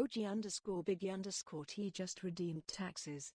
OG_Biggie_T just redeemed taxes.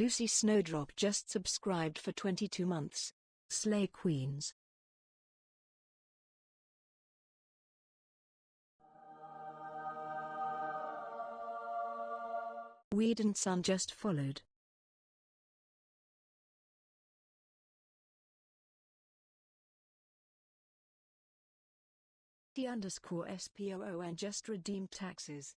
Lucy Snowdrop just subscribed for 22 months. Slay Queens. Weed and Sun just followed. T_SPOO and just redeemed taxes.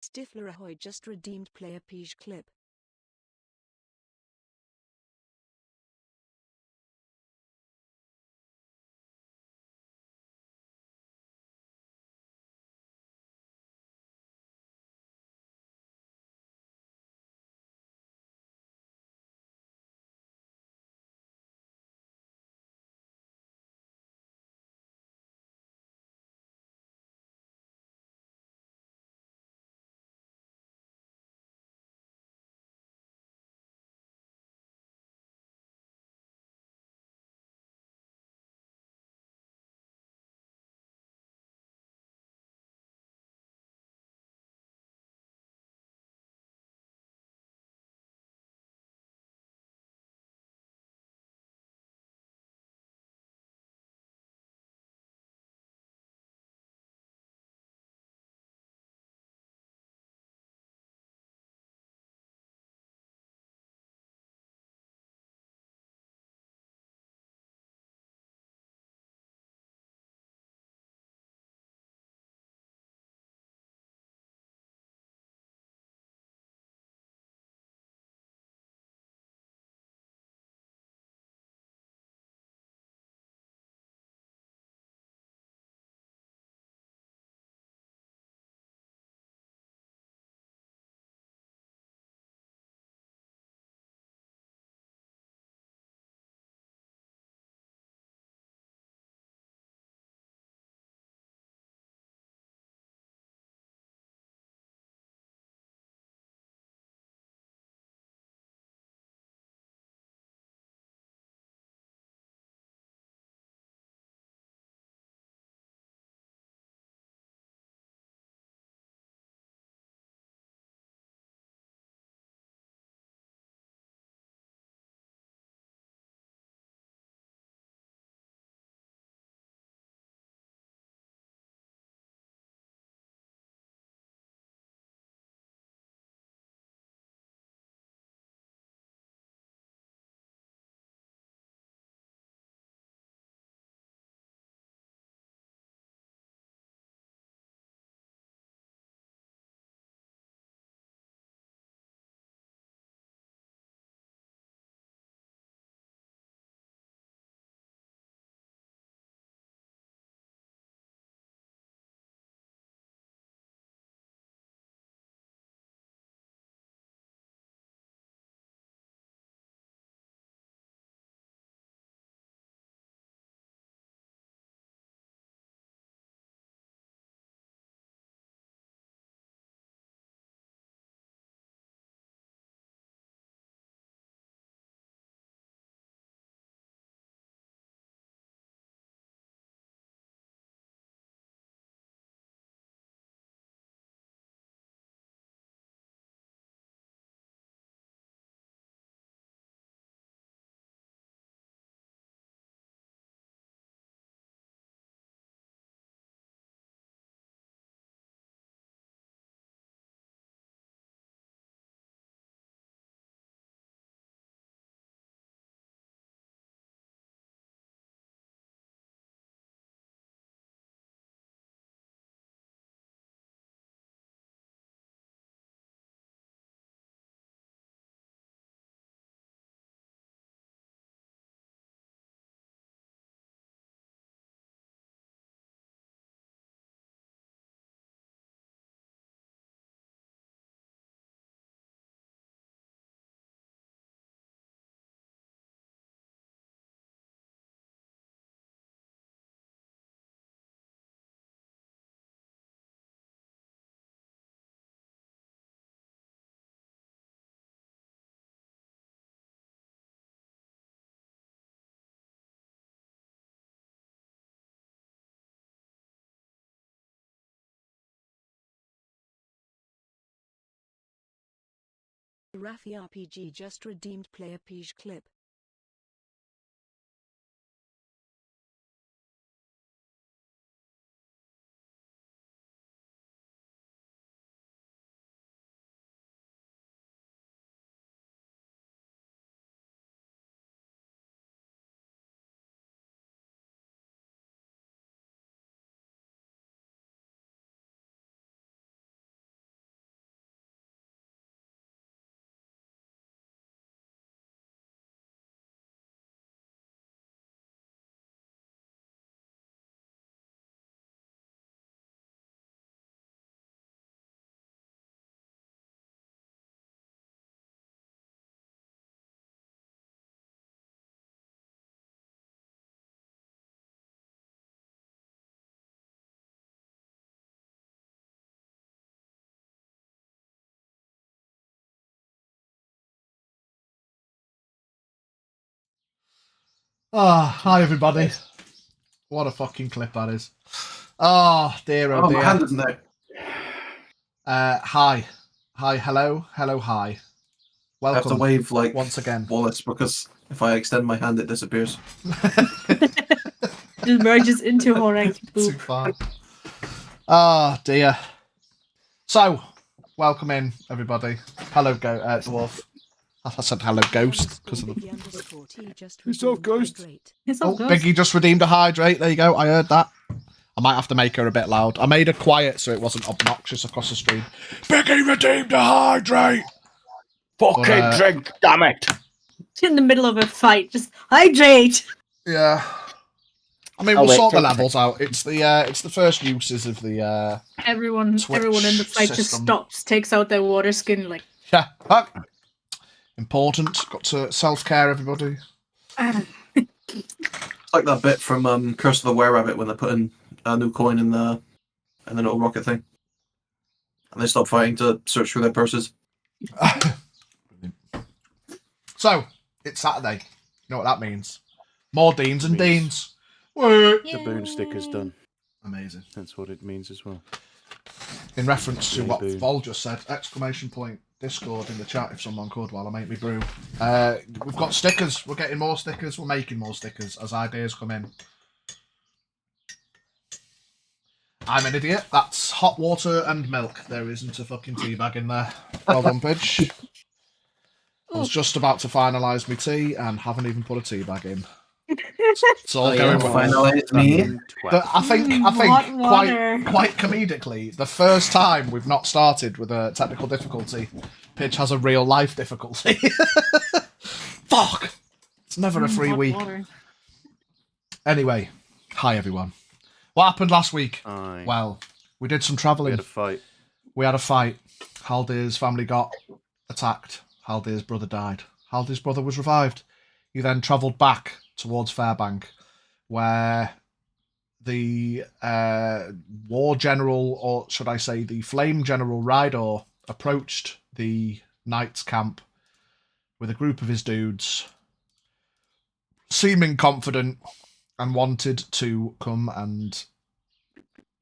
Stifler just redeemed player page clip. Terrafae RPG just redeemed player page clip. Hi everybody. What a fucking clip that is. Oh dear, oh dear. My hand isn't there. Hi, hello, hi. Welcome. I have to wave like once again. Wallace because if I extend my hand, it disappears. It merges into Horak. Too far. Oh dear. So, welcome in everybody. Hello, dwarf. I said hello, ghost because of the. Ghost. Biggie just redeemed a hydrate. There you go. I heard that. I might have to make her a bit loud. I made her quiet so it wasn't obnoxious across the stream. Biggie redeemed a hydrate. Fucking drink, damn it! In the middle of a fight, just hydrate. Yeah. I mean, we'll sort the levels out. It's the first uses of the everyone in the fight just stops, takes out their water skin, like yeah. Important. Got to self-care, everybody. It's like that bit from Curse of the Were-Rabbit when they put in a new coin in the little rocket thing, and they stop fighting to search through their purses. So it's Saturday. You know what that means? More Deans and Deans. The boon sticker's done. Amazing. That's what it means as well. In reference to what Vol just said, ! Discord in the chat if someone could while I make me brew. We've got stickers. We're getting more stickers. We're making more stickers as ideas come in. I'm an idiot. That's hot water and milk. There isn't a fucking tea bag in there. Well done, Pidge. I was just about to finalise my tea and haven't even put a tea bag in. It's all going well. Finalise me. But I think quite comedically, the first time we've not started with a technical difficulty, Pidge has a real life difficulty. Fuck! It's never a free week. Anyway, hi everyone. What happened last week? Well, we did some travelling. We had a fight. Haldir's family got attacked. Haldir's brother died. Haldir's brother was revived. He then travelled back towards Fairbank, where the war general, or should I say the Flame General Rydaw, approached the Knights' camp with a group of his dudes, seeming confident, and wanted to come and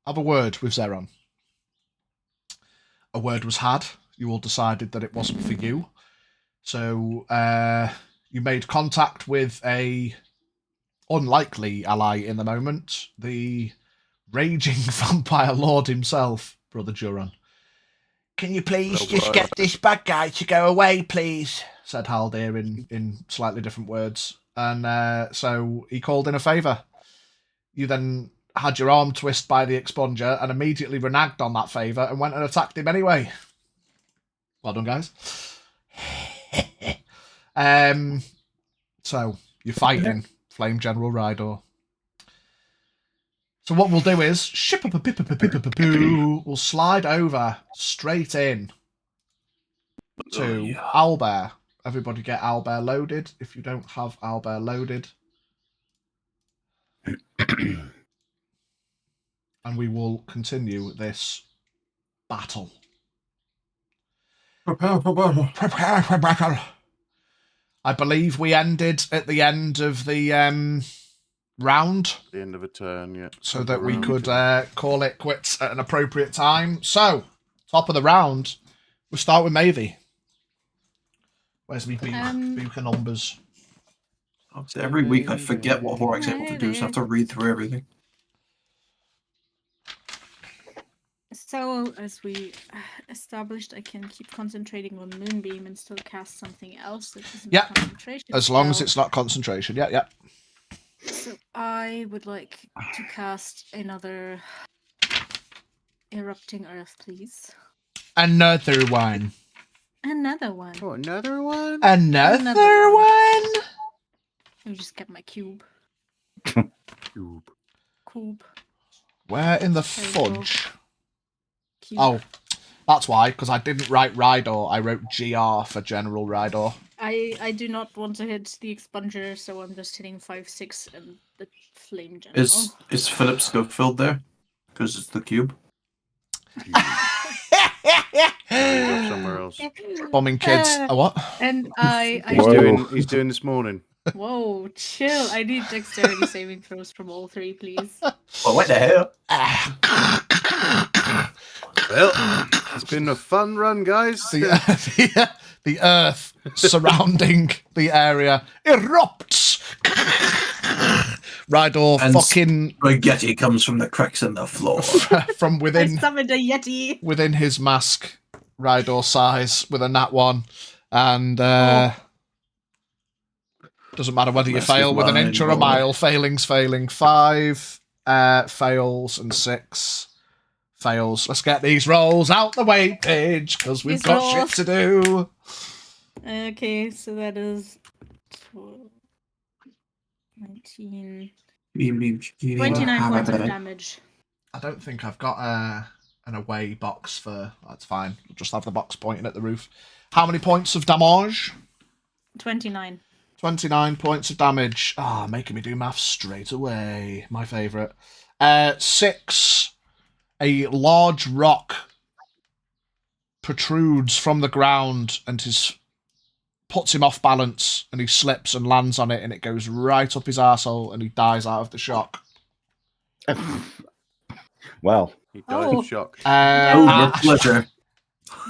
have a word with Zeron. A word was had. You all decided that it wasn't for you. So you made contact with a unlikely ally in the moment, the raging vampire lord himself, Brother Juron. Can you please get this bad guy to go away, please? Said Haldir in slightly different words. And so he called in a favour. You then had your arm twisted by the expunger and immediately reneged on that favour and went and attacked him anyway. Well done, guys. So you're fighting Flame General Rydaw. So what we'll do is we'll slide over straight in to Owlbear. Everybody get Owlbear loaded. If you don't have Owlbear loaded, and we will continue this battle. Prepare for battle. Prepare for battle. I believe we ended at the end of the round. The end of a turn, yeah. So that we could call it quits at an appropriate time. So, top of the round, we'll start with Mavie. Where's me Buka numbers? Every week I forget what Horak's able to do, so I have to read through everything. So, as we established, I can keep concentrating on Moonbeam and still cast something else that isn't concentration. As long as it's not concentration. Yeah. So, I would like to cast another Erupting Earth, please. Another one. Another one. Oh, another one? Another one? Let me just get my cube. Cube. Where in the fudge? Oh, that's why, because I didn't write Rydaw, I wrote GR for General Rydaw. I do not want to hit the expunger, so I'm just hitting 5/6 and the Flame General. Is Philip Schofield there? Because it's the cube. Somewhere else. Bombing kids. What? And He's doing this morning. Whoa, chill. I need dexterity saving throws from all three, please. Well, what the hell? Well, it's been a fun run, guys. The earth surrounding the area erupts. Rydaw And fucking spaghetti comes from the cracks in the floor. from I within summoned a yeti. within his mask. Rydaw sighs with a nat 1, and doesn't matter whether you Mask fail is with an mine, inch or a boy. mile. Failing's failing. 5 fails and 6 fails. Let's get these rolls out the way, Paige, because we've These got rolls. shit to do. Okay, so that is 19. 29 points of damage. I don't think I've got an away box for... That's fine. We'll just have the box pointing at the roof. How many points of damage? 29. 29 points of damage. Ah, making me do maths straight away. My favourite. 6. A large rock protrudes from the ground and puts him off balance, and he slips and lands on it, and it goes right up his arsehole, and he dies out of the shock. Well, He died of shock. My pleasure.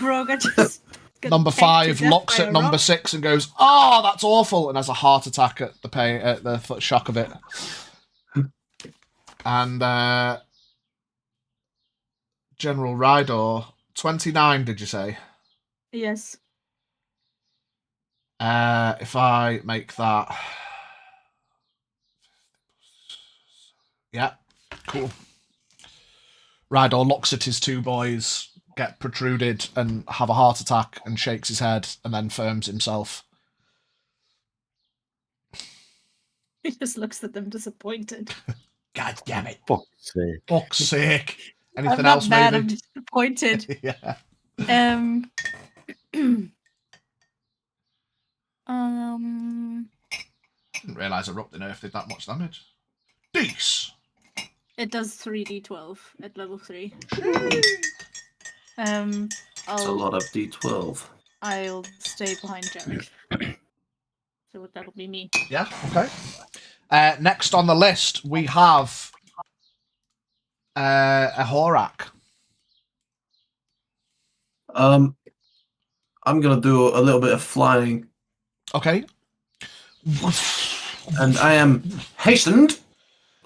Bro, I just... got Number pecked 5 to death looks by at a number rock. 6 and goes, "Oh, that's awful," and has a heart attack at the pain, at the shock of it. And General Rydaw, 29, did you say? Yes. If I make that... Yeah, cool. Rydaw looks at his 2 boys get protruded and have a heart attack and shakes his head and then firms himself. He just looks at them disappointed. God damn it. fuck's sake. Fuck's sake. Anything I'm not else, mad, maybe? I'm disappointed. Yeah. Didn't realise Erupting Earth did that much damage. Deece! It does 3d12 at level 3. It's a lot of D12. I'll stay behind Jarek. So that'll be me. Yeah, okay. Next on the list, we have a Horak. I'm gonna do a little bit of flying, Okay. and I am hastened.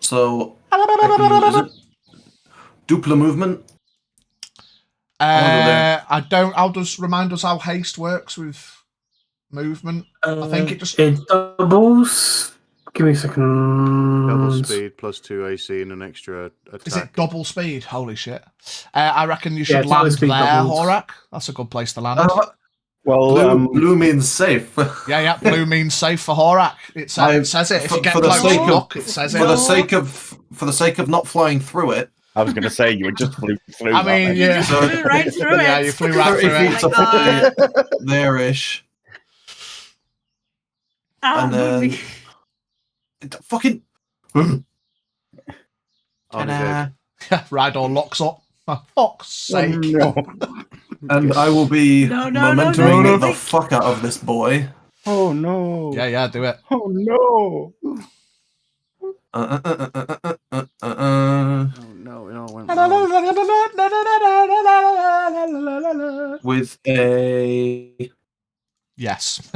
So I can use it. Dupla movement. I don't. I'll just remind us how haste works with movement. I think it just. It doubles. Give me a second. Double speed plus 2 AC and an extra attack. Is it double speed? Holy shit. I reckon you should Yeah, double land speed there, doubles. Horak. That's a good place to land. Well, Blue means safe. Yeah, blue means safe for Horak. It says it. If you get for the close, sake of- look, it says for it. the sake of not flying through it. I was going to say you would just flew I mean, that. yeah. So- Flew right through it. Yeah, you flew right 30 through feet it. to Oh 40 there-ish. And then... movie. Fucking... On his Ta-da. head. Rydaw locks up. For fuck's sake. No. And I will be No, momentuming no. the fuck out of this boy. Oh no. Yeah, do it. Oh no. Oh no, it all went wrong. With a... Yes.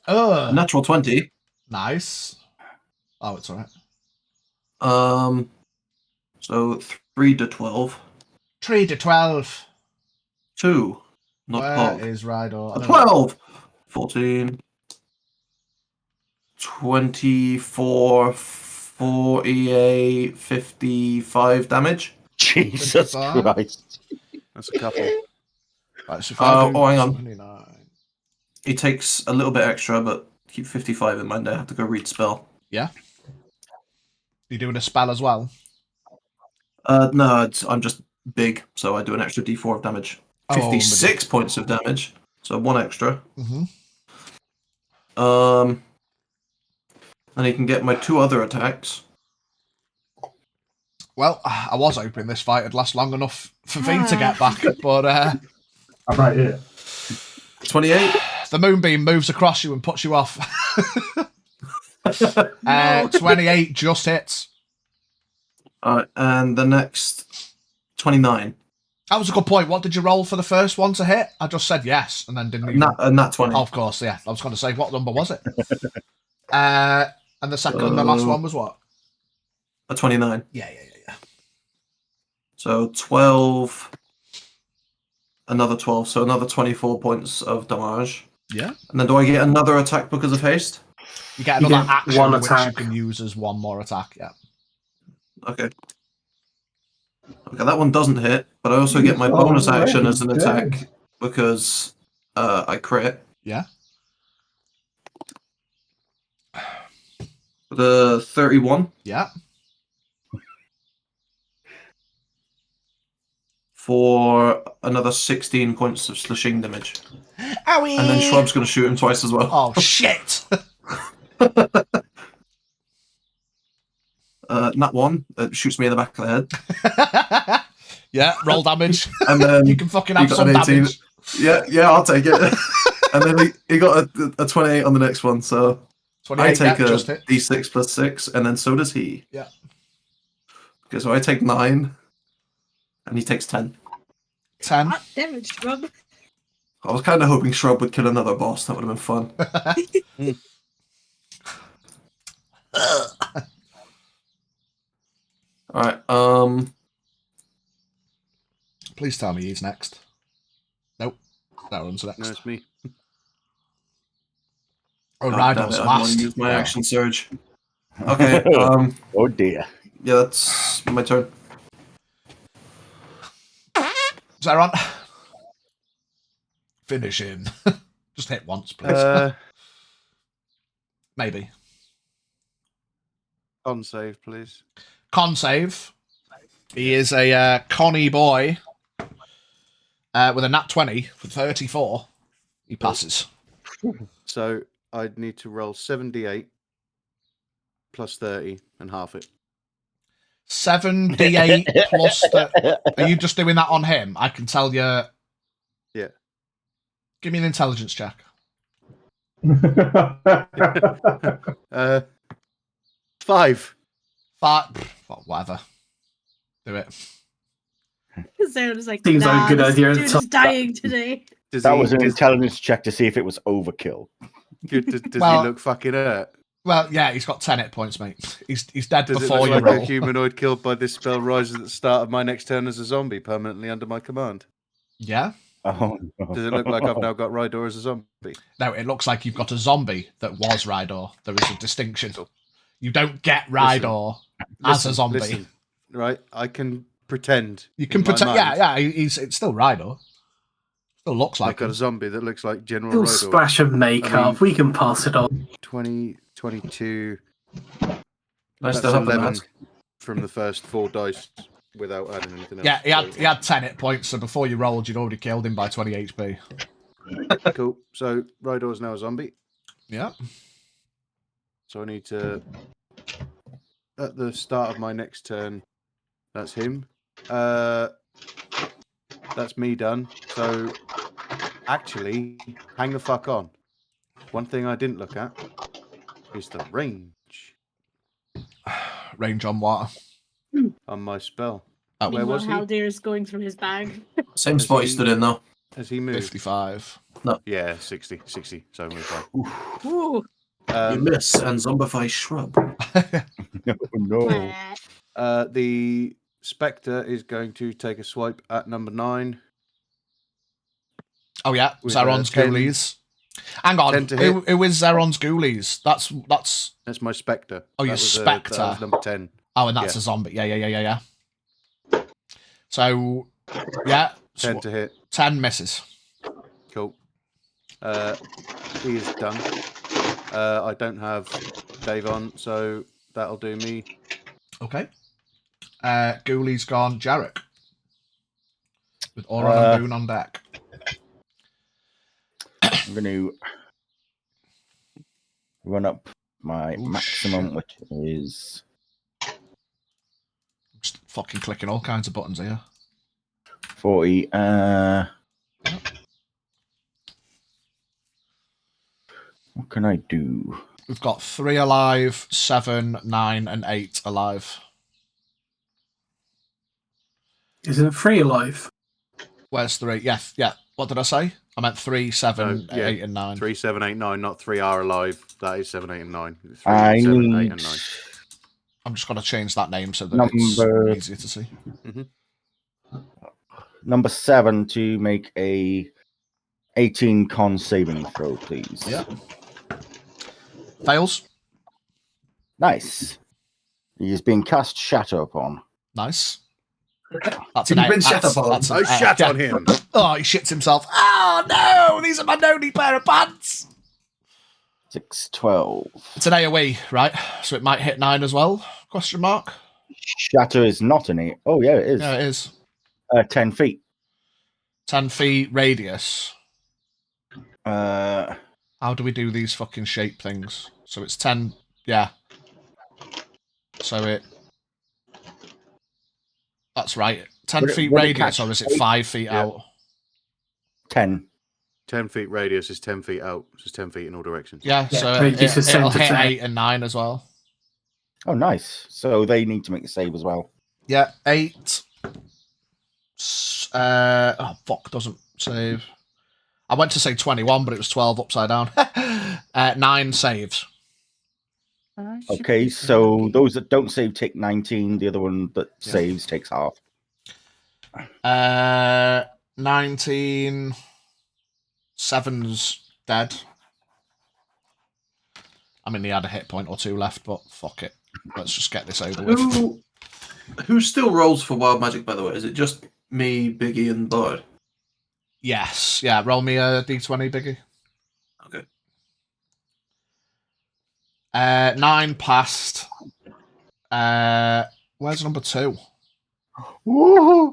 Oh, natural 20. nice. Oh, it's alright. So 3 to 12. 3 to 12. 2. Not Where pog. is Rydaw? I don't know. 12! 14. 24, 48, 55 damage. Jesus 55. Christ. That's a couple. Right, so if I do hang on. 29. He takes a little bit extra, but keep 55 in mind. I have to go read spell. Yeah. You doing a spell as well? No, I'm just big, so I do an extra d4 of damage. Oh, 56 points of damage, so 1 extra. Mm-hmm. And he can get my 2 other attacks. Well, I was hoping this fight would last long enough for V to get back, but I'm right here. 28. The moonbeam moves across you and puts you off. 28 just hits. Alright, and the next 29. That was a good point. What did you roll for the first one to hit? I just said yes, and then didn't even... Nat 20. Oh, of course, yeah. I was going to say, what number was it? And the second and the last one was what? A 29. Yeah. So 12, another 12, so another 24 points of damage. Yeah. And then do I get another attack because of haste? You get another action, one which attack. you can use as one more attack, yeah. Okay. Okay, that one doesn't hit, but I also get my bonus action as an attack because I crit. Yeah. The 31. Yeah. For another 16 points of slashing damage. Owie! And then Shrub's going to shoot him twice as well. Oh, shit! Nat 1, shoots me in the back of the head. Yeah, roll damage. And then you can fucking have got some an 18. damage. Yeah, I'll take it. And then he got a 28 on the next one, so 28, I take a just hit. d6 plus 6, and then so does he. Yeah. Okay, so I take 9, and he takes 10. 10. Hot damage, Shrub. I was kind of hoping Shrub would kill another boss. That would have been fun. Alright, Please tell me he's next. Nope. That one's next. No, it's me. Oh, damn it, Rydaw's I want last. to use my Wow. action surge. Okay, Oh dear. yeah, that's my turn. Zeron. Finish him. Just hit once, please. Maybe. On save, please. Con save. He is a Connie boy with a nat 20 for 34. He passes. So I'd need to roll 7d8 plus 30 and half it. 7d8 plus... Are you just doing that on him? I can tell you... Yeah. Give me an intelligence check. 5. Well, whatever. Do it. Sarah was like, Seems like a good this idea. dude is dying today. That was an intelligence check to see if it was overkill. Does Well- he look fucking hurt? Well, yeah, he's got 10 hit points, mate. He's dead Does it before look you like roll. a humanoid killed by this spell rises at the start of my next turn as a zombie permanently under my command? Yeah? Oh, no. Does it look like I've now got Rydaw as a zombie? No, it looks like you've got a zombie that was Rydaw. There is a distinction. You don't get Rydaw as a zombie. Listen, right? I can pretend. You can in my pretend. mind Yeah. It's still Rydaw. Still looks I've like got him. a zombie that looks like General Little Rydaw. splash of makeup. I mean- we can pass it on. 20, 22. Nice That's to have the 11 mask. from the first 4 dice without adding anything else. Yeah, he had 10 hit points, so before you rolled, you'd already killed him by 20 HP. Cool. So Rydaw is now a zombie. Yeah. So I need to, at the start of my next turn, that's him. That's me done. So actually, hang the fuck on. One thing I didn't look at is the range Range on what? on my spell. Oh, Where was Meanwhile, he? Haldir's going through his bag. Same spot he stood in, though. Has he moved? 55. Yeah, 60. So move Ooh. on. You miss and zombify Shrub. No. The Spectre is going to take a swipe at number 9. Oh, yeah. With, Zaron's 10 ghoulies. Hang on. 10 to hit. Who is Zaron's ghoulies? That's. That's my Spectre. Oh, your That was, Spectre. that was number 10. Oh, and that's Yeah. a zombie. Yeah. So, yeah. 10 to hit. 10 misses. Cool. He is done. I don't have Dave on, so that'll do me. Okay. Ghoulies gone. Jarek. With Oran and Boone on deck. I'm going to run up my maximum, which is Just fucking clicking all kinds of buttons here. 40. What can I do? We've got 3 alive, 7, 9, and 8 alive. Isn't it 3 alive? Where's 3? Yeah. What did I say? I meant 3, 7, 8, and 9. 3, 7, 8, 9. Not 3 are alive. That is 7, 8, and 9. 3, I 7, need 8, and 9. I'm just going to change that name so that it's easier to see. Number 7 to make a 18 con saving throw, please. Yeah. Fails. Nice. He is being cast shatter upon. Nice. That's You've been shat upon. I shat on him. Oh, he shits himself. Oh no! These are my only pair of pants. 6, 12. It's an AoE, right? So it might hit 9 as well? Question mark. Shatter is not an 8. Oh yeah, it is. Yeah, it is. 10 feet. 10 feet radius. Uh, How do we do these fucking shape things? So it's 10. Yeah. So it. That's right. 10 feet radius, or is it 5 feet out? 10. 10 feet radius is 10 feet out. So it's 10 feet in all directions. Yeah, so radius is 10 it'll to hit 10. 8 and 9 as well. Oh, nice. So they need to make a save as well. Yeah, 8. Oh, fuck, doesn't save. I went to say 21, but it was 12 upside down. 9 saves. Okay, so those that don't save take 19. The other one that saves takes half. 19. 7's dead. I mean, he had a hit point or 2 left, but fuck it. Let's just get this over with. Who still rolls for wild magic, by the way? Is it just me, Biggie, and Bard? Yes. Yeah, roll me a d20, Biggie. Okay. 9 passed. Where's number 2? Woohoo!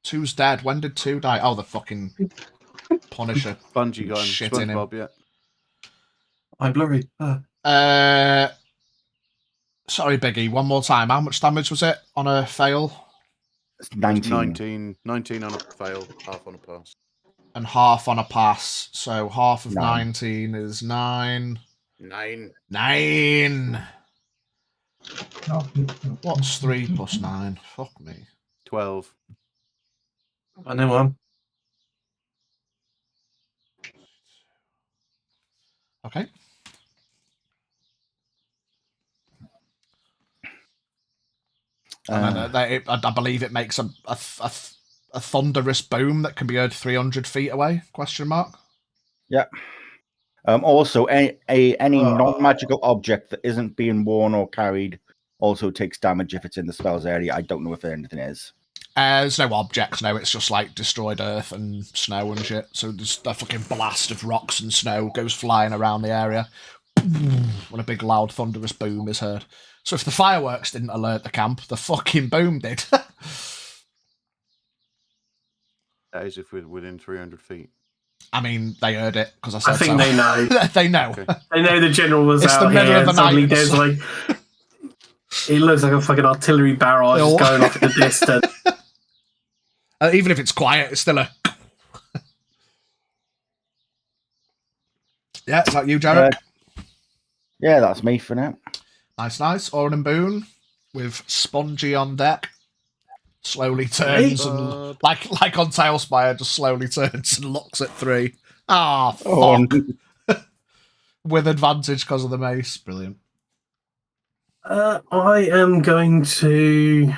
2's dead. When did 2 die? Oh, the fucking Punisher. Bungie got him. Shit in him. SpongeBob, yeah. I'm blurry. Sorry, Biggie. One more time. How much damage was it on a fail? It's 19. 19 on a fail, half on a pass. And half on a pass. So half of 9. 19 is 9. 9. 9. What's 3 plus 9? Fuck me. 12. I know one. Okay. And then I believe it makes a thunderous boom that can be heard 300 feet away? Question mark. Yeah. Also, any non-magical object that isn't being worn or carried also takes damage if it's in the spell's area. I don't know if anything is. There's no objects, no. It's just like destroyed earth and snow and shit. So there's a fucking blast of rocks and snow goes flying around the area when a big loud thunderous boom is heard. So if the fireworks didn't alert the camp, the fucking boom did. That is if we're within 300 feet. I mean, they heard it because I said I think so. they know. They know. Okay. They know the general was It's out the middle here. of the And suddenly night. there's like, it looks like a fucking artillery barrage Oh. going off in the distance. Even if it's quiet, it's still a. Yeah, is that you, Jared? Yeah, that's me for now. Nice. Oren and Boone with Spongy on deck. Slowly turns and like on Tailspire, just slowly turns and looks at 3. Ah, fuck. With advantage because of the mace. Brilliant. I am going to.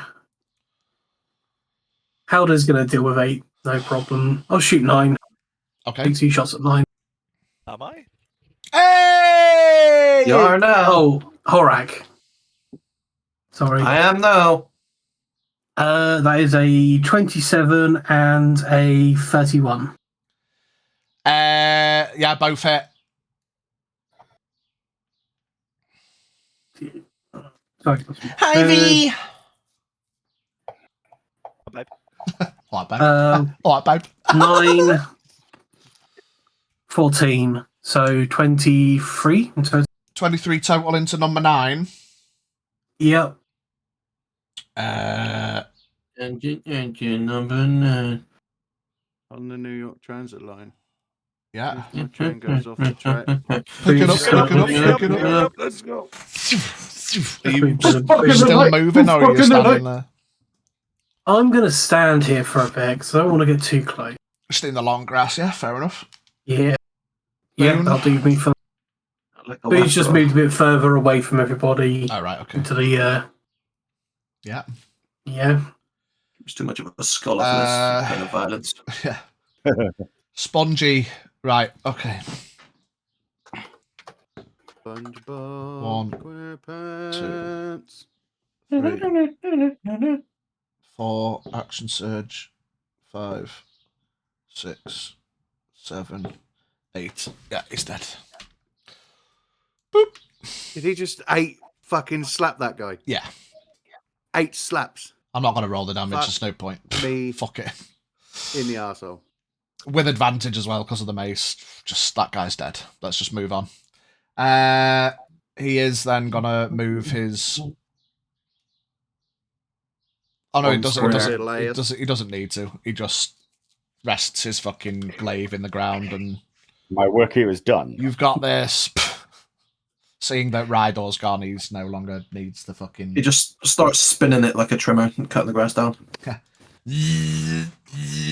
Howder's going to deal with 8, no problem. I'll shoot 9. Okay. Take 2 shots at 9. Am I? Hey! You are now. Oh, Horak. Sorry. I am now. That is a 27 and a 31. Yeah, both hit. Sorry. Hi, V. Babe. All right, babe. All right, babe. 9, 14. So 23. 23 total into number 9. Yep. Engine number 9. On the New York Transit line. Yeah. My train goes off the track. Pick it up. Let's go. Are you still moving or are you standing there? I'm going to stand here for a bit because I don't want to get too close. Just in the long grass, yeah, fair enough. Yeah. Yeah, Boone? that'll do me for... But he's just moved a bit further away from everybody. Oh, right, okay. Into the... Yeah. Yeah. It's too much of a scholar for this kind of violence. Yeah. Spongy. Right, okay. SpongeBob 1, 2, 3, 4, action surge, 5, 6, 7, 8. Yeah, he's dead. Boop. Did he just 8 fucking slap that guy? Yeah. 8 slaps. I'm not going to roll the damage, there's no point. Me. Fuck it. In the arsehole. With advantage as well because of the mace. Just that guy's dead. Let's just move on. He is then going to move his... Oh no, he doesn't need to. He just rests his fucking glaive in the ground and... My work here is done. You've got this. Seeing that Rydaw's gone, he's no longer needs the fucking... He just starts spinning it like a trimmer and cutting the grass down.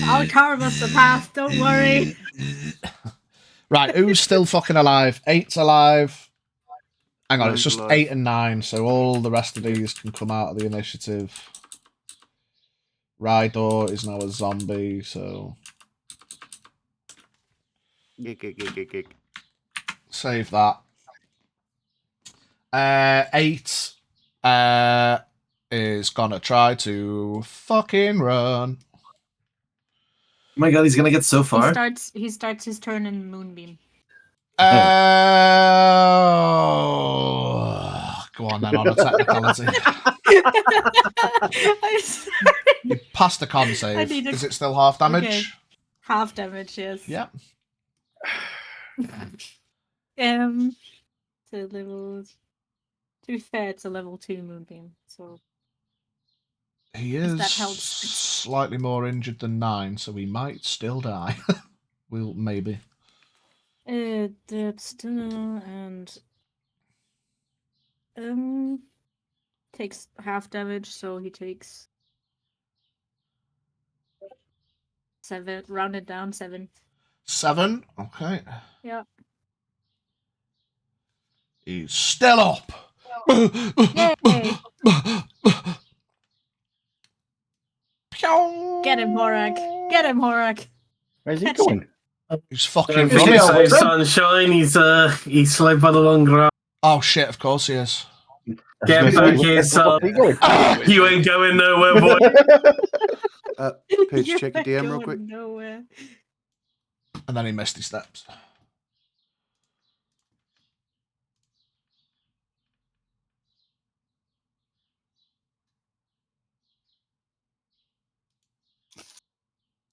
I'll carve us the path, don't worry. Right, who's still fucking alive? 8's alive. Hang on, it's just alive. 8 and 9, so all the rest of these can come out of the initiative. Rydaw is now a zombie, so... Gig. Save that. 8 is gonna try to fucking run. Oh my god, he's gonna get so far. He starts his turn in Moonbeam. Go on then, on a technicality. I'm sorry. You passed the con save. Is it still half damage? Okay. Half damage, yes. Yeah. To level... To be fair, it's a level 2 Moonbeam, so... He is that helps. slightly more injured than 9, so he might still die. Well, maybe. That's still... and... Takes half damage, so he takes... 7, rounded down, 7. 7? Okay. Yeah. He's still up! Yay! Get him, Horak! Get him, Horak! Where's he going? He's fucking Don't running. forget Sunshine, he's slowed by the long grass. Oh shit, of course he is. Get back here, son. You ain't going nowhere, boy. Page, check your DM real quick. Nowhere. And then he missed his steps.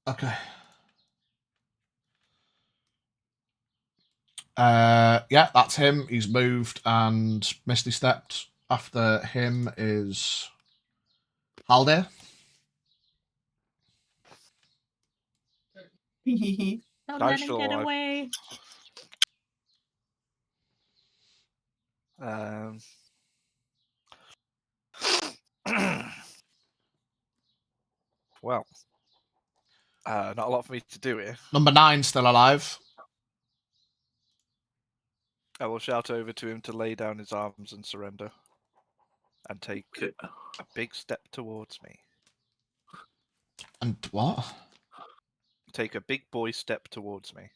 Okay. Yeah, that's him. He's moved and Misty stepped. After him is Haldir. Don't let him get away. Well, not a lot for me to do here. Number 9 still alive. I will shout over to him to lay down his arms and surrender, and take a big step towards me. And what? Take a big boy step towards me.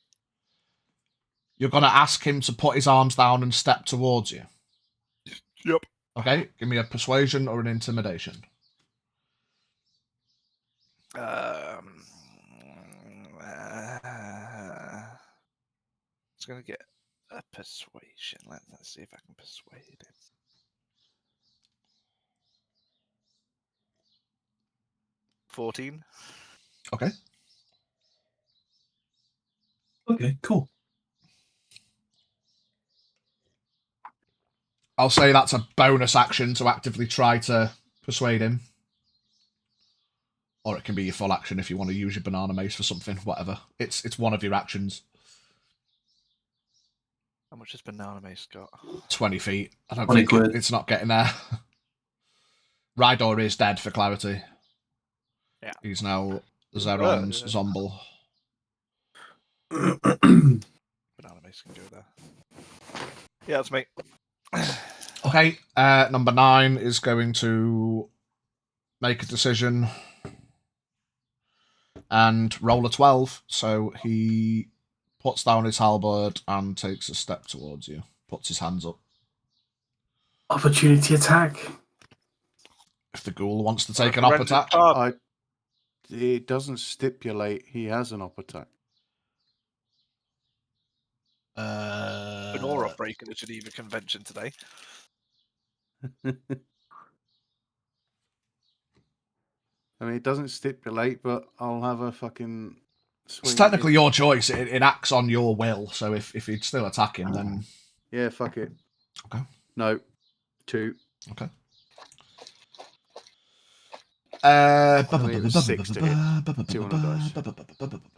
You're going to ask him to put his arms down and step towards you? Yep. Okay, give me a persuasion or an intimidation. It's going to get a persuasion. Let's see if I can persuade him. $14. Okay. Okay, cool. I'll say that's a bonus action to actively try to persuade him. Or it can be your full action if you want to use your banana mace for something, whatever. It's one of your actions. How much has Banana Mace got? 20 feet. I don't 20 think quid. it's not getting there. Rydaw is dead for clarity. Yeah. He's now Zeron's Zomble. Banana Mace can go there. Yeah, that's me. Okay, number 9 is going to make a decision and roll a 12. So he puts down his halberd and takes a step towards you. Puts his hands up. Opportunity attack. If the ghoul wants to take an op attack. It doesn't stipulate he has an op attack. An aura breaking at Geneva Convention today. I mean, it doesn't stipulate, but I'll have a fucking swing. It's technically your choice. It acts on your will. So if he'd still attack him, then... Yeah, fuck it. Okay. No. 2. Okay. 6 to hit. 2 on a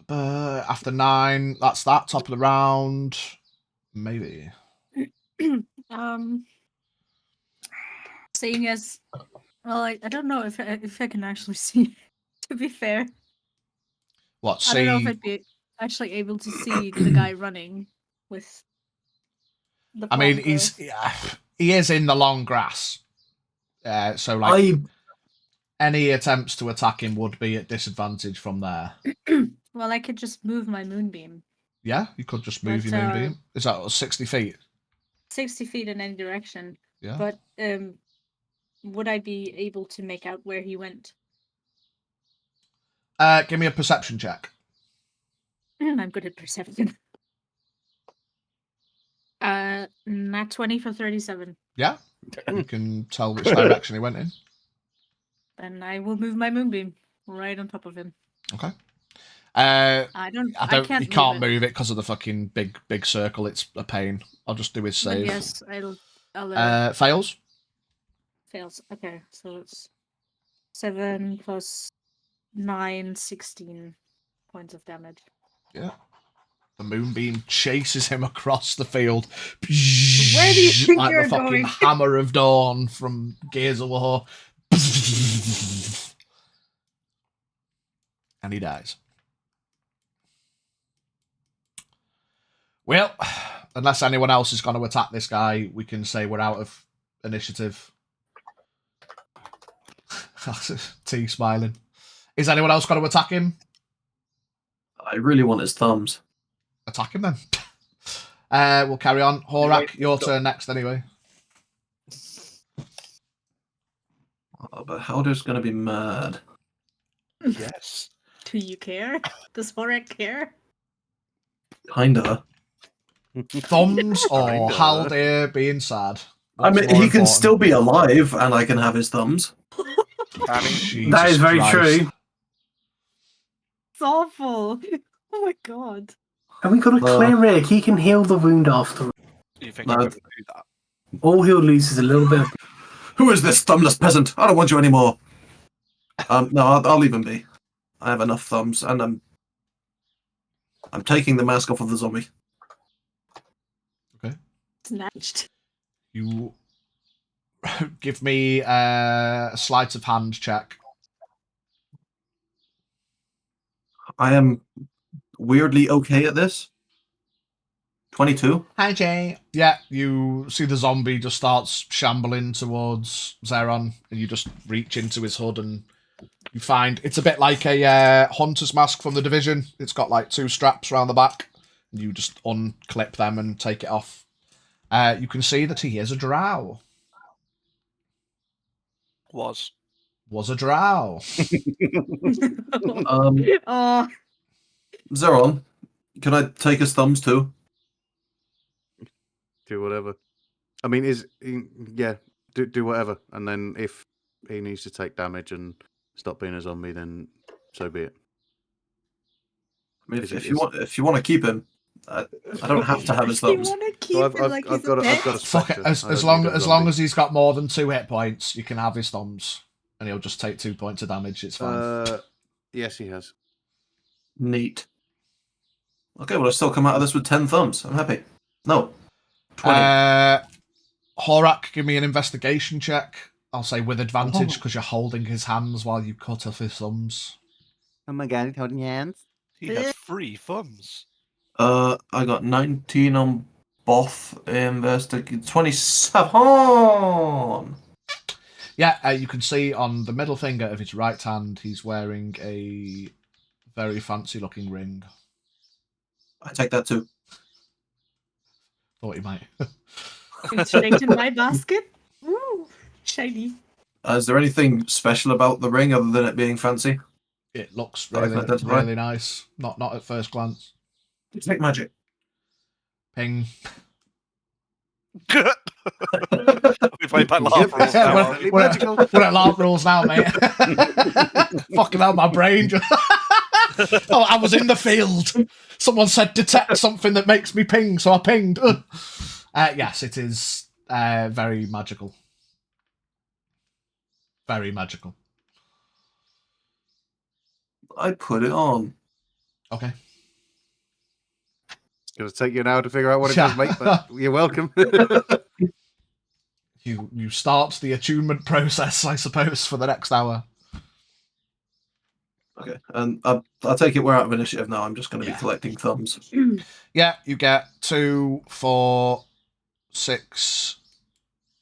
dice. After 9, that's that. Top of the round. Maybe. Seeing as, well, I don't know if I can actually see. To be fair, What? I don't know if I'd be actually able to see the guy running with. The I mean, palm he is in the long grass. So like any attempts to attack him would be at disadvantage from there. Well, I could just move my moonbeam. Yeah, you could just move your moonbeam. Is that 60 feet? 60 feet in any direction. Yeah. But would I be able to make out where he went? Give me a perception check. I'm good at perception. Nat 20 for 37. Yeah, you can tell which direction he went in. Then I will move my moonbeam right on top of him. Okay. I can't. You can't move it because of the fucking big circle. It's a pain. I'll just do his save. But yes, I'll fails. Fails. Okay, so it's 7 plus 9, 16 points of damage. Yeah. The moonbeam chases him across the field. Where do you think like you're the fucking going? Hammer of Dawn from Gears of War. And he dies. Well, unless anyone else is going to attack this guy, we can say we're out of initiative. T smiling. Is anyone else going to attack him? I really want his thumbs. Attack him then. We'll carry on. Horak, your turn next anyway. Oh, but Halder's going to be mad. Yes. Do you care? Does Horak care? Kinda. Thumbs or Haldir being sad? I mean, he can still be alive and I can have his thumbs. That is very true. It's awful. Oh my god. And we got a cleric. He can heal the wound after. You think you can do that? All he'll lose is a little bit of... Who is this thumbless peasant? I don't want you anymore. No, I'll leave him be. I have enough thumbs, and I'm taking the mask off of the zombie. Okay. Snatched. You give me a sleight of hand check. I am weirdly okay at this. 22. Hi, Jay. Yeah, you see the zombie just starts shambling towards Zeron, and you just reach into his hood, and you find it's a bit like a hunter's mask from the Division. It's got like 2 straps around the back, and you just unclip them and take it off. You can see that he is a drow. Was a drow. Zeron, can I take his thumbs too? Do whatever. I mean, do whatever, and then if he needs to take damage and stop being a zombie, then so be it. I mean, if you want to keep him, I don't have to have his thumbs. I've got a fuck it. As long as he's got more than 2 hit points, you can have his thumbs, and he'll just take 2 points of damage. It's fine. Yes, he has. Neat. Okay, well, I still come out of this with 10 thumbs. I'm happy. No. 20. Horak, give me an investigation check. I'll say with advantage because you're holding his hands while you cut off his thumbs. Oh my god, he's holding your hands. He has 3 thumbs. I got 19 on both. 27. Yeah, you can see on the middle finger of his right hand, he's wearing a very fancy-looking ring. I take that too. Thought you might. Straight in my basket. Ooh, shiny. Is there anything special about the ring other than it being fancy? It looks I really, think that's really nice. Not at first glance. Detect magic. Ping. We played by LARP rules now. We're at LARP rules now, mate. Fucking hell, my brain. Oh, I was in the field. Someone said detect something that makes me ping, so I pinged. Yes, it is very magical. Very magical. I put it on. Okay. It's going to take you an hour to figure out what it does, mate, but you're welcome. You start the attunement process, I suppose, for the next hour. Okay, and I'll take it we're out of initiative now. I'm just going to be collecting thumbs. Yeah, you get 2, 4, 6.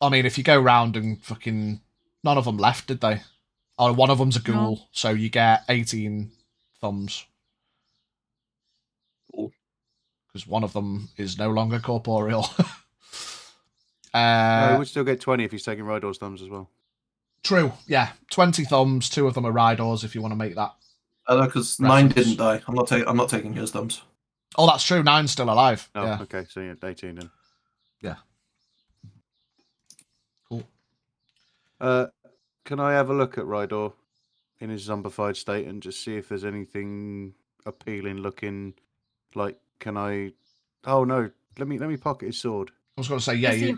I mean, if you go round and fucking... None of them left, did they? Oh, one of them's a ghoul, No. so you get 18 thumbs. Because one of them is no longer corporeal. No, he would still get 20 if he's taking Rydaw's thumbs as well. True, yeah. 20 thumbs, 2 of them are Rydaw's if you want to make that. I know, because 9 didn't die. I'm not taking his thumbs. Oh, that's true. 9's still alive. Oh, yeah. Okay, so you're 18 then. Yeah. Cool. Can I have a look at Rydaw in his zombified state and just see if there's anything appealing looking? Like, can I? Oh no! Let me pocket his sword. I was going to say, yeah, Is he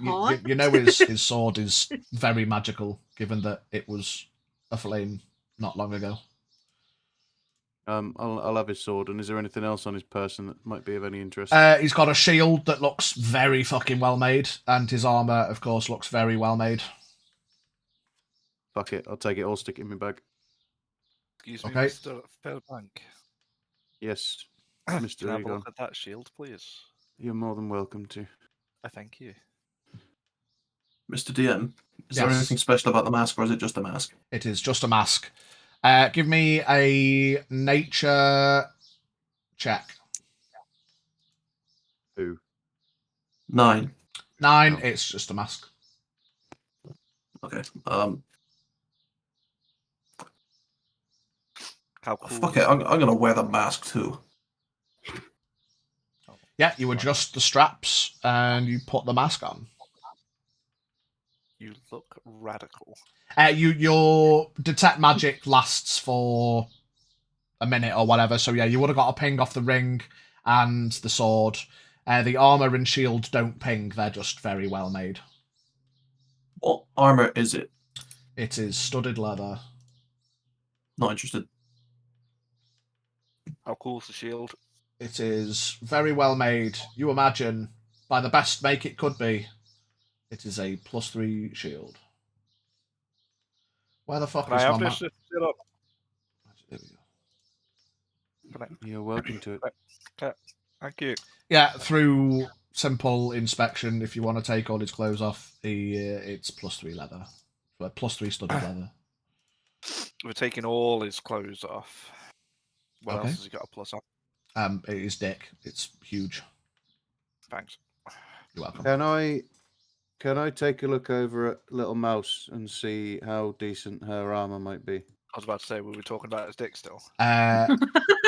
you know his sword is very magical, given that it was a flame not long ago. I'll have his sword. And is there anything else on his person that might be of any interest? He's got a shield that looks very fucking well made, and his armor, of course, looks very well made. Fuck it, I'll take it all. Stick it in my bag. Excuse me, Okay. Mr. Fairbank. Yes, Can Mr. I have a Egon. look at that shield, please? You're more than welcome to. I thank you. Mr. DM, is there Yes. anything special about the mask, or is it just a mask? It is just a mask. Give me a nature check. Who? 9. 9, it's just a mask. Okay. How cool. Fuck it. I'm gonna wear the mask too. Yeah, you adjust the straps and you put the mask on. You look radical. Your detect magic lasts for a minute or whatever, so yeah, you would have got a ping off the ring and the sword. The armor and shield don't ping; they're just very well made. What armor is it? It is studded leather. Not interested. How cool is the shield? It is very well made. You imagine, by the best make it could be, it is a +3 shield. Where the fuck Can is I have my this? Sit up. There we go. Can I... You're welcome to it. Thank you. Yeah, through simple inspection, if you want to take all his clothes off, it's +3 leather. Well, +3 studded leather. We're taking all his clothes off. What Okay. else has he got a plus on? It is dick. It's huge. Thanks. You're welcome. Can I take a look over at Little Mouse and see how decent her armor might be? I was about to say, were we talking about his dick still?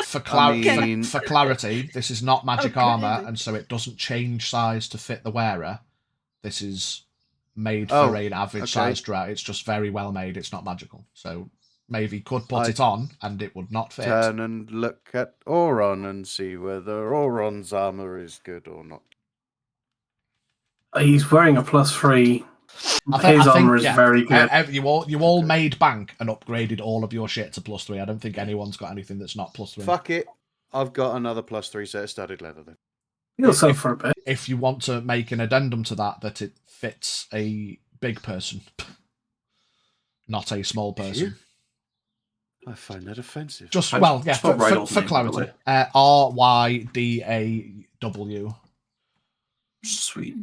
For clarity, this is not magic armor, and so it doesn't change size to fit the wearer. This is made for an average size dress. It's just very well made. It's not magical. So maybe could put it on and it would not fit. Turn and look at Auron and see whether Auron's armor is good or not. He's wearing a +3. His armor is very good. You all made bank and upgraded all of your shit to +3. I don't think anyone's got anything that's not +3. Fuck it. I've got another +3 set of studded leather then. for a bit. If you want to make an addendum to that it fits a big person, not a small person. I find that offensive. For clarity. Rydaw. Sweet.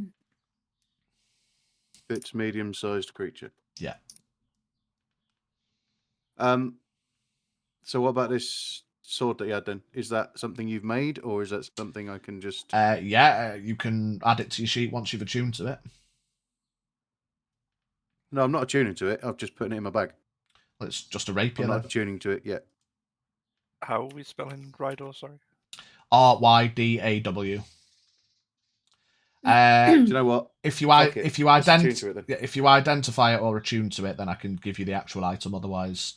It's medium-sized creature. Yeah. So what about this sword that you had then? Is that something you've made, or is that something I can just... you can add it to your sheet once you've attuned to it. No, I'm not attuning to it. I'm just putting it in my bag. Well, it's just a rapier. I'm not attuning to it yet. How are we spelling Rydaw, sorry? Rydaw. Do you know what? If you identify it or attune to it, then I can give you the actual item. Otherwise,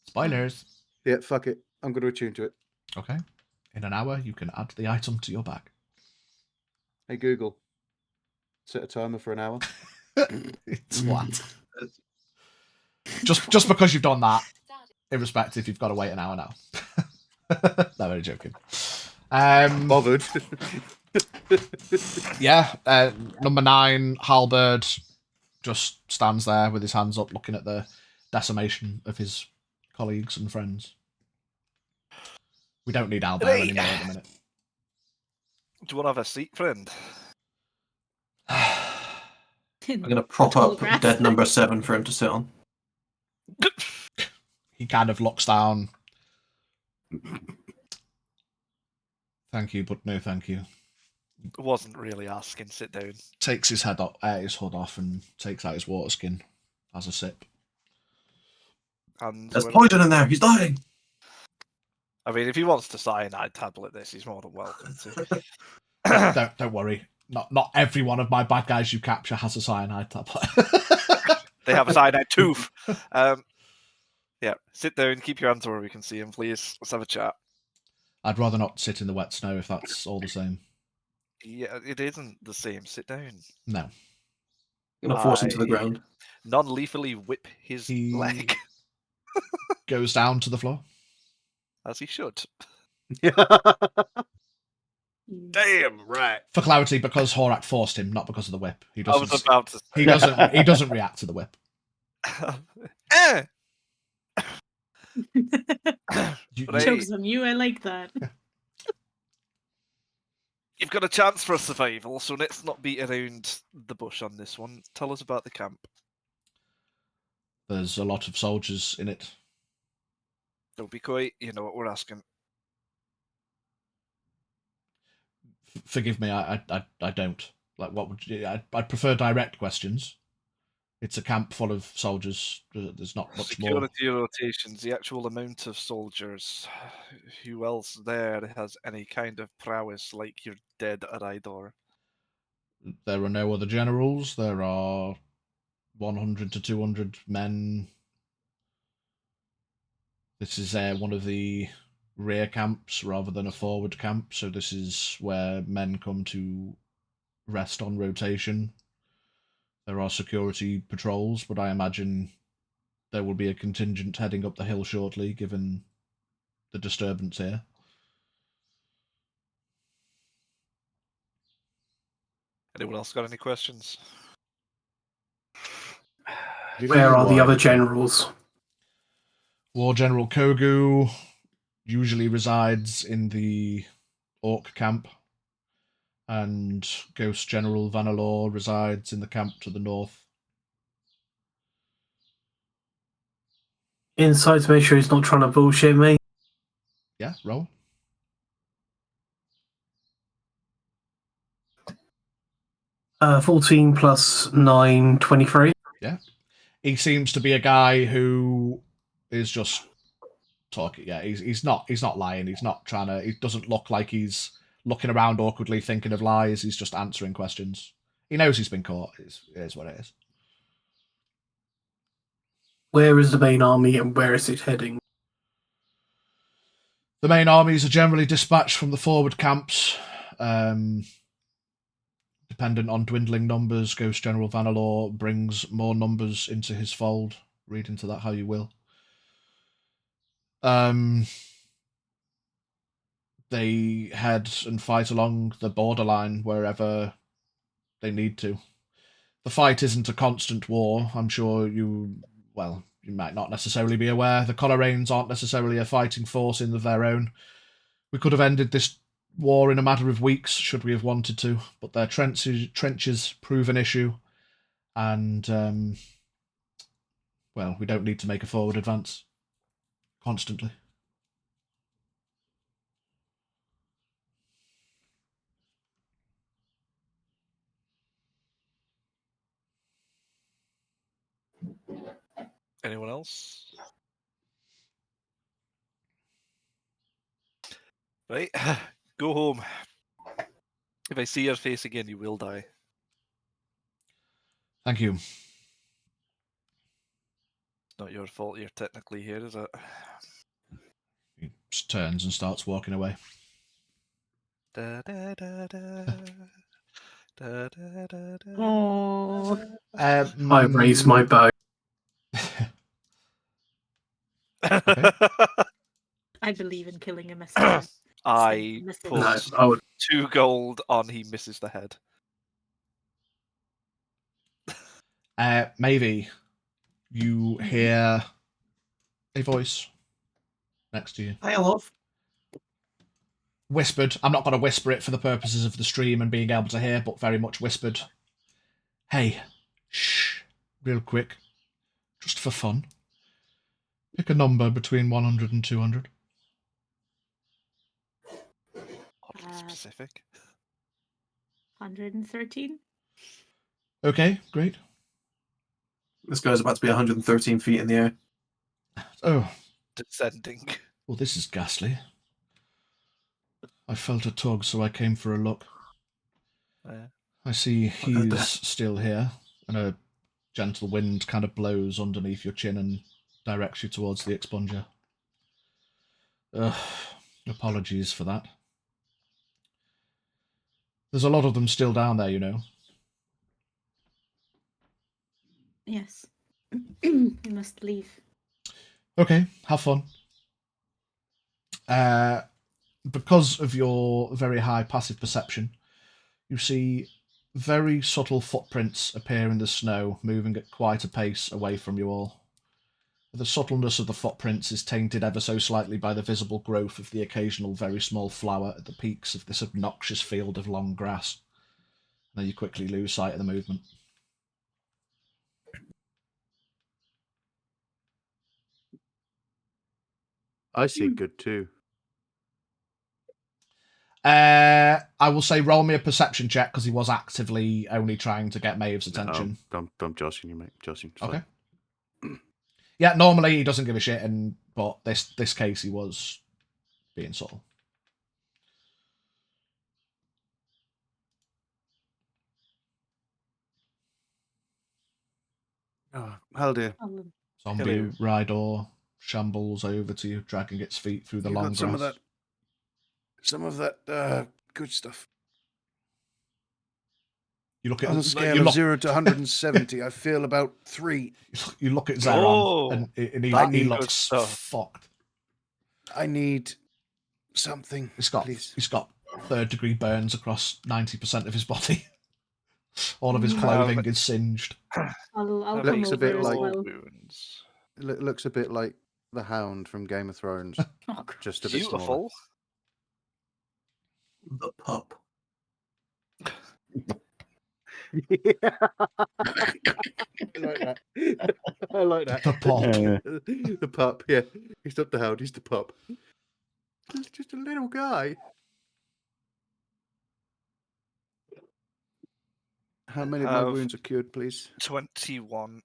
spoilers. Yeah, fuck it. I'm going to attune to it. Okay. In an hour, you can add the item to your bag. Hey Google, set a timer for an hour. It's what? Just because you've done that, irrespective, you've got to wait an hour now. No, I'm only joking. Bothered. Number 9, Halberd, just stands there with his hands up, looking at the decimation of his colleagues and friends. We don't need Albert anymore at the minute. Do you want to have a seat, friend? I'm going to prop up dead number 7 for him to sit on. He kind of looks down. Thank you, but no thank you. Wasn't really asking. Sit down. Takes his hood off and takes out his water skin. Has a sip. There's poison in there. He's dying. I mean, if he wants to cyanide tablet this, he's more than welcome to. Don't worry. Not every one of my bad guys you capture has a cyanide tablet. They have a cyanide tooth. Yeah, sit down, keep your hands where we can see him, please. Let's have a chat. I'd rather not sit in the wet snow if that's all the same. Yeah, it isn't the same. Sit down. No. I'm going to force him to the ground. Non-lethally whip his leg. Goes down to the floor. As he should. Damn right. For clarity, because Horak forced him, not because of the whip. He doesn't, I was about to say. He doesn't react to the whip. Jokes on you, I like that. You've got a chance for a survival, so let's not beat around the bush on this one. Tell us about the camp. There's a lot of soldiers in it. Don't be coy, you know what we're asking. Forgive me, I don't. Like, what would you... I'd prefer direct questions. It's a camp full of soldiers. There's not much more. Security rotations, the actual amount of soldiers. Who else there has any kind of prowess like your dead Rydaw? There are no other generals. There are 100 to 200 men. This is one of the rear camps rather than a forward camp, so this is where men come to rest on rotation. There are security patrols, but I imagine there will be a contingent heading up the hill shortly, given the disturbance here. Anyone else got any questions? Where are the other generals? War General Kogu usually resides in the Orc camp, and Ghost General Vanalor resides in the camp to the north. Inside to make sure he's not trying to bullshit me. Yeah, roll. Uh, 14 plus 9, 23. Yeah. He seems to be a guy who is just talking. Yeah, he's not lying. He's not trying to. He doesn't look like he's looking around awkwardly thinking of lies. He's just answering questions. He knows he's been caught. It is what it is. Where is the main army and where is it heading? The main armies are generally dispatched from the forward camps. Dependent on dwindling numbers, Ghost General Vanalor brings more numbers into his fold. Read into that how you will. they head and fight along the borderline wherever they need to. The fight isn't a constant war. I'm sure you might not necessarily be aware. The Coleraines aren't necessarily a fighting force in of their own. We could have ended this war in a matter of weeks, should we have wanted to, but their trenches prove an issue, and, we don't need to make a forward advance constantly. Anyone else? Right, go home. If I see your face again, you will die. Thank you. It's not your fault you're technically here, is it? He just turns and starts walking away. Da, da, da, da. Da, da, da, da. Oh. I raise my bow. I believe in killing a messenger. I Message. No, put I would. 2 gold on he misses the head. Maybe you hear a voice next to you. Hey, love. Whispered. I'm not going to whisper it for the purposes of the stream and being able to hear, but very much whispered. Hey, shh, real quick, just for fun. Pick a number between 100 and 200. Specific. 113. Okay, great. This guy's about to be 113 feet in the air. Oh. Descending. Well, this is ghastly. I felt a tug, so I came for a look. I see he's still here, and a gentle wind kind of blows underneath your chin and directs you towards the expunger. Apologies for that. There's a lot of them still down there, you know. Yes. We must leave. Okay, have fun. Because of your very high passive perception, you see very subtle footprints appear in the snow, moving at quite a pace away from you all. The subtleness of the footprints is tainted ever so slightly by the visible growth of the occasional very small flower at the peaks of this obnoxious field of long grass. Then you quickly lose sight of the movement. I see good too. I will say roll me a perception check because he was actively only trying to get Maeve's attention. No, I'm joshing you, mate. Joshing. Okay. Yeah, normally he doesn't give a shit, but this case he was being subtle. Oh, Haldir. Zombie Rydaw shambles over to you, dragging its feet through the long grass. Some of that good stuff. You look at on a scale of 0 to 170. I feel about 3. You look at Zeron, and he looks fucked. I need something. He's got 3rd-degree burns across 90% of his body. All of his clothing is singed. I'll come over as well. It looks a bit like the Hound from Game of Thrones. Just a bit smaller. The pup. Yeah. I like that. The pup. The pup, yeah. He's not the Hound, he's the pup. He's just a little guy. How many of my wounds are cured, please? 21.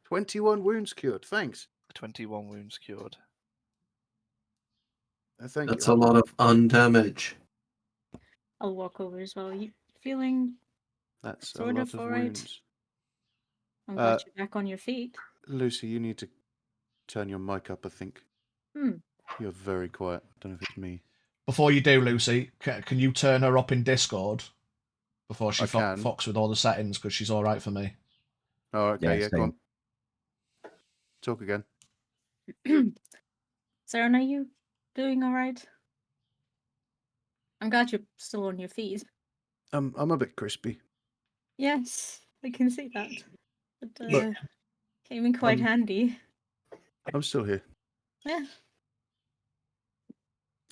21 wounds cured, thanks. 21 wounds cured. Thank That's you. a lot of undamage. I'll walk over as well. You feeling That's sort a lot of of alright? wounds. I'm glad you're back on your feet. Lucy, you need to turn your mic up, I think. You're very quiet. I don't know if it's me. Before you do, Lucy, can you turn her up in Discord before she fucks with all the settings, because she's all right for me. Oh, okay, yeah, go on. Talk again. Saren, are you doing all right? I'm glad you're still on your feet. I'm a bit crispy. Yes, I can see that. But Look, came in quite handy. I'm still here. Yeah.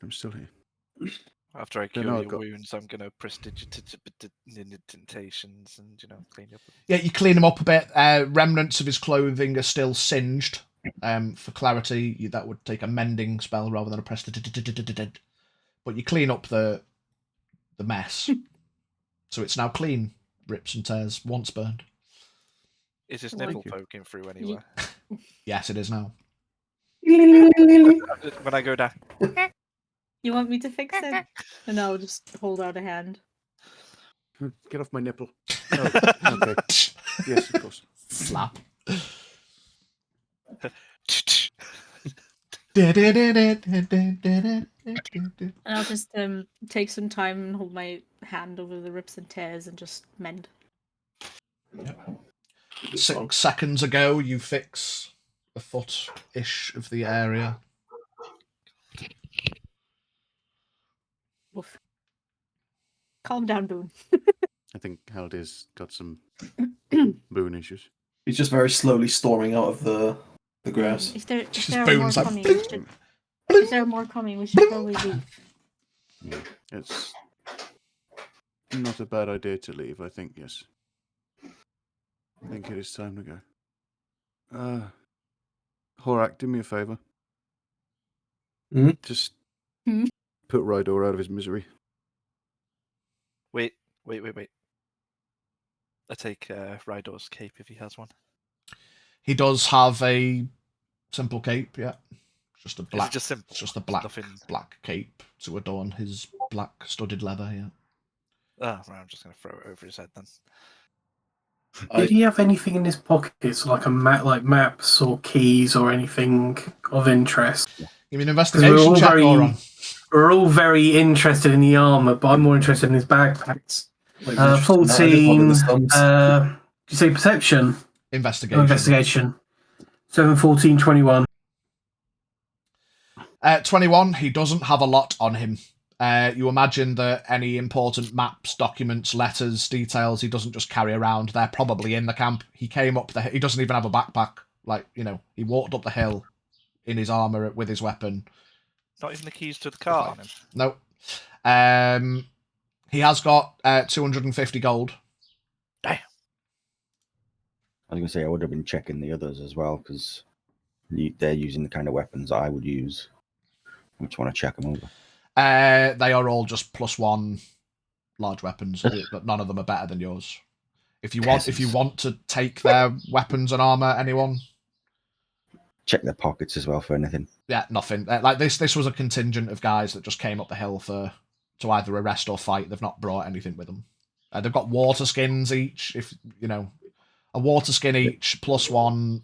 I'm still here. After I cure your wounds, I'm going to prestidigitations and, clean up. Yeah, you clean him up a bit. Remnants of his clothing are still singed. For clarity, that would take a mending spell rather than a prestidigitate. But you clean up the mess. So it's now clean. Rips and tears, once burned. Is his nipple poking through anywhere? Yes, it is now. When I go down. You want me to fix it? And I'll just hold out a hand. Get off my nipple. Oh, okay. Yes, of course. Slap. And I'll just take some time and hold my hand over the rips and tears and just mend. Yep. 6 seconds ago, you fix a foot-ish of the area. Oof. Calm down, Boone. I think Haldir's got some Boone issues. He's just very slowly storming out of the grass. If there are more coming, we should probably leave. Yeah, it's not a bad idea to leave, I think, yes. I think it is time to go. Horak, do me a favour. Just put Rydaw out of his misery. Wait. I take Rydaw's cape if he has one. He does have a simple cape, yeah. Just a black, just simple. Just a black cape to adorn his black studded leather, yeah. Oh, right, I'm just going to throw it over his head then. Did he have anything in his pockets, like maps or keys or anything of interest? Give me an investigation check, Oron. We're all very interested in the armor, but I'm more interested in his backpacks. 14. Did you say perception? Investigation. 7, 14, 21. 21, he doesn't have a lot on him. You imagine that any important maps, documents, letters, details, he doesn't just carry around. They're probably in the camp. He came up he doesn't even have a backpack. He walked up the hill in his armor with his weapon. Not even the keys to the car on him? No. He has got 250 gold. Damn. I was going to say, I would have been checking the others as well, because they're using the kind of weapons I would use. I just want to check them over. They are all just +1 large weapons, but none of them are better than yours. If you want to take their weapons and armor, anyone? Check their pockets as well for anything. Yeah, nothing. This was a contingent of guys that just came up the hill to either arrest or fight. They've not brought anything with them. They've got water skins each. A water skin each, +1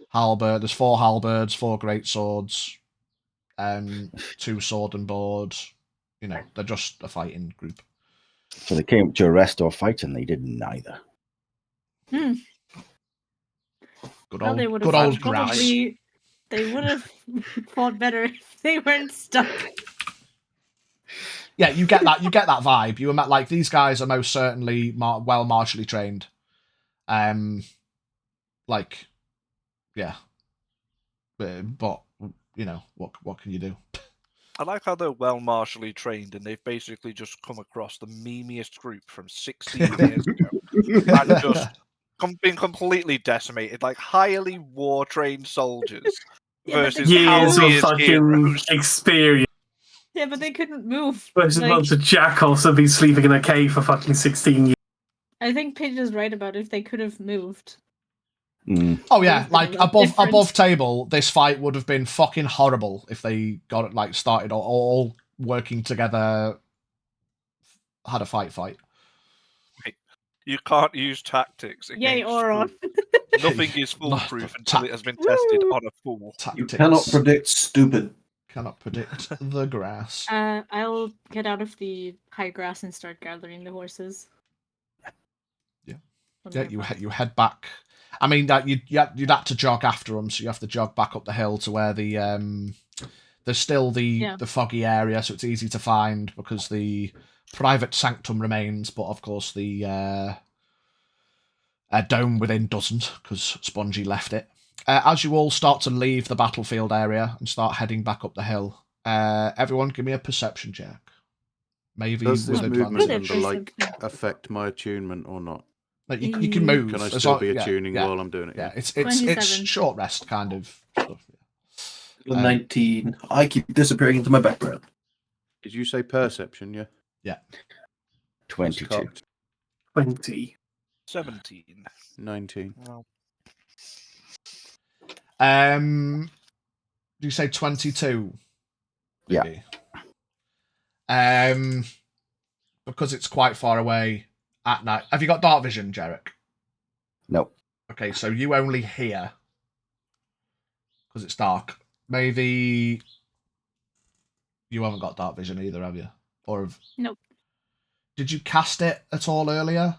halberd. There's 4 halberds, 4 great swords, 2 sword and board. They're just a fighting group. So they came to arrest or fight, and they didn't either. Good old grass. They would have fought better if they weren't stuck. Yeah, you get that vibe. You were these guys are most certainly well martially trained. Yeah, but what can you do? I like how they're well martially trained, and they've basically just come across the memeiest group from 16 years ago, and just been completely decimated, like highly war-trained soldiers versus years of fucking experience. Yeah, but they couldn't move. Versus a bunch of jackals have been sleeping in a cave for fucking 16 years. I think Paige is right about if they could have moved. Oh yeah, above table, this fight would have been fucking horrible if they got it started all working together, had a fight. You can't use tactics. Yay, Oron. Nothing is foolproof until it has been tested on a fool. You cannot predict stupid. Cannot predict the grass. I'll get out of the high grass and start gathering the horses. Yeah, you head back. I mean, that you'd have to jog after them, so you have to jog back up the hill to where the There's still the foggy area, so it's easy to find because the private sanctum remains, but of course the dome within doesn't, because Spongy left it. As you all start to leave the battlefield area and start heading back up the hill, everyone give me a perception check. Maybe does this with movement advantage. and the like affect my attunement or not? Like you can move. Can I still be attuning while I'm doing it? Yeah, it's short rest kind of stuff. 19. I keep disappearing into my background. Did you say perception? Yeah. Yeah. 22. 20. 17. 19. Well. Do you say 22? Yeah. Because it's quite far away at night. Have you got dark vision, Jarek? No. Okay, so you only hear because it's dark. Maybe you haven't got dark vision either, have you? Or have... Nope. Did you cast it at all earlier?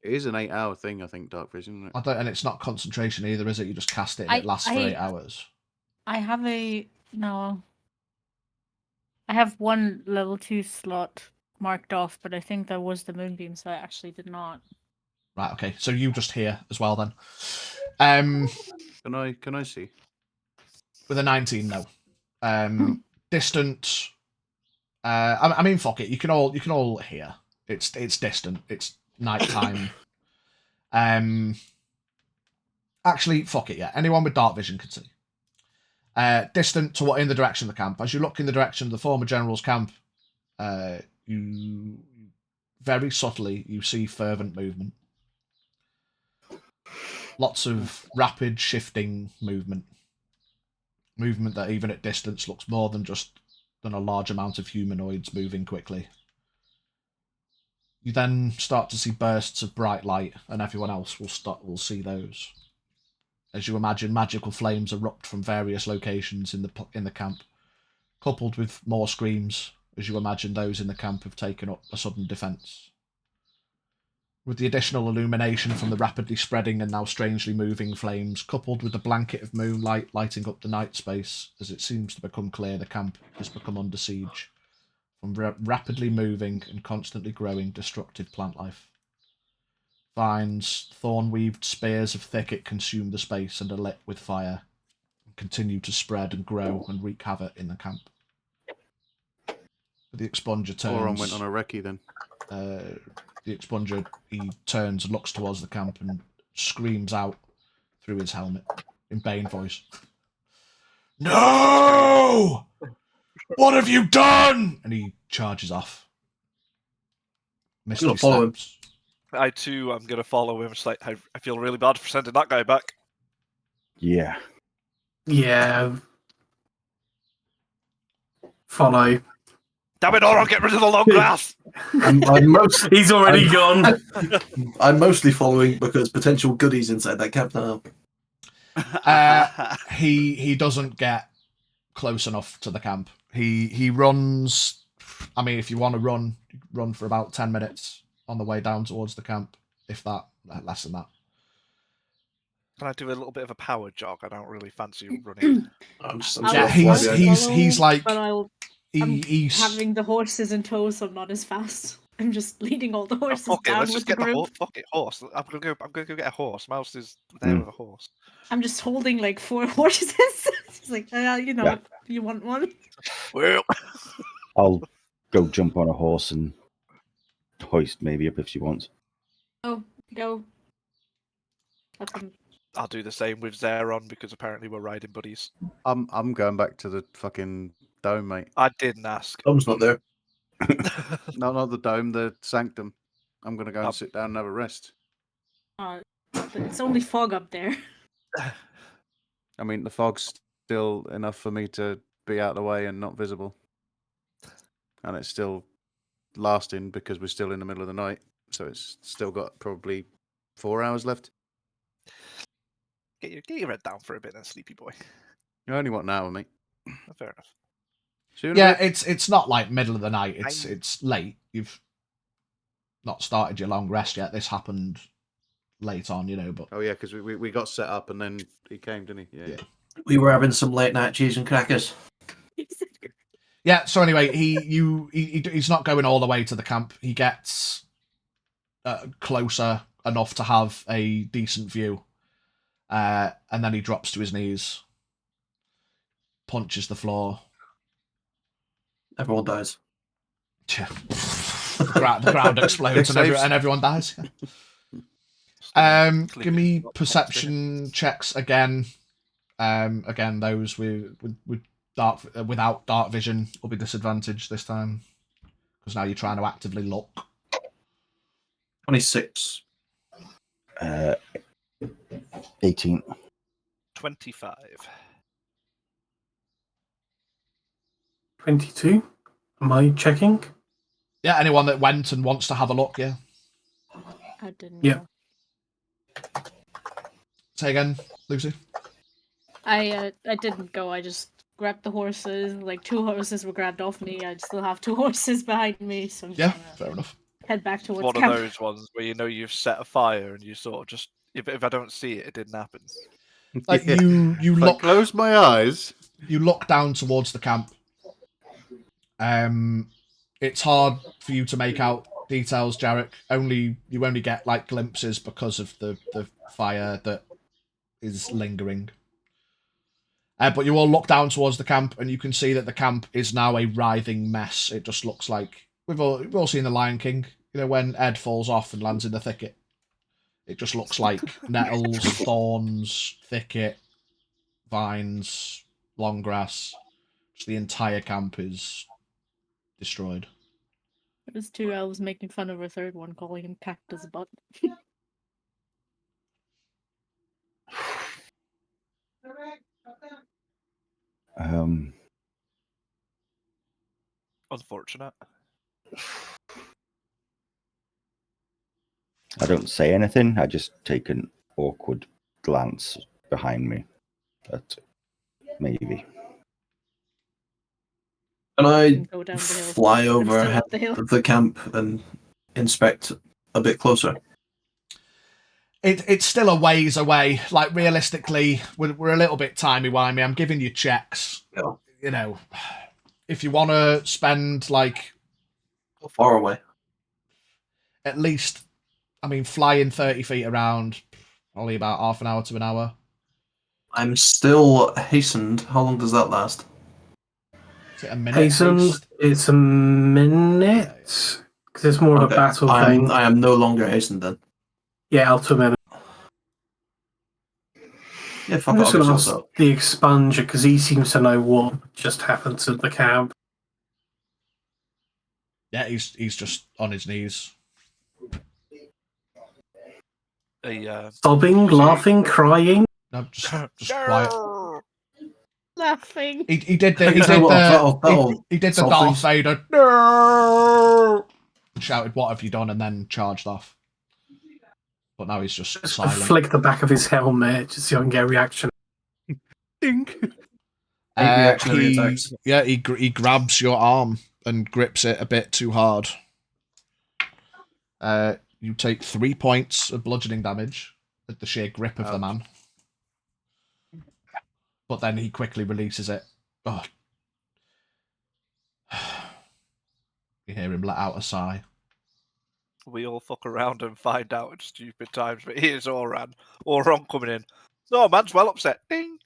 It is an 8-hour thing, I think, dark vision. Isn't it? And it's not concentration either, is it? You just cast it and it lasts for 8 hours. I have I have one level 2 slot marked off, but I think that was the moonbeam, so I actually did not. Right, okay. So you just hear as well then. Can I see? With a 19, no. Distant. I mean, fuck it. You can all hear. It's distant. It's nighttime. Actually, fuck it. Yeah, anyone with dark vision can see. Distant to what in the direction of the camp. As you look in the direction of the former general's camp, you very subtly you see fervent movement. Lots of rapid shifting movement. Movement that even at distance looks more than a large amount of humanoids moving quickly. You then start to see bursts of bright light, and everyone else will see those. As you imagine, magical flames erupt from various locations in the camp, coupled with more screams, as you imagine those in the camp have taken up a sudden defence. With the additional illumination from the rapidly spreading and now strangely moving flames, coupled with the blanket of moonlight lighting up the night space, as it seems to become clear the camp has become under siege from rapidly moving and constantly growing destructive plant life. Vines, thorn-weaved spears of thicket consume the space and are lit with fire, and continue to spread and grow and wreak havoc in the camp. The expunger turns. Oron went on a recce then. The expunger, he turns and looks towards the camp and screams out through his helmet in Bane voice. No! What have you done? And he charges off. Misty steps. I too am gonna follow him. It's like I feel really bad for sending that guy back. Yeah. Yeah. Follow. Damn it, Oron, get rid of the long grass! He's already gone. I'm mostly following because potential goodies inside that camp now. He doesn't get close enough to the camp. He runs. I mean, if you want to run for about 10 minutes on the way down towards the camp, if that, less than that. Can I do a little bit of a power jog? I don't really fancy running. He's like. I'm having the horses in tow, so I'm not as fast. I'm just leading all the horses down with the group. Fuck it, horse. I'm gonna go get a horse. Mouse is there with a horse. I'm just holding like 4 horses. It's like, you want one? Well, I'll go jump on a horse and hoist maybe up if she wants. Oh, go. I'll do the same with Zeron because apparently we're riding buddies. I'm going back to the fucking dome, mate. I didn't ask. Tom's not there. No, not the dome, the sanctum. I'm going to go and sit down and have a rest. But it's only fog up there. I mean, the fog's still enough for me to be out of the way and not visible. And it's still lasting because we're still in the middle of the night. So it's still got probably 4 hours left. Get your head down for a bit then, sleepy boy. You only want an hour, mate. Fair enough. Yeah, it's not like middle of the night. It's late. You've not started your long rest yet. This happened late on, But oh yeah, because we got set up and then he came, didn't he? Yeah. We were having some late night cheese and crackers. Yeah. So anyway, he's not going all the way to the camp. He gets closer enough to have a decent view, and then he drops to his knees, punches the floor. Everyone dies. Yeah. The ground explodes and everyone dies. Give me perception checks again. Again, those with dark without dark vision will be disadvantaged this time because now you're trying to actively look. 26. 18. 25. 22. Am I checking? Yeah, anyone that went and wants to have a look, yeah. I didn't. Yep. Go. Say again, Lucy. I didn't go. I just grabbed the horses. Like 2 horses were grabbed off me. I still have 2 horses behind me. So I'm just fair enough. Head back towards One camp. of those ones where you know you've set a fire and you sort of just if I don't see it, it didn't happen. Like you look. Close my eyes. You look down towards the camp. It's hard for you to make out details, Jarek. You only get like glimpses because of the fire that is lingering. But you all look down towards the camp, and you can see that the camp is now a writhing mess. It just looks like we've all seen The Lion King. You know when Ed falls off and lands in the thicket. It just looks like nettles, thorns, thicket, vines, long grass. Just the entire camp is destroyed. There's 2 elves making fun of a third one, calling him Cactus Butt. Unfortunate. I don't say anything. I just take an awkward glance behind me. But maybe. Can I Go down the hill. fly I'm over still ahead up the hill. of the camp and inspect a bit closer? It's still a ways away. Like realistically, we're a little bit timey-wimey. I'm giving you checks. Yeah. You know, if you want to spend like Far away. at least, I mean, flying 30 feet around, probably about half an hour to an hour. I'm still hastened. How long does that last? Is it a minute? Hasten, it's a minute. Because it's more of a battle thing. I am no longer hastened then. Yeah, up to a minute. Yeah, fuck I'm it, just I'll going to get ask up. the expunger because he seems to know what just happened to the camp. Yeah, he's just on his knees. Sobbing, laughing, crying. No, just quiet. Laughing. He did the solve Darth things. Vader. No! Shouted, "What have you done?" and then charged off. But now he's just silent. Flick the back of his helmet just so I can get a reaction. Dink. He grabs your arm and grips it a bit too hard. You take 3 points of bludgeoning damage at the sheer grip of the man. But then he quickly releases it. Oh. You hear him let out a sigh. We all fuck around and find out at stupid times, but here's Oran. Oran coming in. No, man's well upset. Ding!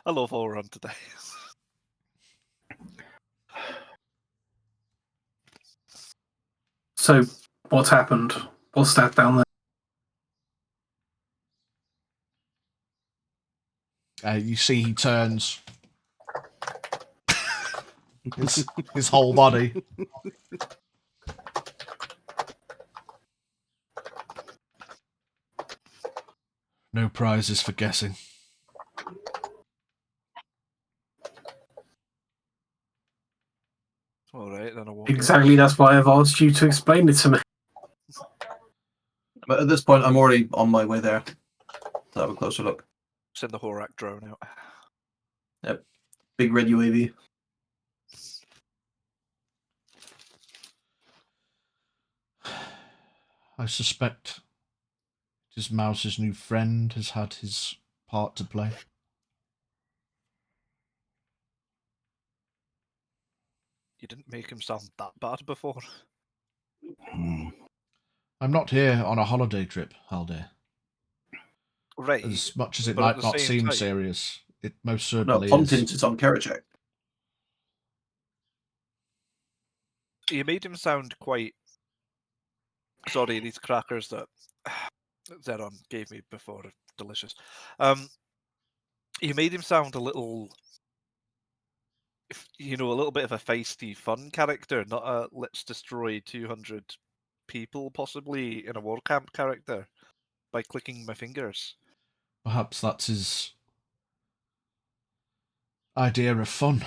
I love Oran today. So, what's happened? What's that down there? You see he turns. his whole body. No prizes for guessing. All right, then I won't. Exactly, that's why I've asked you to explain it to me. But at this point, I'm already on my way there to have a closer look. Send the Horak drone out. Yep. Big red UAV. I suspect it because Mouse's new friend has had his part to play. You didn't make him sound that bad before. I'm not here on a holiday trip, Haldir. Right. As much as it but at might the not same seem time- serious, it most No, certainly is. Pontin's on Kerachek. You made him sound quite. Sorry, these crackers that Zeron gave me before are delicious. You made him sound a little, a little bit of a feisty, fun character, not a let's destroy 200 people possibly in a war camp character by clicking my fingers. Perhaps that's his idea of fun.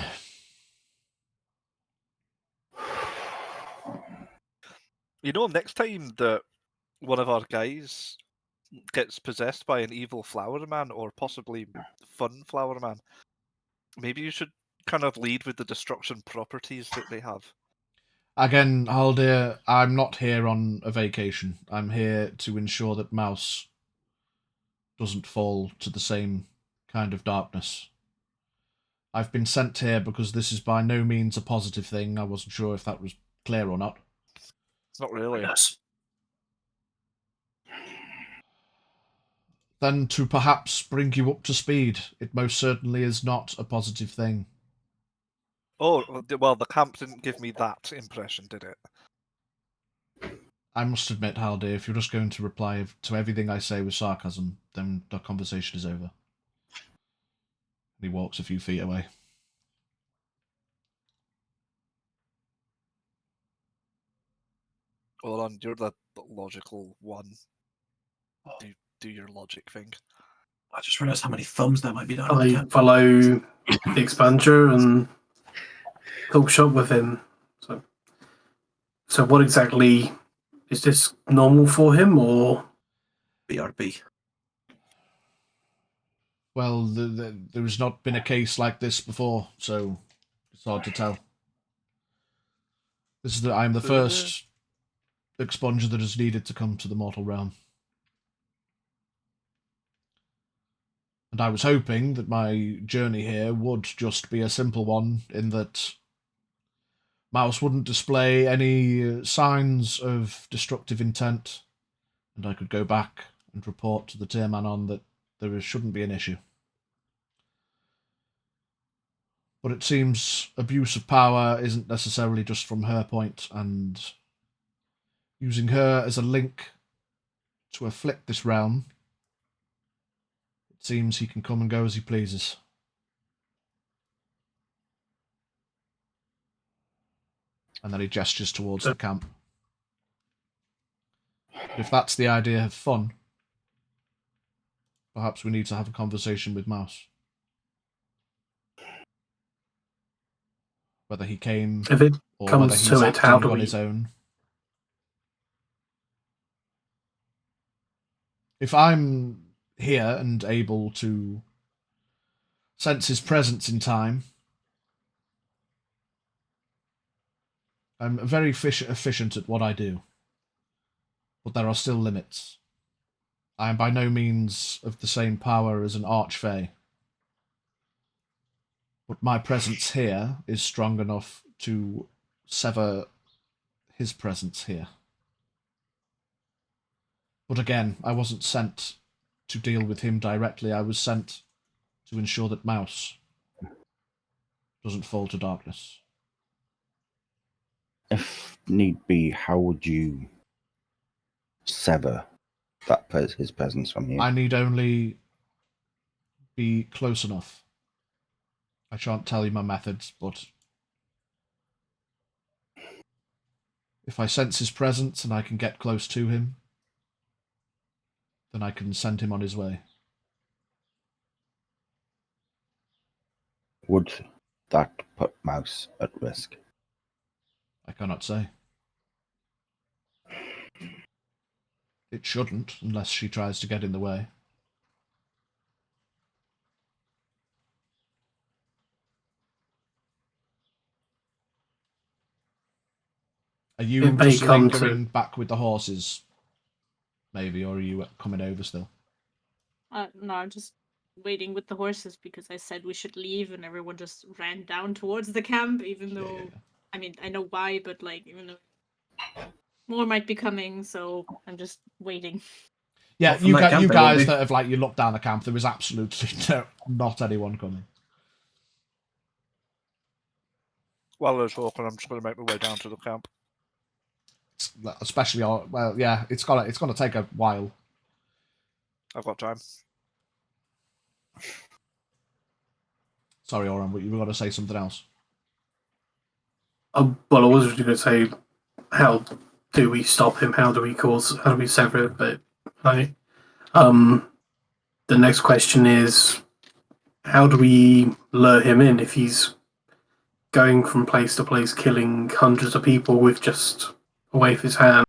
Next time that one of our guys gets possessed by an evil flower man or possibly fun flower man, maybe you should kind of lead with the destruction properties that they have. Again, Haldir, I'm not here on a vacation. I'm here to ensure that Mouse doesn't fall to the same kind of darkness. I've been sent here because this is by no means a positive thing. I wasn't sure if that was clear or not. Not really. Yes. Then to perhaps bring you up to speed, it most certainly is not a positive thing. Oh, well, the camp didn't give me that impression, did it? I must admit, Haldir, if you're just going to reply to everything I say with sarcasm, then the conversation is over. He walks a few feet away. Hold on, you're the logical one. Do your logic thing. I just realised how many thumbs there might be down in the I camp. follow the expander and talk shop with him. So what exactly is this normal for him, or BRB? Well, there has not been a case like this before, so it's hard to tell. I am the first expunger that is needed to come to the mortal realm. And I was hoping that my journey here would just be a simple one, in that Mouse wouldn't display any signs of destructive intent, and I could go back and report to the Tearmanon that there shouldn't be an issue. But it seems abuse of power isn't necessarily just from her point, and using her as a link to afflict this realm, it seems he can come and go as he pleases. And then he gestures towards the camp. But if that's the idea of fun, perhaps we need to have a conversation with Mouse. Whether he came, if it or comes whether he's to it, how acting do on we? his own. If I'm here and able to sense his presence in time, I'm very efficient at what I do. But there are still limits. I am by no means of the same power as an archfey. But my presence here is strong enough to sever his presence here. But again, I wasn't sent to deal with him directly. I was sent to ensure that Mouse doesn't fall to darkness. If need be, how would you sever his presence from you? I need only be close enough. I shan't tell you my methods, but if I sense his presence and I can get close to him, then I can send him on his way. Would that put Mouse at risk? I cannot say. It shouldn't, unless she tries to get in the way. Are you It may just come lingering back with the horses? maybe, or are you coming over still? No, I'm just waiting with the horses because I said we should leave, and everyone just ran down towards the camp. Even though, I mean, I know why, but like, even though more might be coming, so I'm just waiting. Yeah, you guys that have like you looked down the camp. There was absolutely not anyone coming. While I was walking, I'm just going to make my way down to the camp. Especially, well, yeah, it's gonna take a while. I've got time. Sorry, Oren, but you were going to say something else. Well, I was going to say, how do we stop him? How do we sever it? But the next question is, how do we lure him in if he's going from place to place, killing hundreds of people with just a wave of his hand?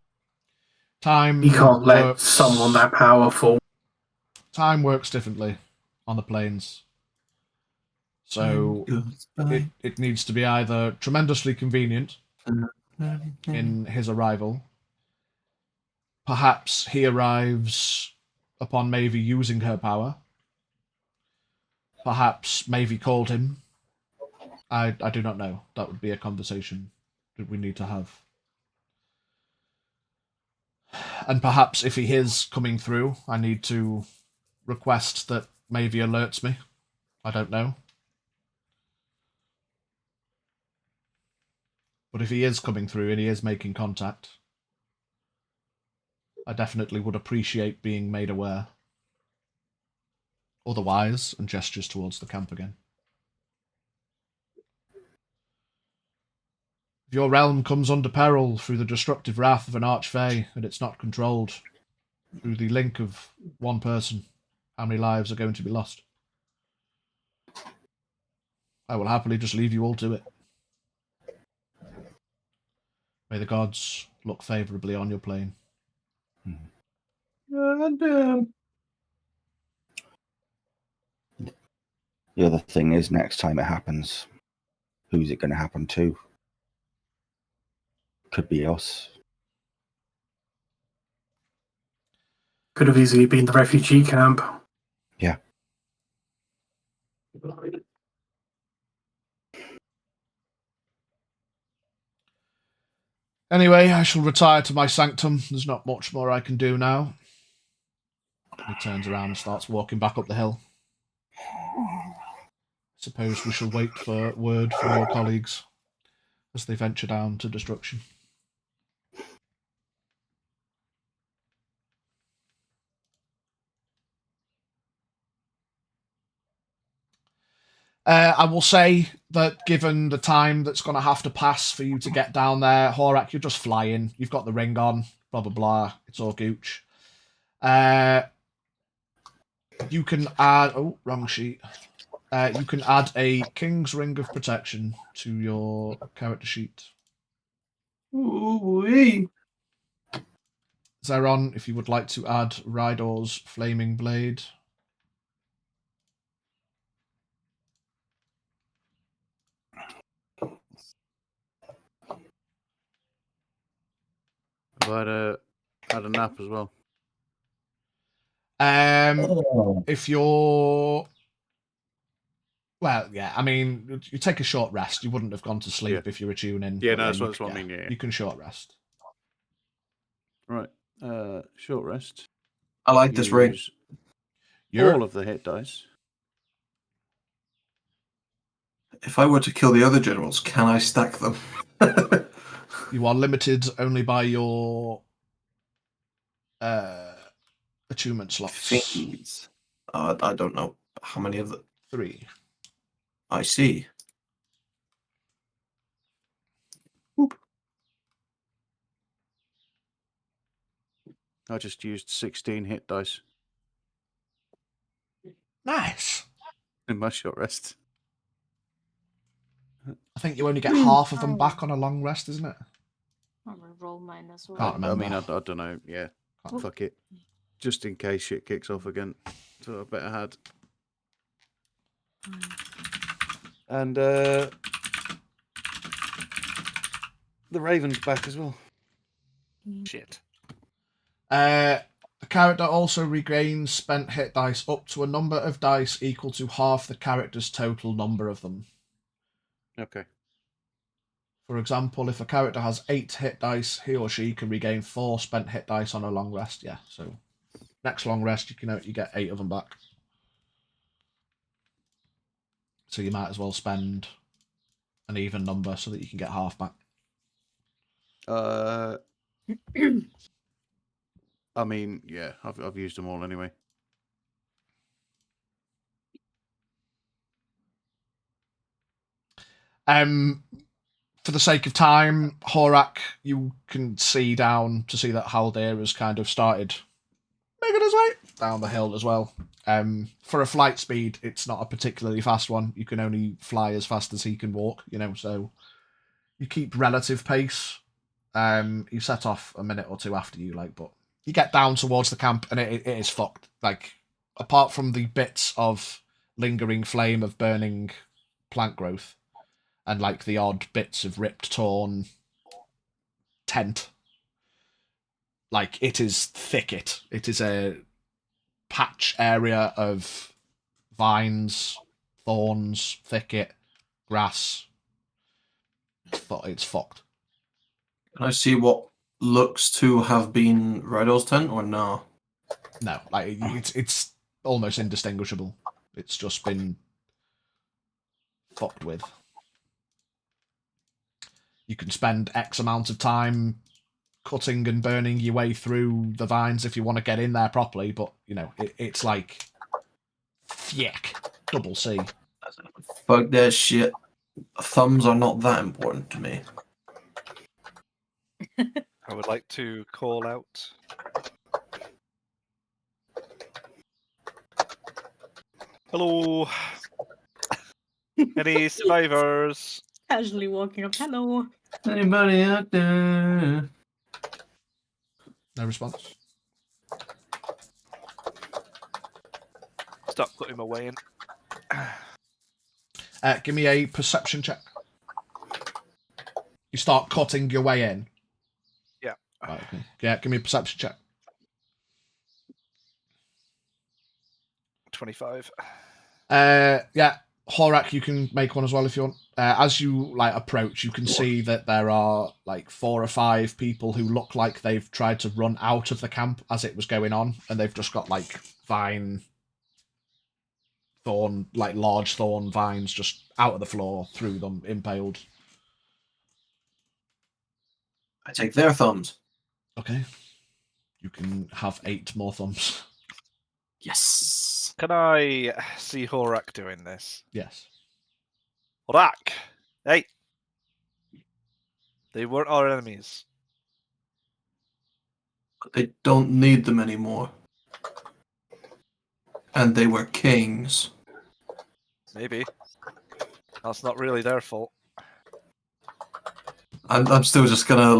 Time. You can't let someone that powerful. Time works differently on the plains. So it needs to be either tremendously convenient in his arrival. Perhaps he arrives upon Mavie using her power. Perhaps Mavie called him. I do not know. That would be a conversation that we need to have. And perhaps if he is coming through, I need to request that Mavie alerts me. I don't know. But if he is coming through and he is making contact, I definitely would appreciate being made aware. Otherwise, and gestures towards the camp again. If your realm comes under peril through the destructive wrath of an archfey and it's not controlled through the link of one person, how many lives are going to be lost? I will happily just leave you all to it. May the gods look favourably on your plane. The other thing is, next time it happens, who's it going to happen to? Could be us. Could have easily been the refugee camp. Yeah. Anyway, I shall retire to my sanctum. There's not much more I can do now. He turns around and starts walking back up the hill. Suppose we shall wait for word from your colleagues as they venture down to destruction. I will say that given the time that's going to have to pass for you to get down there, Horak, you're just flying. You've got the ring on, blah, blah, blah. It's all gooch. You can add... Oh, wrong sheet. You can add a King's Ring of Protection to your character sheet. Ooh-wee. Zeron, if you would like to add Rydaw's Flaming Blade. I'd had a nap as well. If you're... Well, yeah, I mean, you take a short rest. You wouldn't have gone to sleep if you were tuning. Yeah, no, that's what I mean, yeah. You can short rest. Right. Short rest. I like this ring. All of the hit dice. If I were to kill the other generals, can I stack them? You are limited only by your attunement slots. Feeds. I don't know how many of them. 3. I see. Oop. I just used 16 hit dice. Nice. In my short rest. I think you only get half of them back on a long rest, isn't it? I'm gonna roll mine as well. Can't remember. I mean, I don't know. Yeah. Fuck it. Just in case shit kicks off again. So I better had. And the Raven's back as well. Shit. The character also regains spent hit dice up to a number of dice equal to half the character's total number of them. Okay. For example, if a character has 8 hit dice, he or she can regain 4 spent hit dice on a long rest. Yeah, so next long rest, you get 8 of them back. So you might as well spend an even number so that you can get half back. I mean, yeah, I've used them all anyway. For the sake of time, Horak, you can see down to see that Haldir has kind of started making his way down the hill as well. For a flight speed, it's not a particularly fast one. You can only fly as fast as he can walk, so you keep relative pace. You set off a minute or two after you, but you get down towards the camp and it is fucked. Apart from the bits of lingering flame of burning plant growth and the odd bits of ripped, torn tent, it is thicket. It is a patch area of vines, thorns, thicket, grass. It's fucked. Can I see what looks to have been Rydaw's tent, or no? No, it's almost indistinguishable. It's just been fucked with. You can spend X amount of time cutting and burning your way through the vines if you want to get in there properly, but it's thick, double C. Fuck that shit. Thumbs are not that important to me. I would like to call out. Hello. Any survivors? Casually walking up. Hello. Anybody out there? No response. Stop putting my way in. Give me a perception check. You start cutting your way in. Yeah. Right, okay. Yeah, give me a perception check. 25. Yeah, Horak, you can make one as well if you want. As you approach, you can see that there are 4 or 5 people who look like they've tried to run out of the camp as it was going on, and they've just got vine, thorn, large thorn vines just out of the floor, through them, impaled. I take their thumbs. Okay. You can have 8 more thumbs. Yes. Can I see Horak doing this? Yes. Horak! Hey! They weren't our enemies. But they don't need them anymore. And they were kings. Maybe. That's not really their fault. I'm still just gonna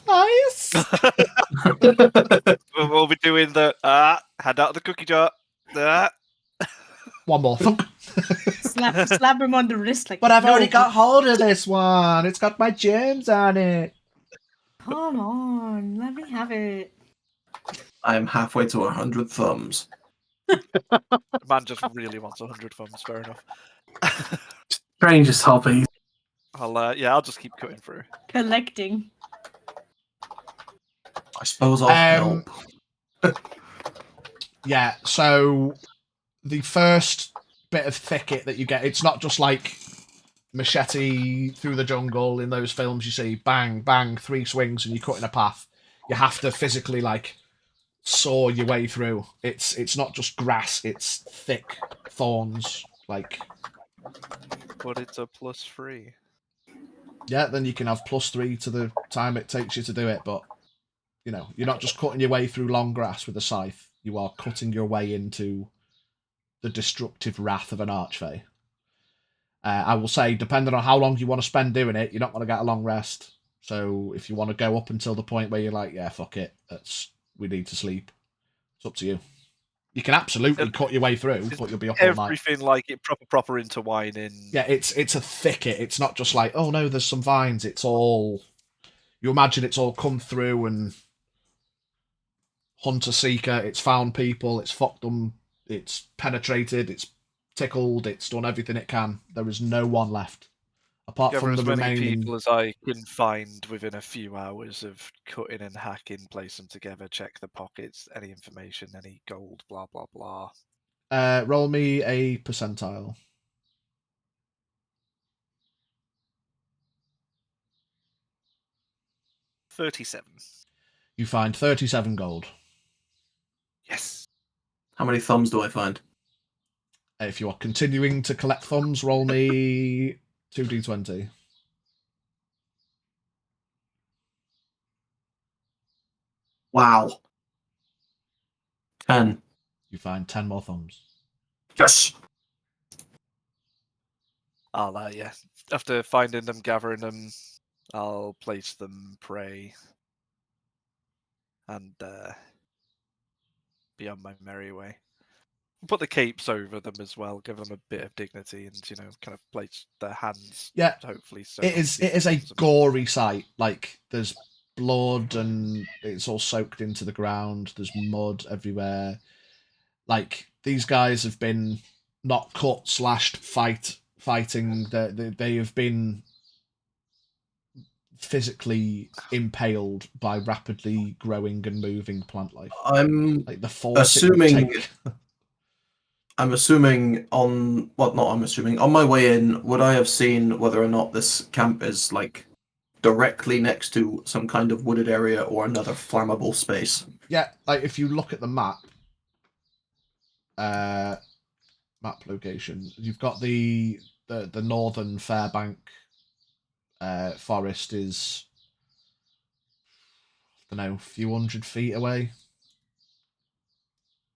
Nice. We'll be doing the hand out of the cookie jar. One more. Slap him on the wrist But I've already got hold of this one. It's got my germs on it. Come on, let me have it. I am halfway to 100 thumbs. Man just really wants 100 thumbs. Fair enough. Strangest hobby. I'll just keep cutting through. Collecting. I suppose I'll help. Yeah, so the first bit of thicket that you get, it's not just machete through the jungle in those films you see, bang, bang, 3 swings and you're cutting a path. You have to physically saw your way through. It's not just grass, it's thick thorns. But it's a +3. Yeah, then you can have +3 to the time it takes you to do it, but you're not just cutting your way through long grass with a scythe. You are cutting your way into the destructive wrath of an archfey. I will say, depending on how long you want to spend doing it, you're not going to get a long rest. So if you want to go up until the point where you're yeah, fuck it, we need to sleep, it's up to you. You can absolutely cut your way through, but you'll be up all night. Everything it proper intertwining. Yeah, it's a thicket. It's not just oh no, there's some vines. It's all, you imagine it's all come through and hunter-seeker. It's found people. It's fucked them. It's penetrated. It's tickled. It's done everything it can. There is no one left. Apart Gather from the as many remaining... people as I can find within a few hours of cutting and hacking, place them together, check the pockets, any information, any gold, blah, blah, blah. Roll me a percentile. 37. You find 37 gold. Yes. How many thumbs do I find? If you are continuing to collect thumbs, roll me 2d20. Wow. 10. You find 10 more thumbs. Yes! I'll, yeah. After finding them, gathering them, I'll place them, pray, and be on my merry way. Put the capes over them as well, give them a bit of dignity, and kind of place their hands. Yeah, hopefully. So it is a gory sight. Like there's blood and it's all soaked into the ground. There's mud everywhere. Like these guys have been not cut, slashed, fighting. They have been physically impaled by rapidly growing and moving plant life. I'm like the force assuming. I'm assuming on on my way in, would I have seen whether or not this camp is like directly next to some kind of wooded area or another flammable space? Yeah, like if you look at the map location, you've got the northern Fairbank forest is, I don't know, a few hundred feet away.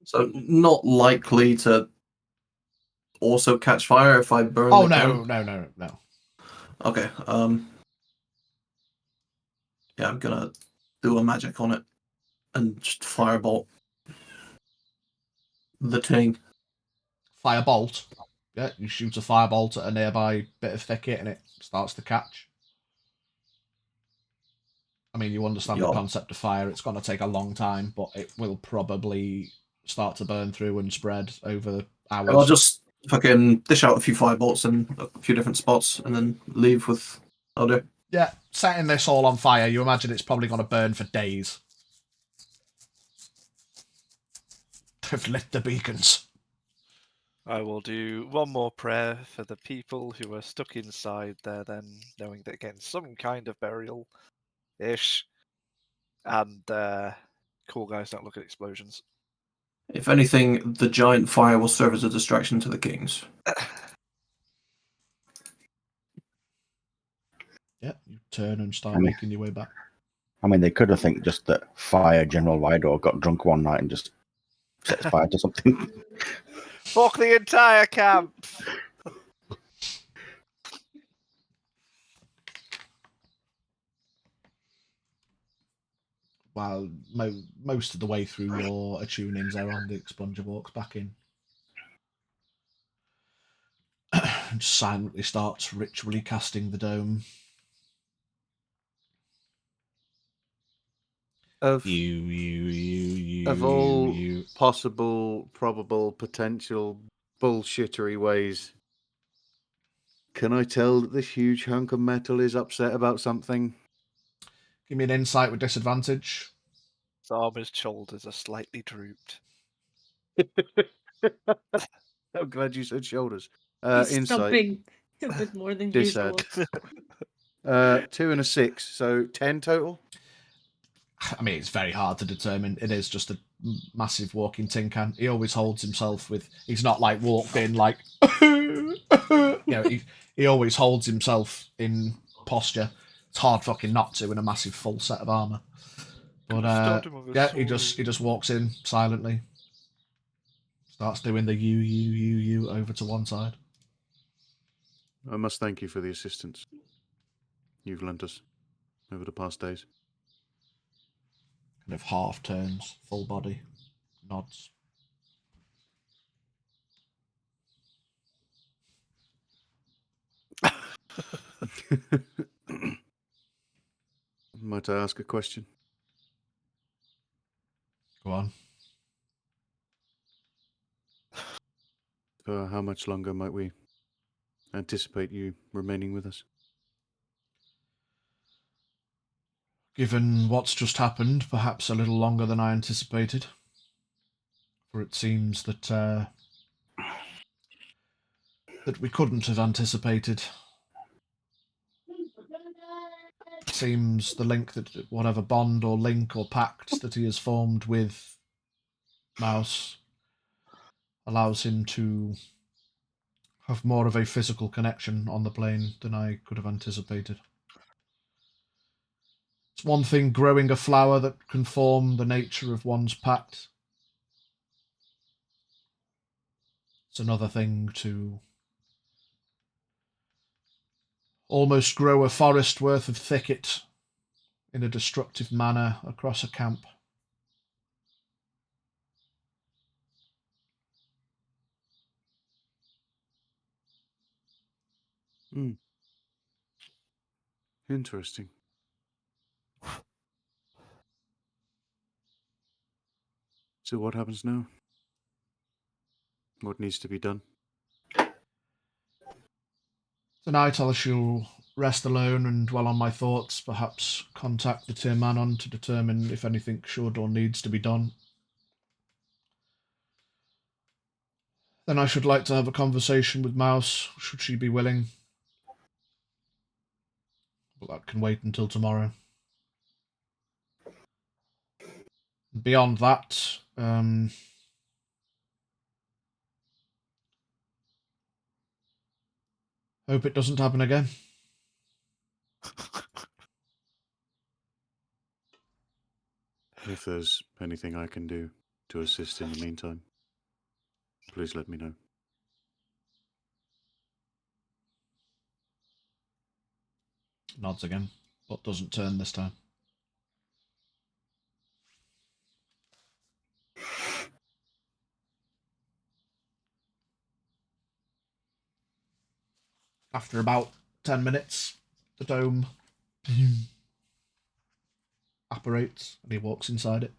So not likely to also catch fire if I burn. Oh no. Okay. Yeah, I'm gonna do a magic on it and just firebolt the thing. Firebolt. Yeah, you shoot a firebolt at a nearby bit of thicket and it starts to catch. I mean, you understand the concept of fire. It's going to take a long time, but it will probably start to burn through and spread over hours. I'll just fucking dish out a few firebolts in a few different spots and then leave with other. Yeah, setting this all on fire, you imagine it's probably going to burn for days. They've lit the beacons. I will do one more prayer for the people who are stuck inside there then, knowing they're getting some kind of burial-ish. And cool guys don't look at explosions. If anything, the giant fire will serve as a distraction to the kings. Yeah, you turn and start making your way back. I mean, they could have think just that Fire General Rydaw got drunk one night and just set fire to something. Fuck the entire camp! While most of the way through your attunings are on the expunger walks back in. And silently starts ritually casting the dome. Of all you. Possible, probable, potential bullshittery ways, can I tell that this huge hunk of metal is upset about something? Give me an insight with disadvantage. His armor's shoulders are slightly drooped. I'm glad you said shoulders. He's Insight. stomping a bit more than usual. 2 and a 6, so 10 total. I mean, it's very hard to determine. It is just a massive walking tin can. He always holds himself with. He's not like walked in like. He always holds himself in posture. It's hard fucking not to in a massive full set of armor. But yeah, he just walks in silently. Starts doing the you over to one side. I must thank you for the assistance you've lent us over the past days. Kind of half turns, full body, nods. Might I ask a question? Go on. For how much longer might we anticipate you remaining with us? Given what's just happened, perhaps a little longer than I anticipated. For it seems that that we couldn't have anticipated. It seems the link that whatever bond or link or pact that he has formed with Mouse allows him to have more of a physical connection on the plane than I could have anticipated. It's one thing growing a flower that can form the nature of one's pact. It's another thing to almost grow a forest worth of thicket in a destructive manner across a camp. Interesting. So what happens now? What needs to be done? Tonight I shall rest alone and dwell on my thoughts, perhaps contact the Tirmanon to determine if anything should or needs to be done. Then I should like to have a conversation with Mouse, should she be willing. But that can wait until tomorrow. Beyond that, hope it doesn't happen again. If there's anything I can do to assist in the meantime, please let me know. Nods again, but doesn't turn this time. After about 10 minutes, the dome apparates and he walks inside it.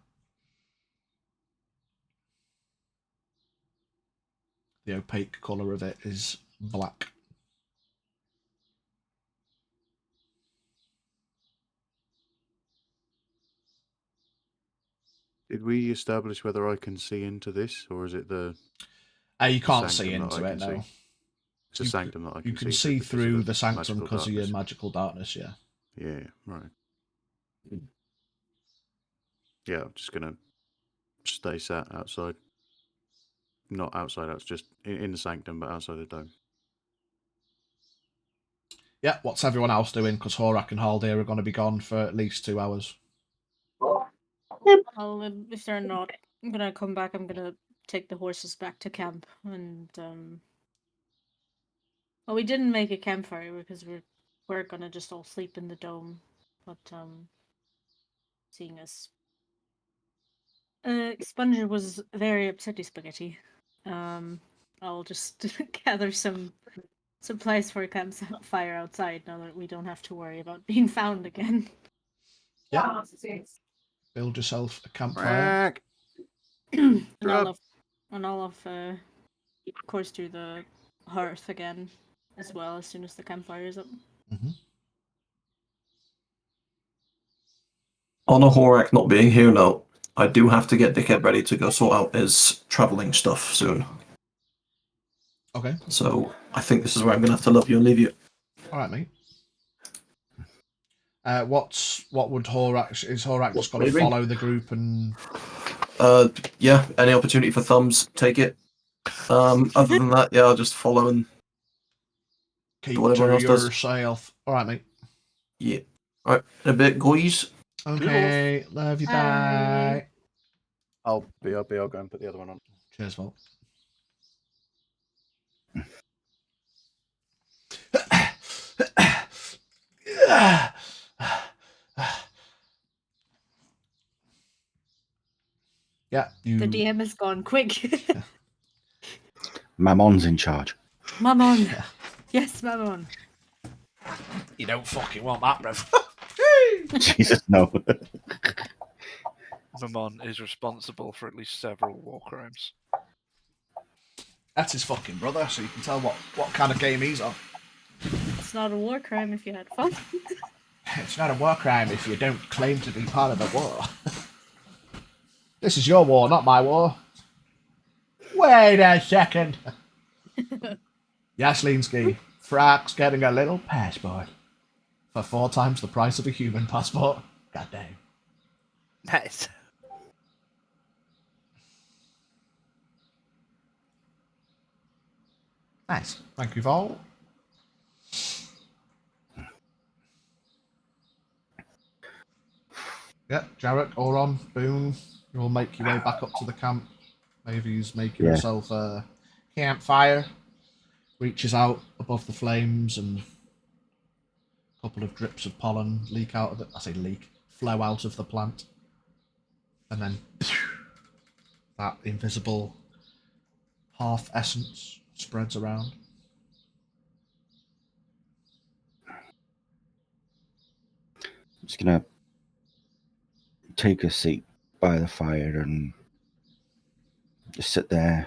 The opaque colour of it is black. Did we establish whether I can see into this, or is it the... You can't see into it, no. It's a sanctum that I can see. You can see through the sanctum because of your magical darkness, yeah. Yeah, right. Yeah, I'm just going to stay sat outside. Not outside, it's just in the sanctum, but outside the dome. Yeah, what's everyone else doing? Because Horak and Haldir are going to be gone for at least 2 hours. If they're not, I'm going to come back. I'm going to take the horses back to camp. And, well, we didn't make a campfire because we're going to just all sleep in the dome. But, seeing as Expunger was very upset with Spaghetti, I'll just gather some supplies for a campfire outside now that we don't have to worry about being found again. Yeah. Build yourself a campfire. and I'll of course do the hearth again as well as soon as the campfire is up. Mm-hmm. On a Horak not being here now, I do have to get Dickhead ready to go sort out his travelling stuff soon. Okay. So I think this is where I'm going to have to love you and leave you. All right, mate. What would Horak... Is Horak just got to follow the group and... Yeah, any opportunity for thumbs, take it. Other than that, yeah, I'll just follow and keep whatever else does. Yourself. All right, mate. Yeah. All right, in a bit, guys. Okay, love you, bye. I'll go and put the other one on. Cheers, Volt. Yeah, The DM has gone quick. Mammon's in charge. Mammon. Yes, Mammon. You don't fucking want that, bruv. Jesus, no. Mammon is responsible for at least several war crimes. That's his fucking brother, so you can tell what kind of game he's on. It's not a war crime if you had fun. It's not a war crime if you don't claim to be part of the war. This is your war, not my war. Wait a second. Yes, Leansky. Frack's getting a little passport. For 4 times the price of a human passport. God damn. Nice. Nice. Thank you, Vol. Yeah, Jarek, Oron, Boone, you all make your way back up to the camp. Mavy's making himself a campfire. Reaches out above the flames and a couple of drips of pollen leak out of it. I say leak, flow out of the plant. And then that invisible half essence spreads around. I'm just gonna take a seat by the fire and just sit there.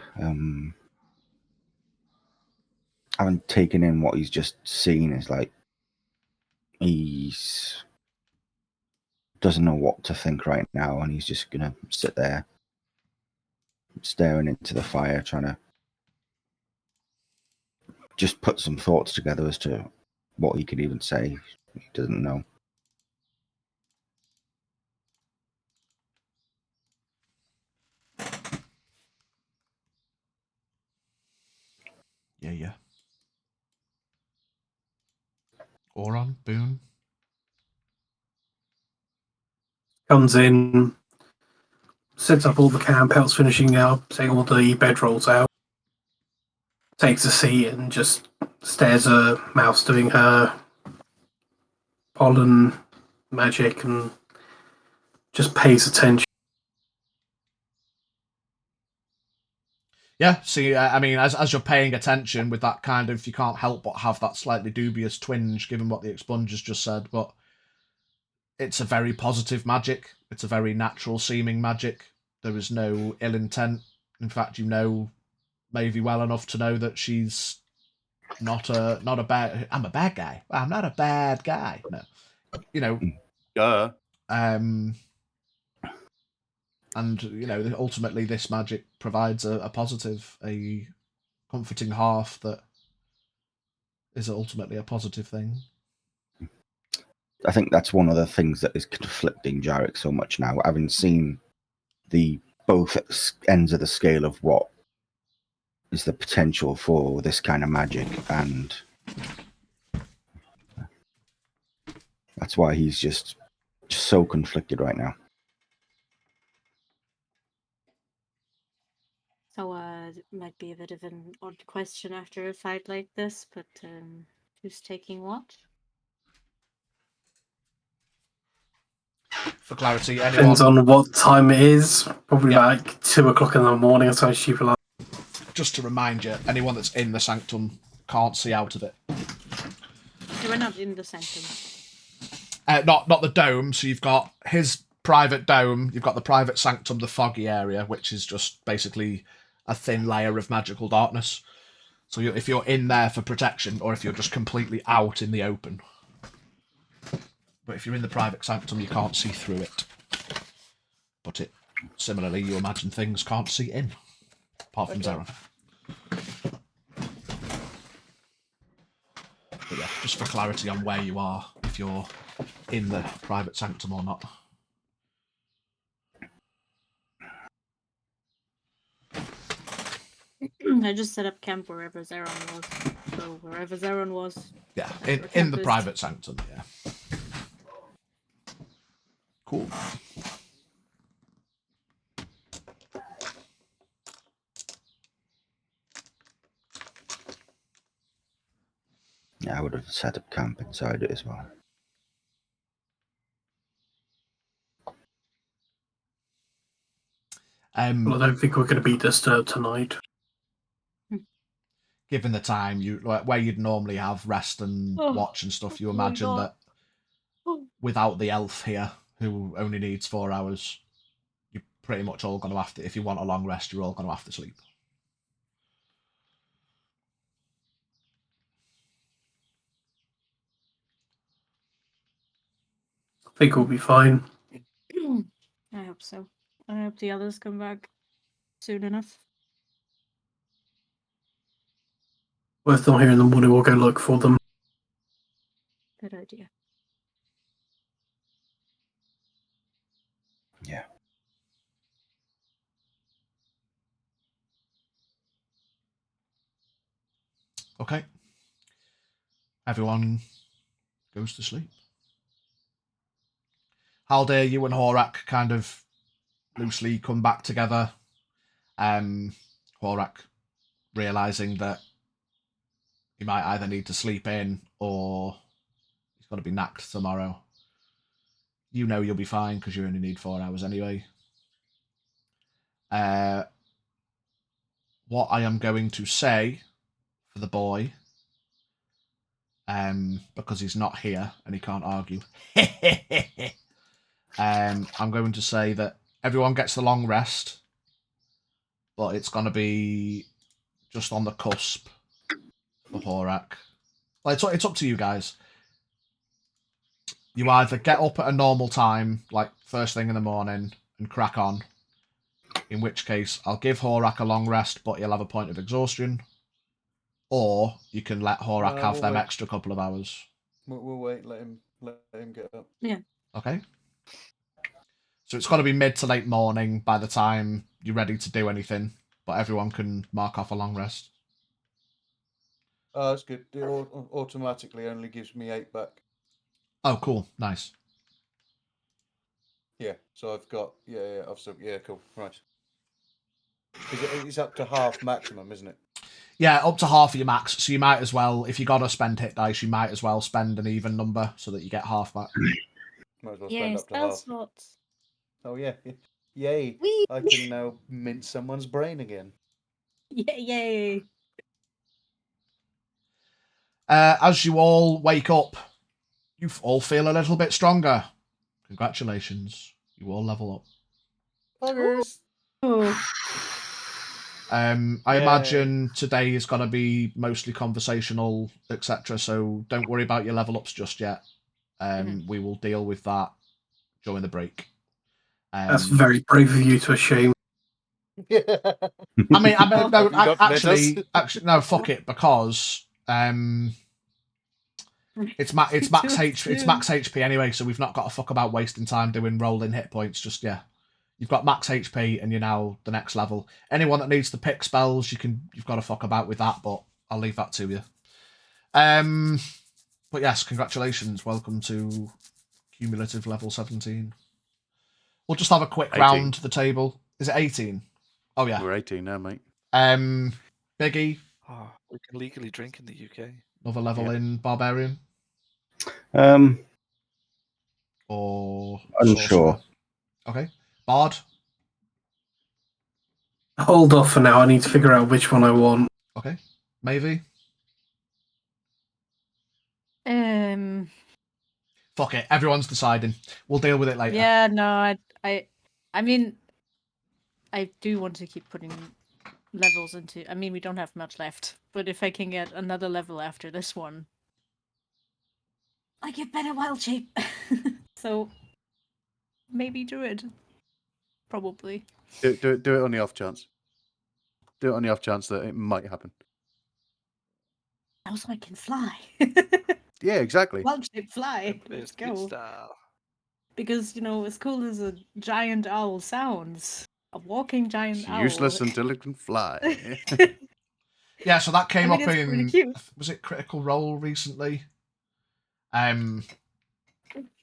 Having taken in what he's just seen, is like he's doesn't know what to think right now, and he's just gonna sit there staring into the fire, trying to just put some thoughts together as to what he could even say. He doesn't know. Yeah. Oron, Boone. Comes in, sets up all the camp, helps finishing out, taking all the bedrolls out, takes a seat and just stares at a mouse doing her pollen magic and just pays attention. Yeah, see, I mean, as you're paying attention with that kind of, you can't help but have that slightly dubious twinge, given what the expungers just said, but it's a very positive magic. It's a very natural-seeming magic. There is no ill intent. In fact, you know Mavie well enough to know that she's not a bad... I'm a bad guy. I'm not a bad guy. No. You know... And, you know, ultimately this magic provides a positive, a comforting half that is ultimately a positive thing. I think that's one of the things that is conflicting Jarek so much now, having seen the both ends of the scale of what is the potential for this kind of magic, and that's why he's just so conflicted right now. So, it might be a bit of an odd question after a fight like this, but who's taking watch? For clarity, anyone... Depends on what time it is. Probably like 2 o'clock in the morning or something stupid like. Just to remind you, anyone that's in the sanctum can't see out of it. We're not in the sanctum. Not the dome. So you've got his private dome. You've got the private sanctum, the foggy area, which is just basically a thin layer of magical darkness. So if you're in there for protection, or if you're just completely out in the open. But if you're in the private sanctum, you can't see through it. But similarly, you imagine things can't see in, apart from Zara. But yeah, just for clarity on where you are, if you're in the private sanctum or not. I just set up camp wherever Zaron was. So wherever Zaron was. Yeah, in the private sanctum, yeah. Cool. Yeah, I would have set up camp inside it as well. Well, I don't think we're going to be disturbed tonight. Given the time, where you'd normally have rest and watch and stuff, you imagine that without the elf here, who only needs 4 hours, you're pretty much all going to have to, if you want a long rest, you're all going to have to sleep. think we'll be fine. I hope so. I hope the others come back soon enough. Worth not here in the morning, we'll go look for them. Good idea. Yeah. Okay. Everyone goes to sleep. Haldir, you and Horak kind of loosely come back together. Horak realizing that he might either need to sleep in or he's going to be knacked tomorrow. You know you'll be fine because you only need 4 hours anyway. What I am going to say for the boy, because he's not here and he can't argue, I'm going to say that everyone gets the long rest, but it's going to be just on the cusp for Horak. Well, it's up to you guys. You either get up at a normal time, like first thing in the morning, and crack on, in which case I'll give Horak a long rest, but he'll have a point of exhaustion, or you can let Horak have them extra couple of hours. We'll wait, let him get up. Yeah. Okay. So it's got to be mid to late morning by the time you're ready to do anything, but everyone can mark off a long rest. Oh, that's good. It automatically only gives me 8 back. Oh, cool. Nice. Yeah, so I've got, cool, right. It's up to half maximum, isn't it? Yeah, up to half of your max, so you might as well, if you got to spend hit dice, you might as well spend an even number so that you get half back. Might as well spend up to half. Slots. Oh yeah, yay! Whee! I can now mince someone's brain again. Yay! As you all wake up, you all feel a little bit stronger. Congratulations, you all level up. Buggers! Oh. I imagine today is going to be mostly conversational, etc. So don't worry about your level ups just yet. We will deal with that during the break. That's very brave of you to assume. I mean, no, actually, no, fuck it, because it's max HP anyway, so we've not got to fuck about wasting time doing rolling hit points. Just you've got max HP and you're now the next level. Anyone that needs to pick spells, you've got to fuck about with that, but I'll leave that to you. But yes, congratulations. Welcome to cumulative level 17. We'll just have a quick 18. round the table. Is it 18? Oh yeah. We're 18 now, mate. Biggie. Oh, we can legally drink in the UK. Another level in Barbarian? Or unsure. Sorcerer? Okay. Bard? Hold off for now. I need to figure out which one I want. Okay. Maybe? Fuck it. Everyone's deciding. We'll deal with it later. Yeah, no, I mean, I do want to keep putting levels into. I mean, we don't have much left, but if I can get another level after this one, I get better wild shape. So maybe Druid. Probably. Do it on the off chance. Do it on the off chance that it might happen. Also, I can fly. Yeah, exactly. Wild shape fly. Let's go. Because, as cool as a giant owl sounds, a walking giant owl. Useless until it can fly. Yeah, so that came up it's in, cute. was it Critical Role recently? I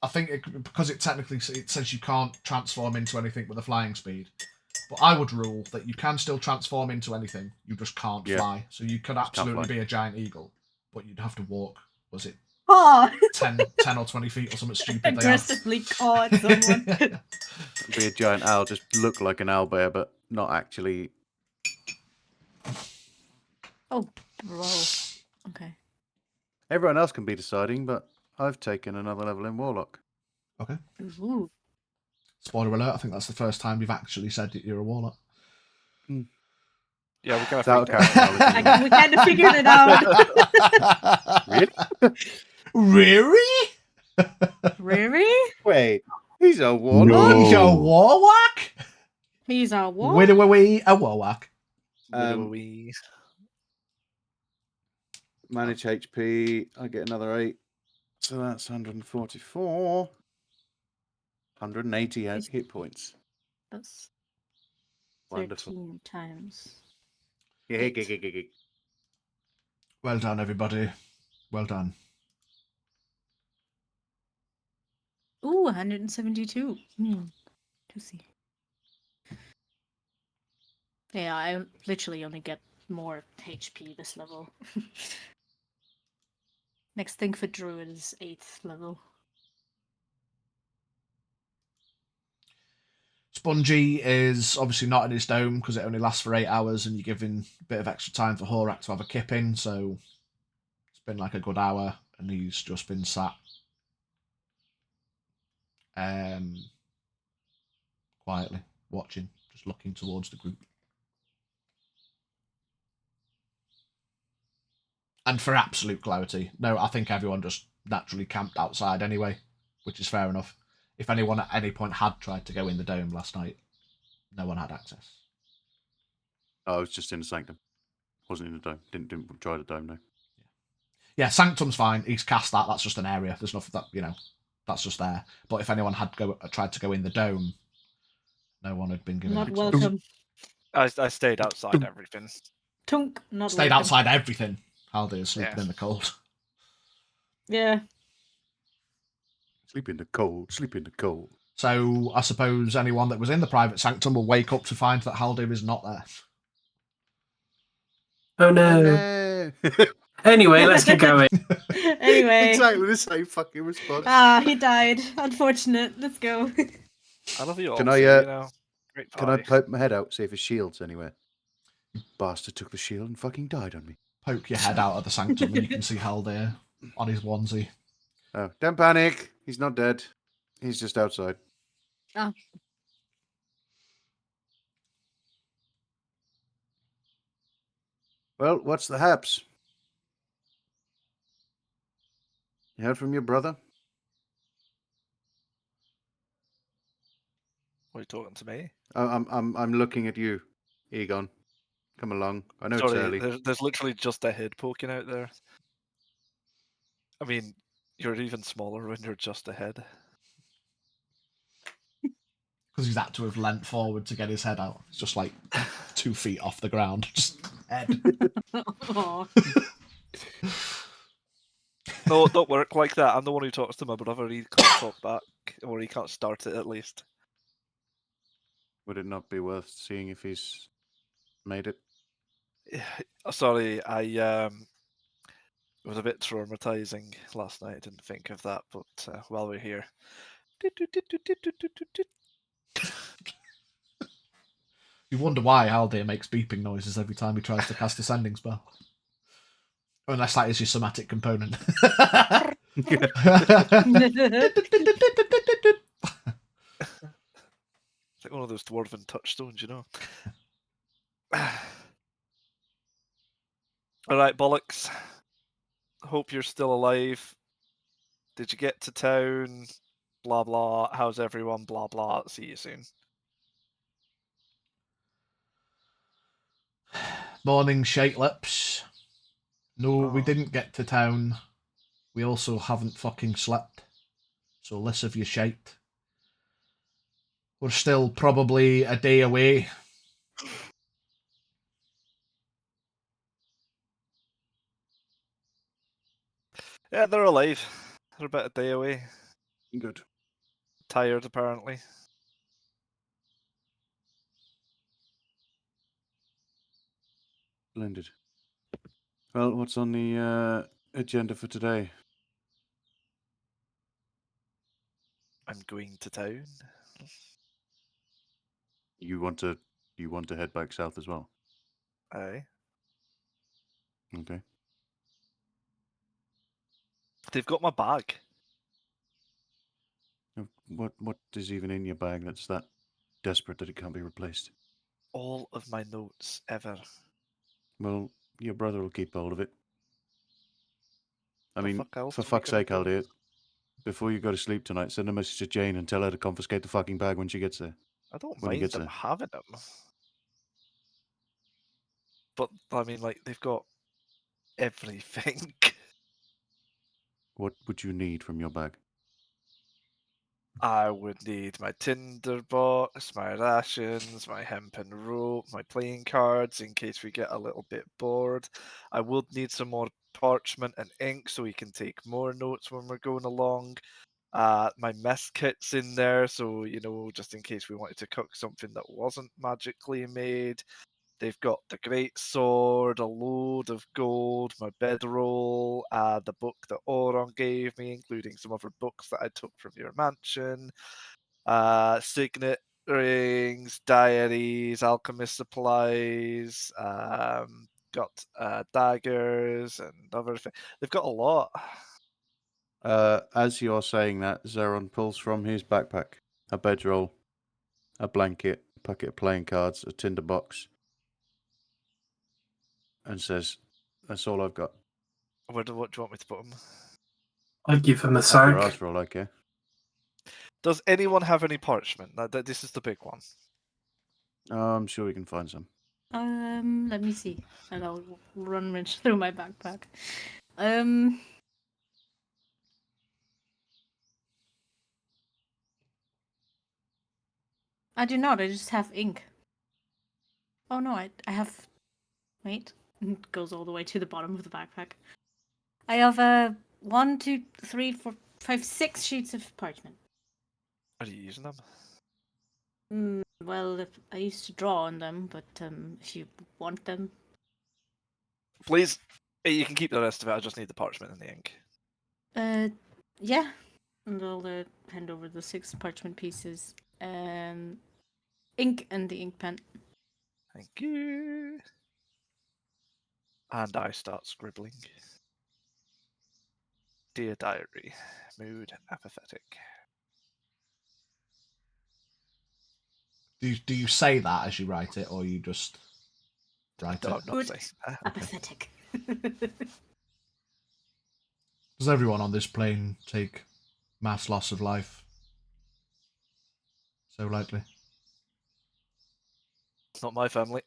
think because it technically it says you can't transform into anything with a flying speed. But I would rule that you can still transform into anything, you just can't fly. So you could absolutely be a giant eagle, but you'd have to walk, was it 10 or 20 feet or something stupid? Aggressively caught someone. Be a giant owl, just look like an owlbear, but not actually. Oh, bro. Okay. Everyone else can be deciding, but I've taken another level in Warlock. Okay. Ooh. Spoiler alert, I think that's the first time you've actually said that you're a Warlock. Yeah, we're It's out kind of We kind of figured it out. Really? Really? Really? Wait, he's a warlock? No. He's a warlock? He's a what? Widowy a warlock. Manage HP. I get another 8. So that's 144. 180 hit points. That's Wonderful. 13 times. Well done, everybody. Well done. Ooh, 172. Juicy. Yeah, I literally only get more HP this level. Next thing for Druid is 8th level. Spongy is obviously not in his dome because it only lasts for 8 hours and you're giving a bit of extra time for Horak to have a kip in, so it's been like a good hour and he's just been sat quietly watching, just looking towards the group. And for absolute clarity, no, I think everyone just naturally camped outside anyway, which is fair enough. If anyone at any point had tried to go in the dome last night, no one had access. I was just in the sanctum. Wasn't in the dome. Didn't try the dome, no. Yeah, Sanctum's fine. He's cast that. That's just an area. There's nothing that, that's just there. But if anyone had tried to go in the dome, no one had been given Not access. welcome. I stayed outside everything. Tunk, not Stayed welcome. outside everything. Haldir is sleeping in the cold. Yeah. Sleep in the cold. Sleep in the cold. So I suppose anyone that was in the private sanctum will wake up to find that Haldir is not there. Oh no. Anyway, let's get going. Anyway. Exactly the same fucking response. Ah, he died. Unfortunate. Let's go. I love you all. Can I, great can I party. poke my head out, see if his shield's anywhere? Bastard took the shield and fucking died on me. Poke your head out of the sanctum and you can see Haldir on his onesie. Oh, don't panic. He's not dead. He's just outside. Oh. Well, what's the haps? You heard from your brother? What are you talking to me? I'm looking at you, Egon. Come along. I know it's early. There's literally just a head poking out there. I mean, you're even smaller when you're just ahead. Because he's had to have leant forward to get his head out. It's just like 2 feet off the ground. Just head. No, don't work like that. I'm the one who talks to my brother. He can't talk back, or he can't start it at least. Would it not be worth seeing if he's made it? Sorry, it was a bit traumatizing last night. I didn't think of that, but while we're here. You wonder why Haldir makes beeping noises every time he tries to cast a sending spell. Unless that is your somatic component. It's like one of those dwarven touchstones, you know. Alright, bollocks. Hope you're still alive. Did you get to town? Blah blah. How's everyone? Blah blah. See you soon. Morning, shake lips. No, we didn't get to town. We also haven't fucking slept. So less of you shite. We're still probably a day away. Yeah, they're alive. They're about a day away. Good. Tired, apparently. Splendid. Well, what's on the agenda for today? I'm going to town. You want to head back south as well? Aye. Okay. They've got my bag. What is even in your bag that's that desperate that it can't be replaced? All of my notes ever. Well, your brother will keep hold of it. I mean, fuck else for are we fuck's gonna sake, do? Haldir, before you go to sleep tonight, send a message to Jane and tell her to confiscate the fucking bag when she gets there. I don't When he mind gets them there. having them. But, I mean, like, they've got everything. What would you need from your bag? I would need my tinderbox, my rations, my hempen rope, my playing cards in case we get a little bit bored. I would need some more parchment and ink so we can take more notes when we're going along. My mess kit's in there, so, you know, just in case we wanted to cook something that wasn't magically made. They've got the great sword, a load of gold, my bedroll, the book that Oron gave me, including some other books that I took from your mansion, signet rings, diaries, alchemist supplies, got daggers and other things. They've got a lot. As you're saying that, Zeron pulls from his backpack a bedroll, a blanket, a packet of playing cards, a tinderbox, and says, "That's all I've got." What do you want me to put them? I'd give him a Up your sack. arse for all I care. Does anyone have any parchment? This is the big one. I'm sure we can find some. Let me see, and I'll run through my backpack. I do not. I just have ink. Oh no, I have. Wait, it goes all the way to the bottom of the backpack. I have 1, 2, 3, 4, 5, 6 sheets of parchment. Are you using them? Well, I used to draw on them, but if you want them, Please, you can keep the rest of it. I just need the parchment and the ink. yeah, and I'll hand over the 6 parchment pieces, ink and the ink pen. Thank you. And I start scribbling. Dear diary, mood apathetic. Do you say that as you write it, or you just write No, it? I'm not Mood saying that. apathetic. Does everyone on this plane take mass loss of life so lightly? Not my family.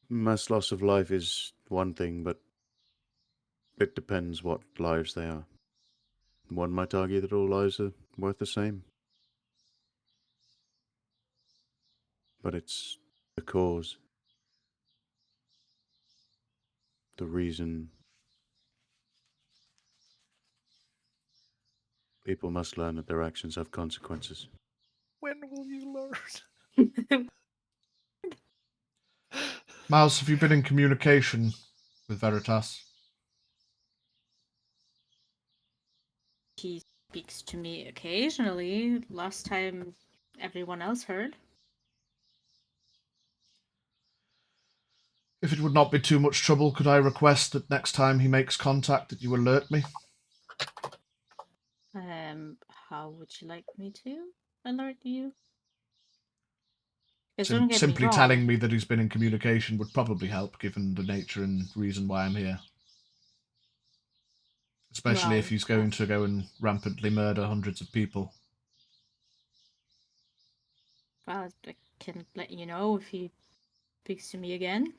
Mass loss of life is one thing, but it depends what lives they are. One might argue that all lives are worth the same. But it's the cause, the reason. People must learn that their actions have consequences. When will you learn? Miles, have you been in communication with Veritas? He speaks to me occasionally. Last time everyone else heard. If it would not be too much trouble, could I request that next time he makes contact that you alert me? How would you like me to alert you? Because don't get Simply me wrong. telling me that he's been in communication would probably help, given the nature and reason why I'm here. Especially if he's going to go and rampantly murder hundreds of people. Well, I can let you know if he speaks to me again.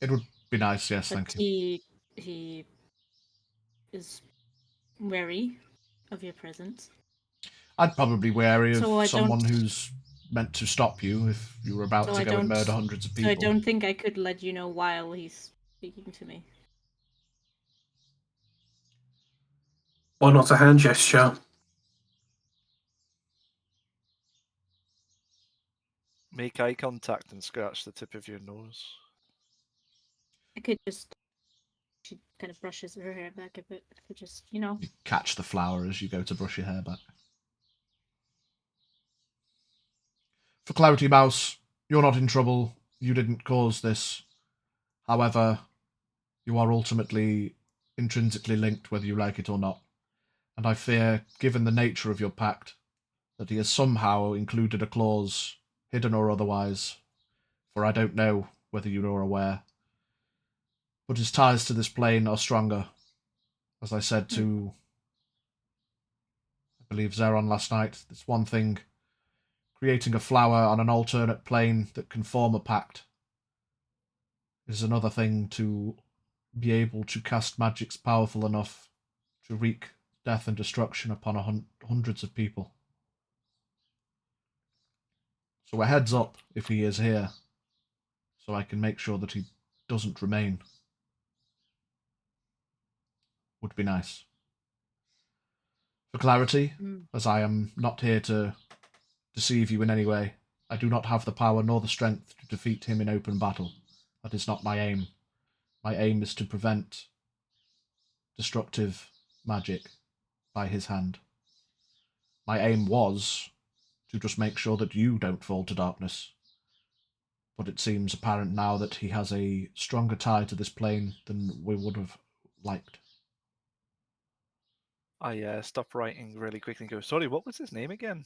It would be nice, yes, But thank you. He is wary of your presence. I'd probably be wary of So someone who's meant to stop you if you were about to go and murder hundreds of people. So I don't think I could let you know while he's speaking to me. Why not a hand gesture? Make eye contact and scratch the tip of your nose. I could just. She kind of brushes her hair back a bit. I could just, you know. You catch the flower as you go to brush your hair back. For clarity, Mouse, you're not in trouble. You didn't cause this. However, you are ultimately intrinsically linked whether you like it or not. And I fear, given the nature of your pact, that he has somehow included a clause, hidden or otherwise, for I don't know whether you are aware, But his ties to this plane are stronger. As I said to, I believe, Zeron last night, it's one thing creating a flower on an alternate plane that can form a pact. Is another thing to be able to cast magics powerful enough to wreak death and destruction upon hundreds of people. So a heads up if he is here, so I can make sure that he doesn't remain. Would be nice. For clarity, as I am not here to deceive you in any way, I do not have the power nor the strength to defeat him in open battle. That is not my aim. My aim is to prevent destructive magic by his hand. My aim was to just make sure that you don't fall to darkness. But it seems apparent now that he has a stronger tie to this plane than we would have liked. I stop writing really quickly and go, sorry, what was his name again?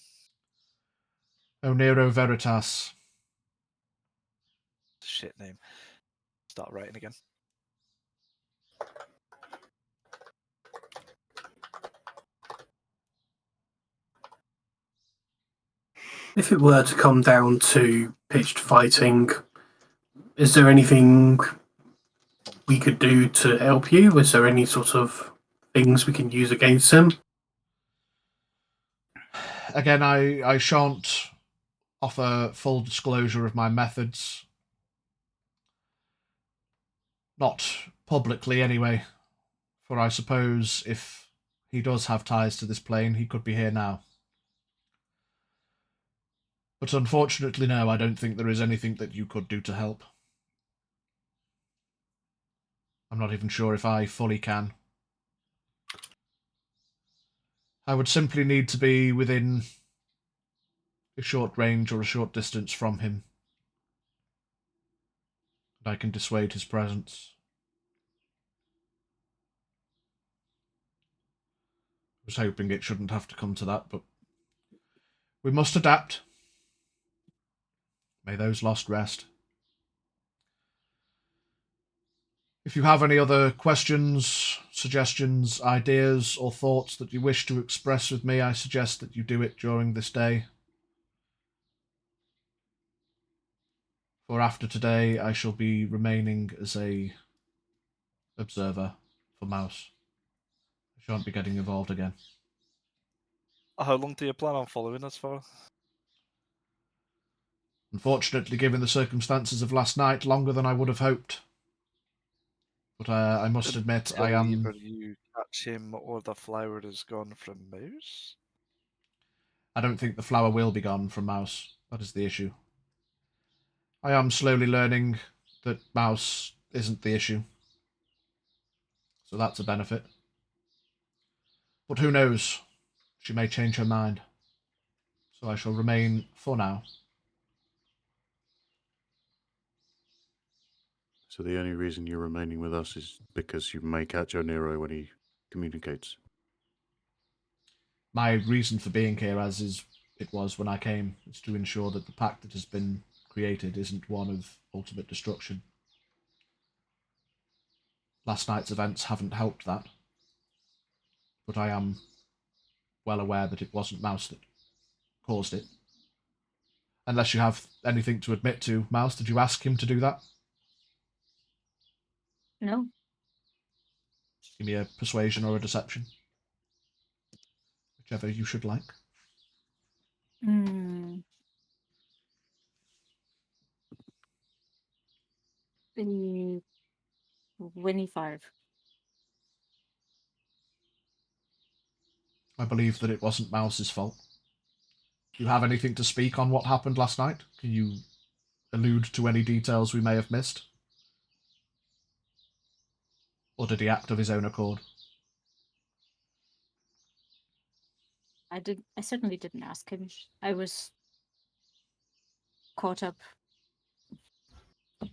Onero Veritas. Shit name. Start writing again. If it were to come down to pitched fighting, is there anything we could do to help you? Is there any sort of things we can use against him? Again, I shan't offer full disclosure of my methods. Not publicly, anyway. For I suppose if he does have ties to this plane, he could be here now. But unfortunately, no, I don't think there is anything that you could do to help. I'm not even sure if I fully can. I would simply need to be within a short range or a short distance from him. And I can dissuade his presence. I was hoping it shouldn't have to come to that, but we must adapt. May those lost rest. If you have any other questions, suggestions, ideas, or thoughts that you wish to express with me, I suggest that you do it during this day. For after today, I shall be remaining as a observer for Mouse. I shan't be getting involved again. How long do you plan on following us for? Unfortunately, given the circumstances of last night, longer than I would have hoped. But I must admit, I am... Either you catch him or the flower is gone from Mouse? I don't think the flower will be gone from Mouse. That is the issue. I am slowly learning that Mouse isn't the issue. So that's a benefit. But who knows? She may change her mind. So I shall remain for now. So the only reason you're remaining with us is because you may catch Onero when he communicates. My reason for being here, as it was when I came, is to ensure that the pact that has been created isn't one of ultimate destruction. Last night's events haven't helped that. But I am well aware that it wasn't Mouse that caused it. Unless you have anything to admit to, Mouse, did you ask him to do that? No. Give me a persuasion or a deception. Whichever you should like. 25. I believe that it wasn't Mouse's fault. Do you have anything to speak on what happened last night? Can you allude to any details we may have missed? Or did he act of his own accord? I certainly didn't ask him. I was caught up. I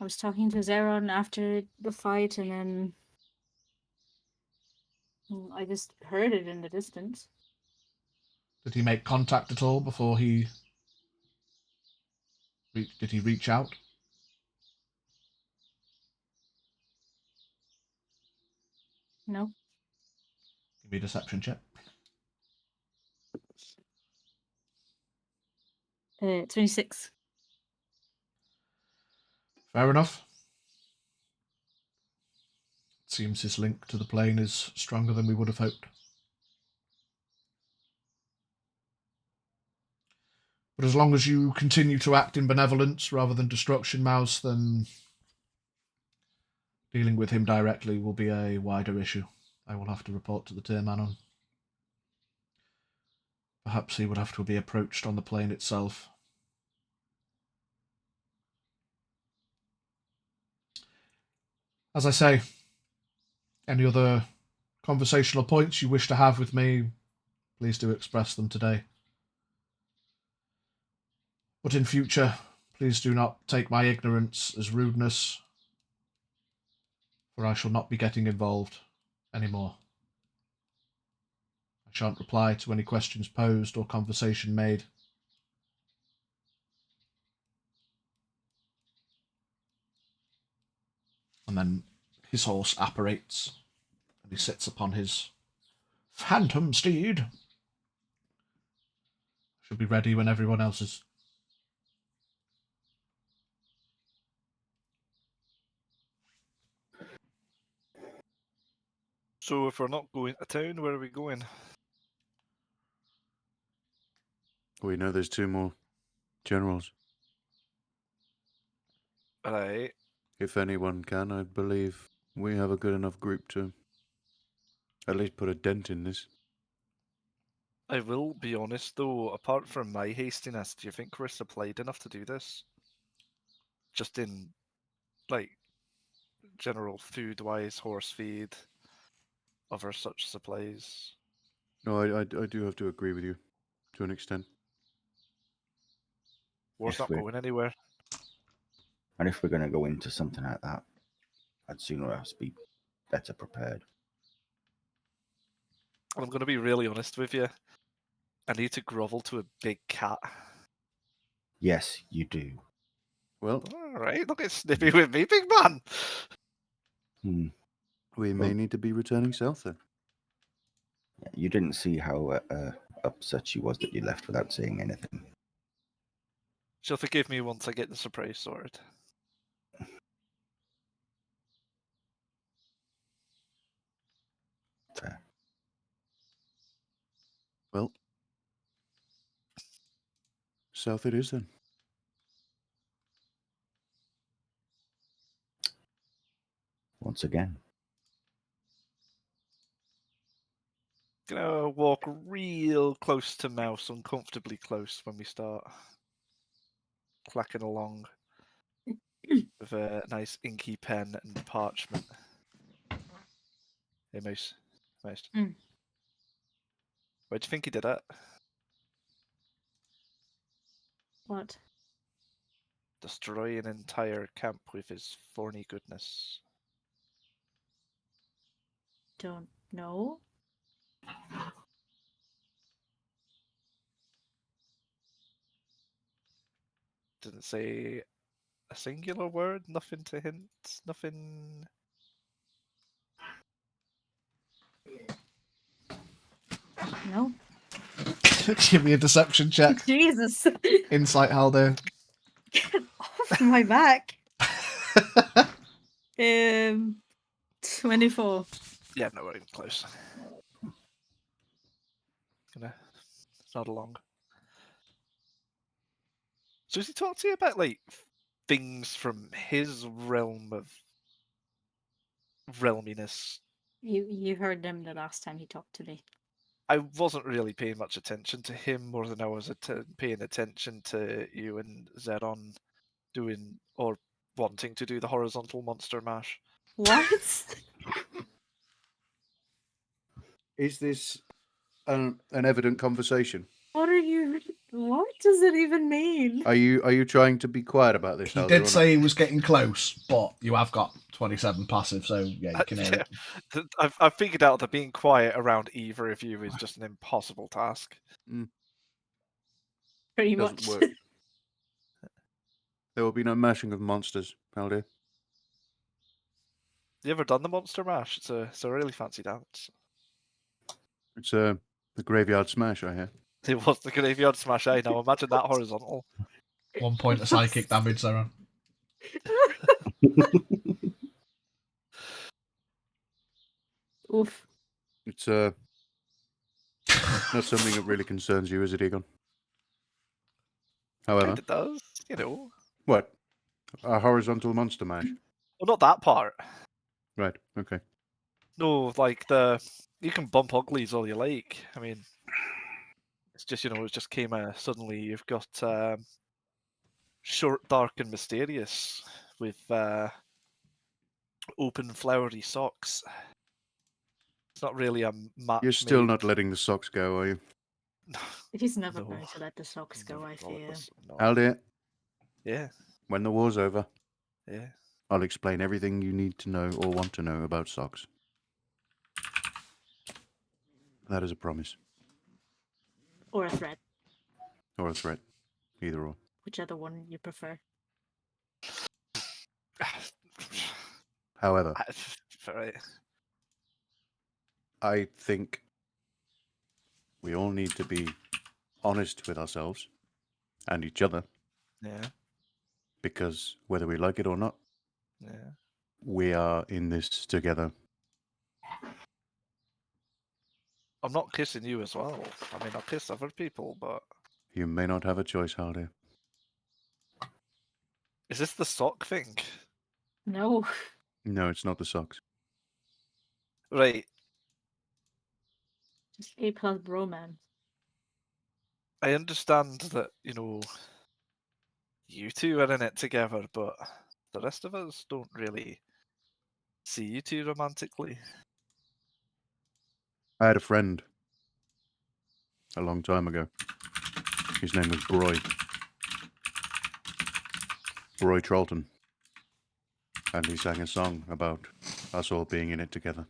was talking to Zeron after the fight, and then I just heard it in the distance. Did he make contact at all before he... Did he reach out? No. Give me a deception check. 26. Fair enough. It seems his link to the plane is stronger than we would have hoped. But as long as you continue to act in benevolence rather than destruction, Mouse, then dealing with him directly will be a wider issue. I will have to report to the Tearmanon. Perhaps he would have to be approached on the plane itself. As I say, any other conversational points you wish to have with me, please do express them today. But in future, please do not take my ignorance as rudeness, for I shall not be getting involved anymore. I shan't reply to any questions posed or conversation made. And then his horse apparates, and he sits upon his phantom steed. Should be ready when everyone else is. So if we're not going to town, where are we going? We know there's 2 more generals. Right. If anyone can, I believe we have a good enough group to at least put a dent in this. I will be honest though, apart from my hastiness, do you think we're supplied enough to do this? Just in, like, general food-wise, horse feed, other such supplies. No, I do have to agree with you, to an extent. War's not going anywhere. And if we're going to go into something like that, I'd sooner us be better prepared. And I'm going to be really honest with you. I need to grovel to a big cat. Yes, you do. Well, alright, look at Snippy with me, big man! We may need to be returning south then. You didn't see how upset she was that you left without saying anything. She'll forgive me once I get the surprise sword. Fair. Well, south it is then. Once again. Gonna walk real close to Mouse, uncomfortably close when we start. Clacking along with a nice inky pen and parchment. Hey, Mouse. Mouse. Mm. Where do you think he did it? What? Destroy an entire camp with his thorny goodness. Don't know. Didn't say a singular word, nothing to hint, nothing. No. Give me a deception check. Jesus. Insight, Haldir. Get off my back. 24. Yeah, no, we're even close. Gonna nod along. So does he talk to you about, like, things from his realm of realminess? You heard them the last time he talked to me. I wasn't really paying much attention to him more than I was paying attention to you and Zeron doing or wanting to do the horizontal monster mash. What? Is this an evident conversation? What does it even mean? Are you trying to be quiet about this? He did say he was getting close, but you have got 27 passive, so yeah, you can hear it. I've figured out that being quiet around either of you is just an impossible task. Pretty Doesn't much. work. There will be no mashing of monsters, Haldir. You ever done the Monster Mash? It's a really fancy dance. It's the Graveyard Smash, I hear. It was the Graveyard Smash. Now imagine that horizontal. 1 point of psychic damage, Zara. Oof. It's not something that really concerns you, is it, Egon? However, It does, you know. What? A horizontal monster mash? Well, not that part. Right, okay. No, like you can bump uglies all you like. I mean, it's just, it just came suddenly. You've got short, dark, and mysterious with open, flowery socks. It's not really a match. You're still not letting the socks go, are you? He's never going to let the socks go, I fear. No. Aldir, Yeah, when the war's over, yeah. I'll explain everything you need to know or want to know about socks. That is a promise. Or a threat. Or a threat. Either or. Whichever one you prefer. However, Right. I think we all need to be honest with ourselves and each other. Yeah. Because whether we like it or not, Yeah. we are in this together. I'm not kissing you as well. I mean, I'll kiss other people, but... You may not have a choice, Haldir. Is this the sock thing? No. No, it's not the socks. Right. Just A+ bromance. I understand that, you two are in it together, but the rest of us don't really see you two romantically. I had a friend a long time ago. His name was Broy. Broy Charlton. And he sang a song about us all being in it together.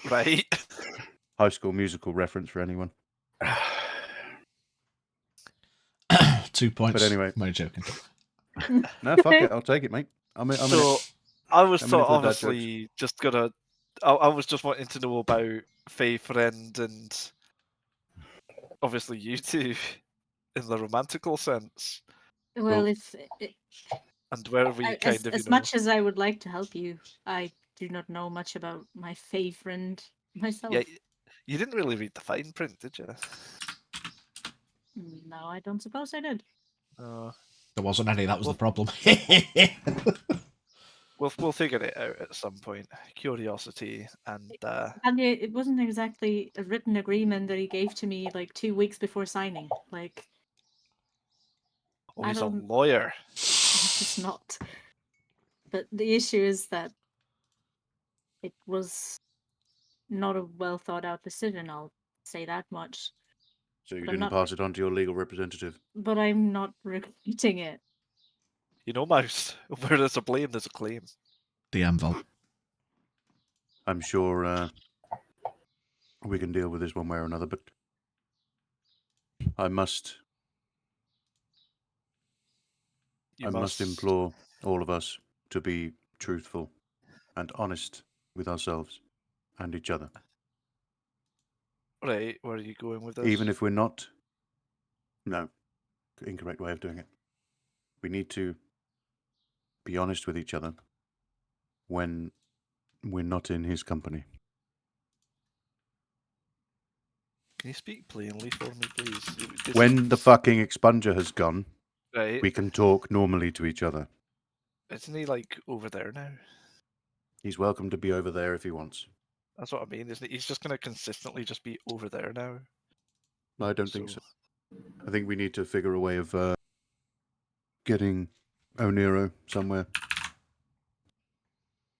Right. High School Musical reference for anyone. 2 points. But anyway. I'm only joking. No, fuck it. I'll take it, mate. I'm in it. I was I'm in it for the dad obviously just gonna... I was just wanting to know about Faye Friend and obviously you two in the romantical sense. Well, and where we kind of, as much as I would like to help you, I do not know much about my Fae friend myself. Yeah, you didn't really read the fine print, did you? No, I don't suppose I did. There wasn't any, that was the problem. We'll figure it out at some point. Curiosity and... And it wasn't exactly a written agreement that he gave to me like 2 weeks before signing. Like... Oh, he's a lawyer. It's not. But the issue is that it was not a well thought out decision, I'll say that much. So you didn't pass it on to your legal representative? But I'm not regretting it. Mouse, where there's a blame, there's a claim. The envelope. I'm sure we can deal with this one way or another, but I must implore all of us to be truthful and honest with ourselves and each other. Right, where are you going with this? Even if we're not... No, incorrect way of doing it. We need to be honest with each other when we're not in his company. Can you speak plainly for me, please? When the fucking expunger has gone, right, we can talk normally to each other. Isn't he, like, over there now? He's welcome to be over there if he wants. That's what I mean, isn't he? He's just going to consistently just be over there now. I don't think so. I think we need to figure a way of getting Oniro somewhere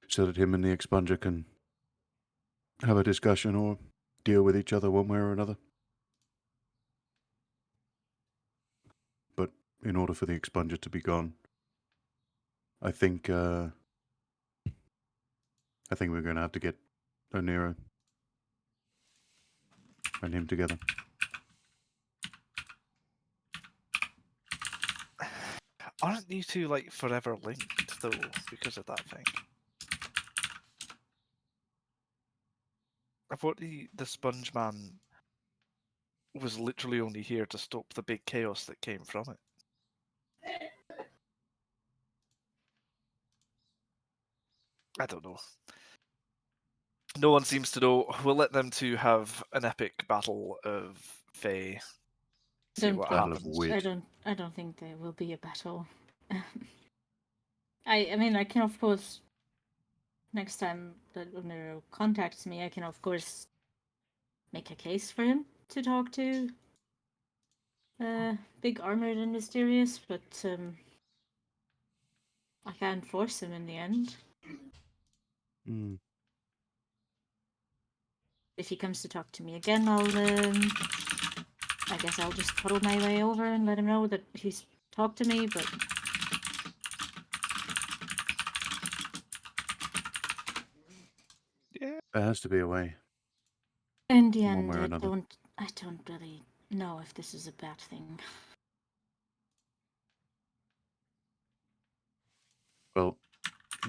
so that him and the expunger can have a discussion or deal with each other one way or another. But in order for the expunger to be gone, I think we're going to have to get Oniro and him together. Aren't you two like forever linked though because of that thing? I thought the Sponge Man was literally only here to stop the big chaos that came from it. I don't know. No one seems to know. We'll let them two have an epic battle of Fae. See what happens. I don't think there will be a battle. I mean, I can of course. Next time that Unero contacts me, I can of course make a case for him to talk to. Big armored and mysterious, but I can't force him in the end. If he comes to talk to me again, I guess I'll just puddle my way over and let him know that he's talked to me, but... Yeah. There has to be a way. In the end, I don't really know if this is a bad thing. Well,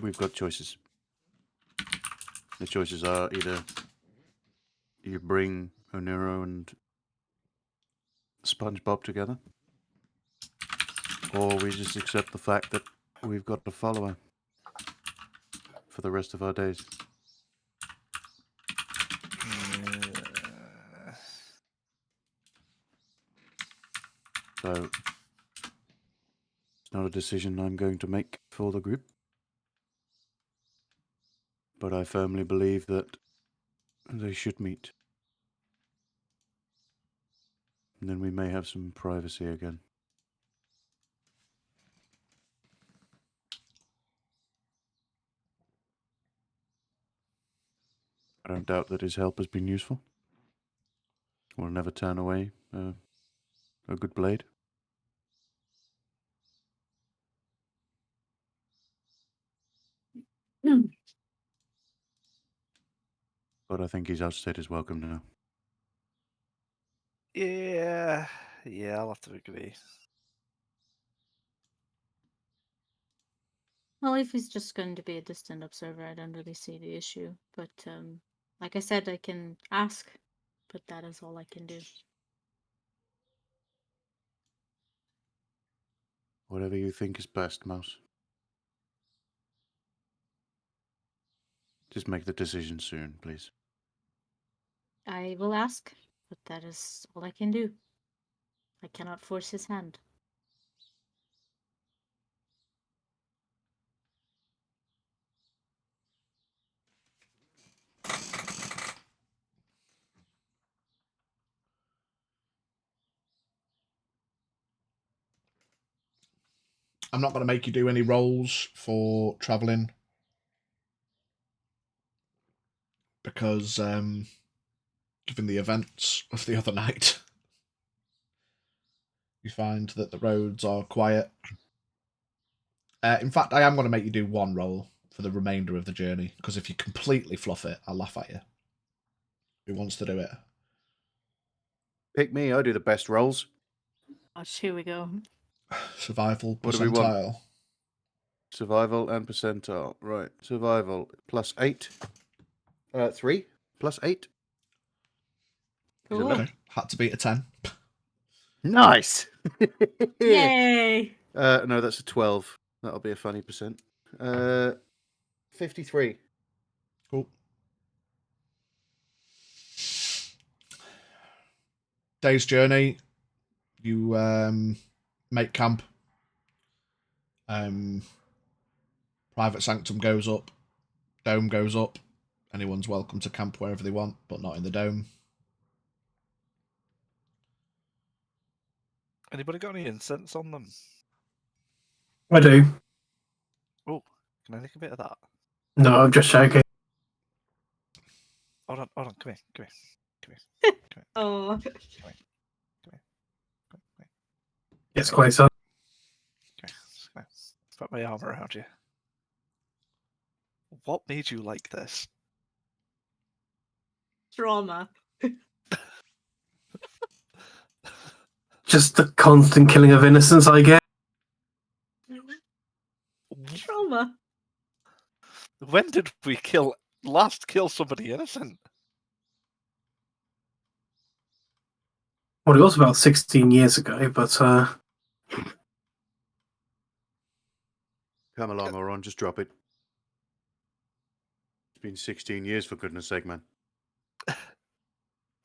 we've got choices. The choices are either you bring Onero and SpongeBob together, or we just accept the fact that we've got to follow her for the rest of our days. So, it's not a decision I'm going to make for the group. But I firmly believe that they should meet. And then we may have some privacy again. I don't doubt that his help has been useful. We'll never turn away a good blade. But I think he's outstayed his welcome now. Yeah, I'll have to agree. Well, if he's just going to be a distant observer, I don't really see the issue. But, like I said, I can ask, but that is all I can do. Whatever you think is best, Mouse. Just make the decision soon, please. I will ask, but that is all I can do. I cannot force his hand. I'm not going to make you do any rolls for travelling. Because, given the events of the other night, you find that the roads are quiet. In fact, I am going to make you do one roll for the remainder of the journey, because if you completely fluff it, I'll laugh at you. Who wants to do it? Pick me, I do the best rolls. Here we go. Survival percentile. What do we want? Survival and percentile. Right. Survival plus 8. 3 plus 8. Cool. Okay. Had to beat a 10. Nice. Yay! No, that's a 12. That'll be a funny percent. 53. Cool. Day's journey. You make camp. Private sanctum goes up. Dome goes up. Anyone's welcome to camp wherever they want, but not in the dome. Anybody got any incense on them? I do. Oh, can I take a bit of that? No, I'm just shaking. Hold on, come here. Oh. Come here. It's quite so. Come here. Put my arm around you. What made you like this? Trauma. Just the constant killing of innocents, I guess. trauma. When did we last kill somebody innocent? Well, it was about 16 years ago, but Come along, Oron, just drop it. It's been 16 years, for goodness sake, man.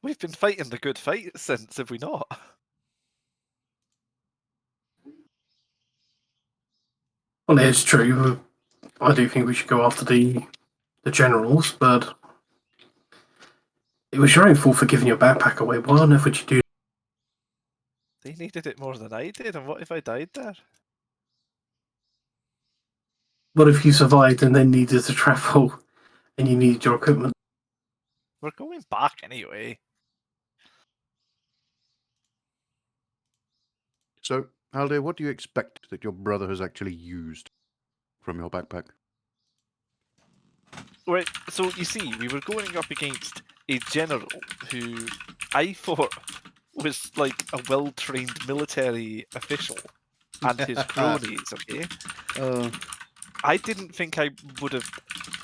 We've been fighting the good fight since, have we not? well, it's true. I do think we should go after the generals, but it was your own fault for giving your backpack away. Why on earth would you do? They needed it more than I did, and what if I died there? What if you survived and then needed to travel, and you needed your equipment? We're going back anyway. So, Haldir, what do you expect that your brother has actually used from your backpack? Right, so you see, we were going up against a general who I thought was like a well-trained military official and his cronies, okay? I didn't think I would have...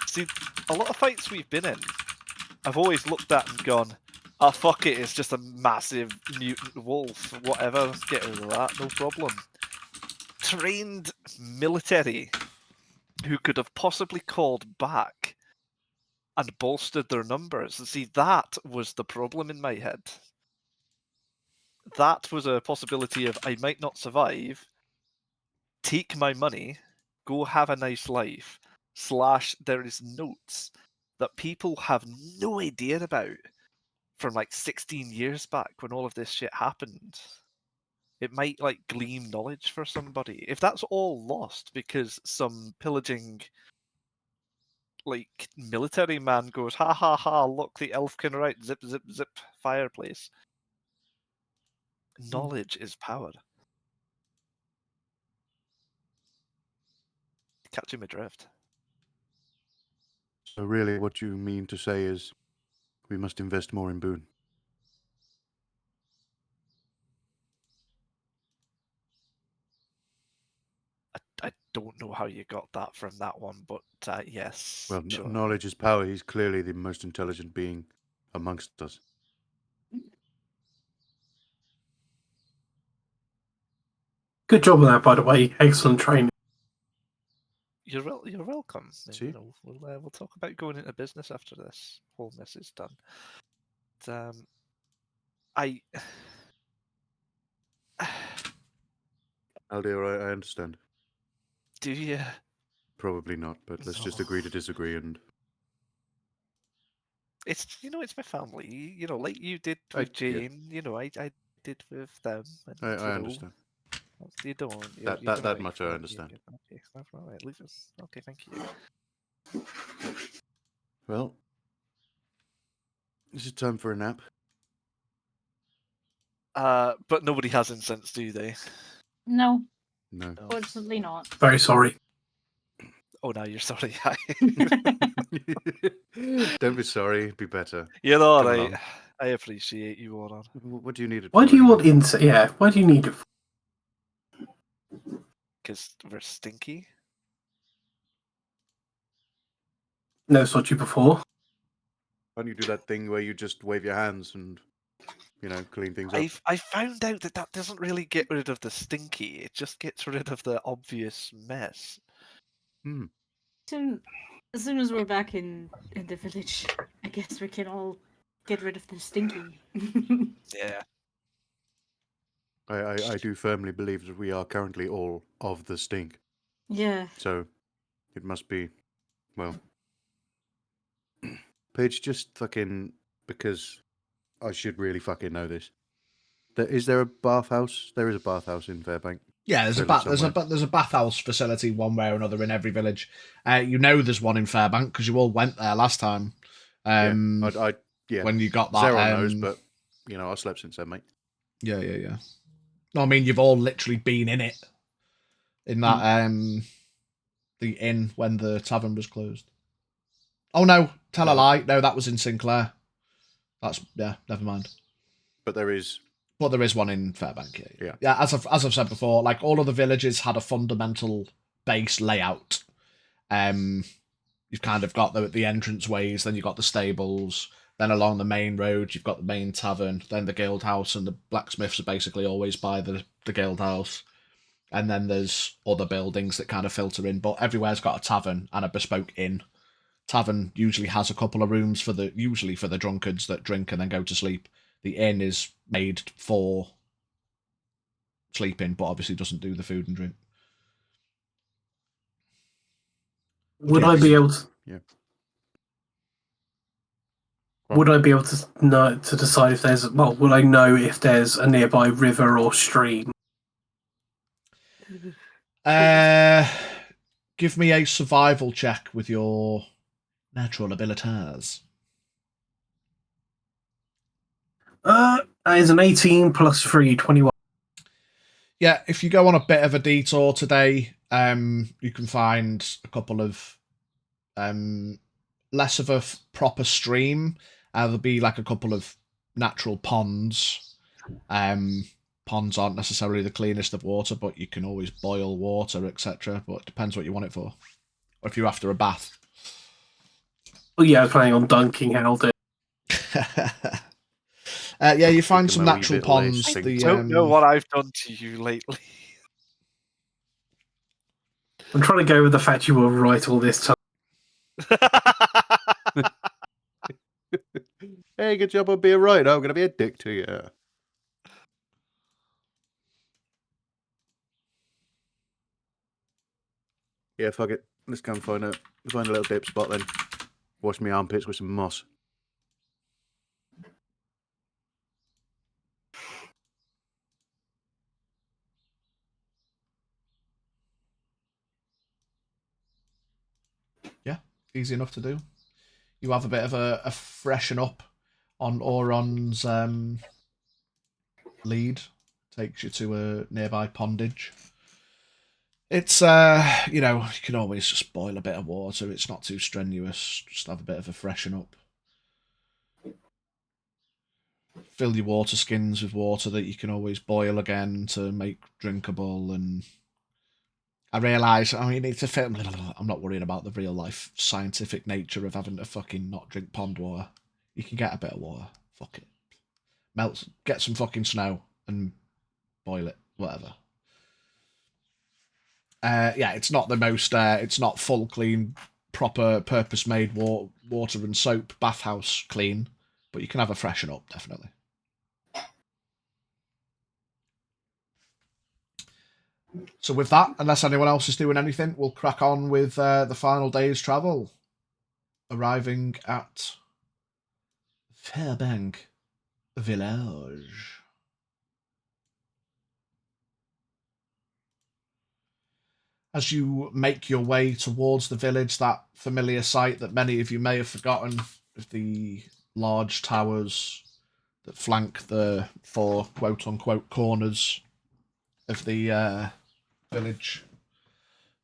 See, a lot of fights we've been in, I've always looked at and gone, oh, fuck it, it's just a massive mutant wolf, whatever, get rid of that, no problem. Trained military who could have possibly called back and bolstered their numbers. See, that was the problem in my head. That was a possibility of I might not survive, take my money, go have a nice life, / there is notes that people have no idea about from like 16 years back when all of this shit happened. It might like gleam knowledge for somebody. If that's all lost because some pillaging like military man goes, ha ha ha, look, the elf can write, zip zip zip, fireplace. Knowledge is power. Catching my drift. So really what you mean to say is we must invest more in Boone. I don't know how you got that from that one, but yes. Well, sure. knowledge is power. He's clearly the most intelligent being amongst us. Good job on that, by the way. Excellent training. You're welcome. See? You know, we'll talk about going into business after this whole mess is done. But, Haldir, I understand. do you? Probably not, but let's just agree to disagree and... It's it's my family. Like you did with Jane. I did with them. And, I understand. You don't. That much I understand. Okay, all right. Leave it. Okay, thank you. Well, is it time for a nap? But nobody has incense, do they? No, No. fortunately not. Very sorry. Oh, now you're sorry. Don't be sorry. It'd be better. You're all Come right. along. I appreciate you, Oran. What do you need it Why for do you anyway? want insight? Yeah, why do you need it? Because we're stinky. Never saw you before. Why don't you do that thing where you just wave your hands and, clean things up? I found out that doesn't really get rid of the stinky. It just gets rid of the obvious mess. As soon as we're back in the village, I guess we can all get rid of the stinky. Yeah. I do firmly believe that we are currently all of the stink. Yeah. So it must be, well, Paige, just fucking, because I should really fucking know this. Is there a bathhouse? There is a bathhouse in Fairbank. Yeah, there's a bathhouse facility one way or another in every village. There's one in Fairbank because you all went there last time. Yeah, when you got that. Zero knows, but I slept since then, mate. Yeah. No, I mean you've all literally been in it. In that the inn when the tavern was closed. Oh no, tell a lie. No, that was in Sinclair. Never mind. But there is one in Fairbank. Yeah. As I've said before, like all of the villages had a fundamental base layout, You've kind of got the entrance ways, then you've got the stables, then along the main road you've got the main tavern, then the guild house, and the blacksmiths are basically always by the guild house. And then there's other buildings that kind of filter in, but everywhere's got a tavern and a bespoke inn. Tavern usually has a couple of rooms for the drunkards that drink and then go to sleep. The inn is made for sleeping, but obviously doesn't do the food and drink. Would I be able to? Yeah. Would I be able to know to decide if there's? Well, would I know if there's a nearby river or stream? Give me a survival check with your natural abilities. That is an 18 plus 3, 21. Yeah, if you go on a bit of a detour today, you can find a couple of less of a proper stream. There'll be like a couple of natural ponds. Ponds aren't necessarily the cleanest of water, but you can always boil water, etc. But it depends what you want it for. Or if you're after a bath. Oh yeah, I was planning on dunking Halden. Yeah, you find some natural ponds. I don't know what I've done to you lately. I'm trying to go with the fact you were right all this time. Hey, good job on being right. I'm going to be a dick to you. Yeah, fuck it. Let's go and find a little dip spot then. Wash my armpits with some moss. Yeah, easy enough to do. You have a bit of a freshen up on Auron's lead. Takes you to a nearby pondage. It's, you can always just boil a bit of water. It's not too strenuous. Just have a bit of a freshen up. Fill your water skins with water that you can always boil again to make drinkable. And I realise, it's a film. I'm not worrying about the real life scientific nature of having to fucking not drink pond water. You can get a bit of water. Fuck it. Get some fucking snow and boil it. Whatever. Yeah, it's not the most. It's not full clean, proper purpose-made water and soap bathhouse clean, but you can have a freshen up definitely. So with that, unless anyone else is doing anything, we'll crack on with the final day's travel. Arriving at Fairbank Village. As you make your way towards the village, that familiar sight that many of you may have forgotten, of the large towers that flank the four quote-unquote corners of the village.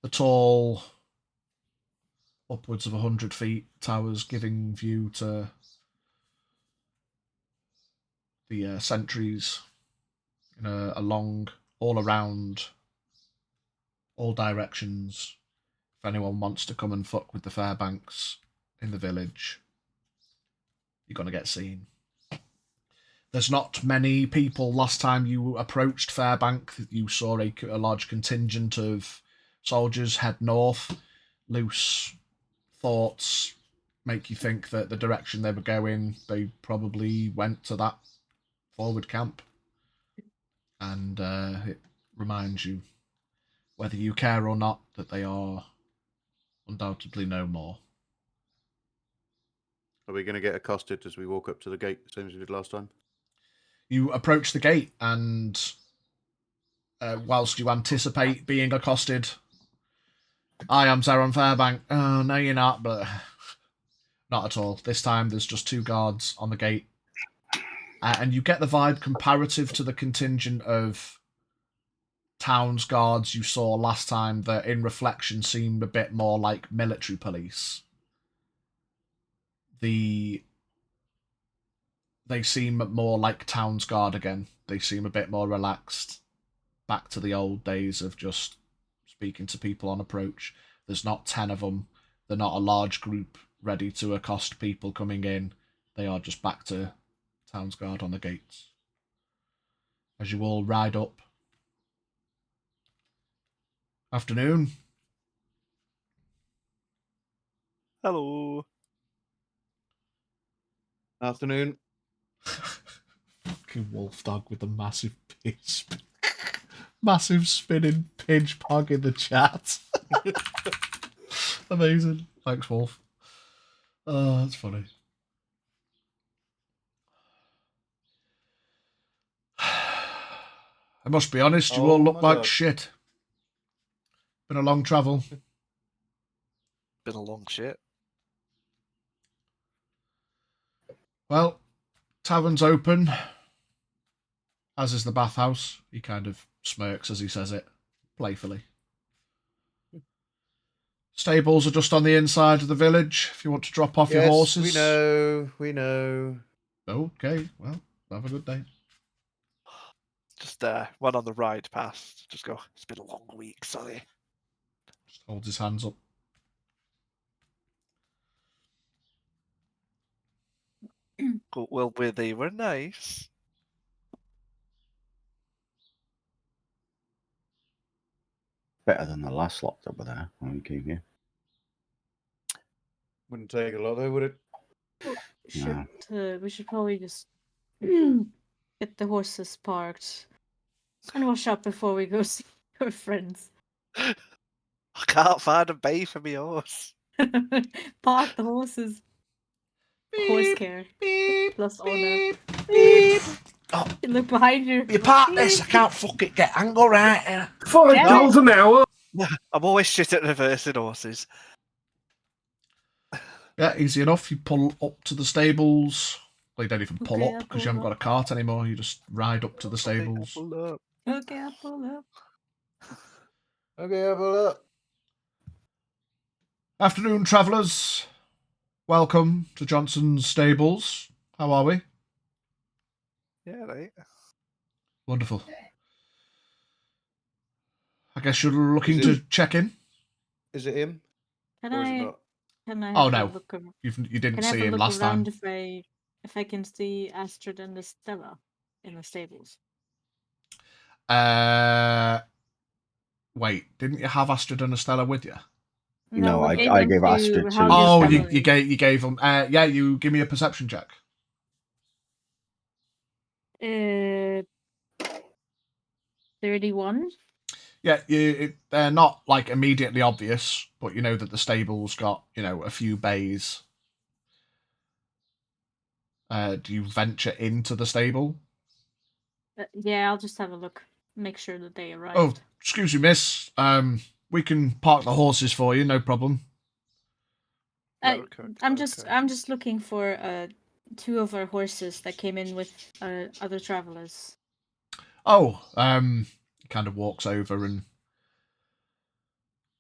The tall, upwards of 100 feet towers giving view to the sentries in a long, all around, all directions. If anyone wants to come and fuck with the Fairbanks in the village, you're going to get seen. There's not many people. Last time you approached Fairbank, you saw a large contingent of soldiers head north. Loose thoughts make you think that the direction they were going, they probably went to that forward camp. And it reminds you, whether you care or not, that they are undoubtedly no more. Are we going to get accosted as we walk up to the gate, same as we did last time? You approach the gate, and whilst you anticipate being accosted, I am Zeron Fairbank. Oh, no, you're not, but not at all. This time, there's just 2 guards on the gate. And you get the vibe comparative to the contingent of towns guards you saw last time that in reflection seemed a bit more like military police. They seem more like towns guard again. They seem a bit more relaxed. Back to the old days of just speaking to people on approach. There's not 10 of them. They're not a large group ready to accost people coming in. They are just back to Town's Guard on the gates. As you all ride up. Afternoon. Hello. Afternoon. Fucking wolf dog with the massive piece. Massive spinning pinch pog in the chat. Amazing. Thanks, Wolf. Oh, that's funny. I must be honest, you all look like shit. Been a long travel. Been a long shit. Well, tavern's open, as is the bathhouse. He kind of smirks as he says it, playfully. Stables are just on the inside of the village, if you want to drop off your horses. We know. Okay, well, have a good day. Just one on the ride past. Just go, it's been a long week, sorry. Just holds his hands up. Well, they were nice. Better than the last lot that were there when we came here. Wouldn't take a lot though, would it? We should probably just get the horses parked and wash up before we go see our friends. I can't find a bay for my horse. Park the horses. Horse care. Plus honor. Oh, look behind you. You park this, I can't fucking get angle right here. $5 an hour. I'm always shit at reversing horses. Yeah, easy enough. You pull up to the stables. Well, you don't even pull up because you haven't got a cart anymore. You just ride up to the stables. Okay, I'll pull up. Okay, I'll pull up. Afternoon, travellers. Welcome to Johnson's stables. How are we? Yeah, right. Wonderful. I guess you're looking to check in? Is it him? Can Or is it I? not? Can I? Oh, have a no. Look around? You didn't Can I have see a him look last time. around if I can see Astrid and Estella in the stables? Wait, didn't you have Astrid and Estella with you? No, we I them gave to Astrid to- Haldy's Oh, family. you gave them. Yeah, you give me a perception check. 31. Yeah, they're not like immediately obvious, but you know that the stable's got, a few bays. Do you venture into the stable? Yeah, I'll just have a look. Make sure that they arrived. Oh, excuse me, miss. We can park the horses for you, no problem. I'm just looking for 2 of our horses that came in with other travelers. Oh, he kind of walks over and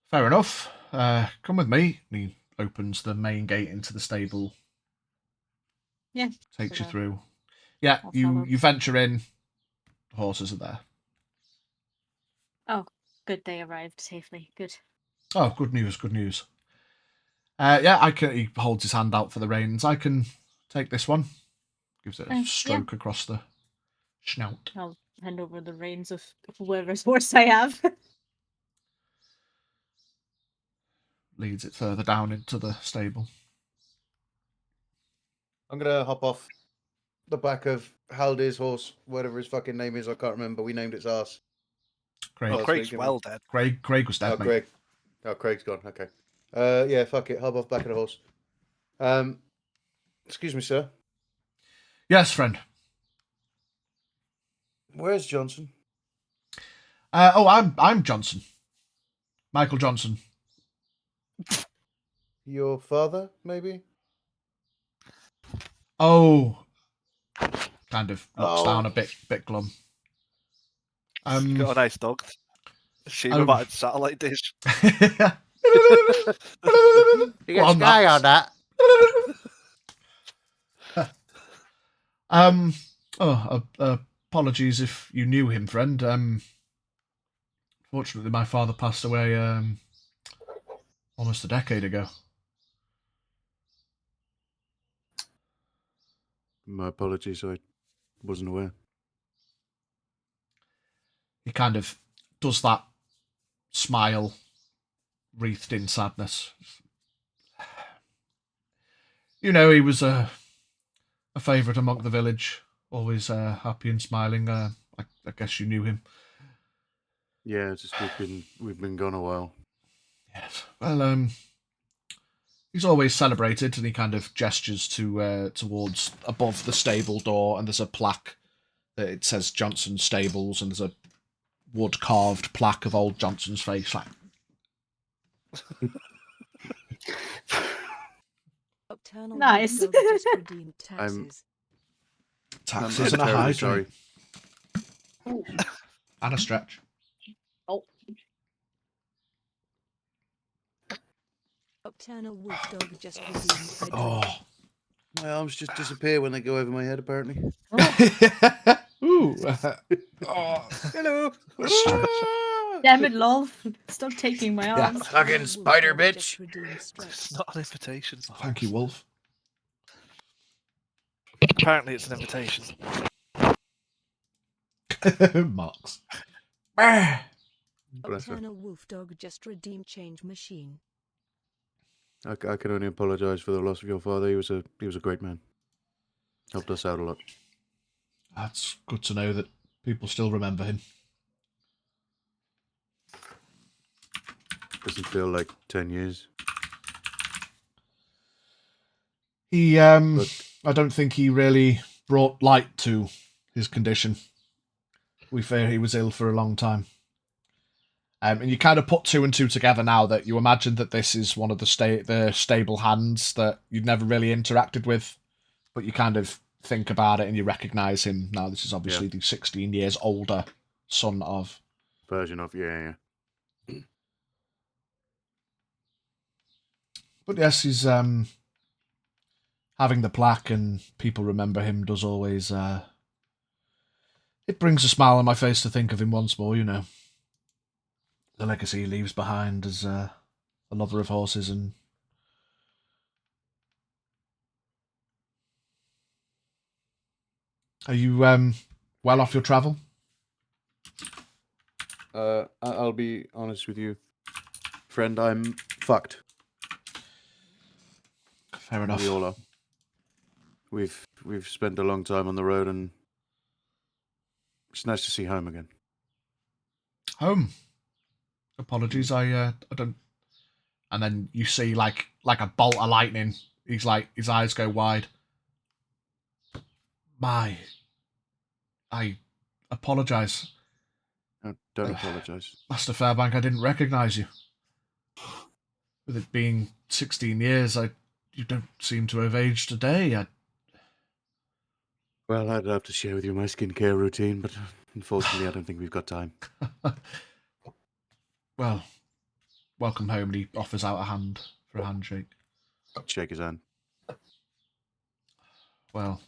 fair enough. Come with me. And he opens the main gate into the stable. Yeah. Takes you through. Yeah, I'll you follow. venture in. The horses are there. Oh, good. They arrived safely. Good. Oh, good news, good news. Yeah, I can. He holds his hand out for the reins. I can take this one. Gives it a stroke across the snout. I'll hand over the reins of whoever's horse I have. Leads it further down into the stable. I'm gonna hop off the back of Haldy's horse, whatever his fucking name is. I can't remember. We named its ass. Craig. Oh, Craig's well dead. Craig was dead, Oh, mate. Craig. Oh, Craig's gone. Okay. Yeah, fuck it. Hop off back of the horse. Excuse me, sir. Yes, friend. Where's Johnson? I'm Johnson. Michael Johnson. Your father, maybe? Oh, kind of looks down a bit glum. You got a nice dog. Shame Oh. about its satellite dish. You get Sky on that. Apologies if you knew him, friend. Fortunately, my father passed away almost a decade ago. My apologies, I wasn't aware. He kind of does that smile, wreathed in sadness. You know, he was a favourite among the village, always happy and smiling. I guess you knew him. Yeah, it's just we've been gone a while. Yes. Well, he's always celebrated, and he kind of gestures towards above the stable door, and there's a plaque that it says Johnson Stables, and there's a wood carved plaque of old Johnson's face. Like, Nice. Taxes and a high sorry. And a stretch. Oh. Nocturnal wolf dog just redeemed. Oh. My arms just disappear when they go over my head, apparently. Ooh. Oh, hello. Damn it, lol. Stop taking my arms. Fucking spider bitch. It's not an invitation. Thank you, Wolf. Apparently, it's an invitation. Marks. Nocturnal wolf dog just redeemed change machine. I can only apologise for the loss of your father. He was a great man. Helped us out a lot. That's good to know that people still remember him. Doesn't feel like 10 years. He, I don't think he really brought light to his condition. We fear he was ill for a long time. And you kind of put two and two together now that you imagine that this is one of the stable hands that you'd never really interacted with, but you kind of think about it and you recognise him. Now, this is obviously the 16 years older son of... Version of, yeah. But yes, he's having the plaque and people remember him does always... It brings a smile on my face to think of him once more, you know. The legacy he leaves behind as a lover of horses and... Are you well off your travel? I'll be honest with you, friend. I'm fucked. Fair enough. We all are. We've spent a long time on the road, and it's nice to see home again. Home. Apologies, I don't. And then you see like a bolt of lightning. He's like, his eyes go wide. I apologise. No, don't apologise. Master Fairbank, I didn't recognise you. With it being 16 years, you don't seem to have aged a day. Well, I'd love to share with you my skincare routine, but unfortunately I don't think we've got time. Well, welcome home, and he offers out a hand for a handshake. Shake his hand. Well,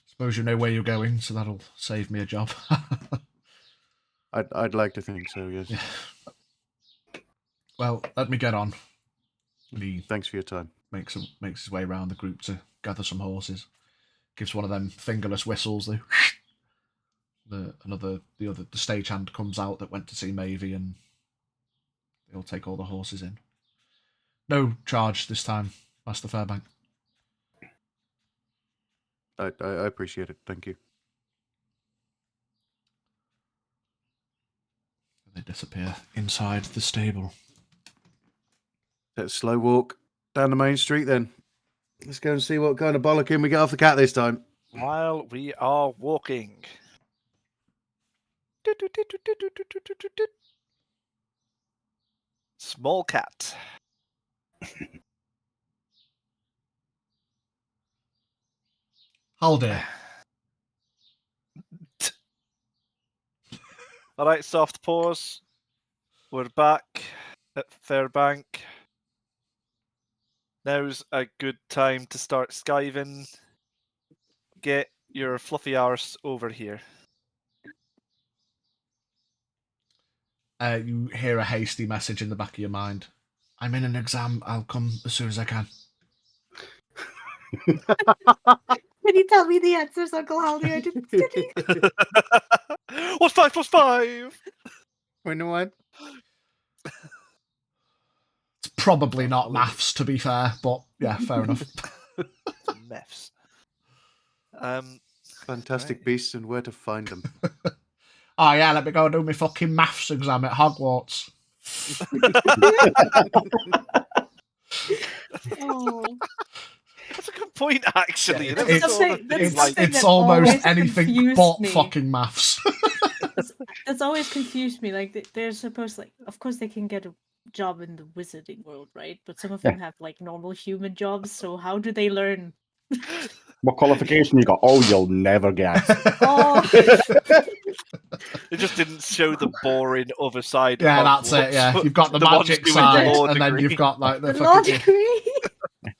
suppose you know where you're going, so that'll save me a job. I'd like to think so, yes. Yeah. Well, let me get on. Thanks for your time. Makes his way around the group to gather some horses. Gives one of them fingerless whistles. The stagehand comes out that went to see Mavie, and they'll take all the horses in. No charge this time, Master Fairbank. I appreciate it. Thank you. And they disappear inside the stable. Let's slow walk down the main street then. Let's go and see what kind of bollocking we get off the cat this time. While we are walking. Small cat. Haldir. All right, soft pause. We're back at Fairbank. Now's a good time to start skiving. Get your fluffy arse over here. You hear a hasty message in the back of your mind. I'm in an exam. I'll come as soon as I can. Can you tell me the answers, Uncle Haldy? I didn't study. What's 5 plus 5? 21. It's probably not maths, to be fair, but yeah, fair enough. Maths. Fantastic right. beasts and where to find them. Oh yeah, let me go do my fucking maths exam at Hogwarts. Oh. That's a good point, actually. Yeah, You never thought of things like it's almost always anything confused but me. fucking maths. That's always confused me. Like they're supposed, like, of course they can get a job in the wizarding world, right? But some of them have like normal human jobs. So how do they learn? What qualification you got? Oh, you'll never guess. Oh, It just didn't show the boring other side. Yeah, of that's it. Hogwarts. Yeah, you've got the ones magic doing side, law and then degree. you've got like the the law fucking. degree.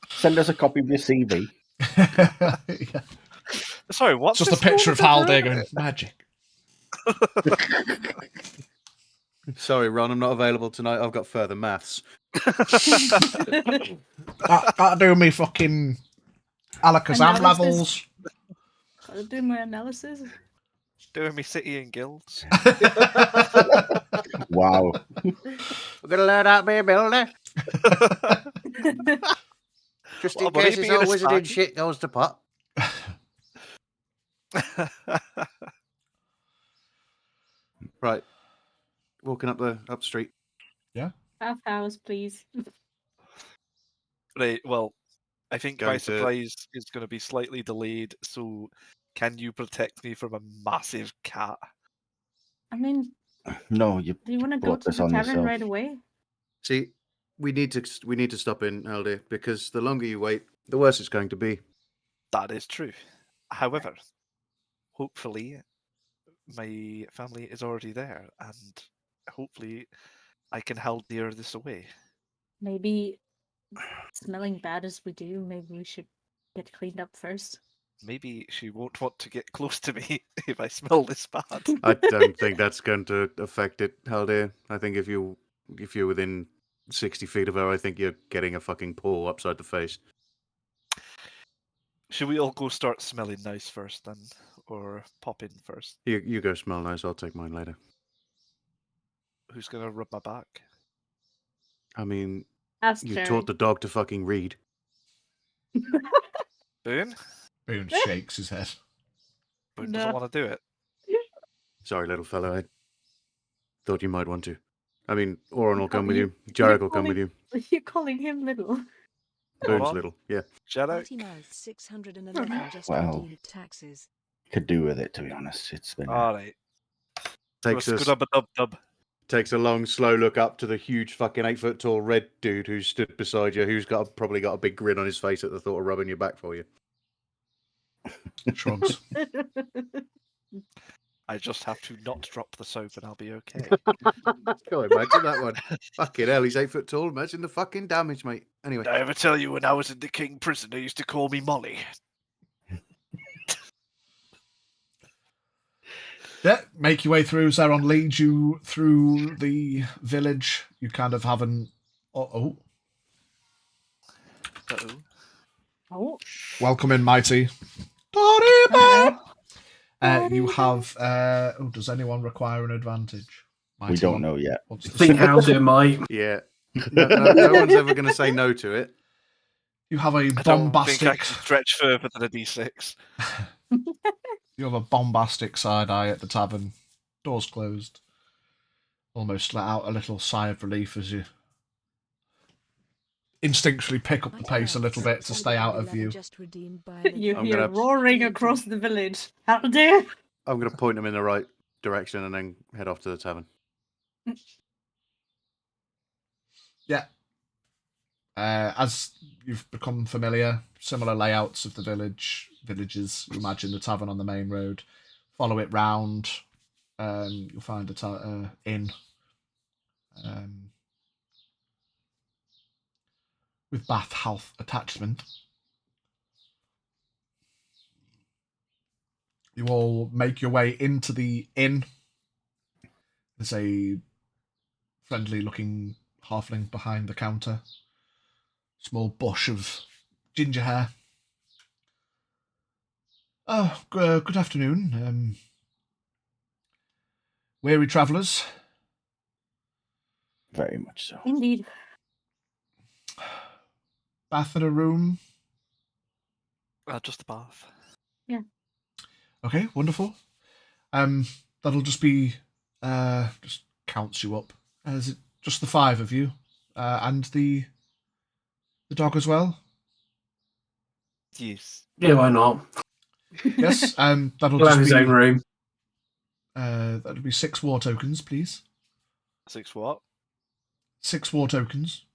Send us a copy of your CV. Yeah. Sorry, what's Just a this picture of called? Halday going magic. Sorry, Ron, I'm not available tonight. I've got further maths. Gotta do me fucking Alakazam Analysis. levels. Gotta do my analysis. Doing me city and guilds. Wow. We're gonna learn how to be a builder. Just in Well, but case he this being whole a wizarding spag- shit goes to pot. Right. Walking up the street. Half hours, please. Right, well, I think Going my to- supplies is going to be slightly delayed, so can you protect me from a massive cat? I mean, No, you do you want to go brought to this the on tavern yourself. right away? See, we need to stop in, Aldi, because the longer you wait, the worse it's going to be. That is true. However, hopefully, my family is already there, and hopefully, I can Haldir this away. Maybe, smelling bad as we do, maybe we should get cleaned up first. Maybe she won't want to get close to me if I smell this bad. I don't think that's going to affect it, Haldir. I think if you're within 60 feet of her, I think you're getting a fucking paw upside the face. Should we all go start smelling nice first, then, or pop in first? You go smell nice. I'll take mine later. Who's gonna rub my back? I mean, Ask you Jerry. taught the dog to fucking read. Boone? Boone shakes his head. Boone No. doesn't want to do it. Sorry, little fellow. I thought you might want to. I mean, Oren will come with You- you. Jarek will come with calling- you. You're calling him little. Boone's on. little, yeah. Shadow? 30 months, 611 just Well. redeemed taxes. Could do with it, to be honest. It's been. Alright. Takes us. Dub. Takes a long, slow look up to the huge fucking 8 foot tall red dude who stood beside you, who's probably got a big grin on his face at the thought of rubbing your back for you. Shrugs. I just have to not drop the soap and I'll be okay. God, imagine that one. Fucking hell, he's 8 foot tall. Imagine the fucking damage, mate. Anyway. Did I ever tell you when I was in the King prison, they used to call me Molly? Yeah, make your way through. Zeron leads you through the village. You kind of haven't. Oh. Uh-oh. Oh. Welcome in, Mighty. Hello. You have. Does anyone require an advantage? We don't know yet. What's I the think score? Haldir might. Yeah. No one's ever going to say no to it. You have a I don't think bombastic. I can stretch further than a D6. You have a bombastic side eye at the tavern. Doors closed. Almost let out a little sigh of relief as you instinctually pick up the pace a little bit to stay out of view. Just redeemed by You I'm hear gonna- roaring across the village. How dare! I'm going to point them in the right direction and then head off to the tavern. Yeah. As you've become familiar, similar layouts of the villages. You imagine the tavern on the main road. Follow it round. You'll find a inn with bath health attachment. You all make your way into the inn. There's a friendly-looking halfling behind the counter. Small bush of ginger hair. Oh, good afternoon. Weary travellers. Very much so. Indeed. Bath in a room. Just a bath. Yeah. Okay, wonderful. That'll just be just counts you up. Is it just the 5 of you, and the dog as well? Yes. Yeah, why not? Yes. That'll He'll have just his be own room. that'll be 6 war tokens, please. 6 what? 6 war tokens.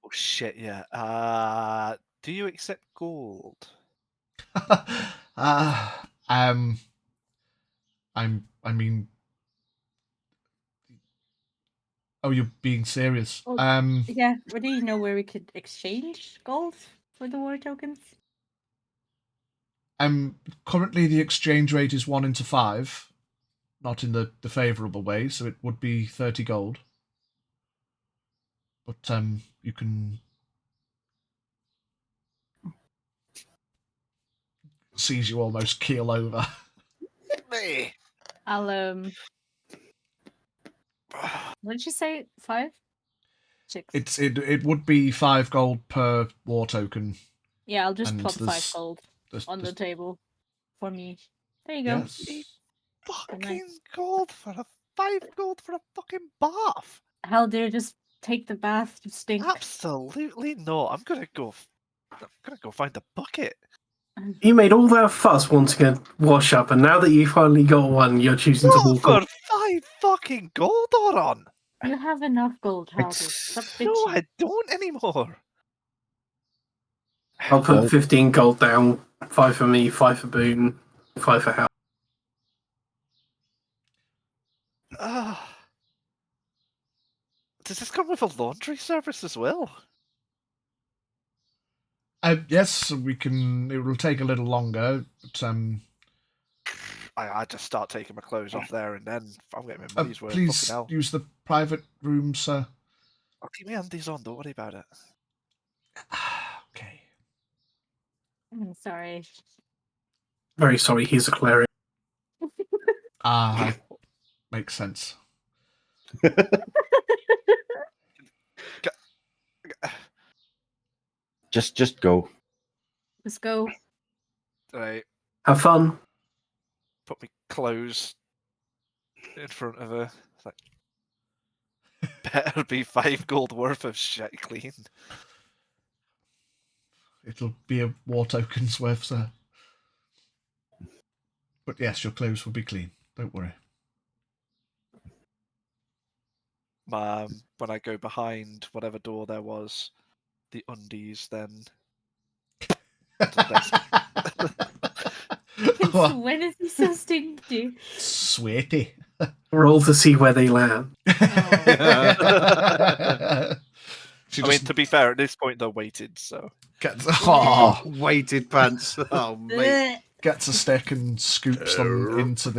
Oh shit! Yeah. Do you accept gold? I mean, oh, you're being serious. Yeah, do you know where we could exchange gold for the war tokens? Currently the exchange rate is 1 into 5, not in the favourable way, so it would be 30 gold. But you can sees you almost keel over. I'll what did you say? 5? 6. It would be 5 gold per war token. Yeah, I'll just and plop 5 gold on the table for me. There you go. Yes. Fucking gold for 5 gold for a fucking bath. Hell, dear, just take the bath. You stink. Absolutely not. I'm gonna go find a bucket. You made all that fuss wanting a wash up, and now that you finally got one, you're choosing to walk for on. 5 fucking gold, Oron. You have enough gold, Halder. Stop bitching. No, I don't anymore. I'll put 15 gold down. 5 for me, 5 for Boone, 5 for Hal. Does this come with a laundry service as well? Yes, we can. It will take a little longer, but I just start taking my clothes off there, and then I'm getting my money's worth. Please Fucking hell. use the private room, sir. I'll keep my undies on. Don't worry about it. Okay. I'm sorry. Very sorry, he's a cleric. Makes sense. Just go. Let's go. Right. Have fun. Put my clothes in front of her. It's like, better be 5 gold worth of shit clean. It'll be a war token's worth, sir. But yes, your clothes will be clean. Don't worry. When I go behind whatever door there was, the undies, then. When is he so stinky? Sweaty. Roll to see where they land. I mean, to be fair, at this point they're weighted, so. Weighted pants. Oh, mate. Gets a stick and scoops them into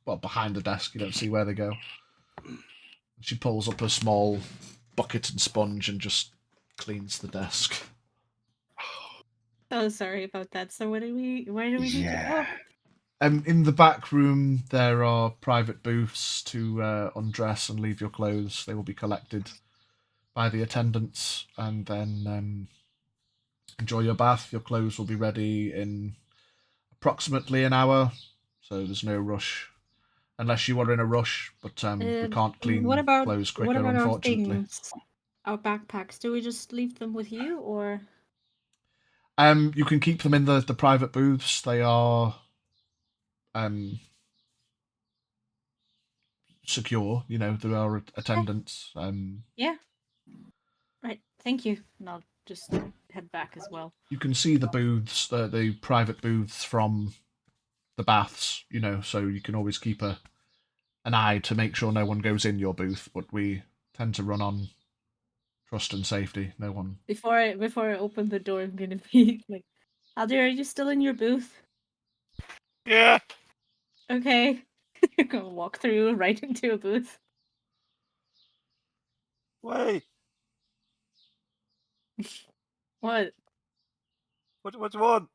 behind the desk. You don't see where they go. She pulls up a small bucket and sponge and just cleans the desk. Oh, sorry about that. So where do we need to go? In the back room, there are private booths to undress and leave your clothes. They will be collected by the attendants, and then enjoy your bath. Your clothes will be ready in approximately an hour, so there's no rush. Unless you are in a rush, but we can't clean clothes quicker, unfortunately. Our things? Our backpacks, do we just leave them with you, or...? You can keep them in the private booths. They are secure. You know, there are attendants. Yeah. Right, thank you. And I'll just head back as well. You can see the booths, the private booths from the baths, you know, so you can always keep an eye to make sure no one goes in your booth, but we tend to run on trust and safety. No one. Before I open the door, I'm gonna be like, Aldir, are you still in your booth? Yeah. Okay. You're gonna walk through right into a booth. Wait. What? What do you want?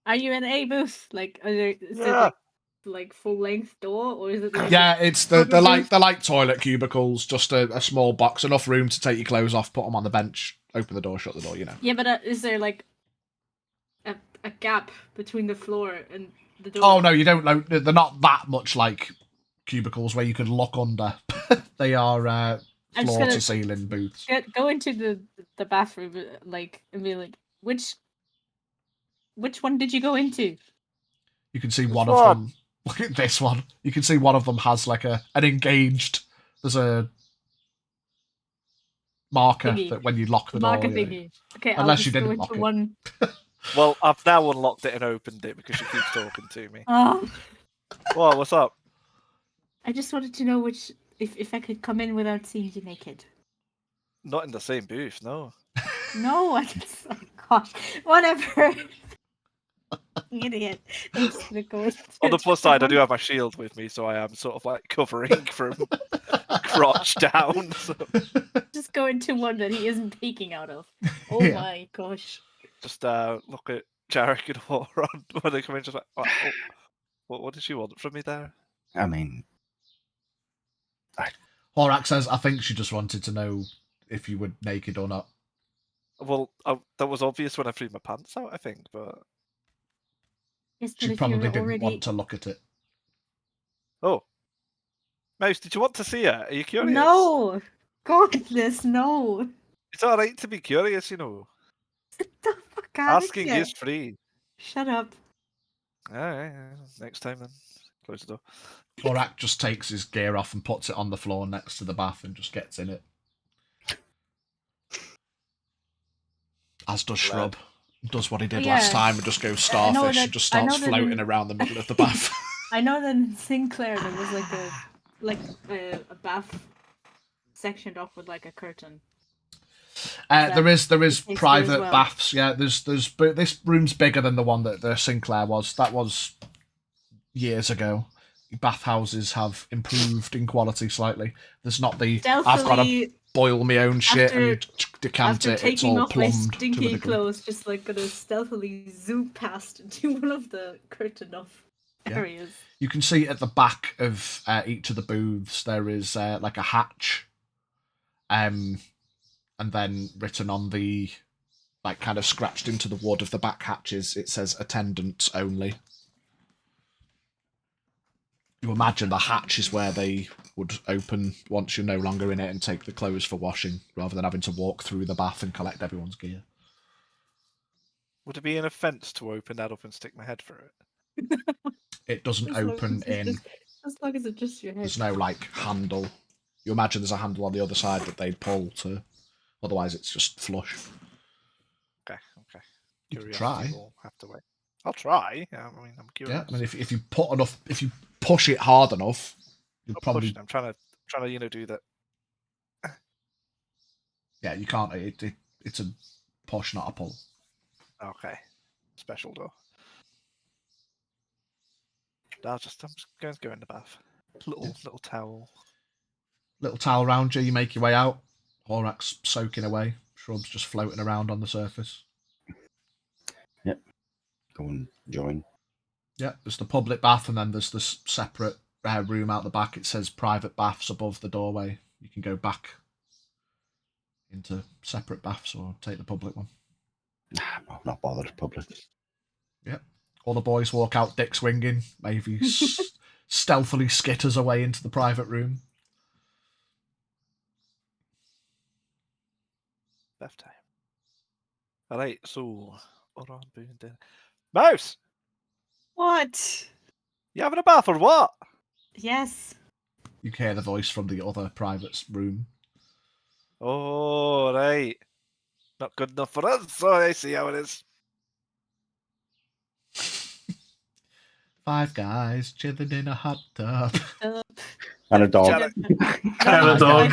Are you in a booth? Like, is Yeah. it like full length door, or is it like? Yeah, it's the like toilet cubicles, just a small box, enough room to take your clothes off, put them on the bench, open the door, shut the door. You know. Yeah, but is there like a gap between the floor and the door? Oh no, you don't know. They're not that much like cubicles where you can look under. They are floor to ceiling booths. Go into the bathroom, like, and be like, which one did you go into? You can see one of them. Look at this one. You can see one of them has like an engaged. There's a marker thingy. that when you lock the marker door. thingy. Okay, unless I'll you just didn't go lock into it. one. Well, I've now unlocked it and opened it because she keeps talking to me. Oh, What? What's up? I just wanted to know if I could come in without seeing you naked. Not in the same booth, no. No, I just, oh gosh, whatever. Idiot. I'm just gonna go On the plus side, I do have my shield with me, so I am sort of like covering from crotch down. So. Just go into one that he isn't peeking out of. Oh Yeah. my gosh. Just look at Jarek and Horan when they come in, just like, what did she want from me there? I mean, Horak says, I think she just wanted to know if you were naked or not. Well, that was obvious when I threw my pants out, I think, but... Yes, but She if probably you're didn't already... want to look at it. Oh. Mouse, did you want to see her? Are you curious? No! Goodness, no! It's alright to be curious, you know. Get the fuck out Asking of here. is free. Shut up. Alright, next time then. Close the door. Horak just takes his gear off and puts it on the floor next to the bath and just gets in it. As does Shrub. Does what he did last time and just goes starfish and just starts floating around the middle of the bath. I know that in Sinclair there was a bath sectioned off with like a curtain. There is private baths. Yeah, there's this room's bigger than the one that the Sinclair was. That was years ago. Bathhouses have improved in quality slightly. There's not the I've got to boil my own shit and decant it. It's all plumbed. My stinky clothes, just like gonna stealthily zoom past into one of the curtain off areas. You can see at the back of each of the booths there is like a hatch, and then written on the like kind of scratched into the wood of the back hatches, it says attendants only. You imagine the hatch is where they would open once you're no longer in it and take the clothes for washing, rather than having to walk through the bath and collect everyone's gear. Would it be an offence to open that up and stick my head through it? It doesn't open in. As long as it's just your head. There's no like handle. You imagine there's a handle on the other side that they'd pull to. Otherwise, it's just flush. Okay. You can try. We'll have to wait. I'll try. I mean, I'm curious. Yeah, I mean, if you put enough, if you push it hard enough, you'll probably. I'm trying to do that. Yeah, you can't. It's a push, not a pull. Okay, special door. I'm just going to go in the bath. Little towel. Little towel around you. You make your way out. Horak's soaking away. Shrub's just floating around on the surface. Yep. Go and join. Yeah, there's the public bath, and then there's this separate room out the back. It says private baths above the doorway. You can go back into separate baths or take the public one. Nah, I'm not bothered. Public. Yep. All the boys walk out dick swinging. Maybe stealthily skitters away into the private room. Bath time. Alright, so Mouse! What? You having a bath or what? Yes. You can hear the voice from the other private room. Oh, right. Not good enough for us, so I see how it is. 5 guys chilling in a hot tub. And a dog. And a dog.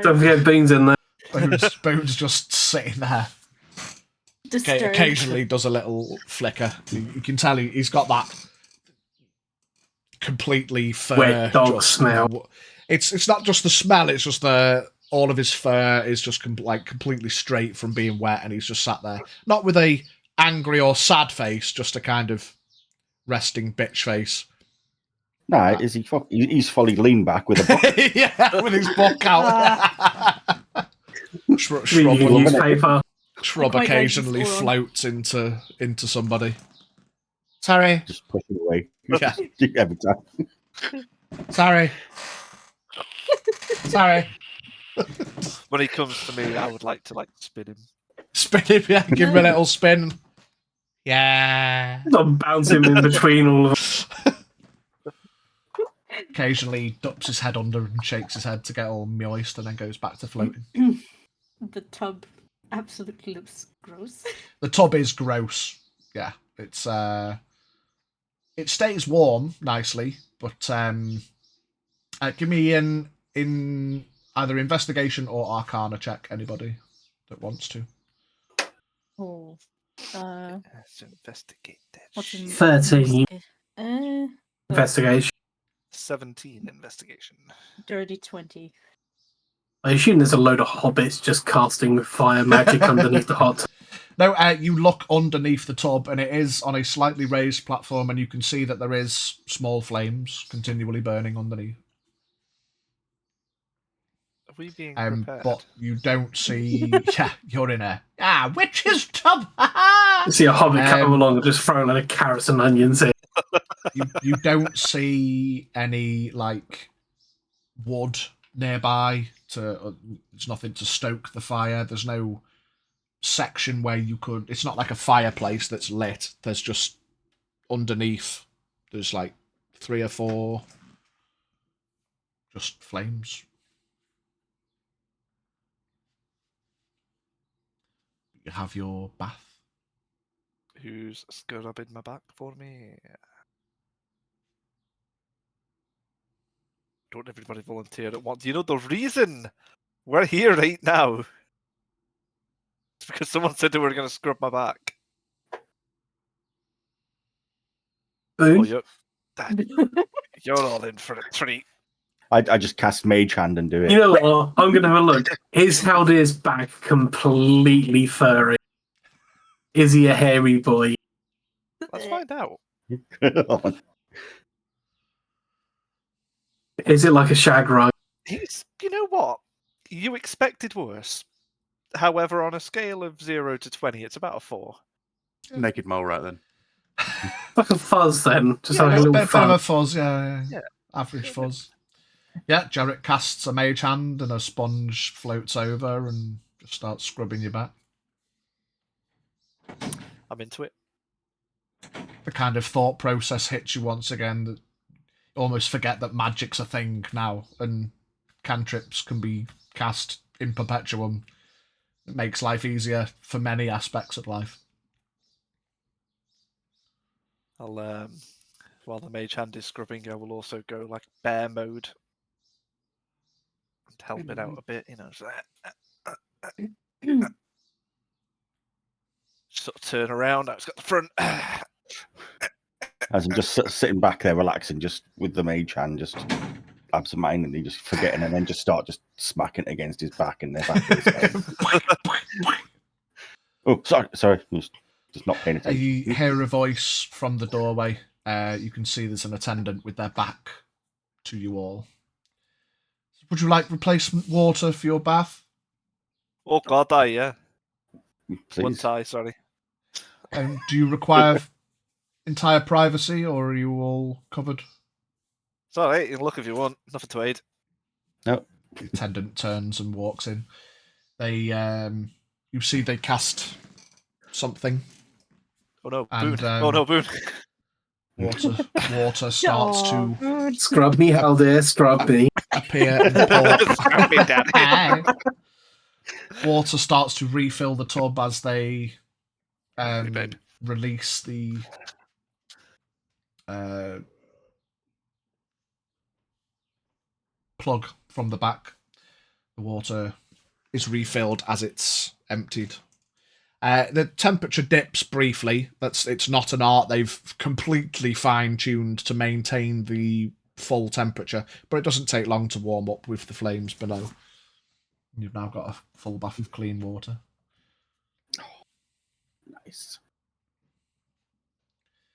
Don't forget Beans in there. Bone's just sitting there. Okay, occasionally does a little flicker. You can tell he's got that completely fur wet dog smell. It's not just the smell, it's just all of his fur is just completely straight from being wet, and he's just sat there. Not with a angry or sad face, just a kind of resting bitch face. No, he's fully leaned back with a book. Yeah, with his book out. Shrub occasionally floats into somebody. Sorry. Just push it away. Yeah. Every time. Sorry. Sorry. When he comes to me, I would like to spin him. Spin him, yeah. Give him a little spin. Yeah. Not bounce him in between all of us. Occasionally he ducks his head under and shakes his head to get all moist and then goes back to floating. The tub absolutely looks gross. The tub is gross. Yeah. It's it stays warm nicely, but give me in either investigation or arcana check, anybody that wants to. Oh. Let's investigate that. 13. Investigation. 17 investigation. Dirty 20. I assume there's a load of hobbits just casting fire magic underneath the hot tub. No, you look underneath the tub, and it is on a slightly raised platform, and you can see that there is small flames continually burning underneath. Are we being prepared? But you don't see... Yeah, you're in a... witch's tub! You see a hobbit come along and just throw a lot of carrots and onions in. You don't see any, wood nearby. There's nothing to stoke the fire. There's no section where you could... It's not like a fireplace that's lit. There's just underneath. There's 3 or 4 just flames. You have your bath. Who's scrubbing my back for me? Don't everybody volunteer at once. You know the reason we're here right now? It's because someone said they were going to scrub my back. Boone? Oh, you're all in for a treat. I just cast Mage Hand and do it. You know what? I'm going to have a look. Is Haldir's back completely furry? Is he a hairy boy? Let's find out. Is it like a shag rug? You know what? You expected worse. However, on a scale of 0 to 20, it's about a 4. Naked mole rat then. Like a fuzz then. Just like a little bit fuzz. of a fuzz, yeah. Average fuzz. Yeah, Jarrett casts a mage hand and a sponge floats over and just starts scrubbing your back. I'm into it. The kind of thought process hits you once again that you almost forget that magic's a thing now and cantrips can be cast in perpetuum. It makes life easier for many aspects of life. I'll while the mage hand is scrubbing, I will also go bear mode and help it out a bit, so sort of turn around. Now it's got the front. As I'm just sitting back there relaxing, just with the Mage Hand, just absentmindedly just forgetting, and then just start smacking it against his back and their back. Oh, sorry, just not paying attention. You hear a voice from the doorway. You can see there's an attendant with their back to you all. Would you like replacement water for your bath? Oh God, yeah. Please. One tie, sorry. Do you require entire privacy, or are you all covered? It's all right. You can look if you want. Nothing to aid. No. The attendant turns and walks in. They, you see, they cast something. Oh no, and, Boone! Oh no, Boone! Water starts to scrub me, Haldir, scrub me. Appear and pour. Scrub me, Daddy. Water starts to refill the tub as they release the plug from the back. The water is refilled as it's emptied. The temperature dips briefly. It's not an art they've completely fine-tuned to maintain the full temperature, but it doesn't take long to warm up with the flames below. You've now got a full bath of clean water. Nice.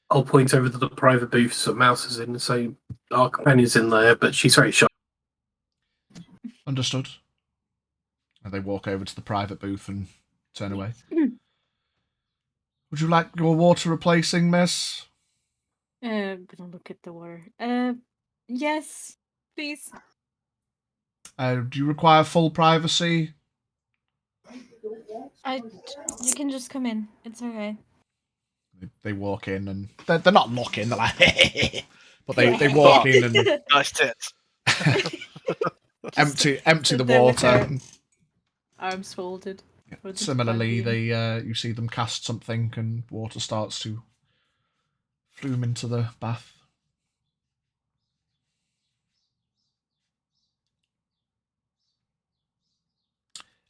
I'll point over to the private booths that Mouse is in and say, our companion's in there, but she's very shy. Understood. And they walk over to the private booth and turn away. Would you like your water replacing, miss? I'm gonna look at the water. Yes, please. Do you require full privacy? You can just come in. It's okay. They walk in and they're not looking. They're like, but they walk in and Nice tits. empty the water. Arms folded. Yeah. Similarly, they you see them cast something and water starts to flume into the bath.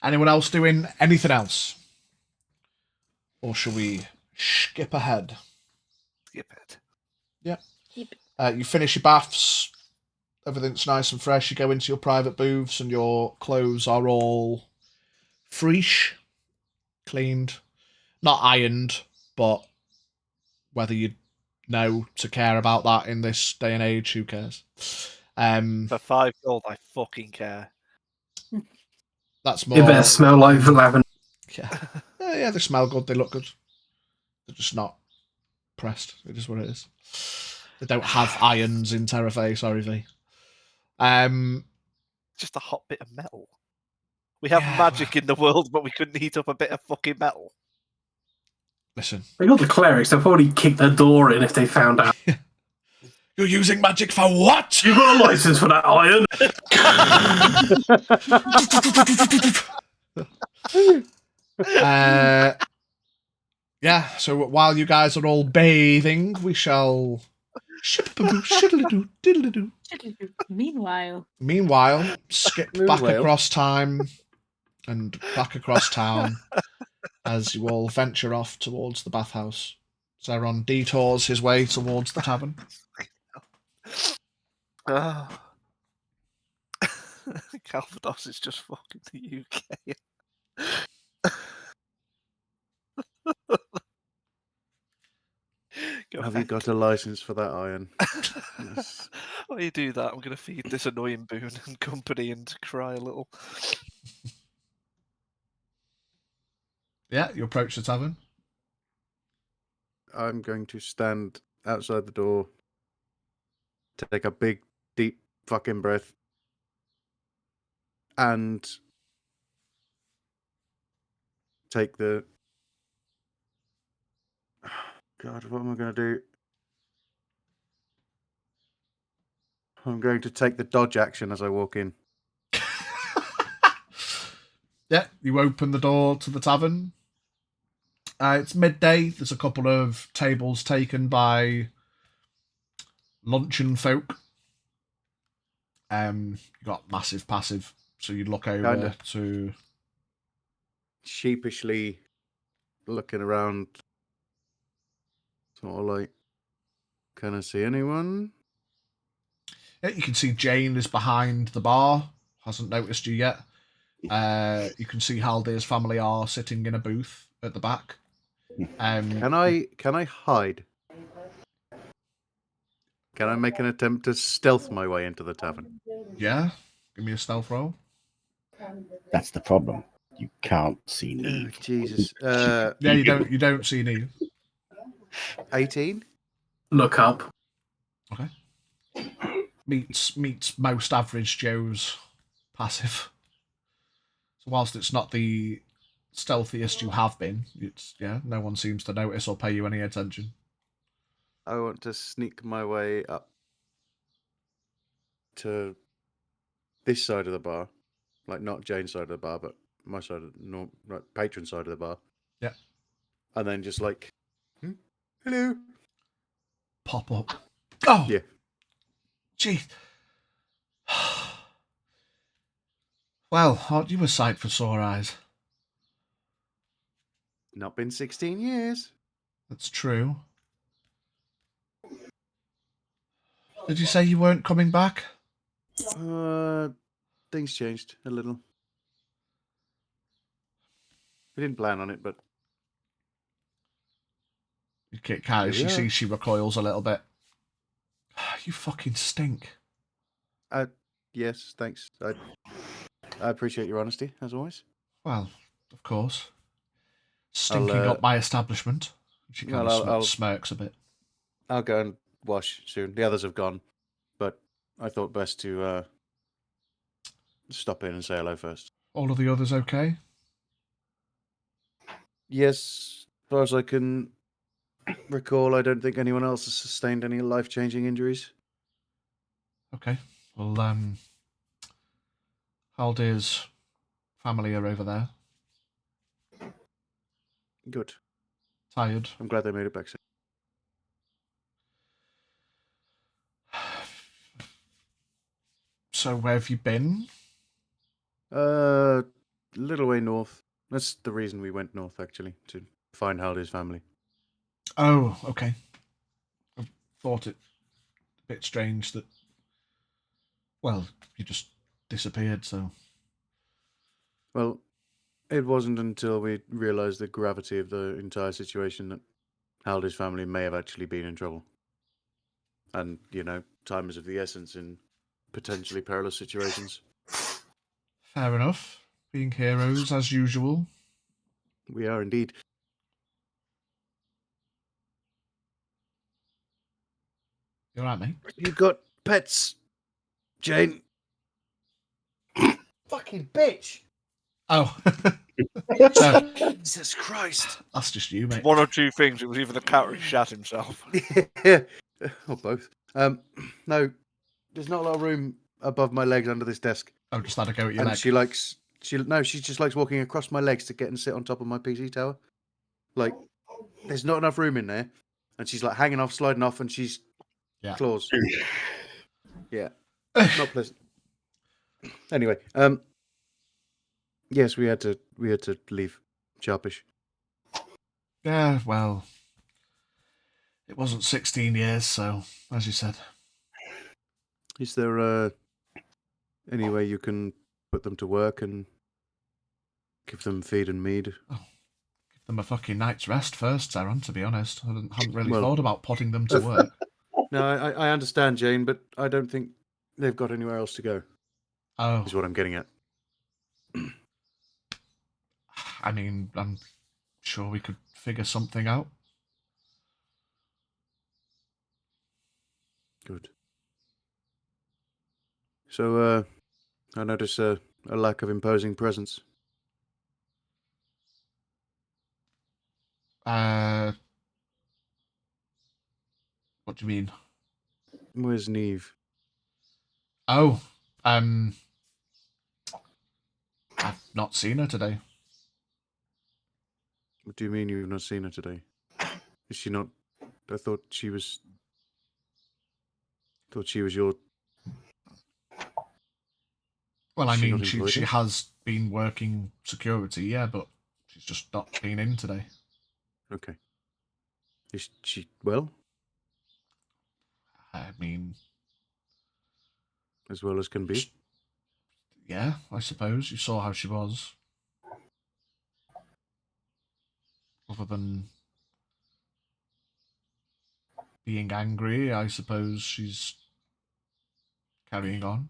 Anyone else doing anything else? Or shall we skip ahead? Skip it. Yep. You finish your baths. Everything's nice and fresh. You go into your private booths and your clothes are all fresh, cleaned. Not ironed, but whether you know to care about that in this day and age, who cares? For 5 gold, I fucking care. That's more. It better smell like lavender. Yeah. Yeah, they smell good. They look good. They're just not pressed. It is what it is. They don't have irons in Terrafae. Sorry, V. Just a hot bit of metal. We have magic in the world, but we couldn't heat up a bit of fucking metal. Listen. They got the clerics. They'll probably kick their door in if they found out. You're using magic for what? You got a license for that iron? Yeah, so while you guys are all bathing, we shall... Meanwhile, skip back across time and back across town as you all venture off towards the bathhouse. Zeron detours his way towards the tavern. Calvados is just fucking the UK. Have you got a license for that iron? Yes. While you do that, I'm going to feed this annoying Boone and company and cry a little. Yeah, you approach the tavern. I'm going to stand outside the door, take a big, deep fucking breath, and take the... God, what am I going to do? I'm going to take the dodge action as I walk in. Yeah, you open the door to the tavern. It's midday. There's a couple of tables taken by luncheon folk. You got massive passive, so you look over to... Sheepishly looking around, sort of like, can I see anyone? Yeah, you can see Jane is behind the bar. Hasn't noticed you yet. You can see Haldir's family are sitting in a booth at the back. Can I hide? Can I make an attempt to stealth my way into the tavern? Yeah, give me a stealth roll. That's the problem. You can't see Neve. Oh, Jesus. Yeah, you don't see Neve. 18? Look up. Okay. Meets most average Joe's passive. So whilst it's not the stealthiest you have been, no one seems to notice or pay you any attention. I want to sneak my way up to this side of the bar. Like, not Jane's side of the bar, but my side of the patron side of the bar. Yeah. And then just like, hello. Pop up. Oh! Yeah. Gee. Well, aren't you a sight for sore eyes? Not been 16 years. That's true. Did you say you weren't coming back? Things changed a little. We didn't plan on it, but You kick Kai. She sees she recoils a little bit. You fucking stink. Yes, thanks. I appreciate your honesty, as always. Well, of course. Stinking up my establishment. She kind of smirks a bit. I'll go and wash soon. The others have gone, but I thought best to stop in and say hello first. All of the others okay? Yes, as far as I can recall, I don't think anyone else has sustained any life-changing injuries. Okay. Well, Haldir's family are over there. Good. Tired. I'm glad they made it back safe. So where have you been? A little way north. That's the reason we went north, actually, to find Haldir's family. Oh, okay. I thought it a bit strange that, well, you just disappeared, so... Well, it wasn't until we realised the gravity of the entire situation that Haldir's family may have actually been in trouble. And, time is of the essence in potentially perilous situations. Fair enough. Being heroes, as usual. We are indeed. You alright, mate? You've got pets, Jane. Fucking bitch! Oh. Jesus Christ. That's just you, mate. One or two things. It was either the cat or he shat himself. Yeah. Or both. No, there's not a lot of room above my legs under this desk. Oh, just had to go at your and leg. She just likes walking across my legs to get and sit on top of my PC tower. Like, there's not enough room in there. And she's like hanging off, sliding off, and she's claws. Yeah. Not pleasant. Anyway, yes, we had to leave sharpish. Yeah, well, it wasn't 16 years, so as you said. Is there any way you can put them to work and give them feed and mead? Oh, give them a fucking night's rest first, Zaron, to be honest. I hadn't really thought about putting them to work. No, I understand, Jane, but I don't think they've got anywhere else to go. Oh. Is what I'm getting at. I mean, I'm sure we could figure something out. Good. So, I notice a lack of imposing presence. What do you mean? Where's Neve? Oh, I've not seen her today. What do you mean you've not seen her today? Is she not? I thought she was your... Well, I mean, she has been working security, yeah, but she's just not been in today. Okay. Is she well? I mean... As well as can be? Yeah, I suppose. You saw how she was. Other than being angry, I suppose she's carrying on.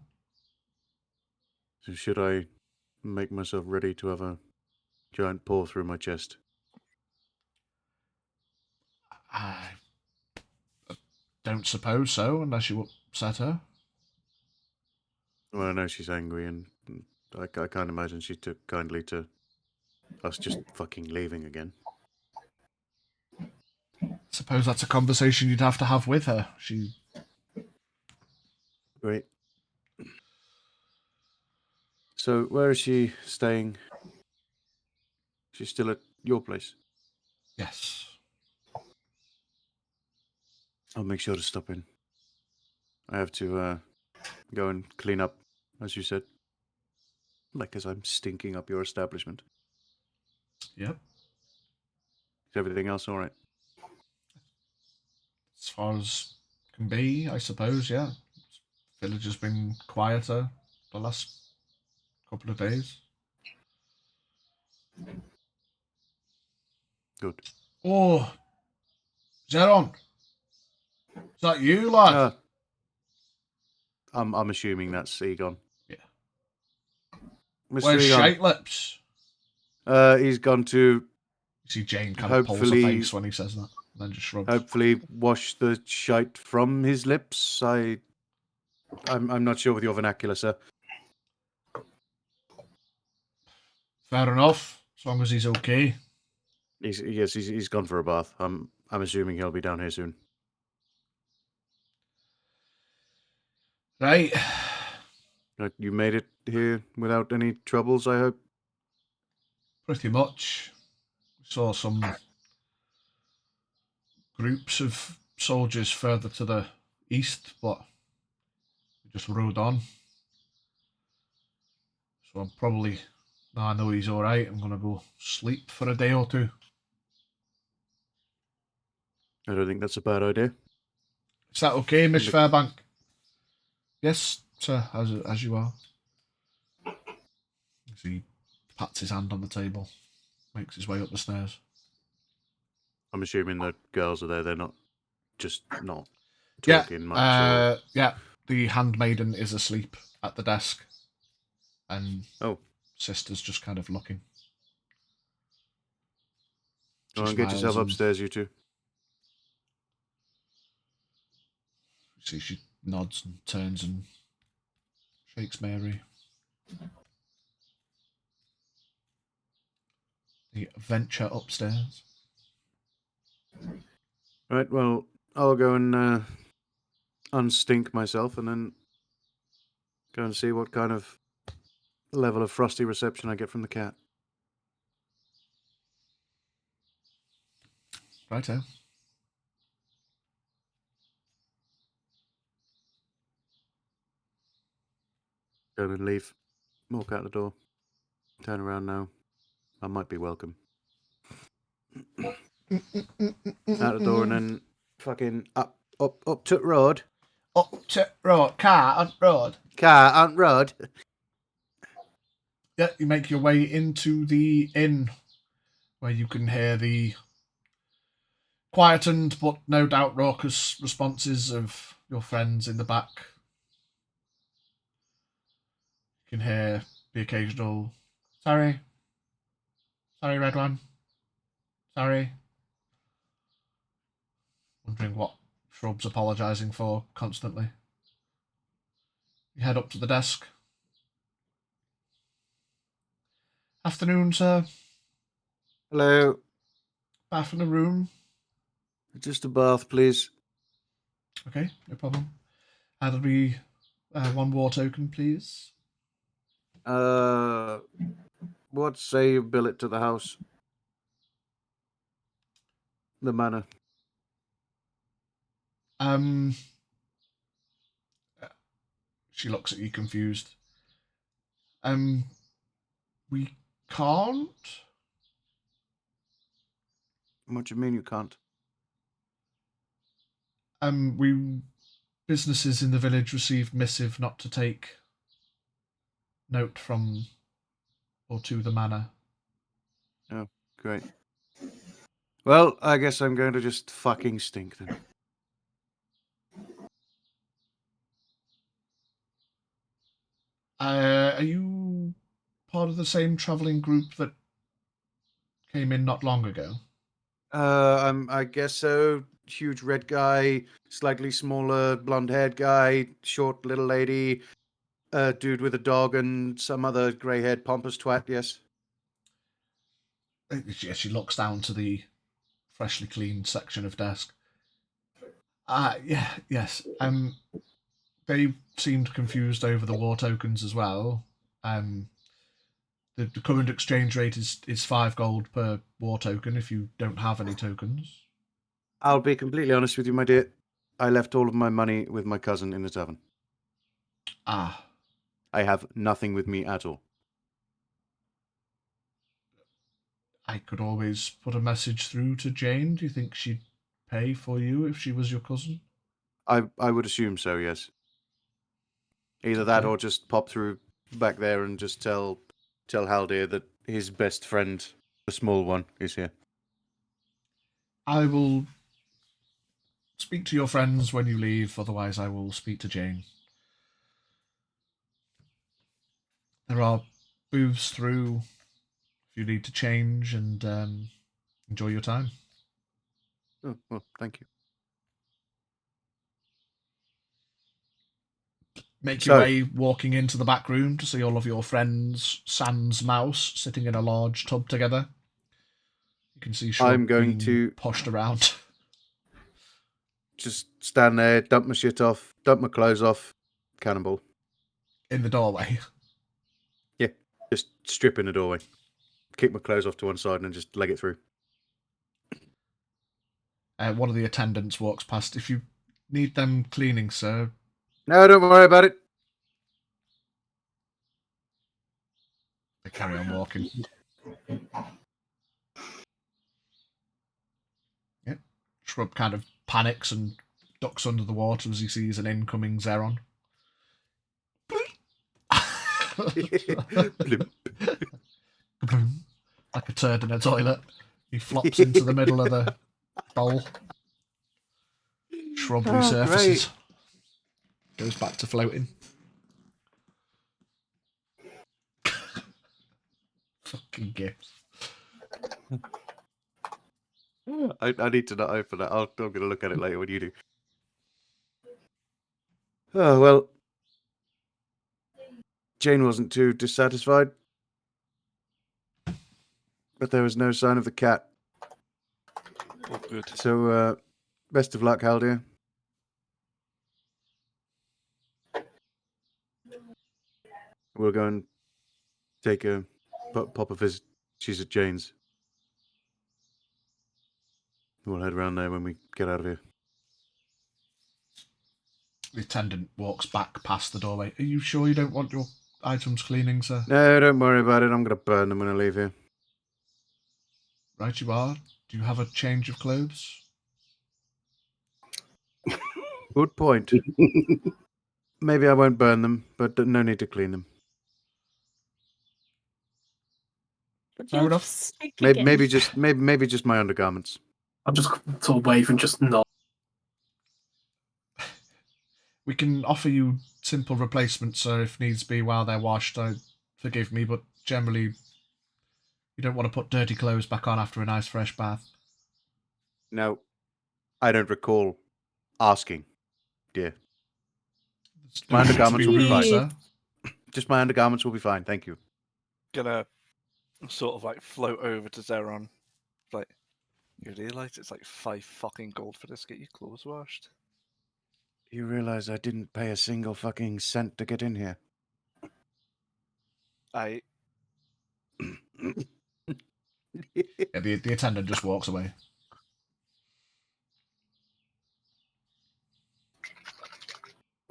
So should I make myself ready to have a giant paw through my chest? I don't suppose so, unless you upset her. Well, I know she's angry, and I can't imagine she took kindly to us just fucking leaving again. Suppose that's a conversation you'd have to have with her. Great. So, where is she staying? She's still at your place? Yes. I'll make sure to stop in. I have to go and clean up, as you said. Like as I'm stinking up your establishment. Yep. Is everything else all right? As far as can be, I suppose, yeah. Village has been quieter the last couple of days. Good. Oh, Zeron, is that you, lad? I'm assuming that's Egon. Yeah. Mr. Where's Egon? Shite Lips? He's gone to. You see Jane kind of pulls her hopefully- face when he says that, and then just shrugs. Hopefully, wash the shite from his lips. I'm not sure with your vernacular, sir. Fair enough, as long as he's okay. He's gone for a bath. I'm assuming he'll be down here soon. Right. You made it here without any troubles, I hope? Pretty much. We saw some groups of soldiers further to the east, but we just rode on. So I'm probably, now I know he's alright, I'm going to go sleep for a day or two. I don't think that's a bad idea. Is that okay, Miss Fairbank? Yes, sir, as you are. As he pats his hand on the table, makes his way up the stairs. I'm assuming the girls are there. They're not not Yeah, talking much. yeah. The handmaiden is asleep at the desk, and sister's just kind of looking. Go on, get yourself upstairs, you two. See, she nods and turns and shakes Mary. They venture upstairs. Right, well, I'll go and unstink myself and then go and see what kind of level of frosty reception I get from the cat. Righto. Go and leave. Walk out the door. Turn around now. I might be welcome. Out the door and then fucking up to the road. Up to road. Car on road. Car on road. Yeah, you make your way into the inn where you can hear the quietened but no doubt raucous responses of your friends in the back. You can hear the occasional, sorry, red one, sorry. Wondering what Shrub's apologising for constantly. You head up to the desk. Afternoon, sir. Hello. Bath in the room. Just a bath, please. Okay, no problem. That'll be one war token, please. What say you bill it to the house? The manor. She looks at you confused. We can't? What do you mean you can't? Businesses in the village received missive not to take note from or to the manor. Oh, great. Well, I guess I'm going to just fucking stink then. Are you part of the same travelling group that came in not long ago? I guess so. Huge red guy, slightly smaller blonde-haired guy, short little lady, dude with a dog, and some other grey-haired pompous twat. Yes. She looks down to the freshly cleaned section of desk. Yes. They seemed confused over the war tokens as well. The current exchange rate is 5 gold per war token if you don't have any tokens. I'll be completely honest with you, my dear. I left all of my money with my cousin in the tavern. Ah. I have nothing with me at all. I could always put a message through to Jane. Do you think she'd pay for you if she was your cousin? I would assume so, yes. Either that or just pop through back there and just tell Haldir that his best friend, the small one, is here. I will speak to your friends when you leave, otherwise I will speak to Jane. There are booths through if you need to change and enjoy your time. Oh, well, thank you. Make your way walking into the back room to see all of your friends, sans mouse, sitting in a large tub together. You can see Shrub being pushed around. Just stand there, dump my shit off, dump my clothes off, cannonball. In the doorway? Yeah, just strip in the doorway. Kick my clothes off to one side and just leg it through. One of the attendants walks past. If you need them cleaning, sir. No, don't worry about it. They carry on walking. Yep. Shrub kind of panics and ducks under the water as he sees an incoming Zeron. Like a turd in a toilet. He flops into the middle of the bowl. Shrub resurfaces. Goes back to floating. Fucking gifts. I need to not open that. I'm going to look at it later when you do. Oh, well. Jane wasn't too dissatisfied. But there was no sign of the cat. Oh, good. So, best of luck, Haldir. We'll go and take a pop a visit. She's at Jane's. We'll head around there when we get out of here. The attendant walks back past the doorway. Are you sure you don't want your items cleaning, sir? No, don't worry about it. I'm going to burn them when I leave here. Right you are. Do you have a change of clothes? Good point. Maybe I won't burn them, but no need to clean them. Fair enough. Maybe just my undergarments. I'll just sort of wave and just nod. We can offer you simple replacements, so if needs be while they're washed, forgive me, but generally you don't want to put dirty clothes back on after a nice fresh bath. No, I don't recall asking, dear. My undergarments will be fine, sir. Just my undergarments will be fine, thank you. Gonna sort of like float over to Zeron. Like, you realise it's like 5 fucking gold for this to get your clothes washed? You realise I didn't pay a single fucking cent to get in here? Yeah, the attendant just walks away.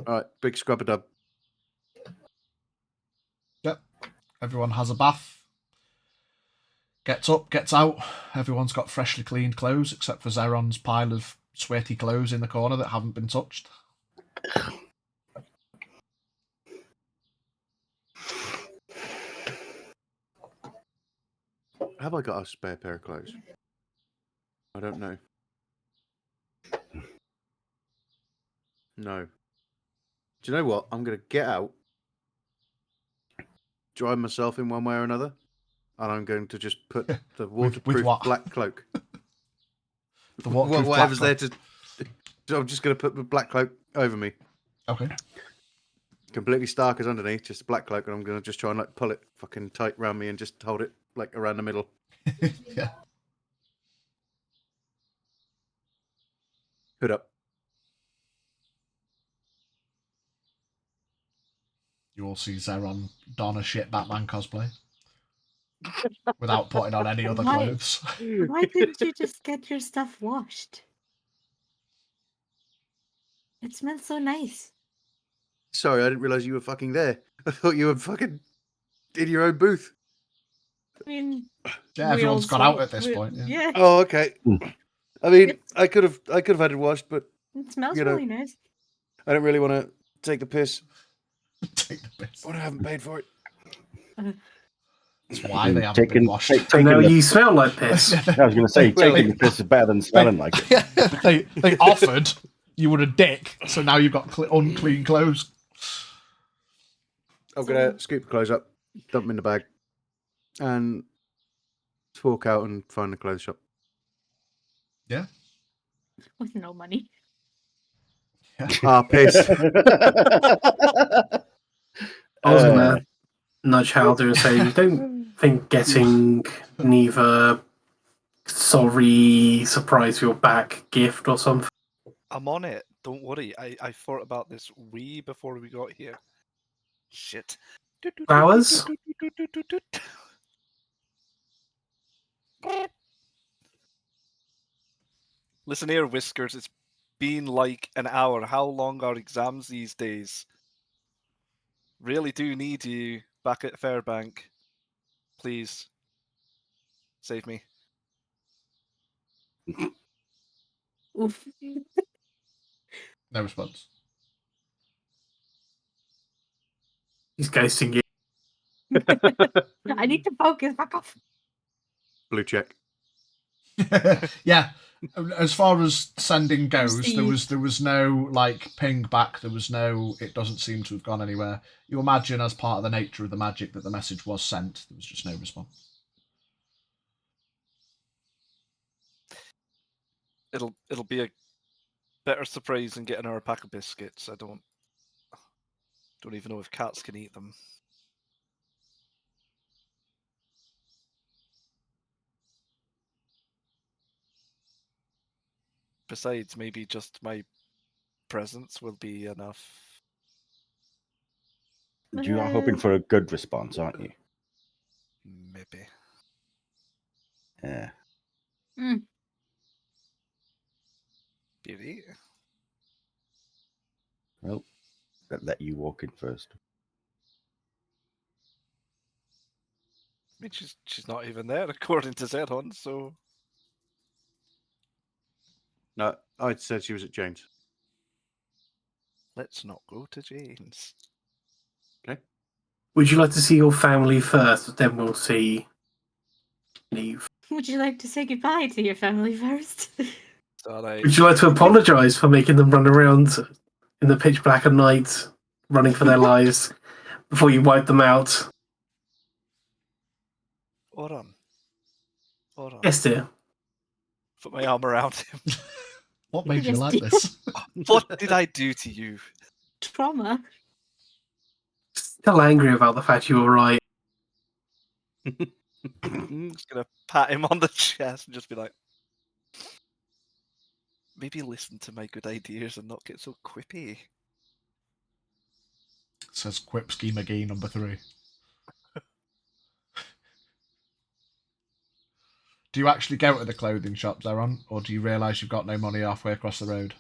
Alright, big scrub-a-dub. Yep. Everyone has a bath. Gets up, gets out. Everyone's got freshly cleaned clothes, except for Zeron's pile of sweaty clothes in the corner that haven't been touched. Have I got a spare pair of clothes? I don't know. No. Do you know what? I'm going to get out, dry myself in one way or another, and I'm going to just put the waterproof black cloak. The waterproof whatever's black there to... I'm just going to put the black cloak over me. Okay. Completely stark as underneath, just a black cloak, and I'm going to just try and like pull it fucking tight around me and just hold it like around the middle. Yeah. Hood up. You all see Zeron don a shit Batman cosplay. Without putting on any other clothes. Why didn't you just get your stuff washed? It smells so nice. Sorry, I didn't realise you were fucking there. I thought you were fucking in your own booth. I mean, yeah, everyone's got out at this point. Yeah. Oh, okay. I mean, I could have had it washed, but it smells really nice. I don't really want to take the piss. Take the piss. But I haven't paid for it. That's why they haven't been washed. So now you smell like piss. I was going to say, taking the piss is better than smelling like it. They offered, you were a dick, so now you've got unclean clothes. I'm going to scoop the clothes up, dump them in the bag, and walk out and find the clothes shop. Yeah. With no money. Ah, piss. I was gonna nudge Halder and say, you don't think getting neither sorry, surprise your back gift or something? I'm on it. Don't worry. I thought about this way before we got here. Shit. Flowers? Listen here, Whiskers. It's been like an hour. How long are exams these days? Really do need you back at Fairbank. Please. Save me. Oof. No response. He's ghosting you. I need to focus. Back off. Blue check. Yeah. As far as sending goes, See. there was no like ping back. There was no. It doesn't seem to have gone anywhere. You imagine, as part of the nature of the magic, that the message was sent. There was just no response. It'll be a better surprise than getting her a pack of biscuits. I don't even know if cats can eat them. Besides, maybe just my presence will be enough. You are hoping for a good response, aren't you? Maybe. Yeah. Beauty. Well, let you walk in first. I mean, she's not even there according to Zedhon, so. No, I said she was at Jane's. Let's not go to Jane's. Okay. Would you like to see your family first? Then we'll see Neve. Would you like to say goodbye to your family first? Would you like to apologise for making them run around in the pitch black of night, running for their lives, before you wipe them out? Hold on. Yes, dear. Put my arm around him. What made you like this? What did I do to you? Trauma. Still angry about the fact you were right. Just gonna pat him on the chest and just be like, maybe listen to my good ideas and not get so quippy. Says Quipski McGee number 3. Do you actually go to the clothing shops, Aaron, or do you realise you've got no money halfway across the road?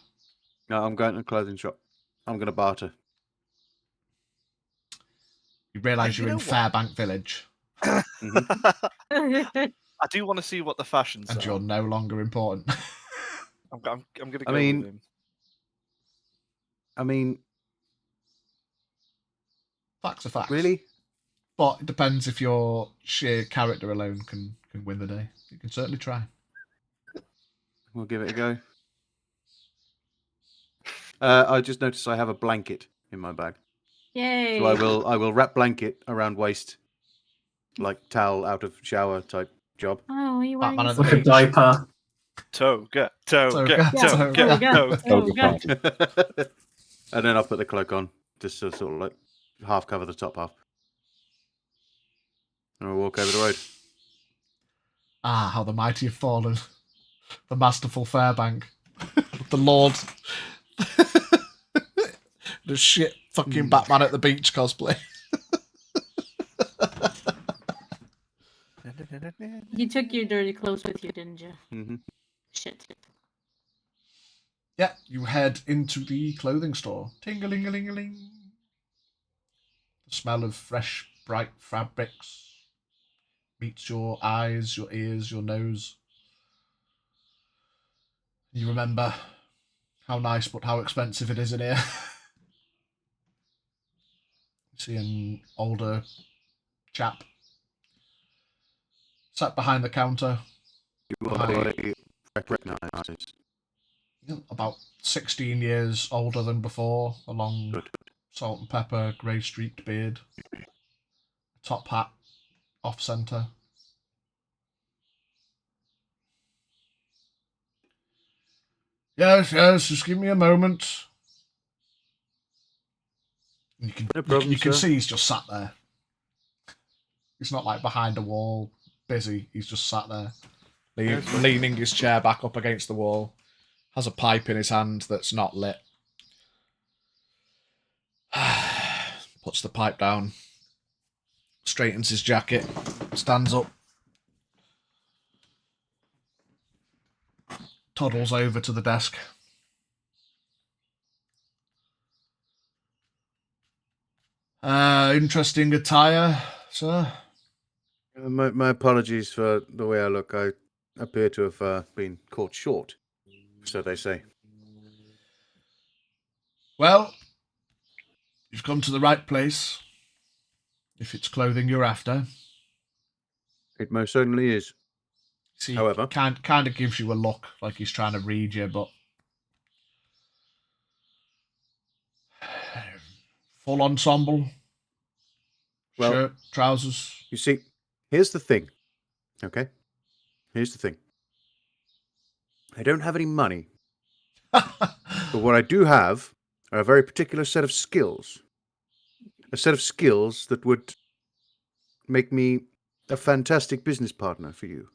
No, I'm going to the clothing shop. I'm going to barter. You realise you're in Fairbank Village. I do want to see what the fashions and are. You're no longer important. I'm going to go with him. I mean... Facts are facts. Really? But it depends if your sheer character alone can win the day. You can certainly try. We'll give it a go. I just noticed I have a blanket in my bag. Yay! So I will wrap blanket around waist, like towel out of shower type job. Oh, you wearing Batman Like a diaper. Toga. And then I'll put the cloak on, just to sort of like half cover the top half. And I'll walk over the road. Ah, how the mighty have fallen. The masterful Fairbank. The Lord. The shit fucking Batman at the beach cosplay. You took your dirty clothes with you, didn't you? Mm-hmm. Shit. Yeah, you head into the clothing store. Ting-a-ling-a-ling-a-ling. The smell of fresh, bright fabrics meets your eyes, your ears, your nose. You remember how nice but how expensive it is in here. see an older chap sat behind the counter. I recognize. About 16 years older than before, a long salt and pepper, grey streaked beard, top hat, off centre. Yes, just give me a moment. You can see he's just sat there. He's not like behind a wall, busy. He's just sat there, leaning his chair back up against the wall. Has a pipe in his hand that's not lit. Puts the pipe down. Straightens his jacket. Stands up. Toddles over to the desk. Interesting attire, sir. My apologies for the way I look. I appear to have been caught short, so they say. Well, you've come to the right place. If it's clothing you're after. It most certainly is. See, however, kind of gives you a look like he's trying to read you, but full ensemble. Well, shirt, trousers. You see, here's the thing. Okay? Here's the thing. I don't have any money. But what I do have are a very particular set of skills. A set of skills that would make me a fantastic business partner for you.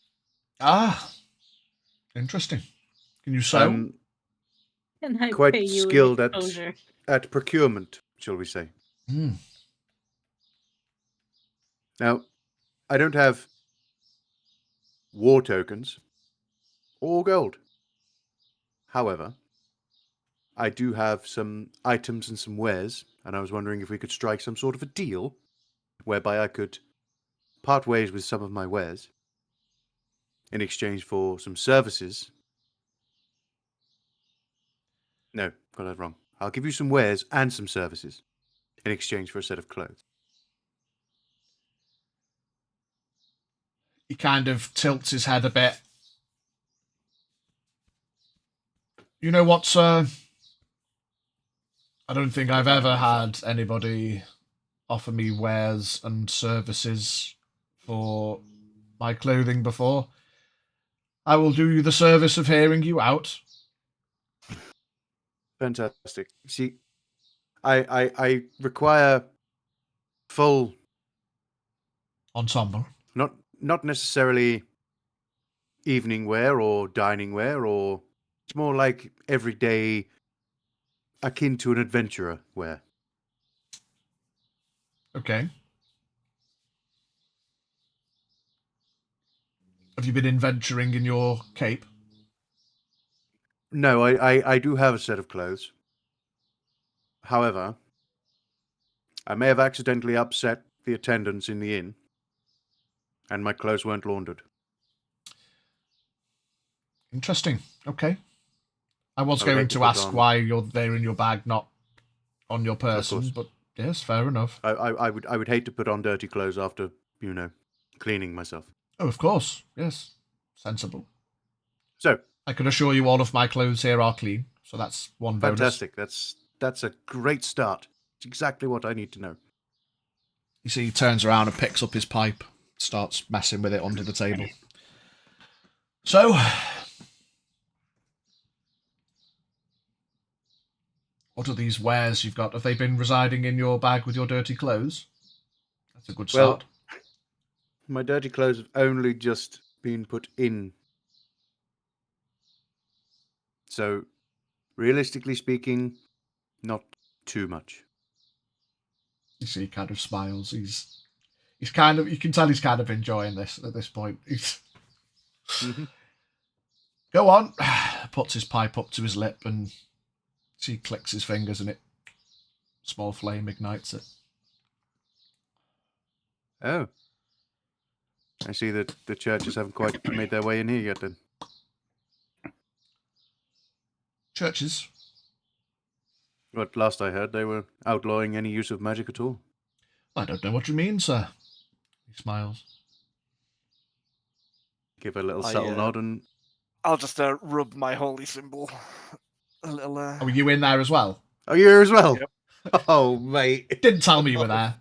Ah, interesting. Can you sew? Can I quite pay you skilled exposure? at procurement, shall we say. Now, I don't have war tokens or gold. However, I do have some items and some wares, and I was wondering if we could strike some sort of a deal whereby I could part ways with some of my wares in exchange for some services. No, got that wrong. I'll give you some wares and some services in exchange for a set of clothes. He kind of tilts his head a bit. You know what, sir? I don't think I've ever had anybody offer me wares and services for my clothing before. I will do you the service of hearing you out. Fantastic. See, I require full ensemble. Not necessarily evening wear or dining wear, or it's more like everyday, akin to an adventurer wear. Okay. Have you been adventuring in your cape? No, I do have a set of clothes. However, I may have accidentally upset the attendants in the inn, and my clothes weren't laundered. Interesting. Okay. I was going to ask why you're there in your bag, not on your person, but yes, fair enough. I would hate to put on dirty clothes after, cleaning myself. Oh, of course. Yes. Sensible. So, I can assure you all of my clothes here are clean, so that's one bonus. Fantastic. That's a great start. It's exactly what I need to know. You see, he turns around and picks up his pipe, starts messing with it under the table. So, what are these wares you've got? Have they been residing in your bag with your dirty clothes? That's a good start. Well, my dirty clothes have only just been put in. So, realistically speaking, not too much. You see, he kind of smiles. He's kind of, you can tell he's kind of enjoying this at this point. He's Go on. Puts his pipe up to his lip and he clicks his fingers and small flame ignites it. Oh. I see that the churches haven't quite made their way in here yet then. Churches? But last I heard, they were outlawing any use of magic at all. I don't know what you mean, sir. He smiles. Give a little subtle nod and... I'll just rub my holy symbol. A little... Oh, were you in there as well? Oh, you're here as well? Yep. Oh, mate. Didn't tell me you were there.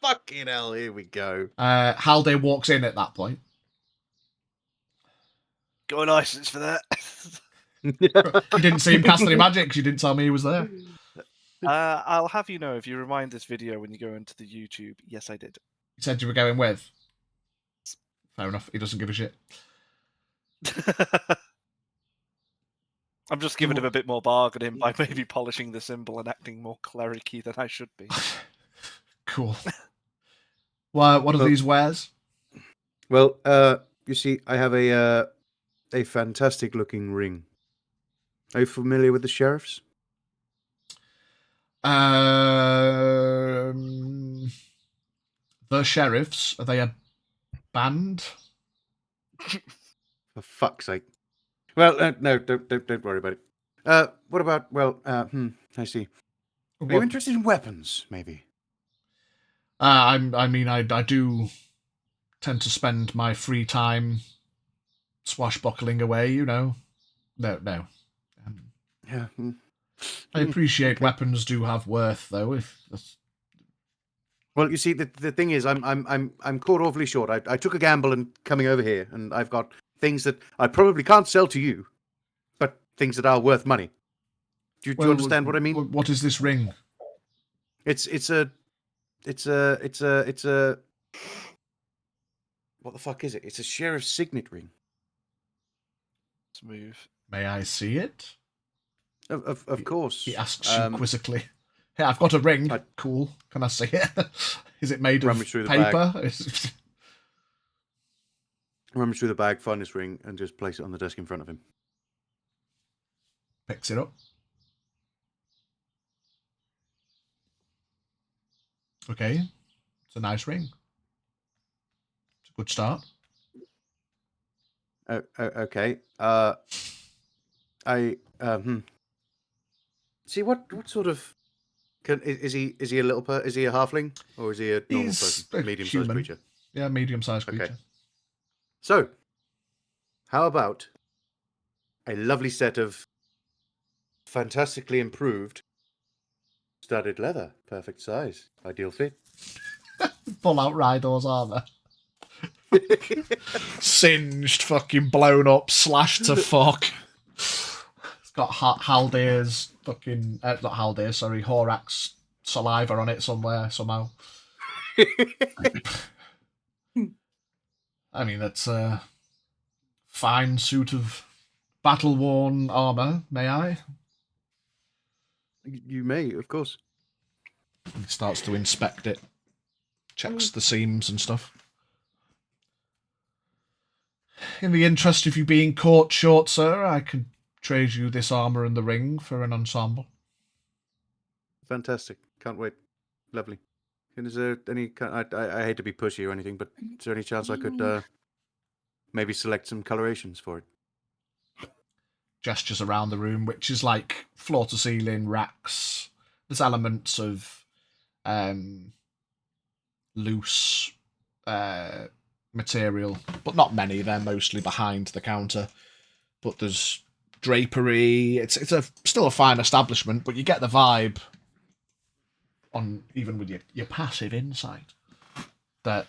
Fucking hell, here we go. Halday walks in at that point. Got a license for that. You didn't see him cast any magic because you didn't tell me he was there. I'll have you know, if you rewind this video when you go into the YouTube, yes, I did. You said you were going with. Fair enough. He doesn't give a shit. I'm just giving him a bit more bargaining by maybe polishing the symbol and acting more clericy than I should be. Cool. What are these wares? Well, you see, I have a fantastic looking ring. Are you familiar with the sheriffs? The sheriffs, are they a band? For fuck's sake. Well, no, don't worry about it. What about, I see. Are you interested in weapons, maybe? I do tend to spend my free time swashbuckling away, you know. No. Yeah. I appreciate weapons do have worth, though. Well, you see, the thing is, I'm caught awfully short. I took a gamble in coming over here, and I've got things that I probably can't sell to you, but things that are worth money. Do you understand what I mean? What is this ring? It's a. What the fuck is it? It's a sheriff's signet ring. Smooth. May I see it? Of course. He asks you quizzically. Hey, I've got a ring. Cool. Can I see it? Is it made of paper? Rummage through the bag, find this ring, and just place it on the desk in front of him. Picks it up. Okay. It's a nice ring. It's a good start. Okay. See, what sort of... Is he a little is he a halfling, or is he a normal person? Medium-sized creature? Yeah, medium-sized creature. Okay. So, how about a lovely set of fantastically improved studded leather, perfect size, ideal fit. Pull out Rydaw's armor. Singed, fucking blown up, slashed to fuck. It's got Haldir's fucking... not Haldir, sorry, Horak's saliva on it somewhere, somehow. I mean, that's a fine suit of battle-worn armor, may I? You may, of course. He starts to inspect it. Checks the seams and stuff. In the interest of you being caught short, sir, I could trade you this armor and the ring for an ensemble. Fantastic. Can't wait. Lovely. And is there any... I hate to be pushy or anything, but is there any chance I could maybe select some colorations for it? Gestures around the room, which is like floor-to-ceiling racks. There's elements of loose material, but not many. They're mostly behind the counter. But there's drapery. It's still a fine establishment, but you get the vibe on even with your passive insight that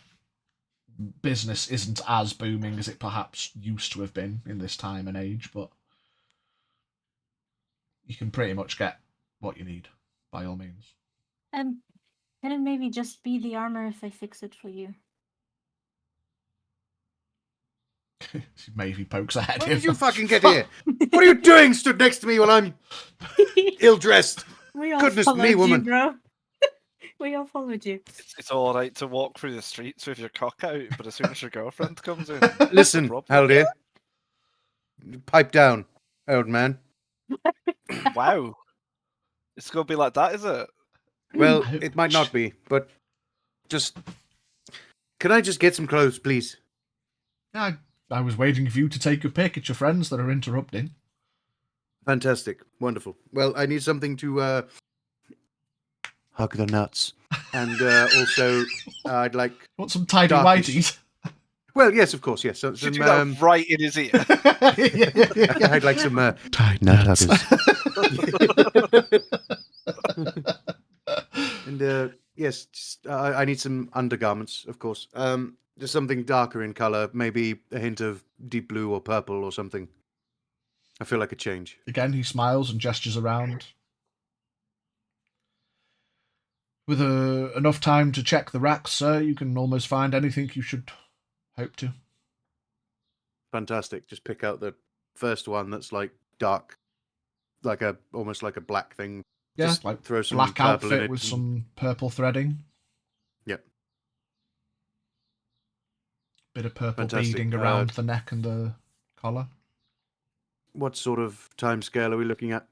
business isn't as booming as it perhaps used to have been in this time and age, but you can pretty much get what you need by all means. Can it maybe just be the armor if I fix it for you? Maybe pokes her head Where in. did you fucking get here? What are you doing stood next to me while I'm ill-dressed? Goodness me, woman. You, bro. We all followed you. It's all right to walk through the streets with your cock out, but as soon as your girlfriend comes in... Listen, Haldir. Pipe down, old man. Wow. It's going to be like that, is it? Well, it might not be, but just... Can I just get some clothes, please? I was waiting for you to take your pick at your friends that are interrupting. Fantastic. Wonderful. Well, I need something to hug the nuts. And also, I'd like... Want some tidy darkish- whities? Well, yes, of course, yes. So, Should some, do that right in his ear. I'd like some tight nuts. And yes, just, I need some undergarments, of course. Just something darker in colour, maybe a hint of deep blue or purple or something. I feel like a change. Again, he smiles and gestures around. With enough time to check the racks, sir, you can almost find anything you should hope to. Fantastic. Just pick out the first one that's like dark, like almost like a black thing. Yeah, just like throw some black purple in outfit it with and- some purple threading. Yep. Bit of purple Fantastic. beading around the neck and the collar. What sort of time scale are we looking at?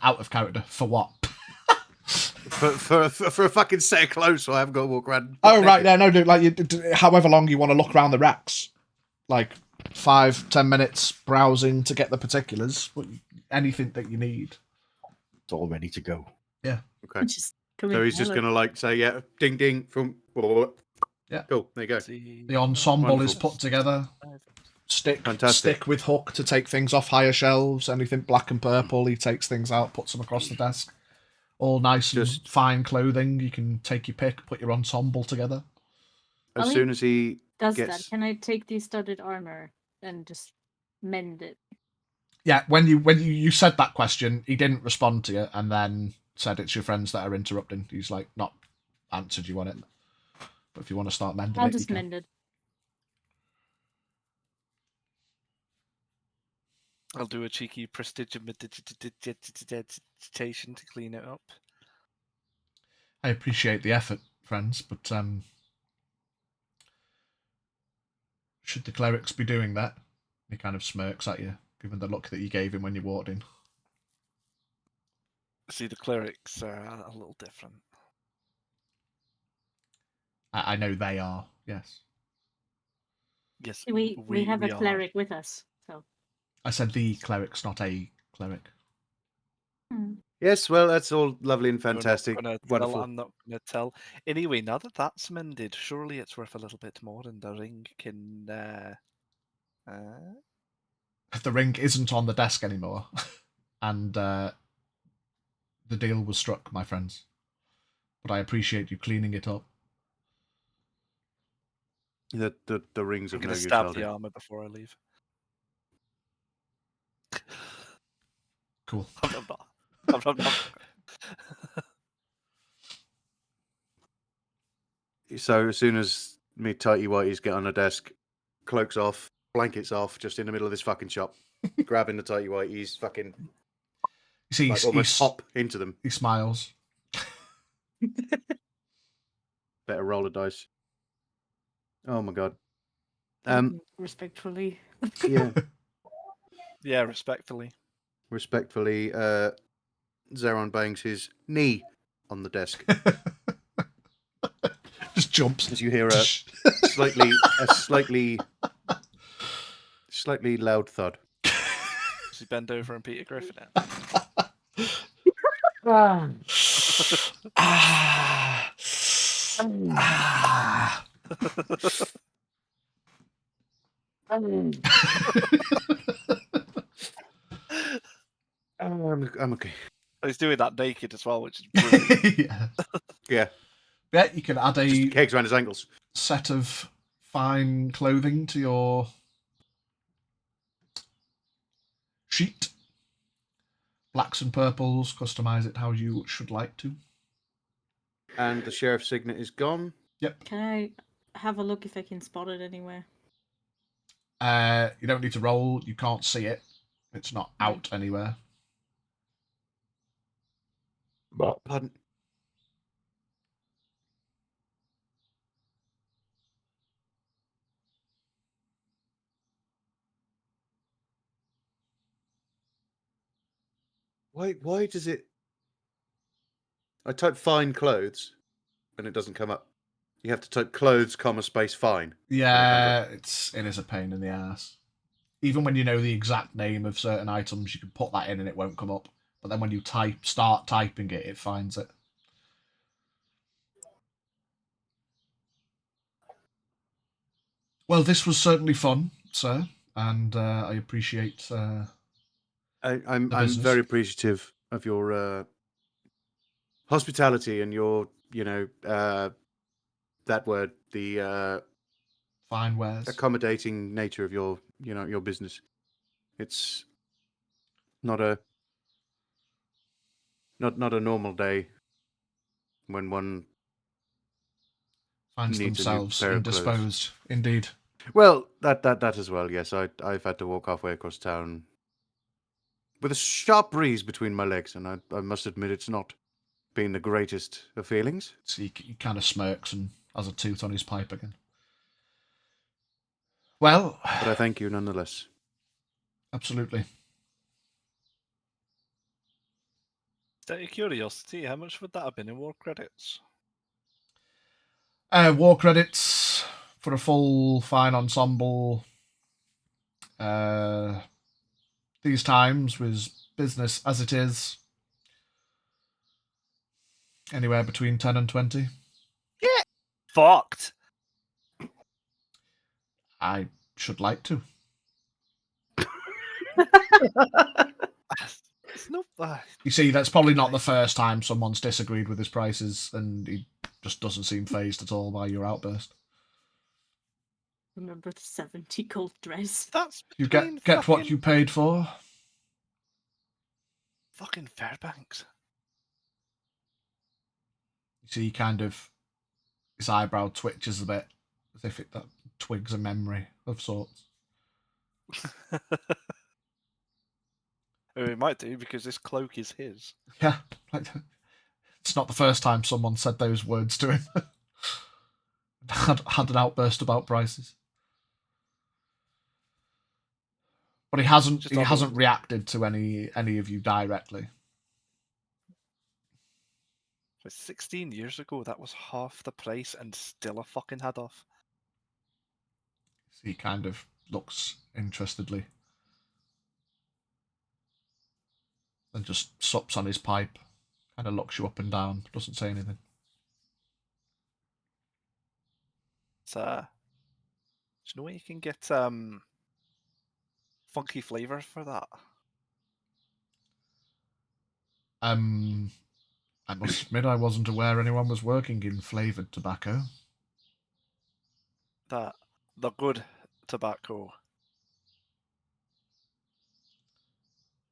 Out of character. For what? For a fucking set of clothes, so I haven't got to walk around. Oh, right, yeah, no, dude, like, however long you want to look around the racks. Like, 5-10 minutes browsing to get the particulars. Anything that you need. It's all ready to go. Yeah. Okay. So he's just going to, like, say, yeah, ding, ding, from... Yeah. Cool, there you go. The ensemble is put together. Stick with hook to take things off higher shelves. Anything black and purple, he takes things out, puts them across the desk. All nice and fine clothing. You can take your pick, put your ensemble together. As soon as he does gets... that, can I take the studded armor and just mend it? Yeah, when you said that question, he didn't respond to you, and then said it's your friends that are interrupting. He's like not answered you on it. But if you want to start mending I'll it, just mend it. I'll do a cheeky prestidigitation to clean it up. I appreciate the effort, friends, but should the clerics be doing that? He kind of smirks at you, given the look that you gave him when you walked in. See, the clerics are a little different. I know they are, yes. Yes, we have a cleric with us, so. I said the cleric's not a cleric. Yes, well, that's all lovely and fantastic. Wonderful. I'm not going to tell. Anyway, now that that's mended, surely it's worth a little bit more, and the ring can... The ring isn't on the desk anymore, and the deal was struck, my friends. But I appreciate you cleaning it up. The rings I'm of no going to use. stab the armor before I leave. Cool. I'm not. So as soon as me tighty whities get on the desk, cloaks off, blankets off, just in the middle of this fucking shop, grabbing the tighty whities, fucking You see, like, almost hop into them. He smiles. Better roll a dice. Oh my god. Respectfully. Yeah. Yeah, respectfully. Respectfully, Zeron bangs his knee on the desk. Just jumps. As you hear a slightly loud thud. Does he bend over and Peter Griffin it? I'm okay. He's doing that naked as well, which is brilliant. Yeah. Yeah, you can add a kegs around his ankles. Set of fine clothing to your sheet. Blacks and purples, customize it how you should like to. And the sheriff's signet is gone. Yep. Can I have a look if I can spot it anywhere? You don't need to roll. You can't see it. It's not out anywhere. Pardon? Why does it... I type fine clothes and it doesn't come up. You have to type clothes, comma, space, fine. Yeah, it is a pain in the ass. Even when you know the exact name of certain items, you can put that in and it won't come up. but then when you start typing it, it finds it. Well, this was certainly fun, sir, and I appreciate. I'm very appreciative of your hospitality and your, that word, the fine wares, accommodating nature of your, your business. It's not a normal day when one finds needs themselves a new pair indisposed. Of clothes. Indeed. Well, that as well. Yes, I've had to walk halfway across town with a sharp breeze between my legs, and I must admit it's not been the greatest of feelings. So he kind of smirks and has a tooth on his pipe again. Well, but I thank you nonetheless. Absolutely. Out of curiosity, how much would that have been in war credits? War credits for a full fine ensemble. These times with business as it is, anywhere between 10 and 20. Yeah, fucked. I should like to. It's not bad. You see, that's probably not the first time someone's disagreed with his prices, and he just doesn't seem fazed at all by your outburst. Remember the 70 gold dress? That's you get what you paid for. Fucking Fairbanks. You see, kind of his eyebrow twitches a bit, as if that twigs a memory of sorts. It might do, because this cloak is his. Yeah, it's not the first time someone said those words to him. had an outburst about prices, but he hasn't reacted to any of you directly. 16 years ago, that was half the price, and still a fucking head off. So he kind of looks interestedly. And just sups on his pipe, kind of looks you up and down, doesn't say anything. Do you know where you can get funky flavour for that? I must admit I wasn't aware anyone was working in flavoured tobacco. The good tobacco.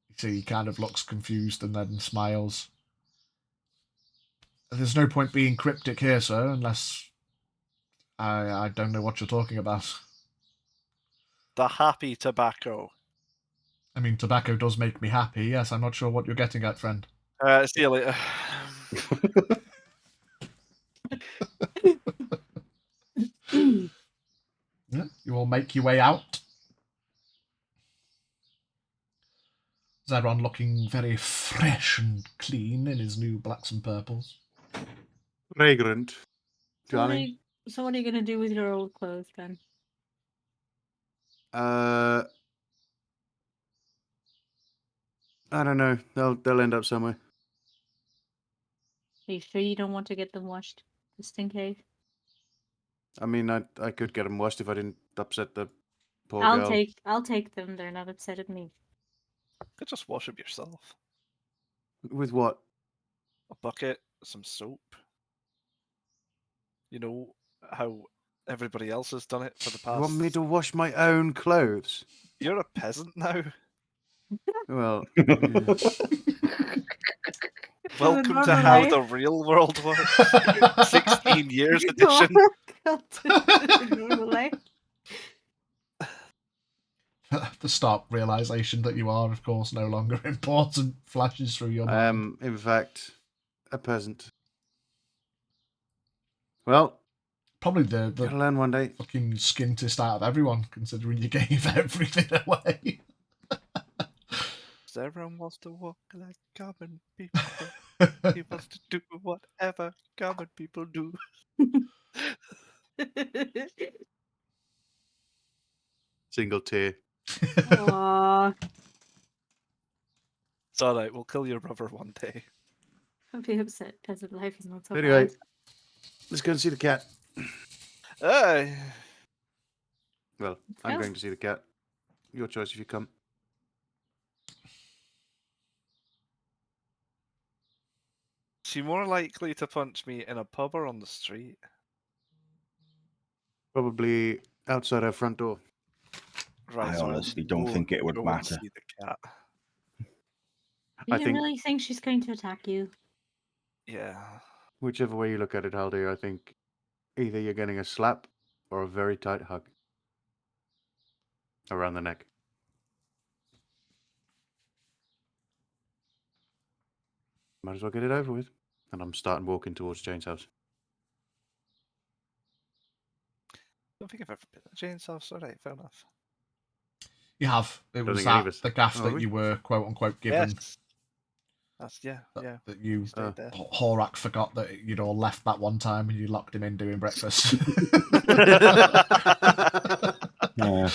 You see, he kind of looks confused and then smiles. There's no point being cryptic here, sir, unless I don't know what you're talking about. The happy tobacco. I mean, tobacco does make me happy, yes. I'm not sure what you're getting at, friend. See you later. Yeah, you will make your way out. Zeron looking very fresh and clean in his new blacks and purples. Fragrant. So what are you going to do with your old clothes, then? I don't know. They'll end up somewhere. Are you sure you don't want to get them washed, just in case? I mean, I could get them washed if I didn't upset the poor girl. I'll take them. They're not upset at me. You could just wash them yourself. With what? A bucket, some soap. You know how everybody else has done it for the past. You want me to wash my own clothes? You're a peasant now. Well, welcome to how the real world works. 16 years edition. The stark realization that you are, of course, no longer important flashes through your mind. I am, in fact, a peasant. Well, probably the gotta learn one day. Fucking skintest out of everyone, considering you gave everything away. Everyone wants to walk like common people. He wants to do whatever common people do. Single tear. Aww. It's alright, we'll kill your brother one day. Don't be upset. Peasant life is not so Anyway, bad. let's go and see the cat. Hey. Well, I'm going to see the cat. Your choice if you come. Is she more likely to punch me in a pub or on the street? Probably outside our front door. Right, I so honestly don't we'll think it would go and matter. see the cat. Do I you think- really think she's going to attack you? Yeah. Whichever way you look at it, Haldir, I think either you're getting a slap or a very tight hug around the neck. Might as well get it over with. And I'm starting walking towards Jane's house. I don't think I've ever been at Jane's house. Alright, fair enough. You have. It Don't was think any of that us- the gaff Oh, that we- you were quote unquote given. Yes. That's yeah. That you Stayed there. Horak forgot that you'd all left that one time and you locked him in doing breakfast. Yeah.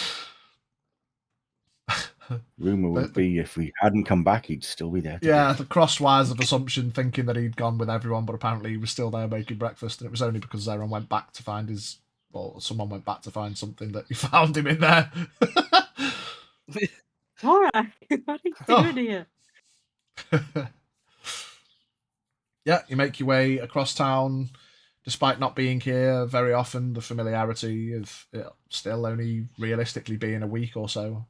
Rumor would be if we hadn't come back, he'd still be there. Yeah, the crossed wires of assumption, thinking that he'd gone with everyone, but apparently he was still there making breakfast, and it was only because Zeron went back to find his. Well, someone went back to find something that he found him in there. Alright, what are you doing here? Yeah, you make your way across town. Despite not being here very often, the familiarity of it still only realistically being a week or so.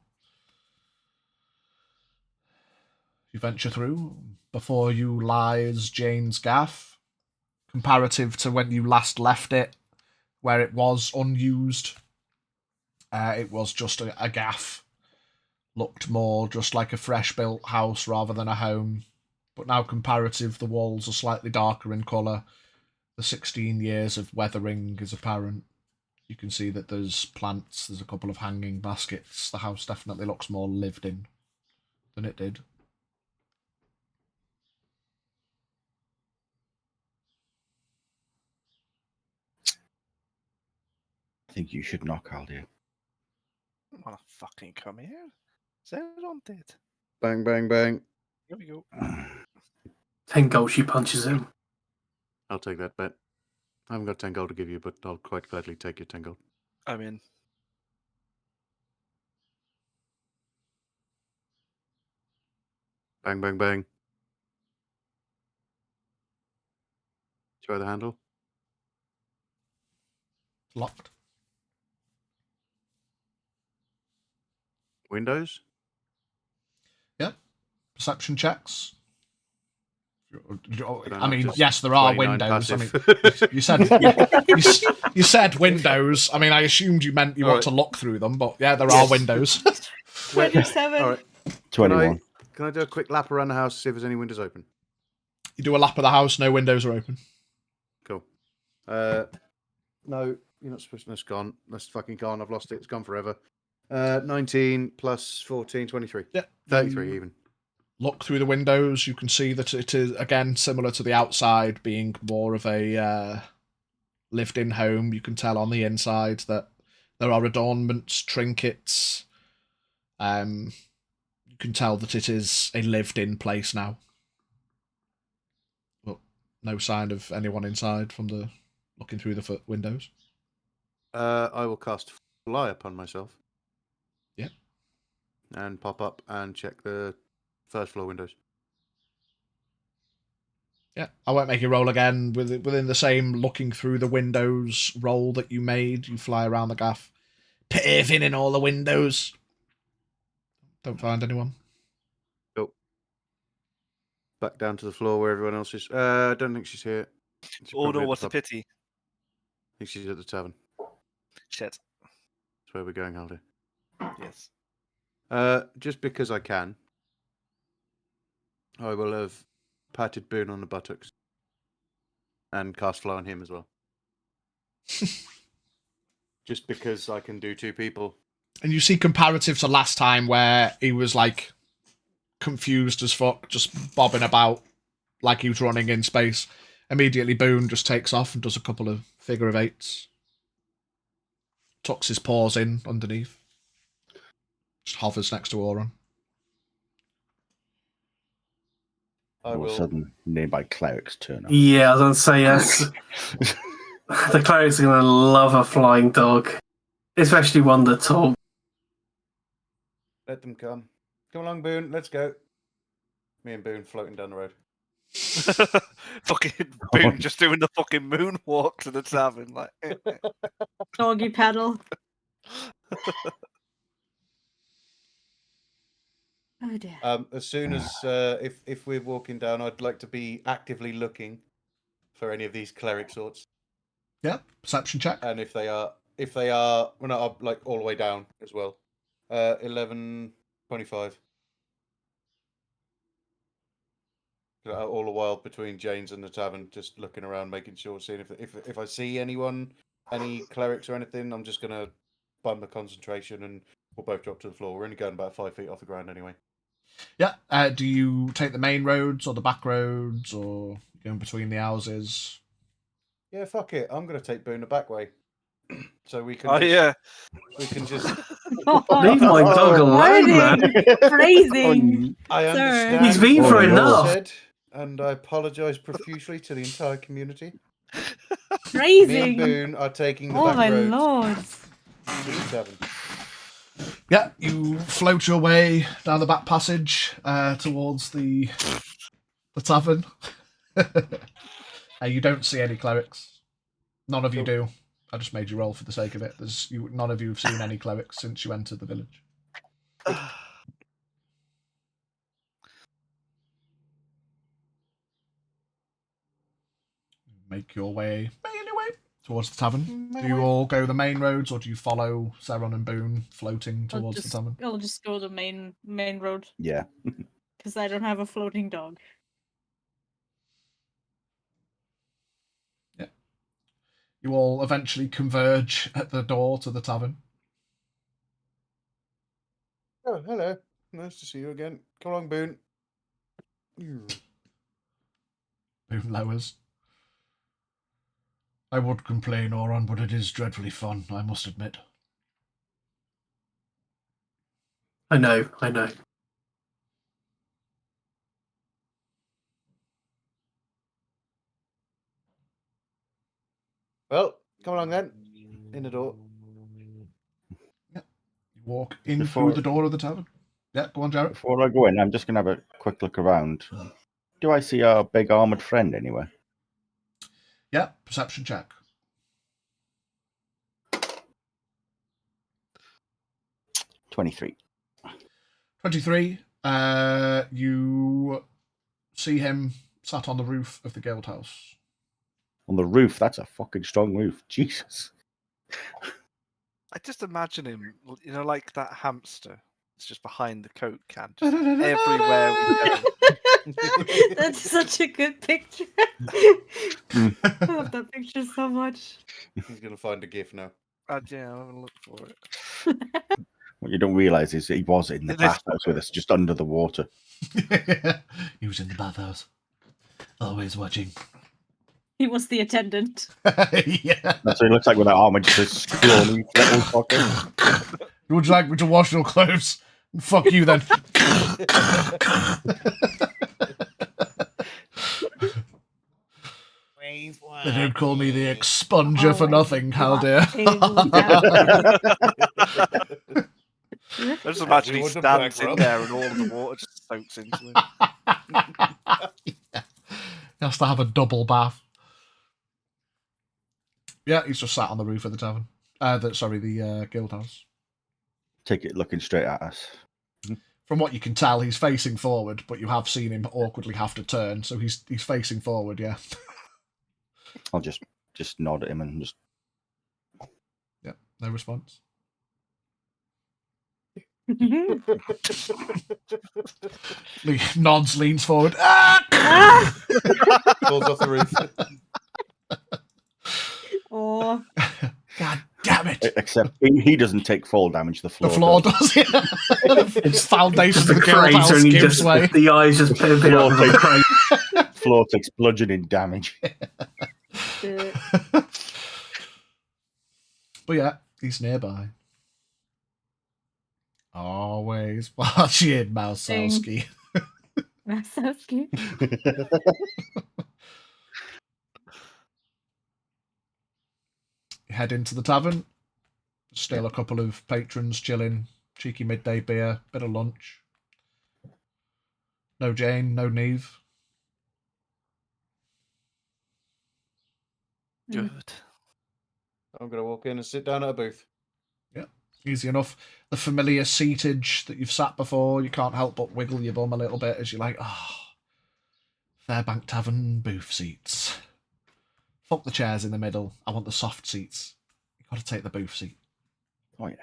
You venture through. Before you lies Jane's gaff. Comparative to when you last left it, where it was unused, it was just a gaff. Looked more just like a fresh built house rather than a home. But now comparative, the walls are slightly darker in colour. The 16 years of weathering is apparent. You can see that there's plants, there's a couple of hanging baskets. The house definitely looks more lived in than it did. I think you should knock, Haldir. I don't wanna fucking come here. Zeron did. Bang, bang, bang. Here we go. 10 gold, she punches him. I'll take that bet. I haven't got 10 gold to give you, but I'll quite gladly take your 10 gold. I'm in. Bang, bang, bang. Try the handle. Locked. Windows? Yeah. Perception checks. I mean, just yes, there are 29 windows. I mean, passive. you said you said windows. I mean, I assumed you meant you want to look through them, but yeah, there are windows. 27. All right. 21. Can I do a quick lap around the house to see if there's any windows open? You do a lap of the house, no windows are open. Cool. No, you're not supposed to. That's gone. That's fucking gone. I've lost it. It's gone forever. 19 plus 14, 23. Yeah. 33 even. Look through the windows, you can see that it is, again, similar to the outside, being more of a lived-in home. You can tell on the inside that there are adornments, trinkets. You can tell that it is a lived-in place now. But no sign of anyone inside from the looking through the windows. I will cast Fly upon myself. Yeah. And pop up and check the first floor windows. Yeah, I won't make you roll again. Within the same looking through the windows roll that you made, you fly around the gaff, paving in all the windows. Don't find anyone. Cool. Back down to the floor where everyone else is. I don't think she's here. She's Oh probably no, at what the a pub. pity. I think she's at the tavern. Shit. That's where we're going, Haldir. Yes. Just because I can, I will have patted Boone on the buttocks and cast Fly on him as well. Just because I can do two people. And you see comparative to last time where he was like confused as fuck, just bobbing about like he was running in space. Immediately Boone just takes off and does a couple of figure of eights. Tucks his paws in underneath. Just hovers next to Auron. All of a sudden, nearby clerics turn up. Yeah, I was going to say, yes. The clerics are going to love a flying dog, especially one that talks. Let them come. Come along, Boone. Let's go. Me and Boone floating down the road. Fucking Boone just doing the fucking moonwalk to the tavern, like Doggy paddle. Oh dear. As soon as if we're walking down, I'd like to be actively looking for any of these cleric sorts. Yeah, perception check. And if they are, we're not up, like all the way down as well. 11, 25. All the while between Jane's and the tavern, just looking around, making sure, seeing if I see anyone, any clerics or anything, I'm just gonna bump the concentration and we'll both drop to the floor. We're only going about 5 feet off the ground anyway. Yeah. Do you take the main roads or the back roads or going between the houses? Yeah, fuck it. I'm gonna take Boone the back way, so we can. We can just leave my dog alone, man. Phrasing. I understand. He's been for enough. Said, and I apologise profusely to the entire community. Phrasing. Me and Boone are taking the back my roads lord. to the tavern. Yeah, you float your way down the back passage towards the tavern. You don't see any clerics. None of you do. I just made you roll for the sake of it. None of you have seen any clerics since you entered the village. Make your way towards the tavern. Do you all go the main roads, or do you follow Seron and Boone floating towards the tavern? I'll just go the main road. Yeah. Because I don't have a floating dog. Yeah. You all eventually converge at the door to the tavern. Oh, hello. Nice to see you again. Come along, Boone. Boone lowers. I would complain, Oron, but it is dreadfully fun, I must admit. I know. Well, come along then. In the door. Yeah. You walk in through the door of the tavern. Yeah, go on, Jarrett. Before I go in, I'm just going to have a quick look around. Do I see our big armoured friend anywhere? Yeah, perception check. 23. 23. You see him sat on the roof of the guild house. On the roof? That's a fucking strong roof. Jesus. I just imagine him, like that hamster. It's just behind the Coke can, just everywhere we go. That's such a good picture. I love that picture so much. He's going to find a GIF now. Yeah, I'm going to look for it. What you don't realise is he was in the bathhouse with us, just under the water. He was in the bathhouse. Always watching. He was the attendant. Yeah. That's what he looks like with that armour, just a scrawny little fucker. Would you like me to wash your clothes? Fuck you then. They don't call me the expunger for nothing, Haldir. I just imagine he stands in there and all of the water just soaks into him. He has to have a double bath. Yeah, he's just sat on the roof of the tavern. The guild house. Take it looking straight at us. From what you can tell, he's facing forward, but you have seen him awkwardly have to turn, so he's facing forward, yeah. I'll just nod at him and just... Yeah, no response. He nods, leans forward. Ah! Falls off the roof. Oh. God damn it. Except he doesn't take fall damage, the floor does. Yeah. Its foundation of the crate house only gives just way. the eyes just pimping up the crate. Floor takes bludgeoning damage. But yeah, he's nearby. Always watching Mousowski. That sounds cute. You head into the tavern. Still a couple of patrons chilling. Cheeky midday beer, bit of lunch. No Jane, no Neve. Good. I'm going to walk in and sit down at a booth. Yeah, easy enough. The familiar seatage that you've sat before, you can't help but wiggle your bum a little bit as you're like, Fairbank Tavern booth seats. Fuck the chairs in the middle. I want the soft seats. You've got to take the booth seat. Oh, yeah.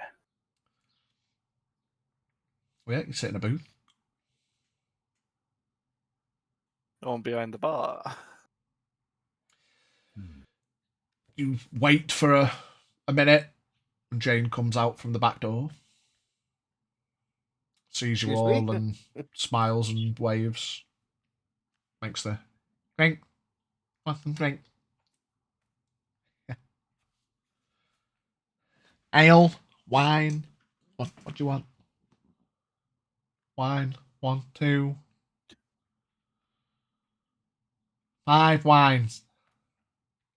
Well, yeah, you sit in a booth. On behind the bar. You wait for a minute, and Jane comes out from the back door. Sees you Excuse all me? and smiles and waves. Makes the drink. Want some drink? Yeah. Ale, wine. What do you want? Wine. 1, 2, 5 wines.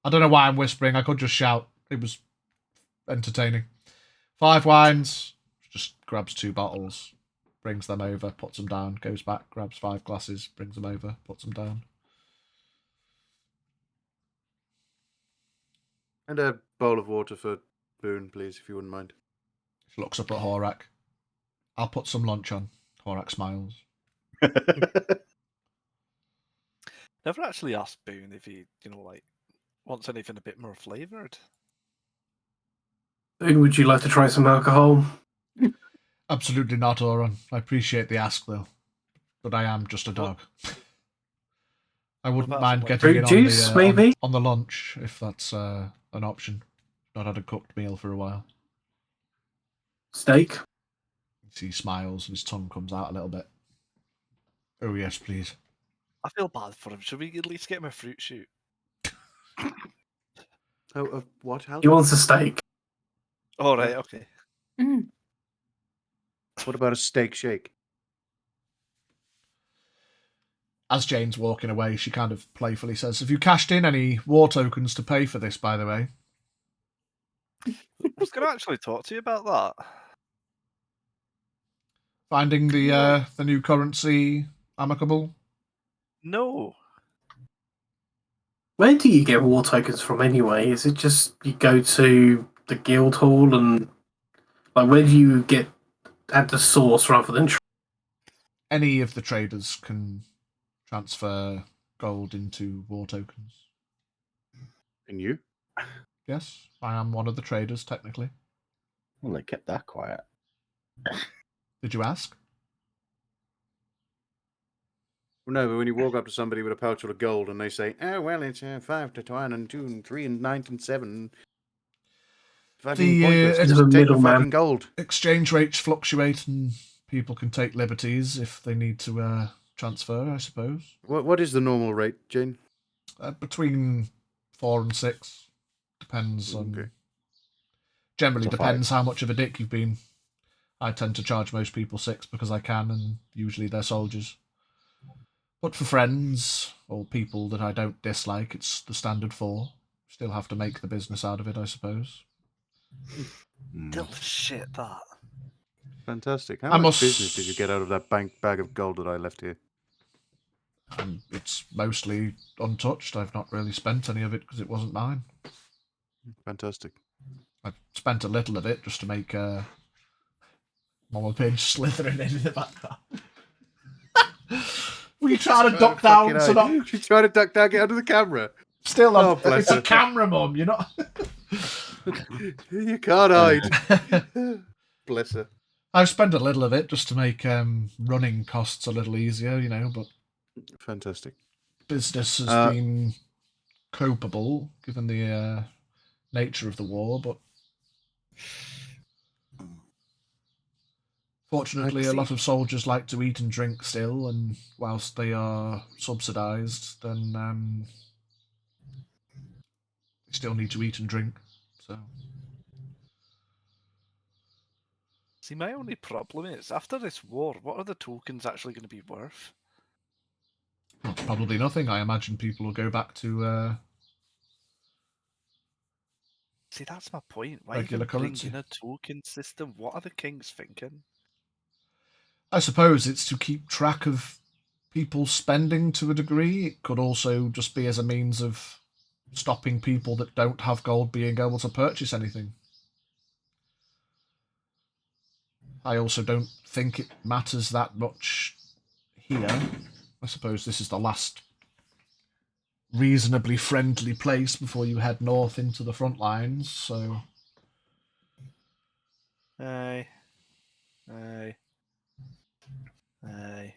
I don't know why I'm whispering. I could just shout. It was entertaining. 5 wines. Just grabs 2 bottles, brings them over, puts them down, goes back, grabs 5 glasses, brings them over, puts them down. And a bowl of water for Boone, please, if you wouldn't mind. She looks up at Horak. I'll put some lunch on. Horak smiles. Never actually asked Boone if he, wants anything a bit more flavoured. Would you like to try some alcohol? Absolutely not, Oran. I appreciate the ask, though. But I am just a dog. I wouldn't mind getting in juice, maybe? On the lunch, if that's an option. Not had a cooked meal for a while. Steak? He smiles and his tongue comes out a little bit. Oh, yes, please. I feel bad for him. Should we at least get him a fruit shoot? What? He wants a steak. All right, okay. What about a steak shake? As Jane's walking away, she kind of playfully says, have you cashed in any war tokens to pay for this, by the way? I was going to actually talk to you about that. Finding the new currency amicable? No. Where do you get war tokens from anyway? Is it just you go to the guild hall and where do you get at the source rather than? Any of the traders can transfer gold into war tokens. And you? Yes, I am one of the traders, technically. Well, they kept that quiet. Did you ask? Well, no, but when you walk up to somebody with a pouch full of gold and they say, oh, well, it's 5 to 1 and 2 and 3 and 9 and 7. Fucking pointless. Just take the fucking gold. Exchange rates fluctuate and people can take liberties if they need to transfer, I suppose. What is the normal rate, Jane? Between 4 and 6. Depends on... Generally depends how much of a dick you've been. I tend to charge most people 6 because I can, and usually they're soldiers. But for friends, or people that I don't dislike, it's the standard 4. Still have to make the business out of it, I suppose. Still shit, that. Fantastic. How much business did you get out of that bag of gold that I left here? It's mostly untouched. I've not really spent any of it because it wasn't mine. Fantastic. I've spent a little of it just to make Mama Pidge slithering into the background. Were you trying to duck down? So not... She's trying to duck down, get under the camera. Still, it's a camera, Mum. You're not... You can't hide. Bless her. I've spent a little of it just to make running costs a little easier, but... Fantastic. Business has been copable, given the nature of the war, but... Fortunately, a lot of soldiers like to eat and drink still, and whilst they are subsidised, then they still need to eat and drink. So, see, my only problem is, after this war, what are the tokens actually going to be worth? Well, probably nothing. I imagine people will go back to See, that's my point. Why regular even bring currency. in a token system? What are the kings thinking? I suppose it's to keep track of people spending to a degree. It could also just be as a means of stopping people that don't have gold being able to purchase anything. I also don't think it matters that much here. I suppose this is the last reasonably friendly place before you head north into the front lines, so... Aye. Aye. Aye.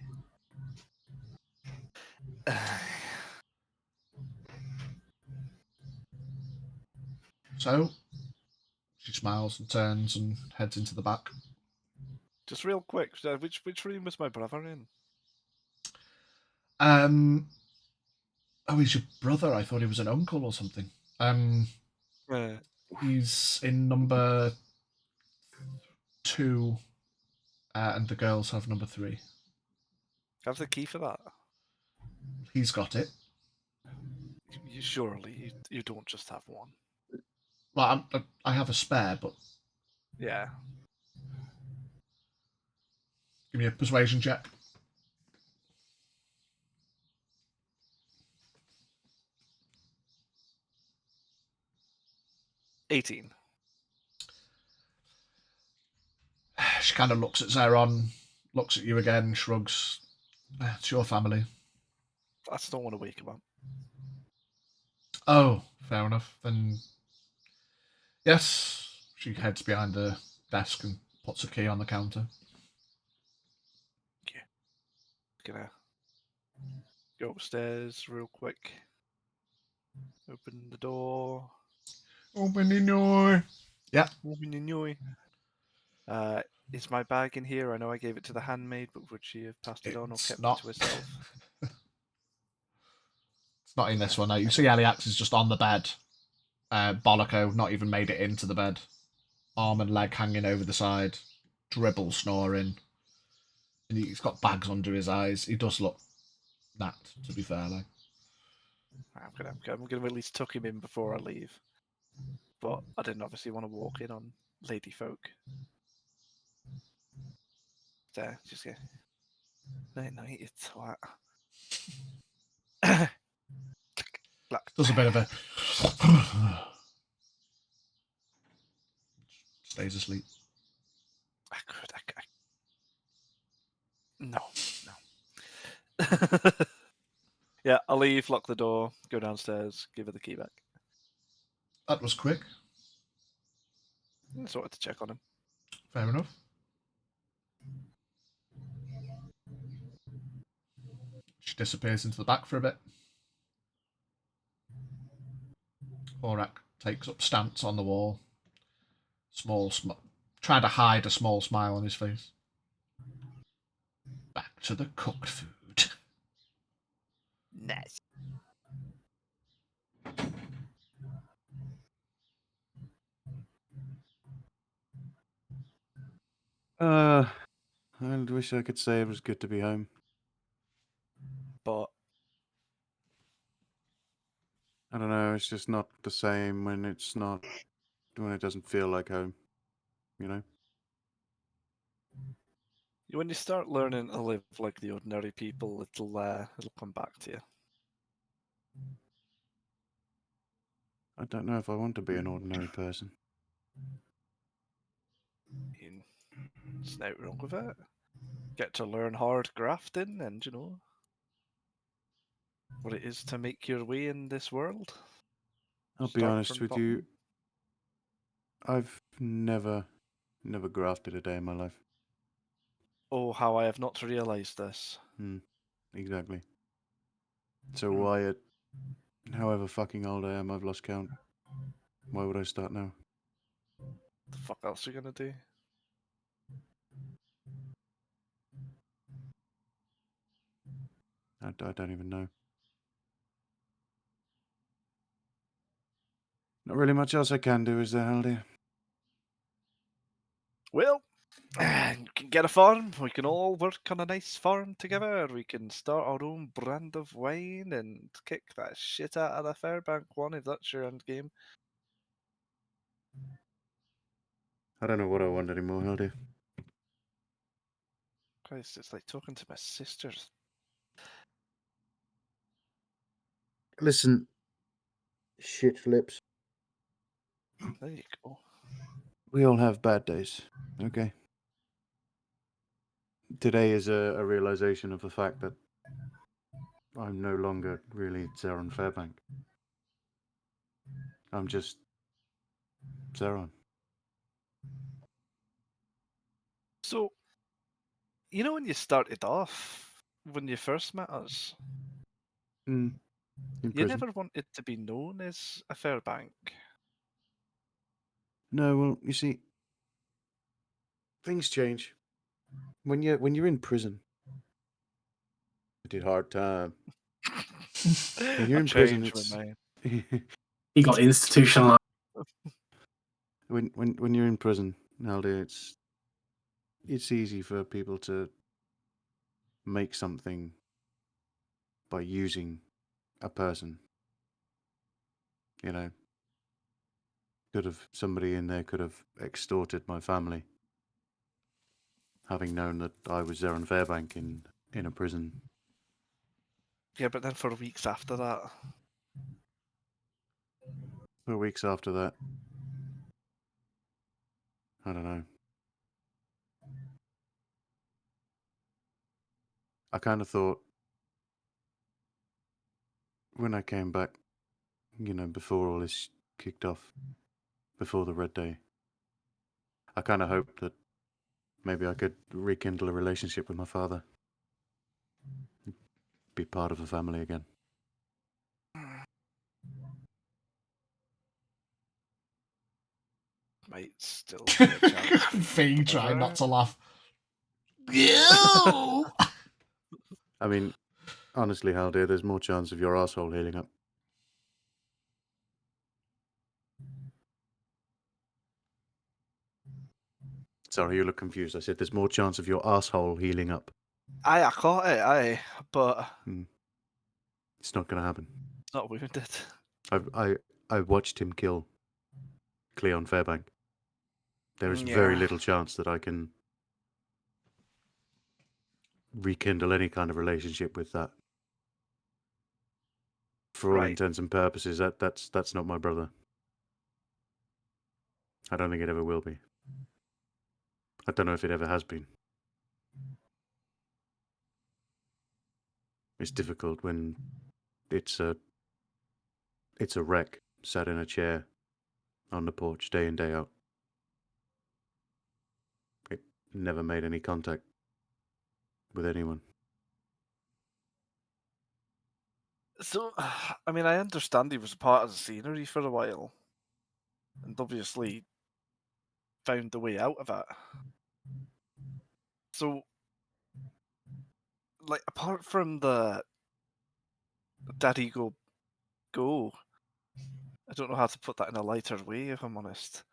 So, she smiles and turns and heads into the back. Just real quick, which room was my brother in? Oh, he's your brother. I thought he was an uncle or something. He's in number 2, and the girls have number 3. Have the key for that? He's got it. You surely you don't just have one. Well, I have a spare, but Yeah. give me a persuasion check. $18. She kind of looks at Zeron, looks at you again, shrugs. It's your family. I just don't want to wake him up. Oh, fair enough. Then, yes. She heads behind the desk and puts a key on the counter. Okay. Gonna go upstairs real quick. Open the door. Open the door. Yeah. Open the door. Is my bag in here? I know I gave it to the handmaid, but would she have passed it on or kept it to herself? It's not in this one. No. You see Eliax is just on the bed. Bollico not even made it into the bed. Arm and leg hanging over the side. Dribble snoring. And he's got bags under his eyes. He does look napped, to be fair. Like. I'm gonna at least tuck him in before I leave. But I didn't obviously want to walk in on lady folk. There, just go. Night, you twat. Does a bit of a... Stays asleep. I No. Yeah, I'll leave, lock the door, go downstairs, give her the key back. That was quick. I just wanted to check on him. Fair enough. She disappears into the back for a bit. Horak takes up stance on the wall. Trying to hide a small smile on his face. Back to the cooked food. Nice. I wish I could say it was good to be home. But I don't know, it's just not the same when it doesn't feel like home, you know? when you start learning to live like the ordinary people, it'll come back to you. I don't know if I want to be an ordinary person. There's nothing wrong with it. Get to learn hard grafting and, what it is to make your way in this world. I'll be honest with you, I've never grafted a day in my life. Oh, how I have not realised this. Exactly. So why at however fucking old I am, I've lost count. Why would I start now? The fuck else are you gonna do? I don't even know. Not really much else I can do, is there, Haldir? Well, And we can get a farm. We can all work on a nice farm together. We can start our own brand of wine and kick that shit out of the Fairbank one if that's your end game. I don't know what I want anymore, Hildy. Christ, it's like talking to my sisters. Listen, shit lips. There you go. We all have bad days, okay? Today is a realization of the fact that I'm no longer really Zeron Fairbank. I'm just Zeron. So, you know when you started off, when you first met us, In you prison. never wanted to be known as a Fairbank. No, well, you see, things change. When you're in prison, I did hard time. When you're in prison, it's He got institutionalized. when you're in prison, Aldi, it's easy for people to make something by using a person. You know, somebody in there could have extorted my family, having known that I was Zeron Fairbank in a prison. Yeah, but then for weeks after that. For weeks after that, I don't know. I kind of thought when I came back, you know, before all this kicked off, before the Red Day, I kind of hoped that maybe I could rekindle a relationship with my father. Be part of a family again. Might still be a chance. Fee trying not to laugh. I mean, honestly, Hal, dear, there's more chance of your asshole healing up. Sorry, you look confused. I said there's more chance of your asshole healing up. I caught it, but It's not going to happen. It's not wounded. I watched him kill Cleon Fairbank. There is very little chance that I can rekindle any kind of relationship with that. For all intents and purposes, that's not my brother. I don't think it ever will be. I don't know if it ever has been. It's difficult when it's a wreck sat in a chair on the porch day in, day out. It never made any contact with anyone. So, I mean, I understand he was a part of the scenery for a while, and obviously found the way out of it. So, like, apart from the Daddy Go, I don't know how to put that in a lighter way, if I'm honest.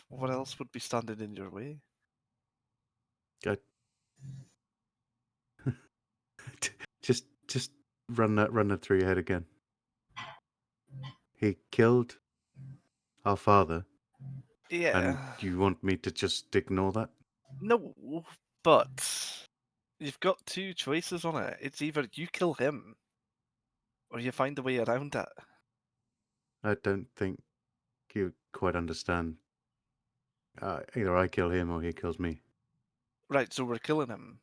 What else would be standing in your way? Just run that through your head again. He killed our father. Yeah. And you want me to just ignore that? No, but you've got two choices on it. It's either you kill him, or you find a way around it. I don't think you quite understand. Either I kill him or he kills me. Right, so we're killing him.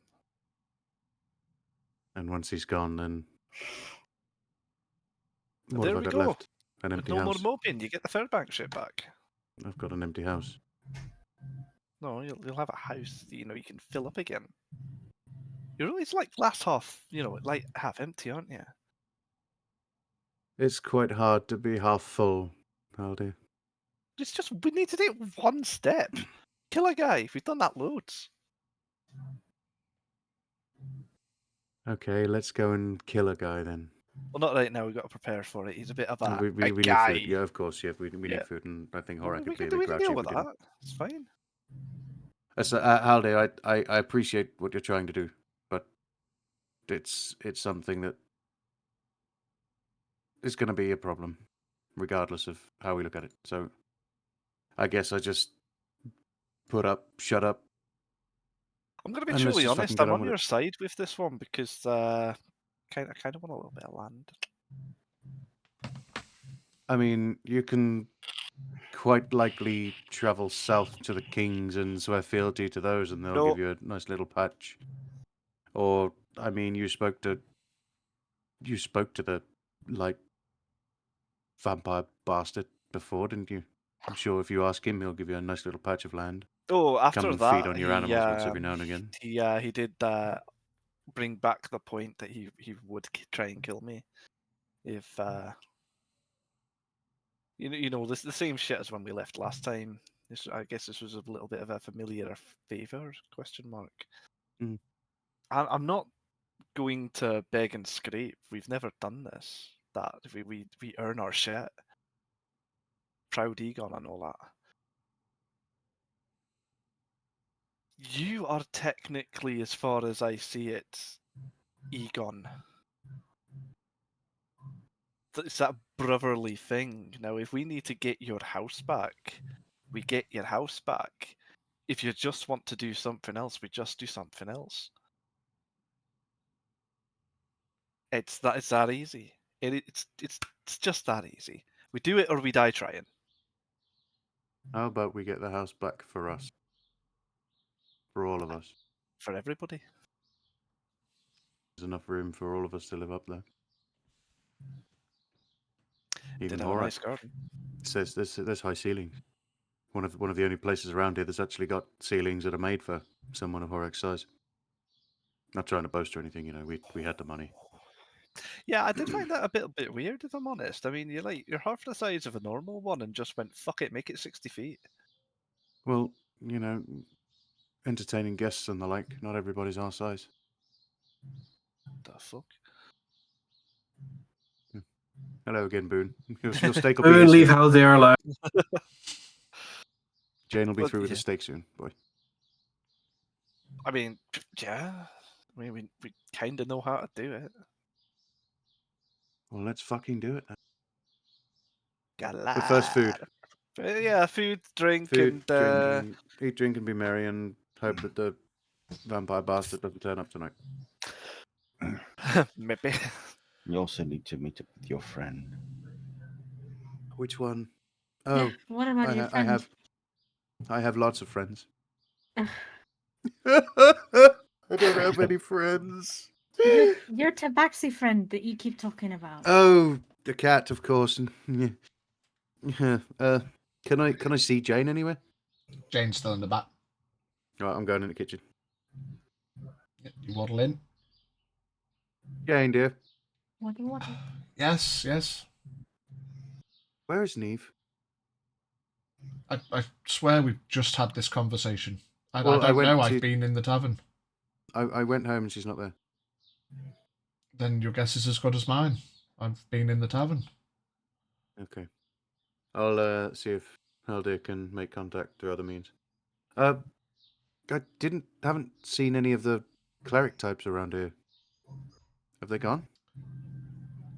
And once he's gone, then what There have I we got go. left? An empty no house. more moping. You get the Fairbank shit back. I've got an empty house. No, you'll have a house that, you can fill up again. You're always like glass half, like half empty, aren't you? It's quite hard to be half full, Aldi. It's just, we need to take one step. Kill a guy. We've done that loads. Okay, let's go and kill a guy then. Well, not right now. We've got to prepare for it. He's a bit of a we big need guy. food. Yeah, of course. Yeah, we Yeah. need food, and I think Well, Horak we could be can, a we bit can grouchy deal if with we that. didn't. It's fine. Halde, I appreciate what you're trying to do, but it's something that is going to be a problem, regardless of how we look at it. So, I guess I just shut up. I'm going to be And let's truly just honest. fucking get I'm on on with your it. side with this one because I kind of want a little bit of land. I mean, you can quite likely travel south to the Kings and swear fealty to those, and they'll give you a nice little patch. Or, I mean, you spoke to the like vampire bastard before, didn't you? I'm sure if you ask him, he'll give you a nice little patch of land. Oh, after Come and that, feed on your animals once every now and again. He did bring back the point that he would try and kill me if you know the same shit as when we left last time. I guess this was a little bit of a familiar favor? Question mark. Mm. I'm not going to beg and scrape. We've never done this. That we earn our shit. Proud Egon and all that. You are technically, as far as I see it, Egon. It's that brotherly thing. Now, if we need to get your house back, we get your house back. If you just want to do something else, we just do something else. It's that easy. It's just that easy. We do it or we die trying. How about we get the house back for us? For all of us. For everybody. There's enough room for all of us to live up there. Even Did have a Horak nice garden. says there's high ceilings. One of the only places around here that's actually got ceilings that are made for someone of Horak's size. Not trying to boast or anything, you know. We had the money. Yeah, I did find that a bit weird, if I'm honest. I mean, you're half the size of a normal one, and just went fuck it, make it 60 feet. Well, you know, entertaining guests and the like. Not everybody's our size. The fuck? Hello again, Boone. Your steak will Boone, be leave here. Halde alone. Jane will be Well, through with yeah. the steak soon, boy. I mean, yeah. I mean, we kind of know how to do it. Well, let's fucking do it then. Got a But first, food. Yeah, food, drink, Food, and drink, and eat, drink, and be merry, and hope that the vampire bastard doesn't turn up tonight. maybe. You also need to meet up with your friend. Which one? Oh, What about your friend? I have lots of friends. Ugh. I don't have any friends. Your tabaxi friend that you keep talking about. Oh, the cat, of course. Can I see Jane anywhere? Jane's still in the back. Right, I'm going in the kitchen. You waddle in. Jane, dear. What? Yes. Where is Neve? I swear we've just had this conversation. I Well, don't know. I've been in the tavern. I went home and she's not there. Then your guess is as good as mine. I've been in the tavern. Okay. I'll see if Halde can make contact through other means. I haven't seen any of the cleric types around here. Have they gone?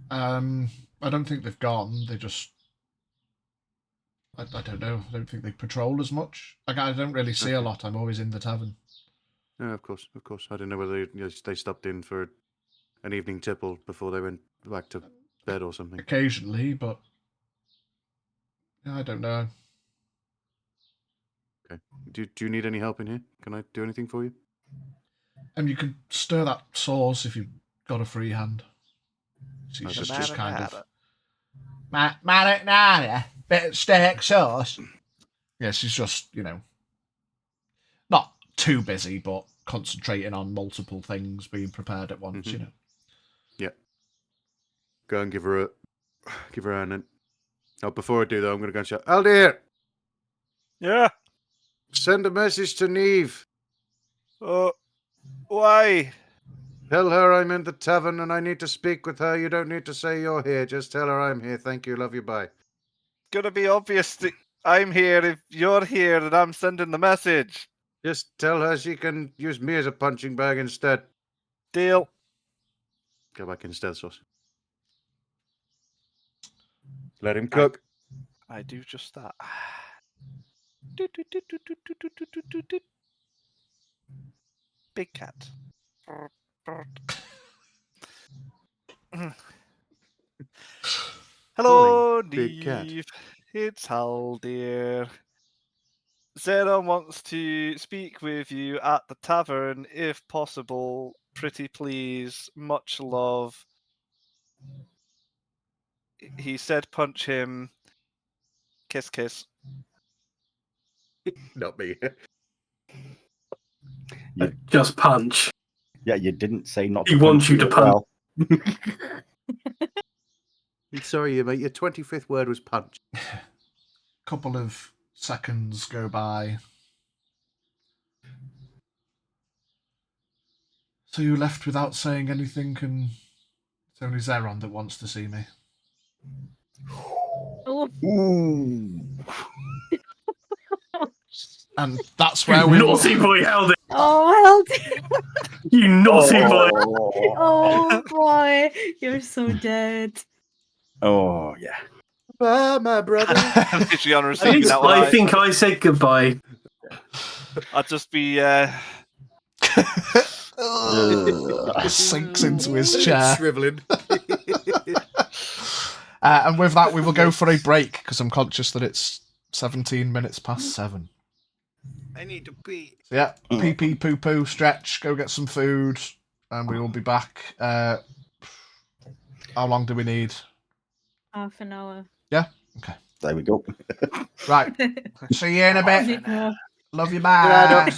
I don't think they've gone. They just... I don't know. I don't think they patrol as much. I don't really see a lot. I'm always in the tavern. No, of course. I don't know whether they stopped in for an evening tipple before they went back to bed or something. Occasionally, but I don't know. Okay. Do you need any help in here? Can I do anything for you? You can stir that sauce if you've got a free hand. She's just kind of... Marinara, bit of steak sauce. Yeah, she's just, not too busy, but concentrating on multiple things being prepared at once, Yeah. Go and give her a hand then. Oh, before I do though, I'm going to go and shout, Aldir! Yeah? Send a message to Neve. Why? Tell her I'm in the tavern and I need to speak with her. You don't need to say you're here. Just tell her I'm here. Thank you. Love you. Bye. Gonna be obvious that I'm here if you're here and I'm sending the message. Just tell her she can use me as a punching bag instead. Deal. Go back in stealth sauce. Let him cook. I do just that. Big cat. Hello, Big cat. Neve. It's Hal, dear. Zera wants to speak with you at the tavern, if possible. Pretty please. Much love. He said punch him. Kiss, kiss. Not me. Just punch. Yeah, you didn't say not to He punch wants you to as punch. well. Sorry, mate. Your 25th word was punch. Couple of seconds go by. So you left without saying anything, and it's only Zeron that wants to see me. Oh. Ooh. And that's where we naughty boy, Alden. Oh, Alden. You naughty boy. Oh boy, you're so dead. Oh, yeah. Bye, my brother. I'm literally on I receiving think, that one. I think I said goodbye. I'll just be. Sinks into his chair. Shriveling. And with that, we will go for a break because I'm conscious that it's 17 minutes past 7. I need to pee. So yeah, pee pee poo poo, stretch, go get some food, and we will be back. How long do we need? Half an hour. Yeah? Okay. There we go. Right. See you in a bit. No. Love you, bye.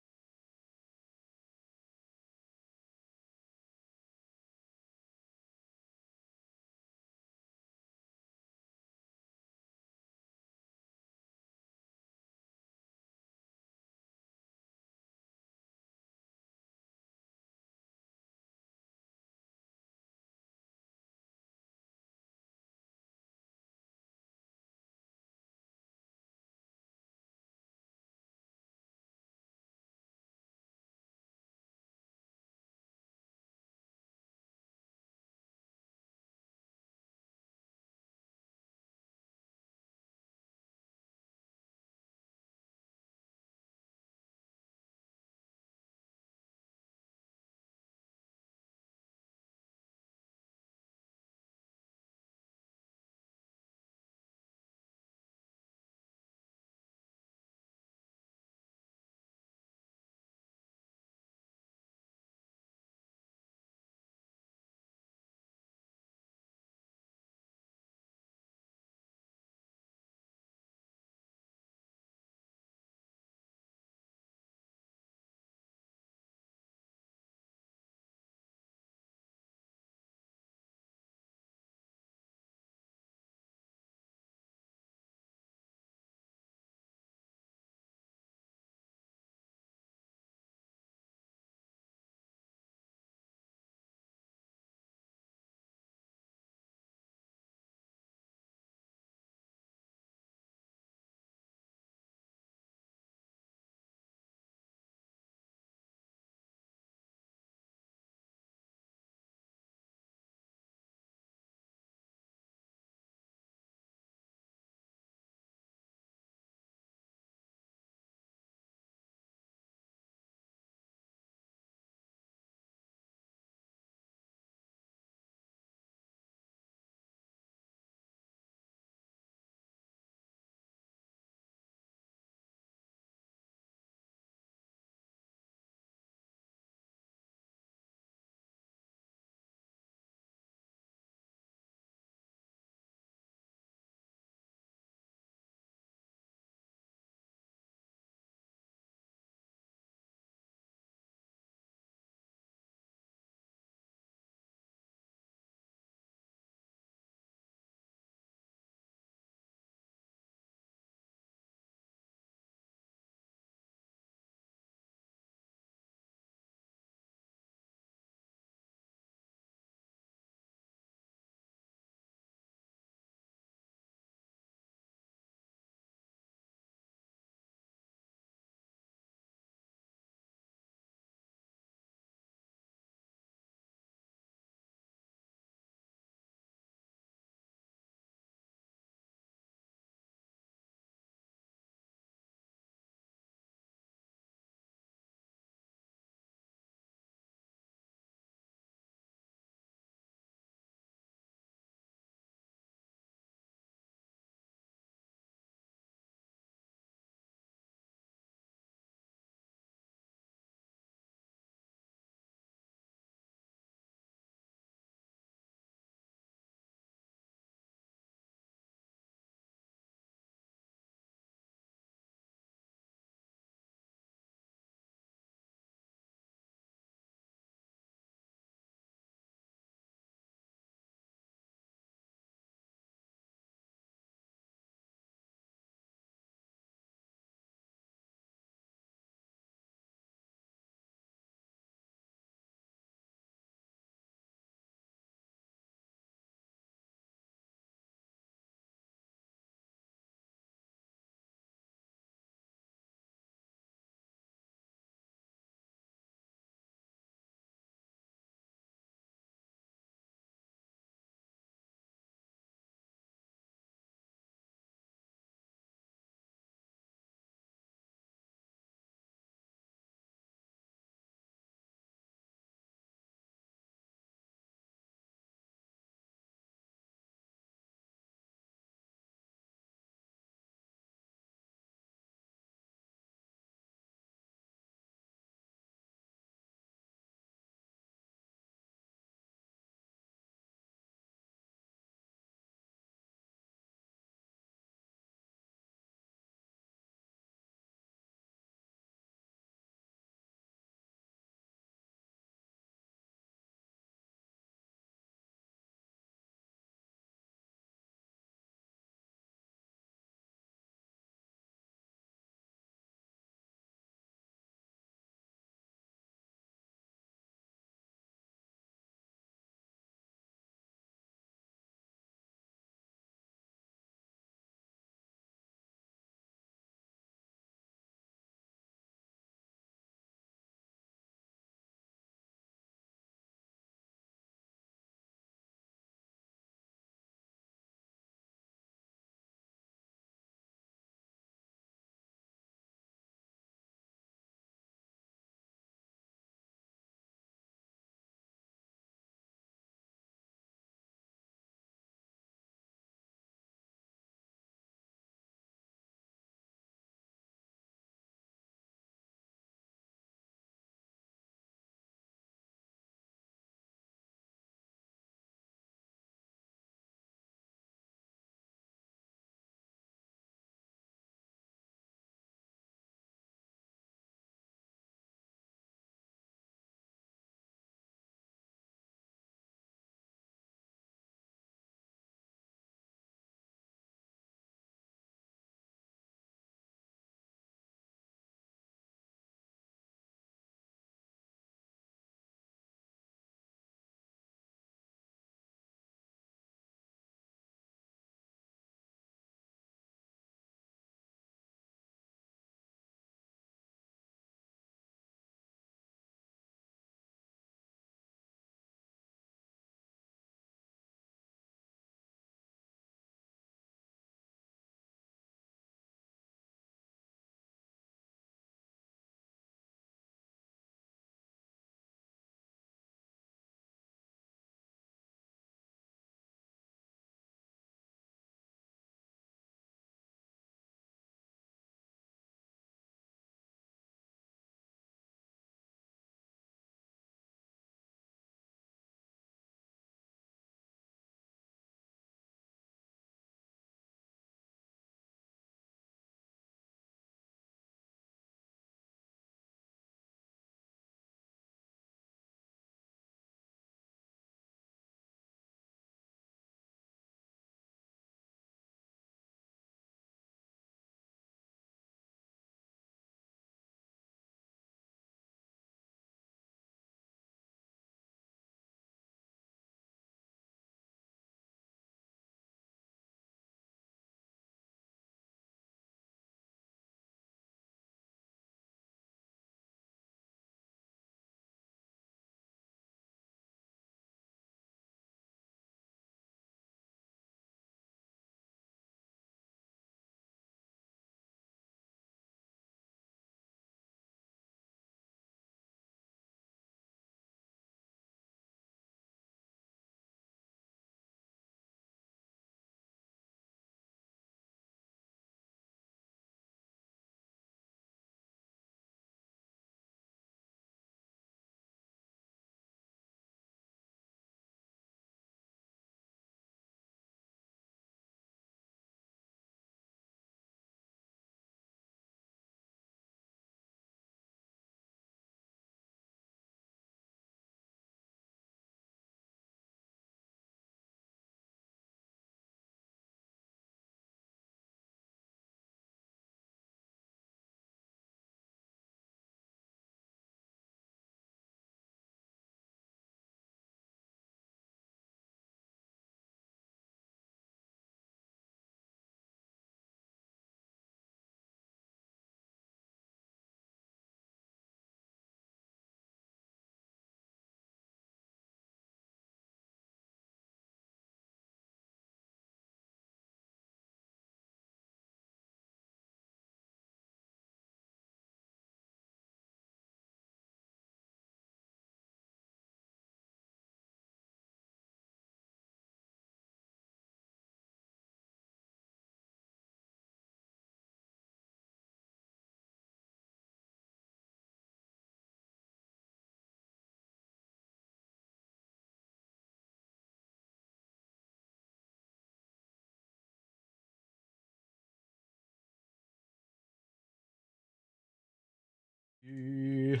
Yeehaw!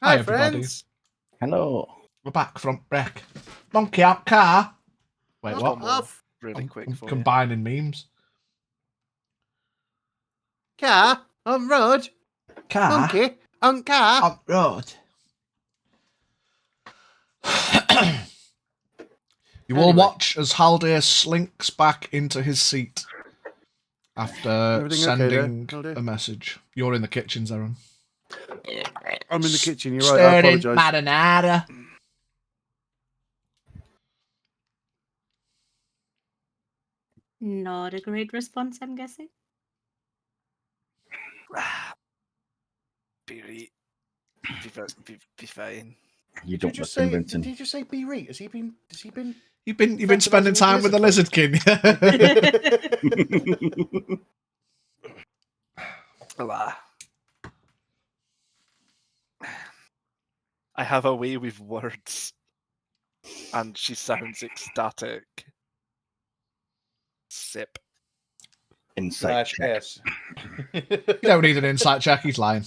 Hi, everybody. friends. Hello. We're back from break. Monkey out car. Wait, Knock what? off. Really I'm quick for you. combining memes. Car on road. Car Monkey on car. on road. You all Anyway. watch as Haldir slinks back into his seat after Everything okay there, sending Haldir? a message. You're in the kitchen, Zeron. I'm in the kitchen. You're right. I apologise. marinara. Not a great response, I'm guessing. Be fine. You Did don't you look just say? convincing. Did you just say be right? Has he been? You've been spending time with the Lizard King. I have a way with words, and she sounds ecstatic. Sip. Insight check. S. You don't need an insight check. He's lying.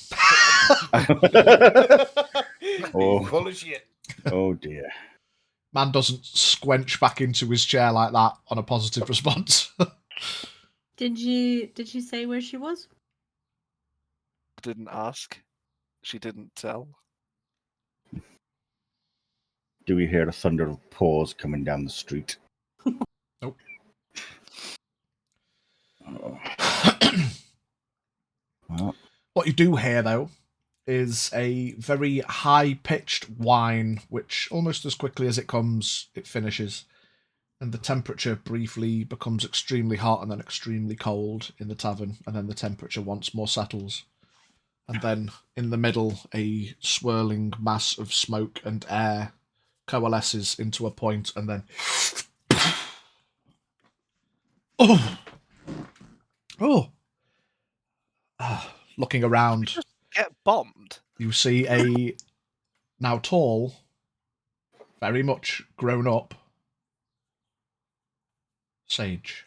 Oh. Full of shit. Oh dear. Man doesn't squench back into his chair like that on a positive response. Did she say where she was? Didn't ask. She didn't tell. Do we hear the thunder of paws coming down the street? Nope. Oh. Well, What you do hear, though, is a very high-pitched whine, which almost as quickly as it comes, it finishes. And the temperature briefly becomes extremely hot and then extremely cold in the tavern, and then the temperature once more settles. And then, in the middle, a swirling mass of smoke and air coalesces into a point, and then... Oh! Oh! Looking around, Just get bombed. you see a now tall, very much grown up sage.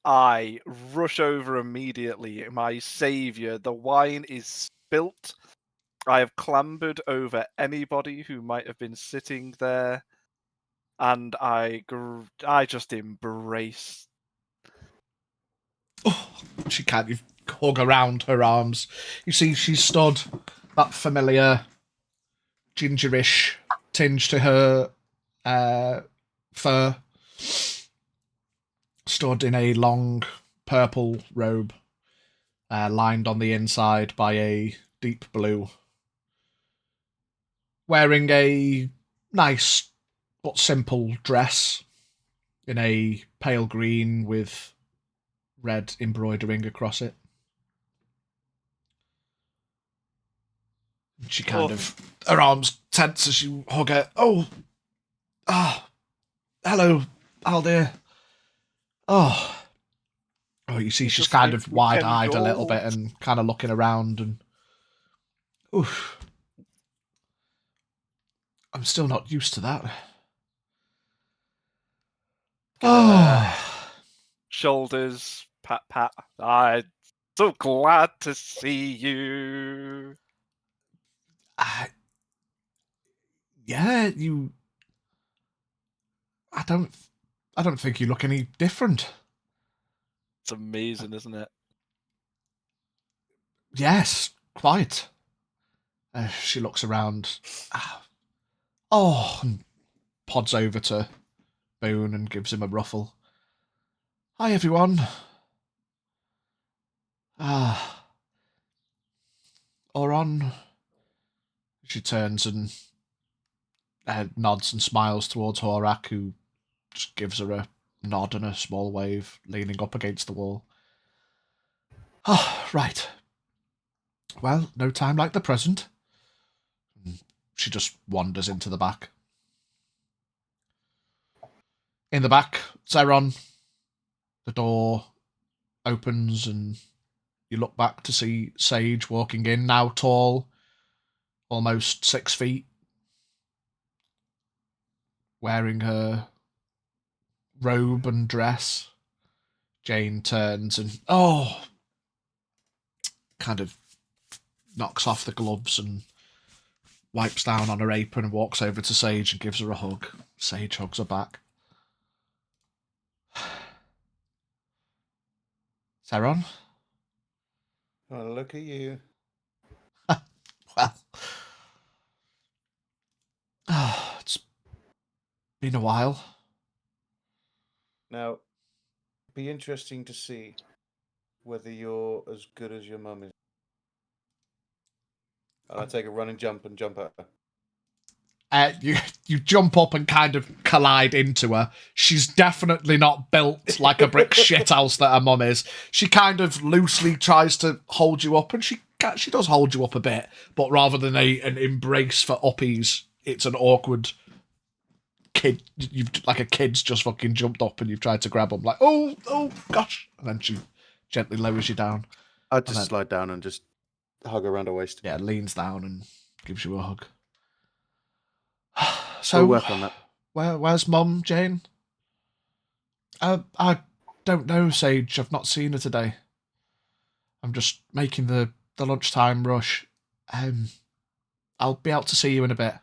I rush over immediately. My saviour, the wine is spilt. I have clambered over anybody who might have been sitting there, and I just embrace. Oh, she can't even hug around her arms. You see, she's stood, that familiar gingerish tinge to her fur, stood in a long purple robe, lined on the inside by a deep blue, wearing a nice but simple dress in a pale green with red embroidering across it. She kind of, her arms tense as you hug her. Oh, hello, Aldir. Oh, you see, she's kind of wide-eyed a little bit and kind of looking around and, oof. I'm still not used to that. Oh. Shoulders, pat, pat. I'm so glad to see you. Yeah, you. I don't think you look any different. It's amazing, isn't it? Yes, quite. She looks around. Oh, and pods over to Boone and gives him a ruffle. Hi, everyone. Oron. She turns and nods and smiles towards Horak, who just gives her a nod and a small wave, leaning up against the wall. Right. Well, no time like the present. She just wanders into the back. In the back, Zeron, the door opens and you look back to see Sage walking in, now tall, almost 6 feet, wearing her robe and dress. Jane turns and, kind of knocks off the gloves and wipes down on her apron and walks over to Sage and gives her a hug. Sage hugs her back. Zeron? Oh, look at you. Well, it's been a while. Now, it'd be interesting to see whether you're as good as your mum is. And I take a running jump and jump at her. You jump up and kind of collide into her. She's definitely not built like a brick shithouse that her mum is. She kind of loosely tries to hold you up, and she does hold you up a bit, but rather than an embrace for uppies, it's an awkward kid. Like a kid's just fucking jumped up and you've tried to grab them. Like, oh gosh, and then she gently lowers you down. I just slide down and just hug around her waist. Yeah, leans down and gives you a hug. So So, we'll work on that. Where's Mum, Jane? I don't know, Sage. I've not seen her today. I'm just making the lunchtime rush. I'll be out to see you in a bit.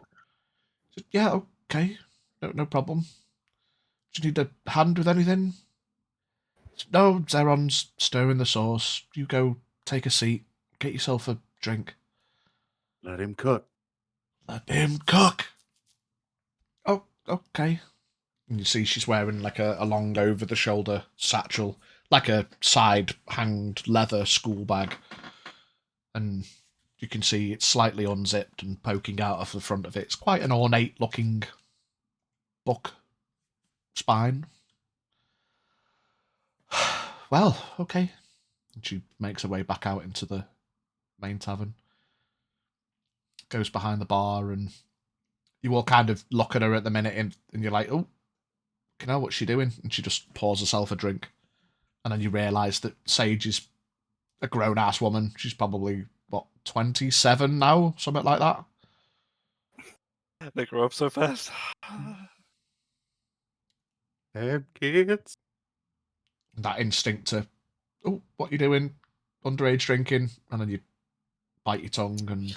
Yeah, okay. No problem. Do you need a hand with anything? No, Zeron's stirring the sauce. You go take a seat. Get yourself a drink. Let him cook. Let him cook. Oh, okay. And you see she's wearing like a long over-the-shoulder satchel, like a side-hanged leather school bag. And you can see it's slightly unzipped and poking out of the front of it. It's quite an ornate-looking book spine. Well, okay. And she makes her way back out into the main tavern. Goes behind the bar, and you all kind of look at her at the minute, and you're like, oh, you know what's she doing? And she just pours herself a drink. And then you realise that Sage is a grown-ass woman. She's probably, 27 now? Something like that. They grow up so fast. Have kids. That instinct to, oh, what you doing? Underage drinking. And then you bite your tongue and...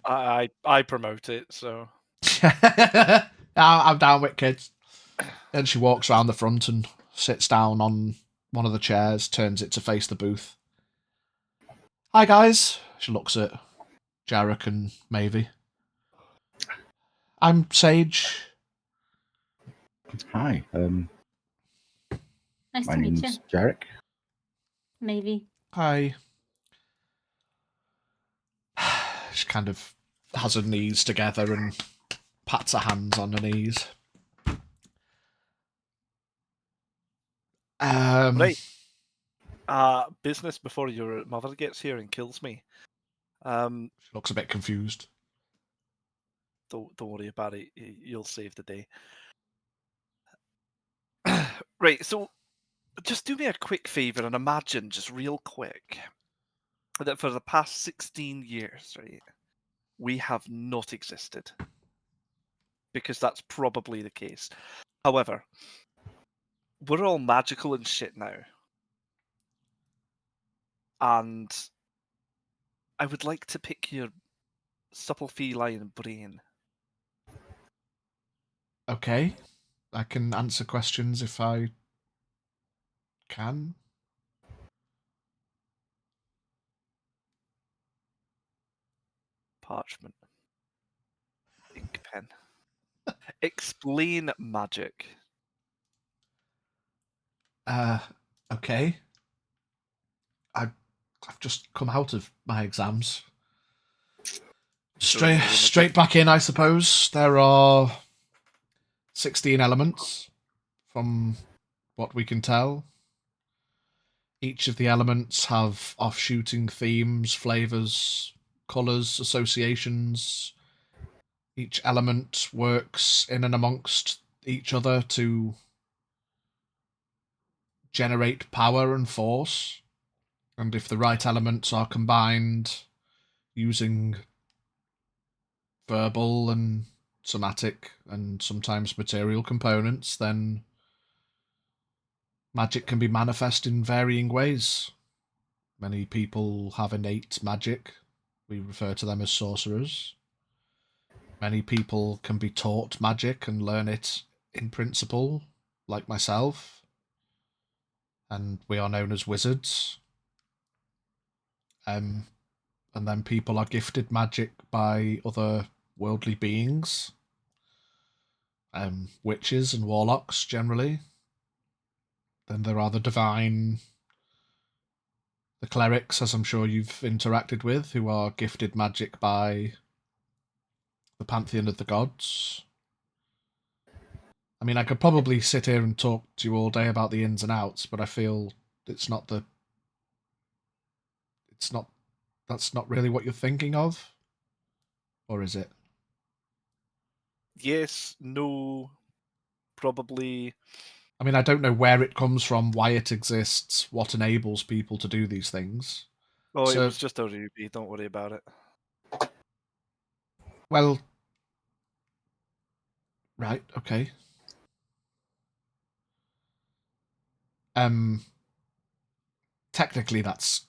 I promote it, so... I'm down with kids. Then she walks around the front and sits down on one of the chairs, turns it to face the booth. Hi, guys. She looks at Jarek and Mavie. I'm Sage. Hi. Nice My to meet you. name's Jarek. Maybe. Hi. She kind of has her knees together and pats her hands on her knees. Right. Business before your mother gets here and kills me. She looks a bit confused. Don't worry about it. You'll save the day. Right, so just do me a quick favour and imagine, just real quick, that for the past 16 years, right, we have not existed. Because that's probably the case. However, we're all magical and shit now. And I would like to pick your supple feline brain. Okay. I can answer questions if I can. Parchment. Ink pen. Explain magic. Okay. I've just come out of my exams. Straight back in, I suppose. There are 16 elements, from what we can tell. Each of the elements have offshooting themes, flavours, colours, associations. Each element works in and amongst each other to generate power and force. And if the right elements are combined using verbal and somatic and sometimes material components, then magic can be manifest in varying ways. Many people have innate magic. We refer to them as sorcerers. Many people can be taught magic and learn it in principle, like myself. And we are known as wizards. And then people are gifted magic by other worldly beings. Witches and warlocks, generally. Then there are the divine, the clerics, as I'm sure you've interacted with, who are gifted magic by the pantheon of the gods. I mean, I could probably sit here and talk to you all day about the ins and outs, but I feel that's not really what you're thinking of, or is it? Yes, no, probably. I mean, I don't know where it comes from, why it exists, what enables people to do these things. Oh, it was just a ruby. Don't worry about it. Well, right, okay. Technically that's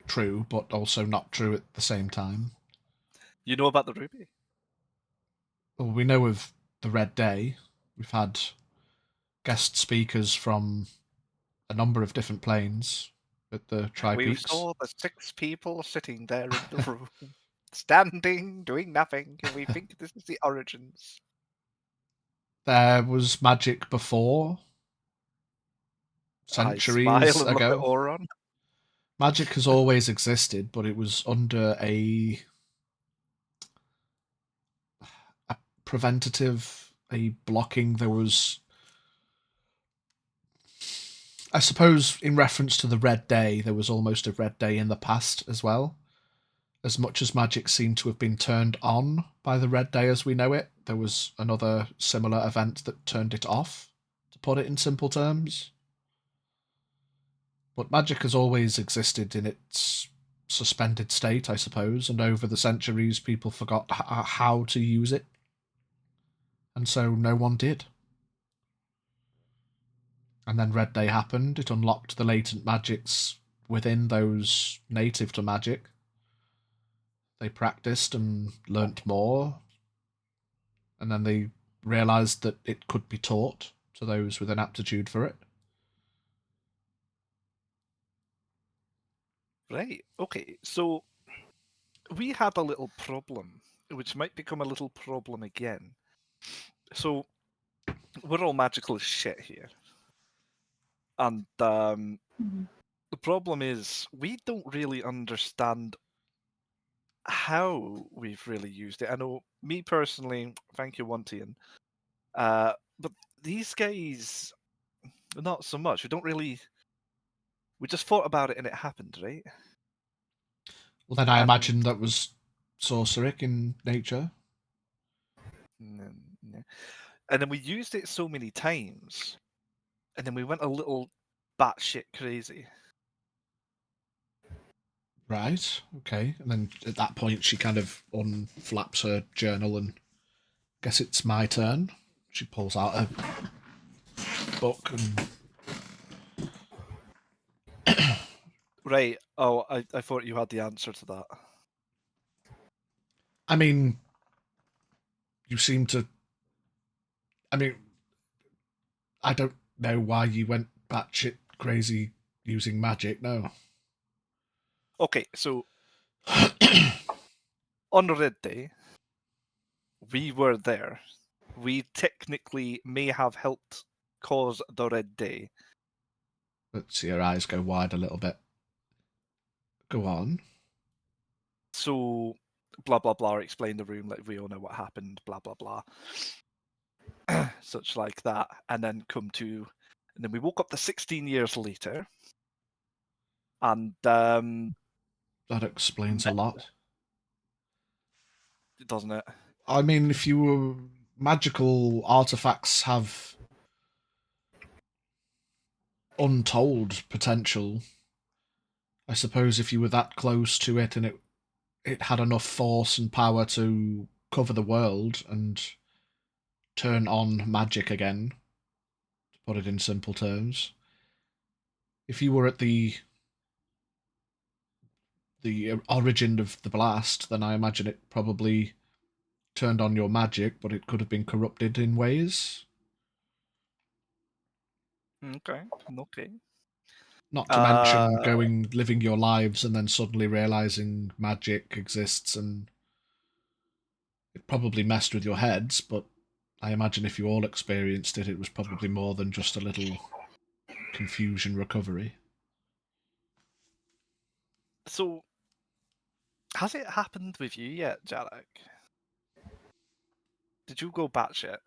true, but also not true at the same time. You know about the ruby? Well, we know of the Red Day. We've had guest speakers from a number of different planes at the Tri-Peaks. We saw the 6 people sitting there in the room, standing, doing nothing, and we think this is the origins. There was magic before, centuries ago. Magic has always existed, but it was under a preventative, a blocking. There was, I suppose, in reference to the Red Day, there was almost a Red Day in the past as well. As much as magic seemed to have been turned on by the Red Day as we know it, there was another similar event that turned it off, to put it in simple terms. But magic has always existed in its suspended state, I suppose, and over the centuries people forgot how to use it. And so no one did. And then Red Day happened. It unlocked the latent magics within those native to magic. They practiced and learnt more. And then they realised that it could be taught to those with an aptitude for it. Right, okay, so we had a little problem, which might become a little problem again. So, we're all magical as shit here. And the problem is, we don't really understand how we've really used it. I know, me personally, thank you, Wuntian. But these guys, not so much. We don't really... We just thought about it and it happened, right? Well, then I imagine that was sorceric in nature. And then we used it so many times, and then we went a little batshit crazy. Right, okay. And then at that point she kind of unflaps her journal and guess it's my turn. She pulls out a book and... Right. Oh, I thought you had the answer to that. I mean, you seem to... I mean, I don't know why you went batshit crazy using magic, no. Okay, so on Red Day, we were there. We technically may have helped cause the Red Day. Let's see her eyes go wide a little bit. Go on. So, blah, blah, blah, explain the room, like we all know what happened, blah, blah, blah. Such like that. And then and then we woke up 16 years later. And, that explains a lot. Doesn't it? I mean, if you were... Magical artifacts have untold potential. I suppose if you were that close to it and it had enough force and power to cover the world and turn on magic again, to put it in simple terms. If you were at the the origin of the blast, then I imagine it probably turned on your magic, but it could have been corrupted in ways. Okay. Not to mention living your lives and then suddenly realizing magic exists, and it probably messed with your heads, but I imagine if you all experienced it, it was probably more than just a little confusion recovery. So, has it happened with you yet, Jarek? Did you go batshit?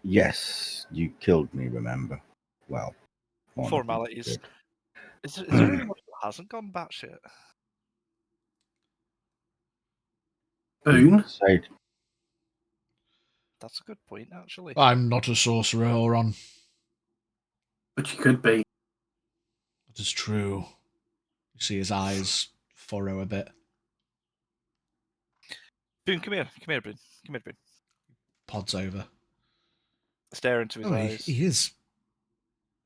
Yes, you killed me, remember? Well, formalities. Is there anyone who hasn't gone batshit? Boone? That's a good point, actually. I'm not a sorcerer, Oron. But you could be. That is true. You see his eyes furrow a bit. Boone, come here, Boone. Come here, Boone. Pods over. Stare into his eyes. He is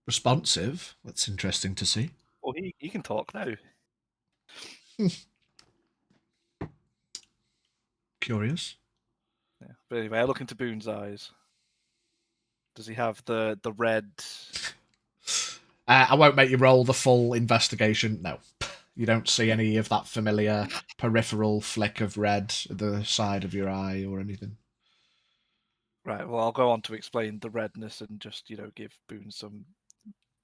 responsive. That's interesting to see. Oh, he can talk now. Curious. Yeah. But anyway, I look into Boone's eyes. Does he have the red? I won't make you roll the full investigation. No. You don't see any of that familiar peripheral flick of red at the side of your eye or anything. Right, well, I'll go on to explain the redness and just, give Boone some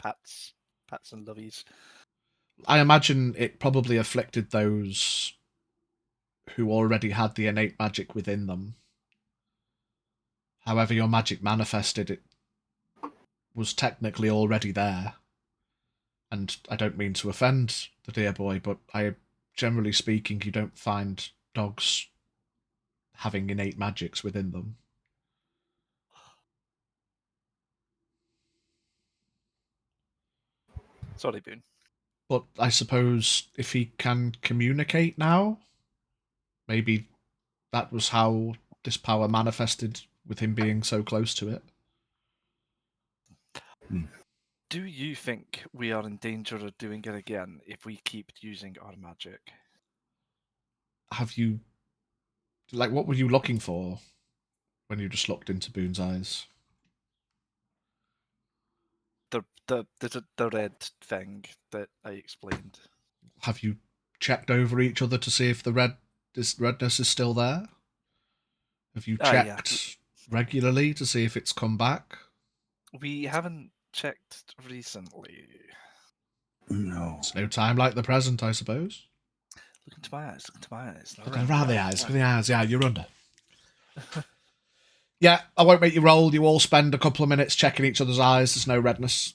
pats and lovies. I imagine it probably afflicted those who already had the innate magic within them. However your magic manifested, it was technically already there. And I don't mean to offend the dear boy, but generally speaking, you don't find dogs having innate magics within them. Sorry, Boone. But I suppose if he can communicate now, maybe that was how this power manifested with him being so close to it. Do you think we are in danger of doing it again if we keep using our magic? Have you... what were you looking for when you just looked into Boone's eyes? The red thing that I explained. Have you checked over each other to see if this redness is still there? Have you checked regularly to see if it's come back? We haven't checked recently. No. It's no time like the present, I suppose. Look into my eyes. Look around the eyes. Look at the eyes. Yeah, you're under. Yeah, I won't make you roll. You all spend a couple of minutes checking each other's eyes. There's no redness.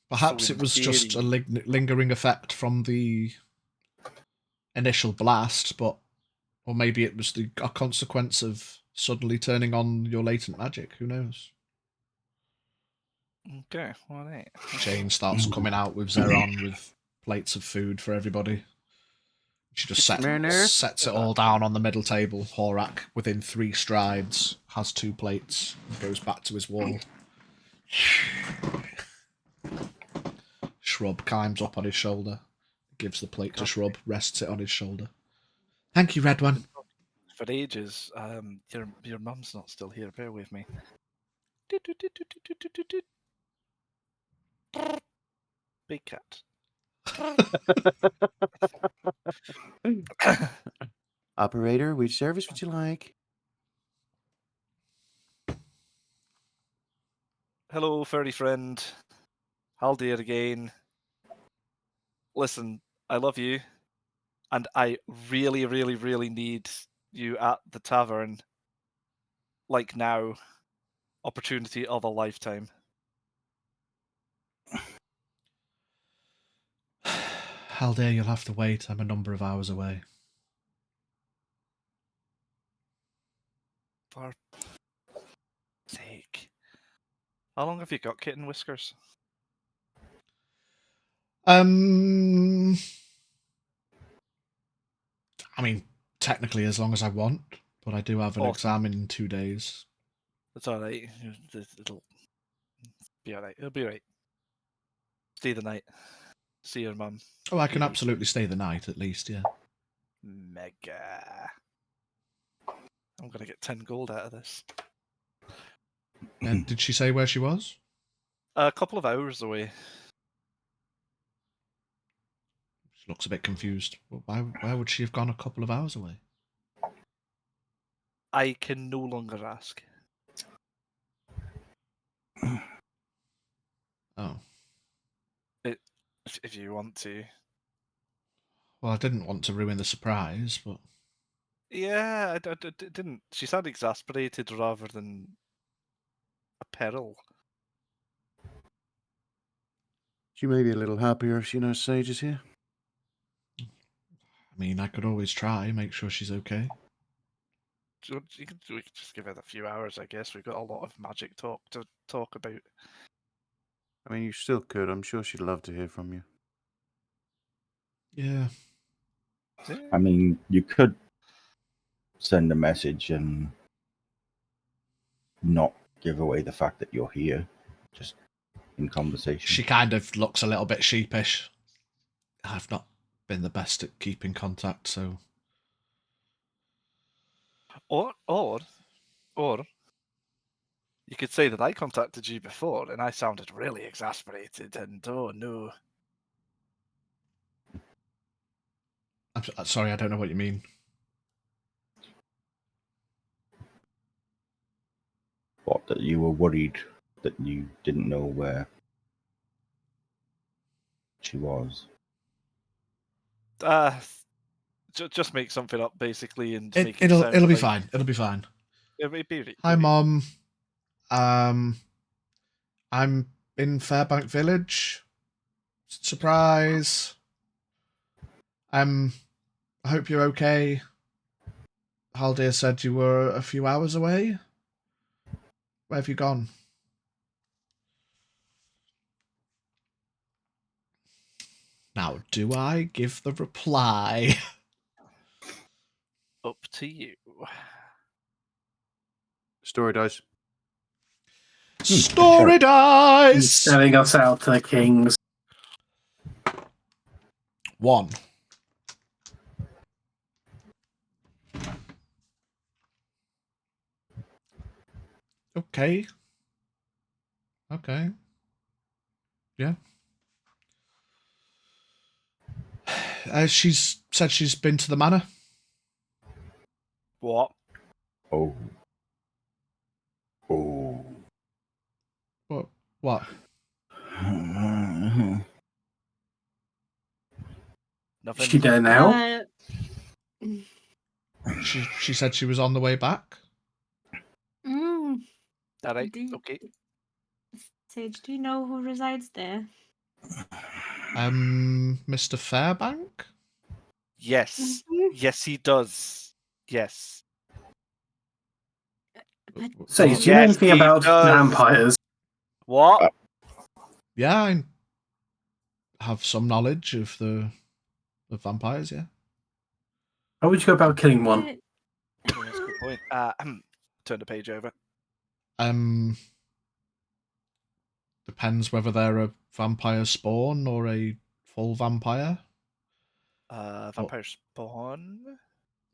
Perhaps it was just a lingering effect from the initial blast, or maybe it was a consequence of suddenly turning on your latent magic. Who knows? Okay, all right. Jane starts coming out with Zeron with plates of food for everybody. She just sets it all down on the middle table. Horak, within 3 strides, has 2 plates and goes back to his wall. Shrub climbs up on his shoulder, gives the plate to Shrub, rests it on his shoulder. Thank you, Red One. For ages, your mum's not still here. Bear with me. Big cat. Operator, which service would you like? Hello, furry friend. Haldir again. Listen, I love you, and I really, really, really need you at the tavern. Like now. Opportunity of a lifetime. Haldir, you'll have to wait. I'm a number of hours away. For sake. How long have you got, Kitten Whiskers? I mean, technically as long as I want, but I do have an exam in 2 days. It's alright. It'll be alright. It'll be alright. Stay the night. see your mum. Oh, I can absolutely stay the night at least, yeah. Mega. I'm going to get 10 gold out of this. And did she say where she was? A couple of hours away. She looks a bit confused. Why would she have gone a couple of hours away? I can no longer ask. Oh. If you want to. Well, I didn't want to ruin the surprise, but... Yeah, I didn't. She sounded exasperated rather than a peril. She may be a little happier if she knows Sage is here. I mean, I could always try, make sure she's okay. We could just give it a few hours, I guess. We've got a lot of magic talk to talk about. I mean, you still could. I'm sure she'd love to hear from you. Yeah. I mean, you could send a message and not give away the fact that you're here, just in conversation. She kind of looks a little bit sheepish. I've not been the best at keeping contact, so... Or you could say that I contacted you before and I sounded really exasperated and oh no. I'm sorry, I don't know what you mean. What, that you were worried that you didn't know where she was? Just make something up basically and it'll be fine. It'll be fine. Hi, Mom. I'm in Fairbank Village. Surprise. I hope you're okay. Haldir said you were a few hours away. Where have you gone? Now, do I give the reply? Up to you. Story dice. Story dice! Selling us out to the kings. 1. Okay. Yeah. She's said she's been to the manor. What? Oh. What? Nothing. Is she there now? She said she was on the way back. All right. Okay. Sage, do you know who resides there? Mr. Fairbank? Yes. Yes, he does. Yes. Sage, do you know anything about vampires? What? Yeah, I have some knowledge of the vampires, yeah. How would you go about killing one? That's a good point. Turn the page over. Depends whether they're a vampire spawn or a full vampire. Vampire spawn?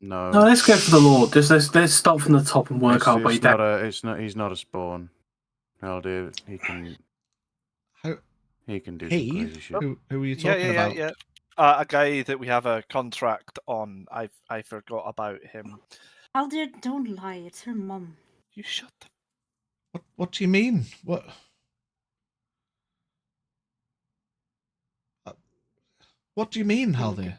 No. No, let's go for the Lord. Let's start from the top and work our way down. He's not a spawn. Haldir, he can. He can do some crazy shit. Who are you talking about? Yeah. A guy that we have a contract on. I forgot about him. Aldir, don't lie. It's her mum. You shut the... What do you mean? What? What do you mean, Haldir?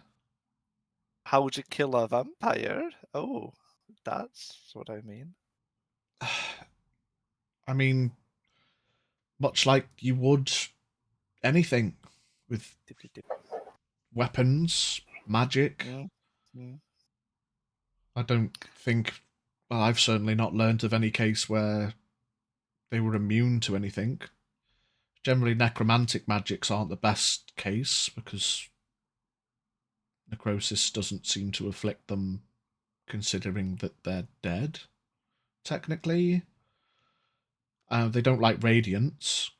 How would you kill a vampire? Oh, that's what I mean. I mean, much like you would anything with weapons, magic. I don't think... Well, I've certainly not learnt of any case where they were immune to anything. Generally, necromantic magics aren't the best case because necrosis doesn't seem to afflict them considering that they're dead, technically. They don't like radiance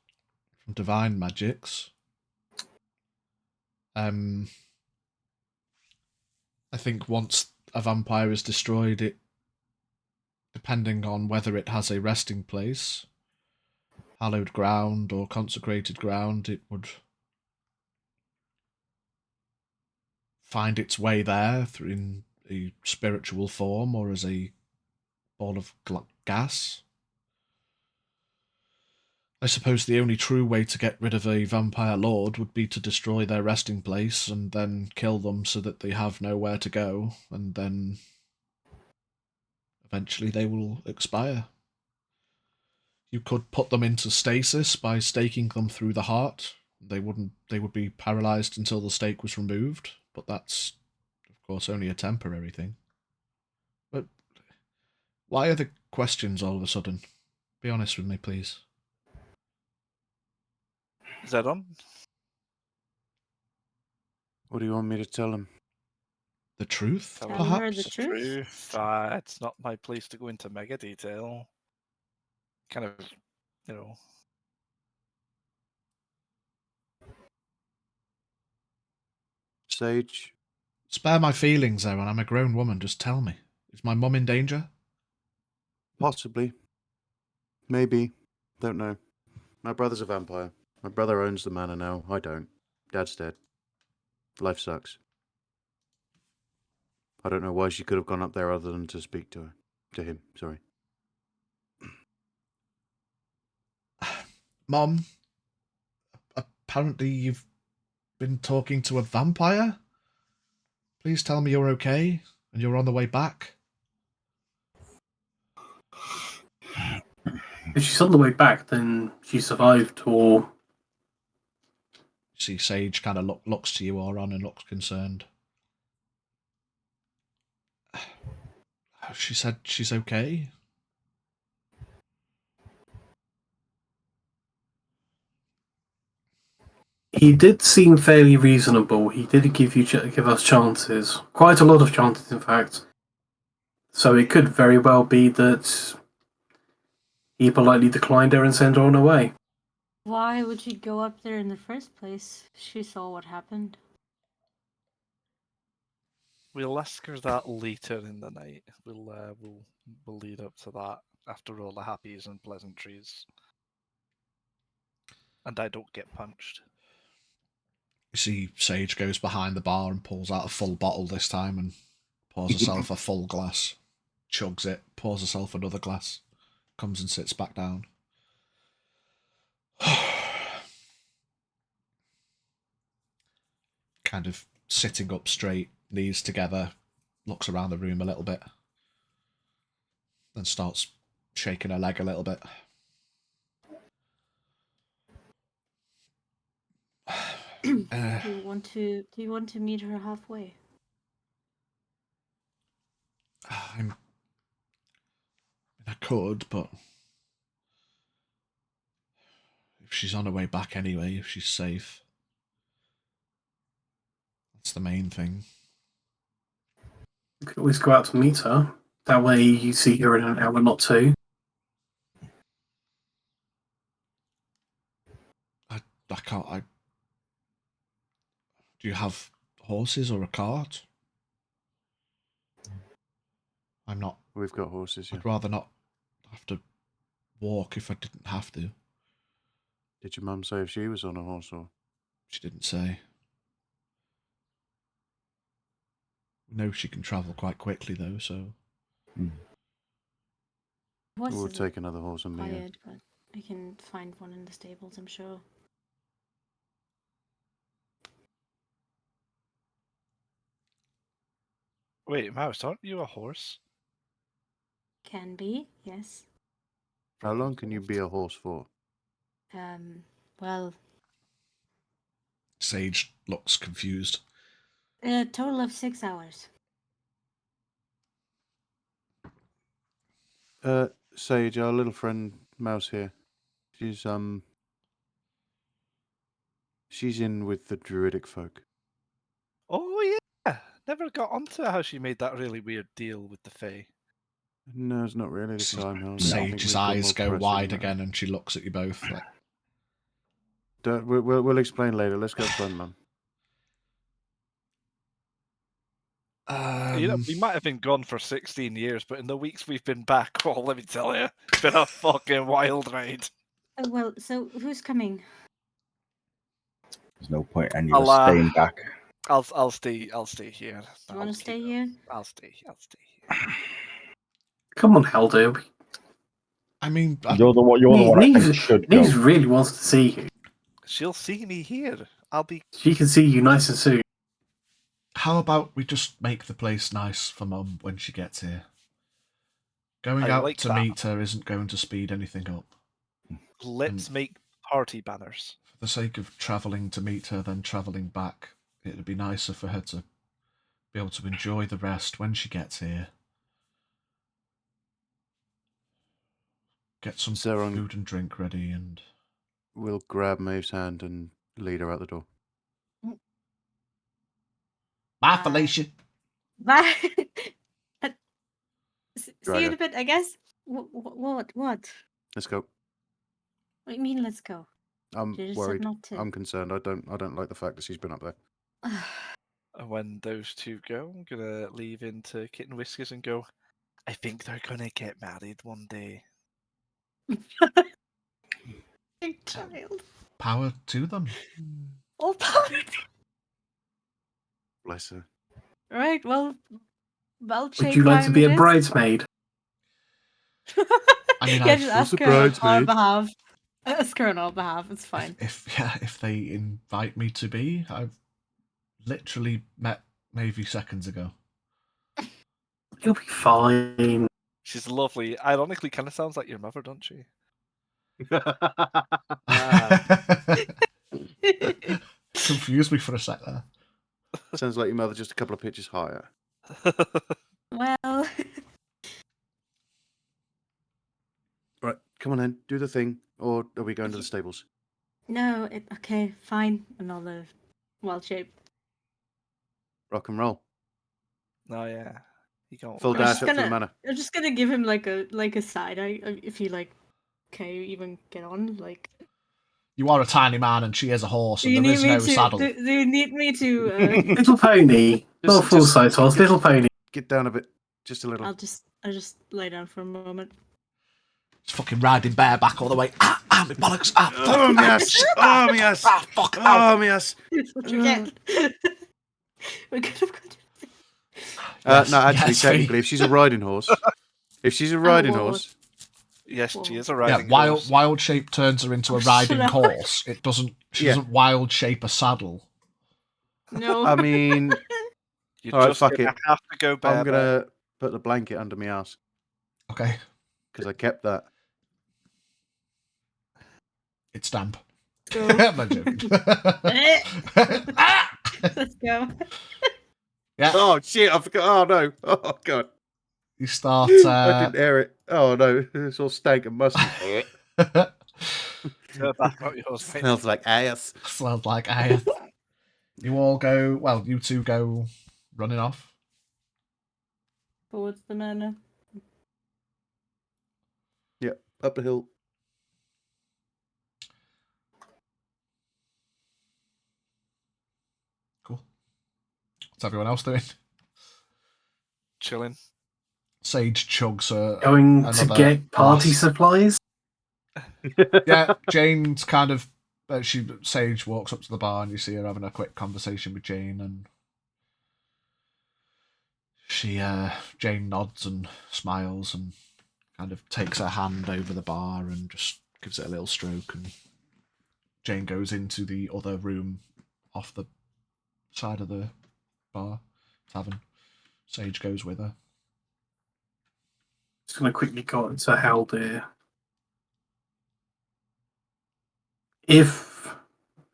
from divine magics. I think once a vampire is destroyed, it, depending on whether it has a resting place, hallowed ground or consecrated ground, it would find its way there through in a spiritual form or as a ball of gas. I suppose the only true way to get rid of a vampire lord would be to destroy their resting place and then kill them so that they have nowhere to go, and then eventually they will expire. You could put them into stasis by staking them through the heart. They would be paralyzed until the stake was removed, but that's, of course, only a temporary thing. But why are the questions all of a sudden? Be honest with me, please. Is that on? What do you want me to tell him? The truth, Tell perhaps? her the truth. It's not my place to go into mega detail. Kind of, you know. Sage? Spare my feelings, Aaron. I'm a grown woman. Just tell me. Is my mum in danger? Possibly. Maybe. Don't know. My brother's a vampire. My brother owns the manor now. I don't. Dad's dead. Life sucks. I don't know why she could have gone up there other than to speak to her. To him, sorry. Mom, apparently you've been talking to a vampire? Please tell me you're okay and you're on the way back. If she's on the way back, then she survived, or... See, Sage kind of looks to you, Oron, and looks concerned. She said she's okay. He did seem fairly reasonable. He did give us chances. Quite a lot of chances, in fact. So it could very well be that he politely declined her and sent her on her way. Why would she go up there in the first place? She saw what happened. We'll ask her that later in the night. We'll lead up to that after all the happies and pleasantries. And I don't get punched. You see, Sage goes behind the bar and pulls out a full bottle this time and pours herself a full glass. Chugs it, pours herself another glass, comes and sits back down. Kind of sitting up straight, knees together, looks around the room a little bit, then starts shaking her leg a little bit. Do you want to meet her halfway? I could, but if she's on her way back anyway, if she's safe, that's the main thing. You could always go out to meet her. That way you see her in an hour, not two. I can't. Do you have horses or a cart? I'm not. We've got horses, yeah. I'd rather not have to walk if I didn't have to. Did your mum say if she was on a horse or? She didn't say. We know she can travel quite quickly though, so. We'll take another horse and me. But I can find one in the stables, I'm sure. Wait, Mouse, aren't you a horse? Can be, yes. How long can you be a horse for? Well... Sage looks confused. A total of 6 hours. Sage, our little friend Mouse here. She's in with the druidic folk. Oh yeah! Never got onto how she made that really weird deal with the Fae. No, it's not really the time. Sage's eyes go wide again and she looks at you both like... We'll explain later. Let's go fun, Mum. We might have been gone for 16 years, but in the weeks we've been back, let me tell you, it's been a fucking wild ride. Oh, well, so who's coming? There's no point any of us staying back. I'll stay here. You want to stay here? I'll stay here. Come on, Haldir. I mean, you're the one I think should go. Neve really wants to see you. She'll see me here. She can see you nice and soon. How about we just make the place nice for Mum when she gets here? Going out to meet her isn't going to speed anything up. Let's make party banners. For the sake of travelling to meet her, then travelling back, it would be nicer for her to be able to enjoy the rest when she gets here. Get some food and drink ready, and we'll grab Maeve's hand and lead her out the door. Bye, Felicia. Bye. See you in a bit, I guess. What? Let's go. What do you mean, let's go? I'm worried. I'm concerned. I don't like the fact that she's been up there. And when those two go, I'm gonna leave into Kitten Whiskers and go, I think they're gonna get married one day. Big child. Power to them. All power to them. Bless her. Right, well, would you like to be a bridesmaid? I mean, yeah, just ask her on our behalf. Ask her on our behalf. It's fine. If they invite me to be, I've literally met maybe seconds ago. You'll be fine. She's lovely. Ironically, kind of sounds like your mother, don't she? Confused me for a sec there. Sounds like your mother, just a couple of pitches higher. Well. Right, come on then, do the thing. Or are we going to the stables? No, okay, fine. Another wild shape. Rock and roll. Oh yeah. You can't full dash up to the manor. I'm just gonna give him like a side eye if he can you even get on? Like, you are a tiny man and she is a horse and there is no saddle. Do you need me to Little pony. Not full size horse, little pony. Get down a bit. Just a little. I'll just lay down for a moment. It's fucking riding bareback all the way. My bollocks. Oh, my ass. Oh, my ass. Fuck. Oh, my ass. That's what you get. We could have got no, actually, technically, if she's a riding horse. Yes, she is a riding horse. Yeah, wild shape turns her into a riding horse. It doesn't. She doesn't wild shape a saddle. No. I mean, all right, fuck it. Have to go bareback. I'm gonna put the blanket under my ass. Okay. Because I kept that. It's damp. Go. Let's go. Yeah. Oh shit! I forgot. Oh no! Oh god! You start. I didn't hear it. Oh no! It's all stank and musty. Smells like ass. Smells like ass. You all go. Well, you two go running off towards the manor. Yeah, up the hill. Cool. What's everyone else doing? Chilling. Sage chugs going to get party supplies. Yeah, Jane's kind of. Sage walks up to the bar and you see her having a quick conversation with Jane, and Jane nods and smiles and kind of takes her hand over the bar and just gives it a little stroke, and Jane goes into the other room off the side of the bar tavern. Sage goes with her. Just going to quickly go into Haldir. If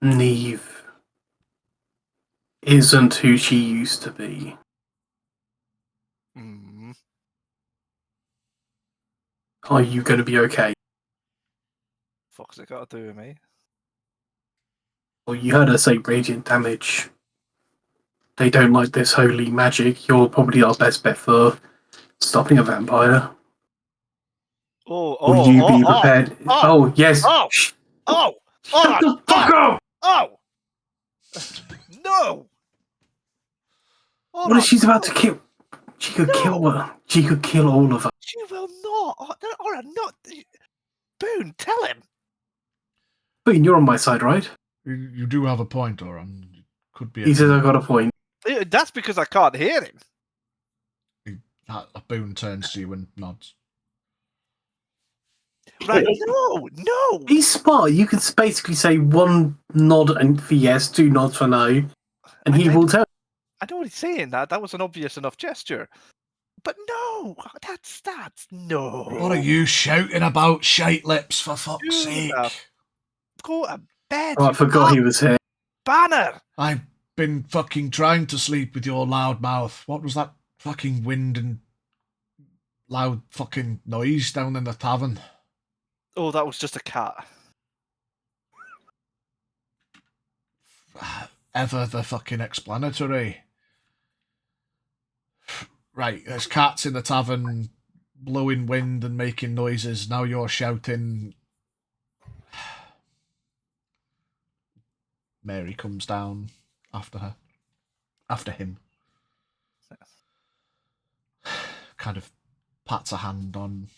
Neve isn't who she used to be, are you going to be okay? Fuck's it got to do with me? Well, you heard her say radiant damage. They don't like this holy magic. You're probably our best bet for stopping a vampire. Will you be prepared? Oh, yes. Shut the fuck up! Oh! No! What if she's about to kill? She could kill her. She could kill all of us. She will not. Or not. Boone, tell him. Boone, you're on my side, right? You do have a point, Oran. Could be. He says I got a point. That's because I can't hear him. A Boone turns to you and nods. Right? No. He's smart. You could basically say one nod and for yes, 2 nods for no, and he will tell. I know what he's saying. That was an obvious enough gesture. But no, that's no. What are you shouting about, shite lips, for fuck's sake? Go to bed. Oh, I forgot he was here. Banner. I've been fucking trying to sleep with your loud mouth. What was that fucking wind and loud fucking noise down in the tavern? Oh, that was just a cat. Ever the fucking explanatory. Right, there's cats in the tavern blowing wind and making noises. Now you're shouting. Mary comes down after him. Kind of pats a hand on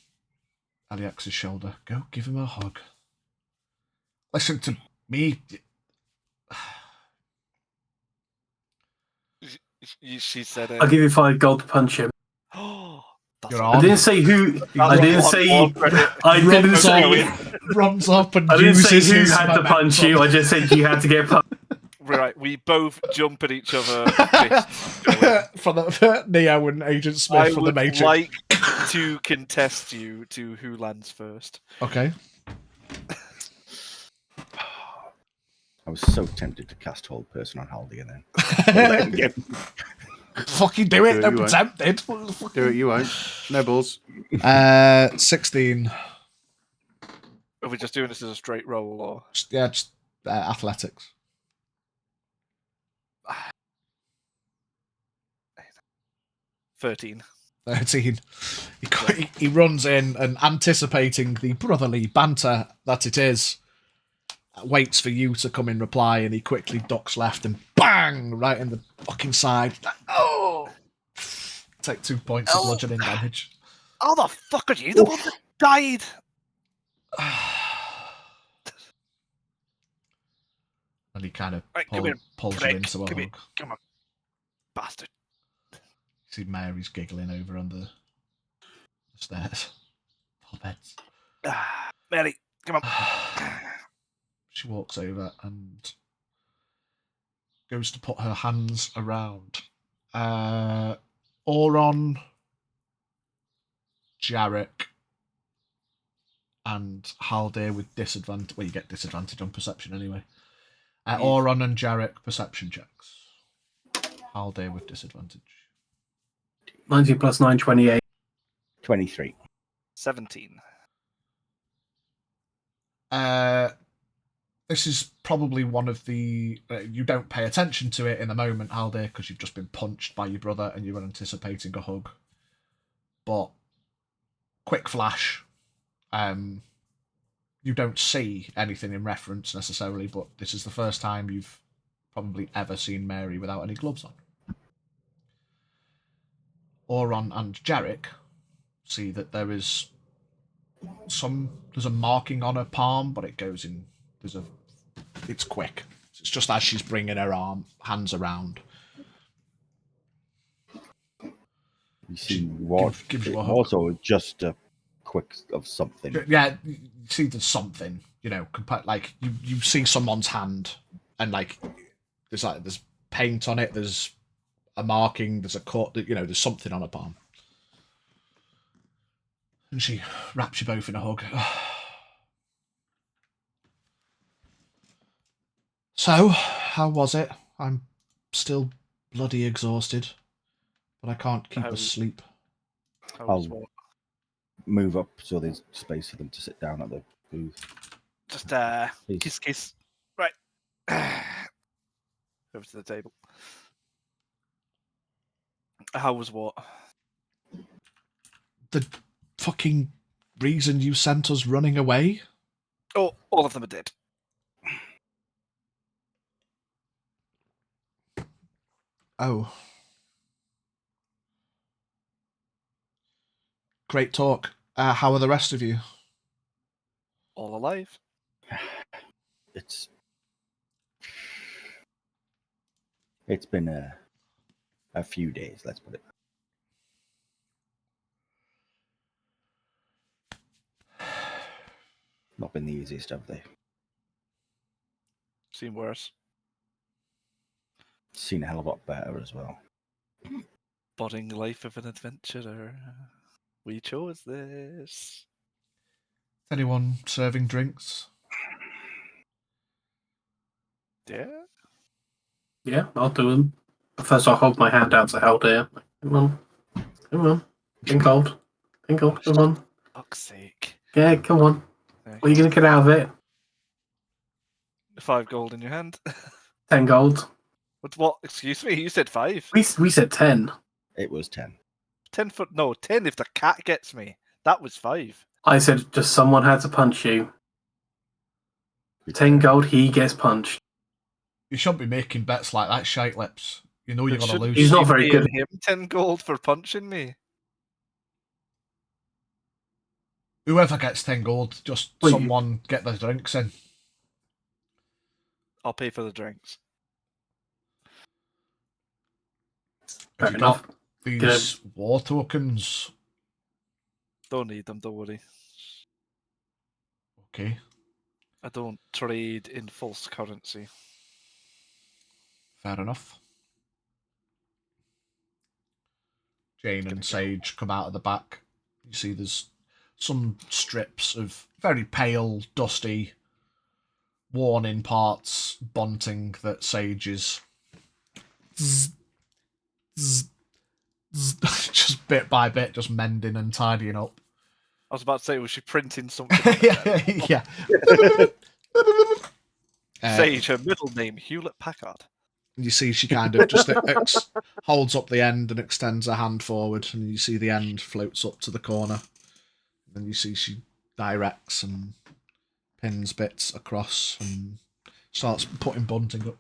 Eliax's shoulder. Go give him a hug. Listen to me. She said I'll give you 5 gold to punch him. You're I didn't say who. I didn't say. I didn't say. Runs up and I didn't say uses who his had to punch momentum. you. I just said you had to get punched. Right, we both jump at each other. For Neo and Agent Smith I for the would Matrix. like to contest you to who lands first. Okay. I was so tempted to cast Hold Person on Haldia then. Fucking do it. Do it, Don't you be tempted. Do it, you won't. No balls. 16. Are we just doing this as a straight roll, or Just athletics. 13? 13. He runs in and, anticipating the brotherly banter that it is, waits for you to come in reply, and he quickly ducks left and bang! Right in the fucking side. Oh! Take 2 points of bludgeoning damage. How the fuck are you the one that died? And he kind of Right, come here, pulls you prick. into a Come here. hug. Come on, bastard. See Mary's giggling over on the stairs. Poppets. Mary, come on. She walks over and goes to put her hands around Auron, Jarek, and Haldir with disadvantage. Well, you get disadvantage on perception anyway. Auron and Jarek, perception checks. Haldir with disadvantage. 19 plus 9, 28. 23. 17. This is probably one of the... you don't pay attention to it in the moment, Haldir, because you've just been punched by your brother and you were anticipating a hug. But, quick flash. You don't see anything in reference necessarily, but this is the first time you've probably ever seen Mary without any gloves on. Auron and Jarek see that there's a marking on her palm, but it goes in. It's quick. It's just as she's bringing her hands around. You see what? Gives you a hug. Also, just a quick of something. Yeah, you see there's something. Like you see someone's hand, and like there's paint on it. There's a marking. There's a cut. There's something on her palm. And she wraps you both in a hug. So, how was it? I'm still bloody exhausted, but I can't keep asleep. I'll move up so there's space for them to sit down at the booth. Just kiss. Right. Over to the table. How was what? The fucking reason you sent us running away? Oh, all of them are dead. Oh. great talk. How are the rest of you? All alive. It's been a few days, let's put it. Not been the easiest, have they? Seen worse. Seen a hell of a lot better as well. Budding life of an adventurer. We chose this. Is anyone serving drinks? Yeah. Yeah, I'll do them. First, I'll hold my hand out to Haldir. Come on. Think cold. Come on. Fuck's sake. Yeah, come on. Okay. What are you going to get out of it? 5 gold in your hand. 10 gold. What? Excuse me, you said 5. We said 10. It was 10. 10 foot. No, 10 if the cat gets me. That was 5. I said just someone had to punch you. 10 gold, he gets punched. You shouldn't be making bets like that, shite lips. You know you're going to lose. He's not very good. Him 10 gold for punching me. Whoever gets 10 gold, just someone get the drinks in. I'll pay for the drinks. Have you got these war tokens? Don't need them, don't worry. Okay. I don't trade in false currency. Fair enough. Jane and Sage come out of the back. You see there's some strips of very pale, dusty, worn-in parts bunting that Sage is just bit by bit, just mending and tidying up. I was about to say, was she printing something? Yeah. Sage, her middle name, Hewlett Packard. You see she kind of just holds up the end and extends her hand forward, and you see the end floats up to the corner. And you see she directs and pins bits across and starts putting bunting up.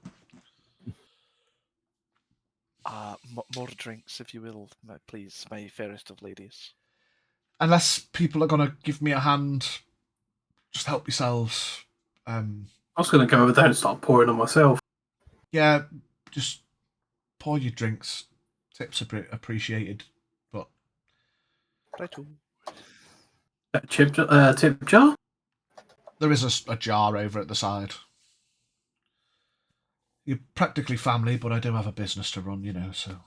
More drinks, if you will, please, my fairest of ladies. Unless people are going to give me a hand, just help yourselves. I was going to go over there and start pouring on myself. Yeah, just pour your drinks. Tips are appreciated, but... That tip jar? There is a jar over at the side. You're practically family, but I do have a business to run, so...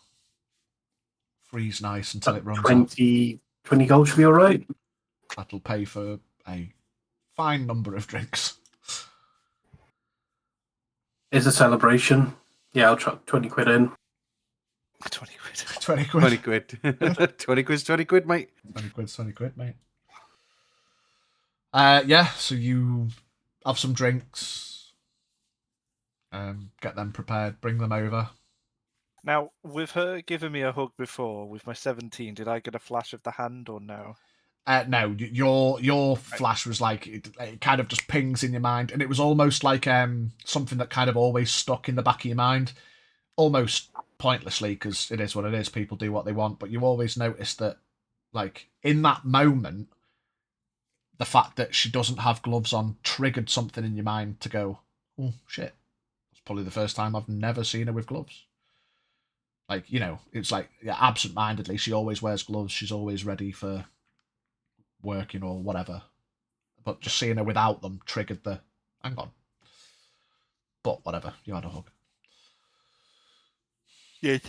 Freeze nice until it runs 20 gold should be alright. That'll pay for a fine number of drinks. Is a celebration. Yeah, I'll chuck 20 quid in. 20 quid. 20 quid. 20 quid. 20 quid's 20 quid, mate. 20 quid's 20 quid, mate. Yeah, so you have some drinks. Get them prepared, bring them over. Now, with her giving me a hug before, with my 17, did I get a flash of the hand or no? No, your flash was like, it kind of just pings in your mind, and it was almost like something that kind of always stuck in the back of your mind, almost pointlessly, because it is what it is, people do what they want, but you always notice that, like, in that moment, the fact that she doesn't have gloves on triggered something in your mind to go, oh, shit, it's probably the first time I've never seen her with gloves. Like, it's like, yeah, absent-mindedly, she always wears gloves, she's always ready for working or whatever, but just seeing her without them triggered the hang on. But whatever, you had a hug. Yes.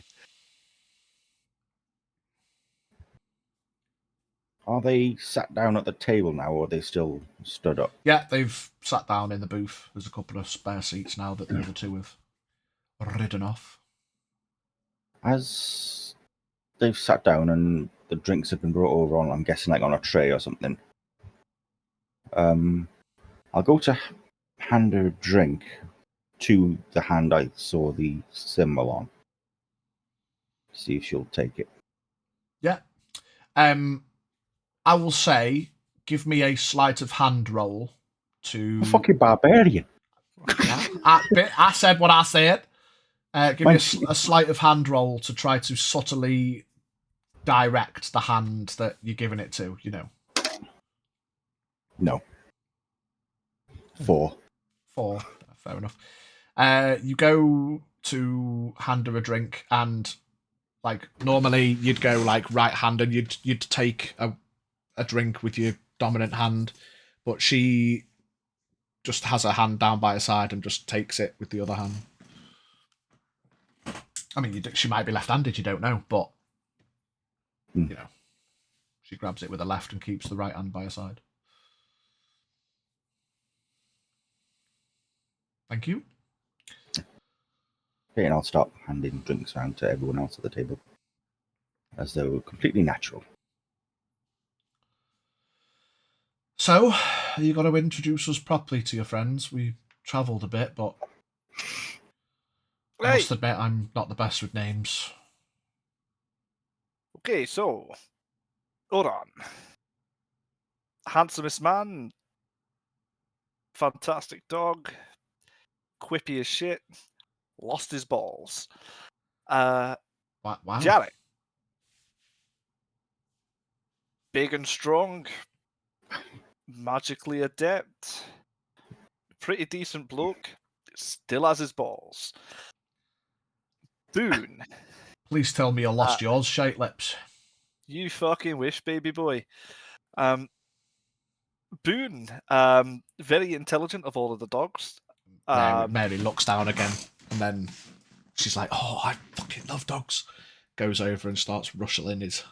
Are they sat down at the table now, or are they still stood up? Yeah, they've sat down in the booth. There's a couple of spare seats now that the other two have ridden off. As they've sat down and the drinks have been brought over on, I'm guessing, like on a tray or something, I'll go to hand her a drink to the hand I saw the symbol on. See if she'll take it. Yeah. I will say, give me a sleight of hand roll to... A fucking barbarian. Yeah, I said what I said. Give me a sleight of hand roll to try to subtly direct the hand that you're giving it to, you know? No. 4. 4. Fair enough. You go to hand her a drink, and like normally you'd go like right hand and you'd take a drink with your dominant hand, but she just has her hand down by her side and just takes it with the other hand. I mean, she might be left-handed, you don't know, but you know, she grabs it with her left and keeps the right hand by her side. Thank you. Okay, and I'll start handing drinks around to everyone else at the table, as though completely natural. So, are you going to introduce us properly to your friends? We travelled a bit, but I must admit I'm not the best with names. Okay, so Oran, handsomest man, fantastic dog, quippy as shit, lost his balls. Wow. Jarek, big and strong, magically adept, pretty decent bloke, still has his balls. Boone. Please tell me you lost yours, shite lips. You fucking wish, baby boy. Boone, very intelligent of all of the dogs. Mary looks down again, and then she's like, "Oh, I fucking love dogs." Goes over and starts rustling his.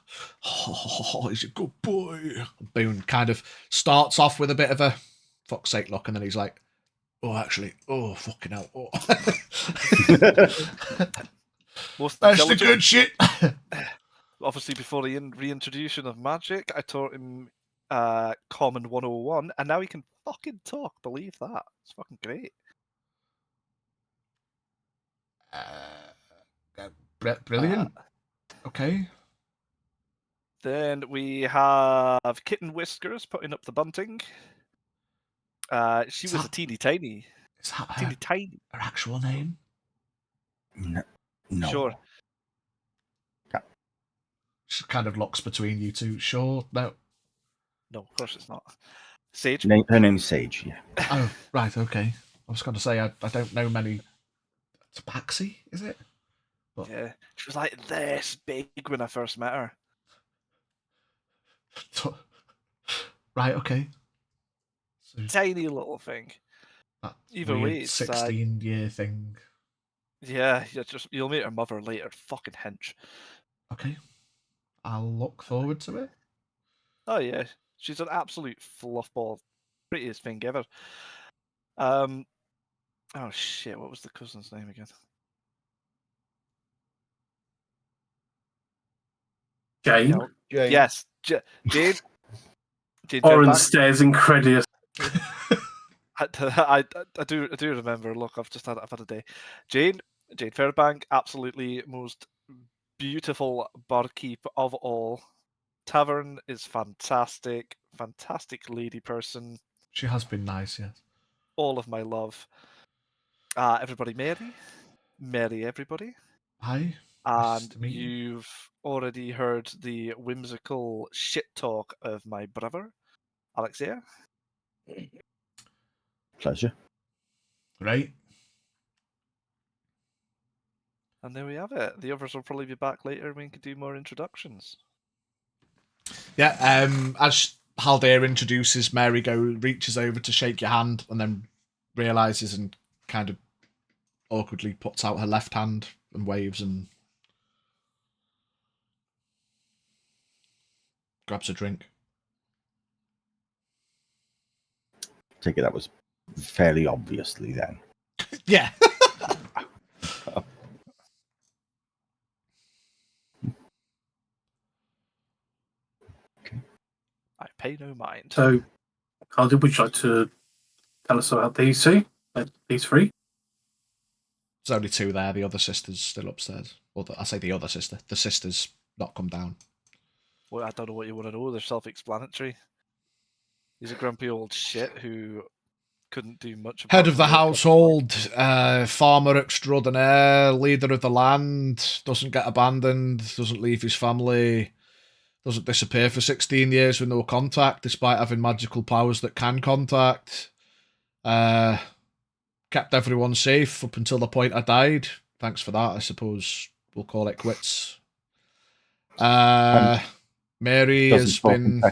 Oh, he's a good boy. Boone kind of starts off with a bit of a fuck's sake look, and then he's like, "Oh, actually, oh fucking hell, oh." That's the good shit. Obviously, before the reintroduction of magic, I taught him Common 101, and now he can fucking talk. Believe that. It's fucking great. Brilliant. Okay. Then we have Kitten Whiskers putting up the bunting. She was a teeny tiny. Is that teeny tiny? Her actual name? No. Sure. She kind of looks between you two. Sure. No. No, of course it's not. Sage? Her name's Sage, yeah. Oh, right, okay. I was going to say, I don't know many... Tabaxi, is it? But... Yeah. She was like this big when I first met her. Right, okay. So, tiny little thing. Either way, it's 16-year thing. Yeah, you'll meet her mother later. Fucking hench. Okay. I'll look forward to it. Oh yeah, she's an absolute fluffball, prettiest thing ever. Oh shit, what was the cousin's name again? Jane. No, Jane. Yes, Jane. Jane Oren stares incredulous. I do remember. Look, I've had a day. Jane Fairbank, absolutely most beautiful barkeep of all. Tavern is fantastic lady person. She has been nice, yes. All of my love. Everybody merry everybody. Hi. And nice you've already heard the whimsical shit talk of my brother, Alexia. Pleasure. Right. And there we have it. The others will probably be back later and we can do more introductions. Yeah, as Haldir introduces, Mary reaches over to shake your hand and then realises and kind of awkwardly puts out her left hand and waves and grabs a drink. Take it that was fairly obviously then. Yeah. I pay no mind. So, Hardy, would you like to tell us about these two? These three? There's only two there. The other sister's still upstairs. Or I say the other sister. The sister's not come down. Well, I don't know what you want to know. They're self-explanatory. He's a grumpy old shit who couldn't do much. Head of the household, farmer extraordinaire, leader of the land, doesn't get abandoned, doesn't leave his family, Doesn't disappear for 16 years with no contact, despite having magical powers that can contact. Kept everyone safe up until the point I died. Thanks for that, I suppose. We'll call it quits. Mary has been...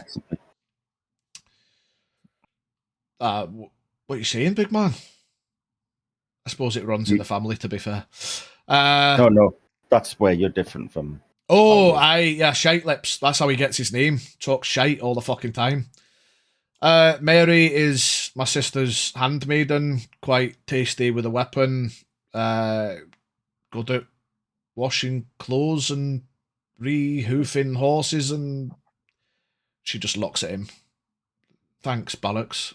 what are you saying, big man? I suppose it runs in the family, to be fair. No, that's where you're different from. Oh, Shite Lips. That's how he gets his name. Talks shite all the fucking time. Mary is my sister's handmaiden, quite tasty with a weapon. Good at washing clothes and re-hoofing horses, and she just looks at him. Thanks, bollocks.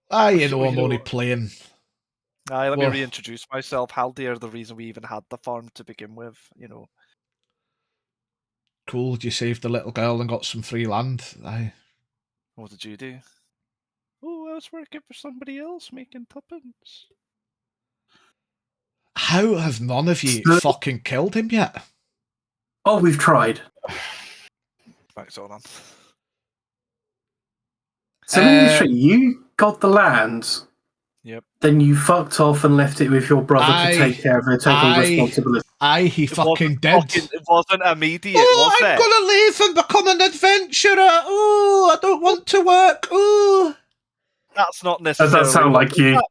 I'm only playing. Let me reintroduce myself. Haldir, the reason we even had the farm to begin with, Cool, you saved the little girl and got some free land. What did you do? Oh, I was working for somebody else making tuppence. How have none of you fucking killed him yet? Oh, we've tried. Right, hold on. So you got the land. Yep. Then you fucked off and left it with your brother to take care of it, take all responsibility. He fucking did. It wasn't immediate, was it? I'm gonna leave and become an adventurer. Oh, I don't want to work. Oh. That's not necessarily. Does that sound like you?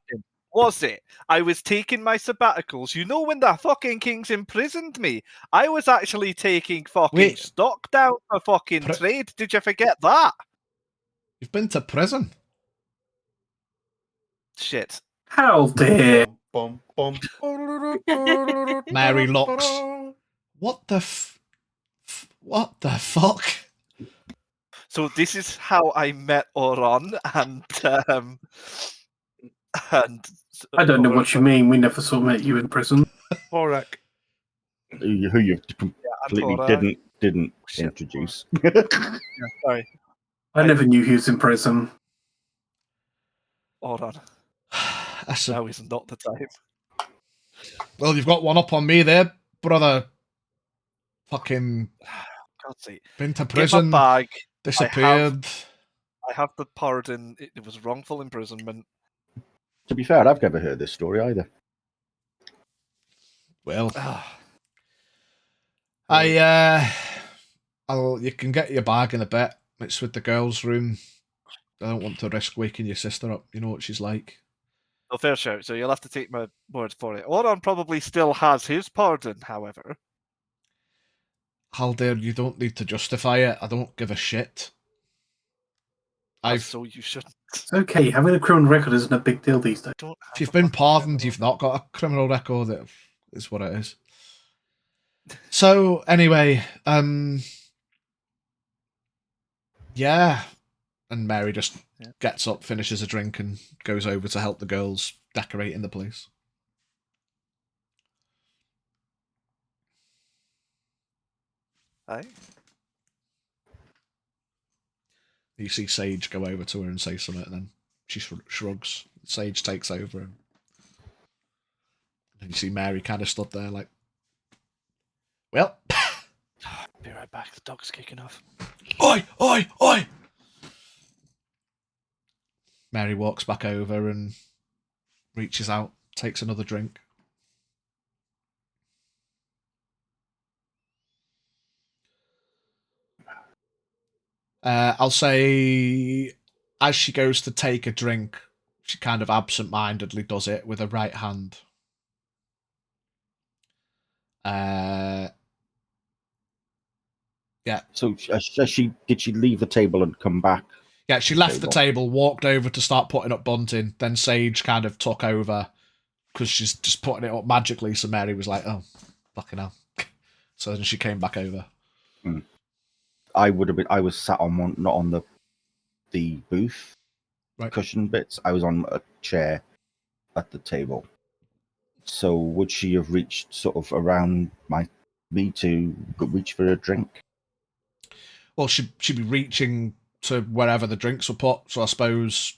Was it? I was taking my sabbaticals. You know, when the fucking kings imprisoned me, I was actually taking fucking stock down for fucking trade. Did you forget that? You've been to prison? Shit. How dare. Mary looks. What the fuck? So this is how I met Oron, and I don't know what you mean. We never saw met you in prison. Borak. Who you completely didn't introduce. Sorry. I never knew he was in prison. Oron. Now is not the time. Well, you've got one up on me there, brother. Fucking God's sake. Been to prison, bag. disappeared. I have the pardon. It was wrongful imprisonment. To be fair, I've never heard this story either. Well, you can get your bag in a bit. It's with the girls' room. I don't want to risk waking your sister up. You know what she's like. Oh, fair shout. So you'll have to take my word for it. Oron probably still has his pardon, however. Haldir, you don't need to justify it. I don't give a shit. So you shouldn't. It's okay. Having a criminal record isn't a big deal these days. If you've been pardoned, you've not got a criminal record. It is what it is. So anyway, yeah. And Mary just gets up, finishes a drink, and goes over to help the girls decorate in the place. Aye. You see Sage go over to her and say something, and then she shrugs. Sage takes over, and you see Mary kind of stood there like, well. Be right back. The dog's kicking off. Oi, oi, oi! Mary walks back over and reaches out, takes another drink. I'll say, as she goes to take a drink, she kind of absent-mindedly does it with her right hand. Yeah. So did she leave the table and come back? Yeah, she left the table, walked over to start putting up bunting. Then Sage kind of took over because she's just putting it up magically. So Mary was like, "Oh, fucking hell!" So then she came back over. I was sat on one, not on the booth cushion bits. I was on a chair at the table. So would she have reached sort of around me to reach for a drink? Well, she'd be reaching to wherever the drinks were put. So I suppose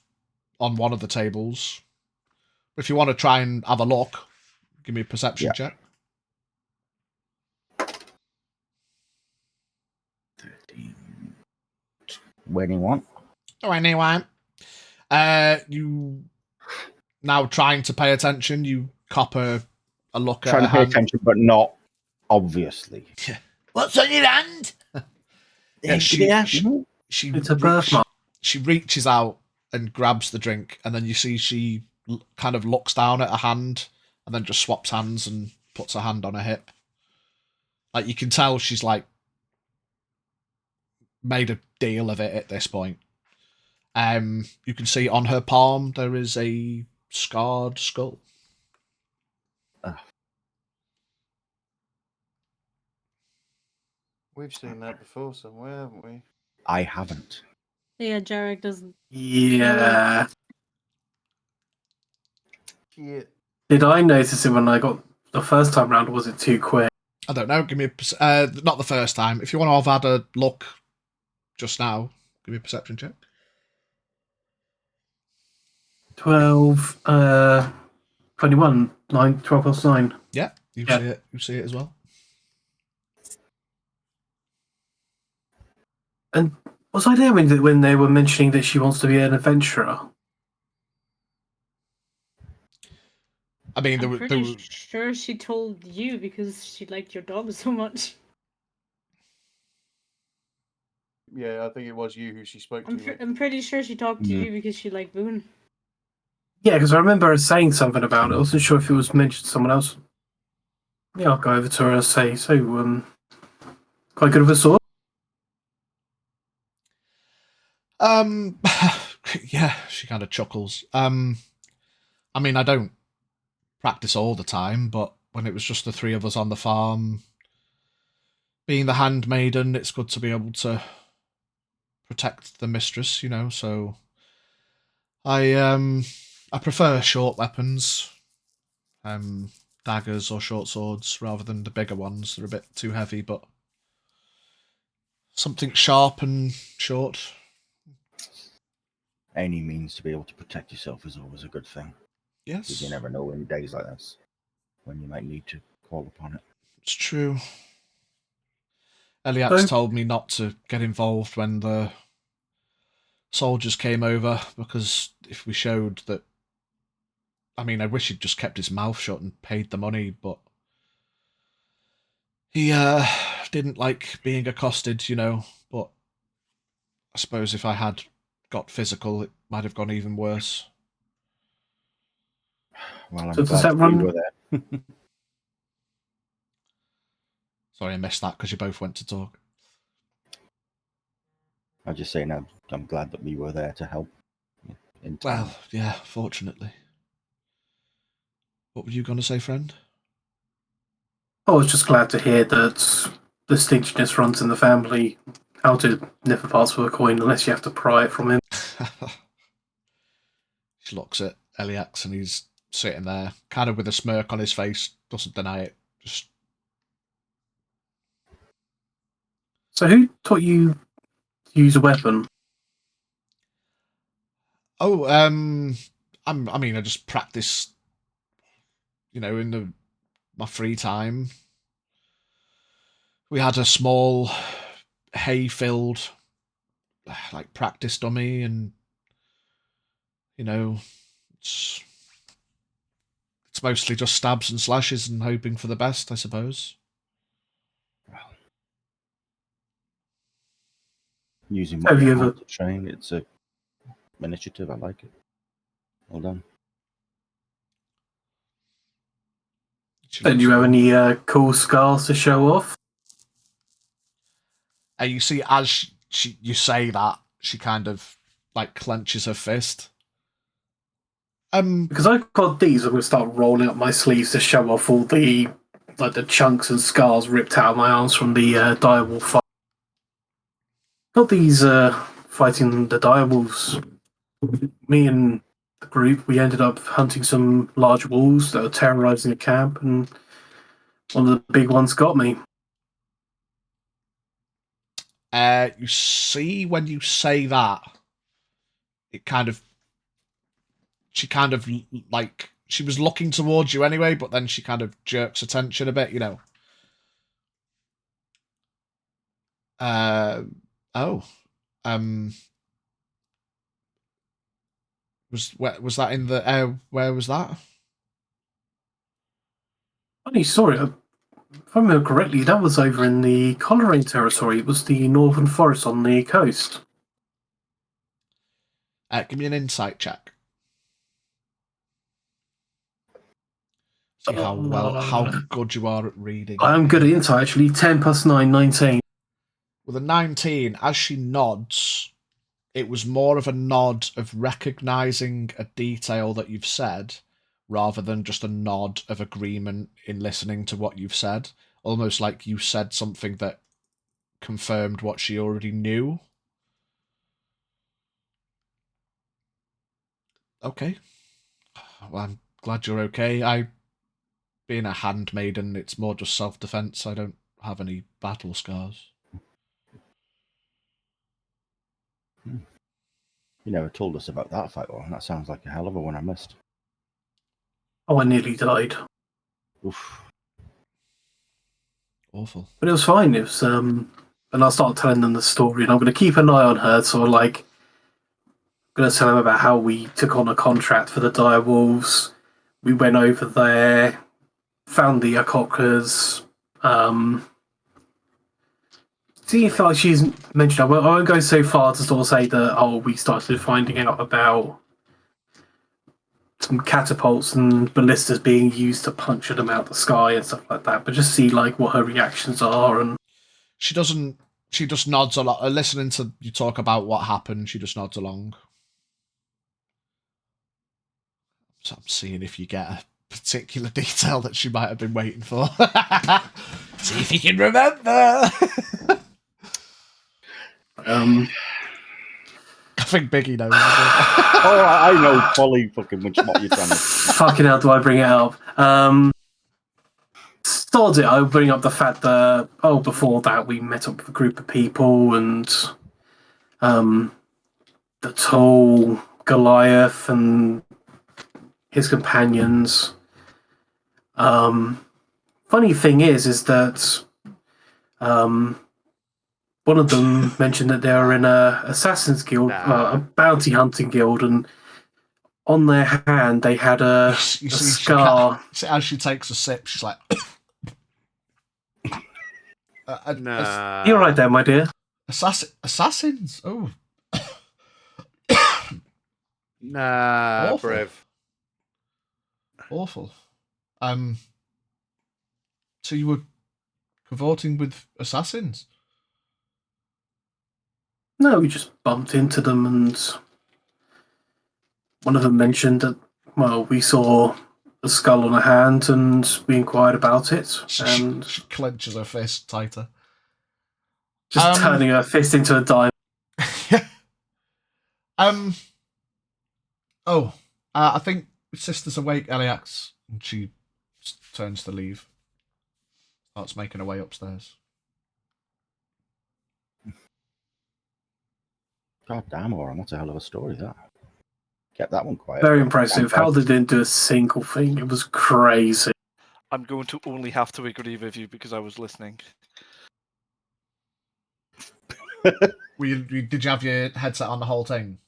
on one of the tables. If you want to try and have a look, give me a perception check. When you want. When you want. You now trying to pay attention. You cop a look at Trying to pay attention, but not obviously. What's on your hand? Yeah, she it's a birthmark. She reaches out and grabs the drink, and then you see she kind of looks down at her hand, and then just swaps hands and puts her hand on her hip. Like, you can tell she's like made a deal of it at this point. You can see on her palm there is a scarred skull. We've seen that before somewhere, haven't we? I haven't. Yeah, Jarek doesn't. Yeah. Shit. Did I notice it when I got the first time round, or was it too quick? I don't know. Give me not the first time. If you want to have had a look just now, give me a perception check. 12, 21, 9, 12 plus 9. Yeah, see it. You see it as well. And was I there when they were mentioning that she wants to be an adventurer? I mean, I'm pretty sure she told you because she liked your dog so much. Yeah, I think it was you who she spoke to. I'm pretty sure she talked to you because she liked Boone. Yeah, because I remember her saying something about it. I wasn't sure if it was mentioned to someone else. Yeah, I'll go over to her and say, so, quite good of a sword? Yeah, she kind of chuckles. I mean, I don't practice all the time, but when it was just the three of us on the farm, being the handmaiden, it's good to be able to protect the mistress, you know, so I prefer short weapons, daggers or short swords, rather than the bigger ones. They're a bit too heavy, but something sharp and short. Any means to be able to protect yourself is always a good thing. Yes. Because you never know in days like this when you might need to call upon it. It's true. Eliak's told me not to get involved when the soldiers came over, because if we showed that... I mean, I wish he'd just kept his mouth shut and paid the money, but he didn't like being accosted, you know, but I suppose if I had got physical, it might have gone even worse. Well, I'm glad you were there. Sorry, I missed that because you both went to talk. I'm just saying I'm glad that we were there to help. Well, yeah, fortunately. What were you going to say, friend? I was just glad to hear that the stinginess runs in the family. How to never pass for a coin unless you have to pry it from him. She looks at Eliax and he's sitting there, kind of with a smirk on his face, doesn't deny it. Just... So who taught you to use a weapon? Oh, I mean, I just practice, you know, in my free time. We had a small hay-filled, like, practice dummy, and, you know, it's mostly just stabs and slashes and hoping for the best, I suppose. Using what you have to train, it's a initiative. I like it. Well done. Do you have any cool scars to show off? And you see, as you say that, she kind of like clenches her fist. Because I've got these, I'm going to start rolling up my sleeves to show off all the chunks and scars ripped out of my arms from the direwolf fight. Got these fighting the direwolves. Me and the group, we ended up hunting some large wolves that were terrorizing the camp, and one of the big ones got me. You see, when you say that, it kind of... She kind of, like... She was looking towards you anyway, but then she kind of jerks attention a bit, you know. Oh. Was that in the where was that? Funny story. If I remember correctly, that was over in the Coleraine territory. It was the northern forest on the coast. Give me an insight check. See how good you are at reading. I'm good at insight, actually. 10 plus 9, 19. With a 19, as she nods, it was more of a nod of recognising a detail that you've said, rather than just a nod of agreement in listening to what you've said. Almost like you said something that confirmed what she already knew. Okay. Well, I'm glad you're okay. Being a handmaiden, it's more just self-defense. I don't have any battle scars. You never told us about that fight, Warren. That sounds like a hell of a one I missed. Oh, I nearly died. Oof. Awful. But it was fine. It was, and I'll start telling them the story, and I'm going to keep an eye on her. So, like, I'm going to tell them about how we took on a contract for the dire wolves. We went over there, found the Akokras. See if she's mentioned. I won't go so far to sort of say that. We started finding out about some catapults and ballistas being used to puncture them out the sky and stuff like that. But just see like what her reactions are. And she doesn't. She just nods a lot. Listening to you talk about what happened, she just nods along. So I'm seeing if you get a particular detail that she might have been waiting for. See if you can remember. I think Biggie knows. Oh, I know fully fucking much what you're trying to. Fucking hell, do I bring it up? Started it. I'll bring up the fact that before that we met up with a group of people and the tall Goliath and his companions. Funny thing is that one of them mentioned that they were in a assassin's guild, a bounty hunting guild, and on their hand they had a scar. As she takes a sip, she's like, nah. You're right there, my dear. Assassins? Oh. Nah, Awful. Brev. Awful. So you were cavorting with assassins? No, we just bumped into them, and one of them mentioned that, we saw a skull on a hand, and we inquired about it, and she clenches her fist tighter. Just turning her fist into a dime. I think sister's awake, Eliax, and she turns to leave. Starts making her way upstairs. God damn, Warren, that's a hell of a story, that. Kept that one quiet. Very impressive. How they didn't do a single thing. It was crazy. I'm going to only have to agree with you because I was listening. Did you have your headset on the whole thing?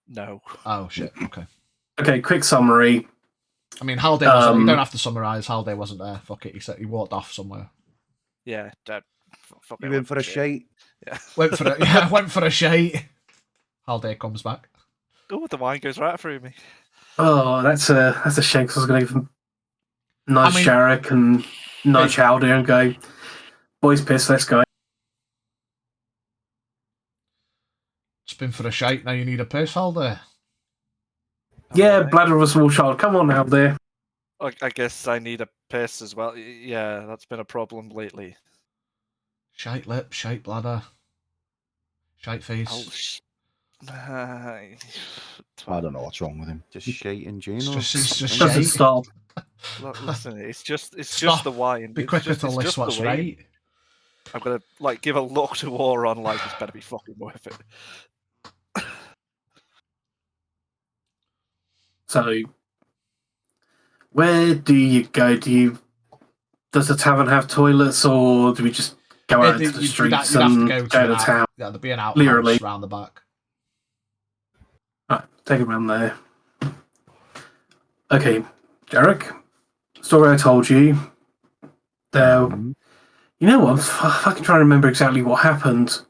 No. Oh, shit. Okay. Okay, quick summary. I mean, Halday wasn't. You don't have to summarise. Halday wasn't there. Fuck it. He said he walked off somewhere. Yeah, Dad. You went for a shite. Yeah. Went for a shite. Halday comes back. Oh, the wine goes right through me. Oh, that's a shame because I was going to give him nudge Jarek and nudge Halday and go, boys pissed, let's go. Just been for a shite. Now you need a piss, Halday. Yeah, bladder of a small child. Come on, Halday. I guess I need a piss as well. Yeah, that's been a problem lately. Shite lip, shite bladder, shite face. I don't know what's wrong with him. Just shite in general. It's just doesn't shite. stop. Look, listen, it's just the wine. Be It's quicker just, to it's list just the what's wine. right. I'm gonna give a look to war on this better be fucking worth it. So, where do you go? Does the tavern have toilets, or do we just go out into the streets and go to town. Yeah, there'd be an outhouse Literally. round the back. Right, take it around there. Okay, Jarek. Story I told you. There. You know what? I'm fucking trying to remember exactly what happened.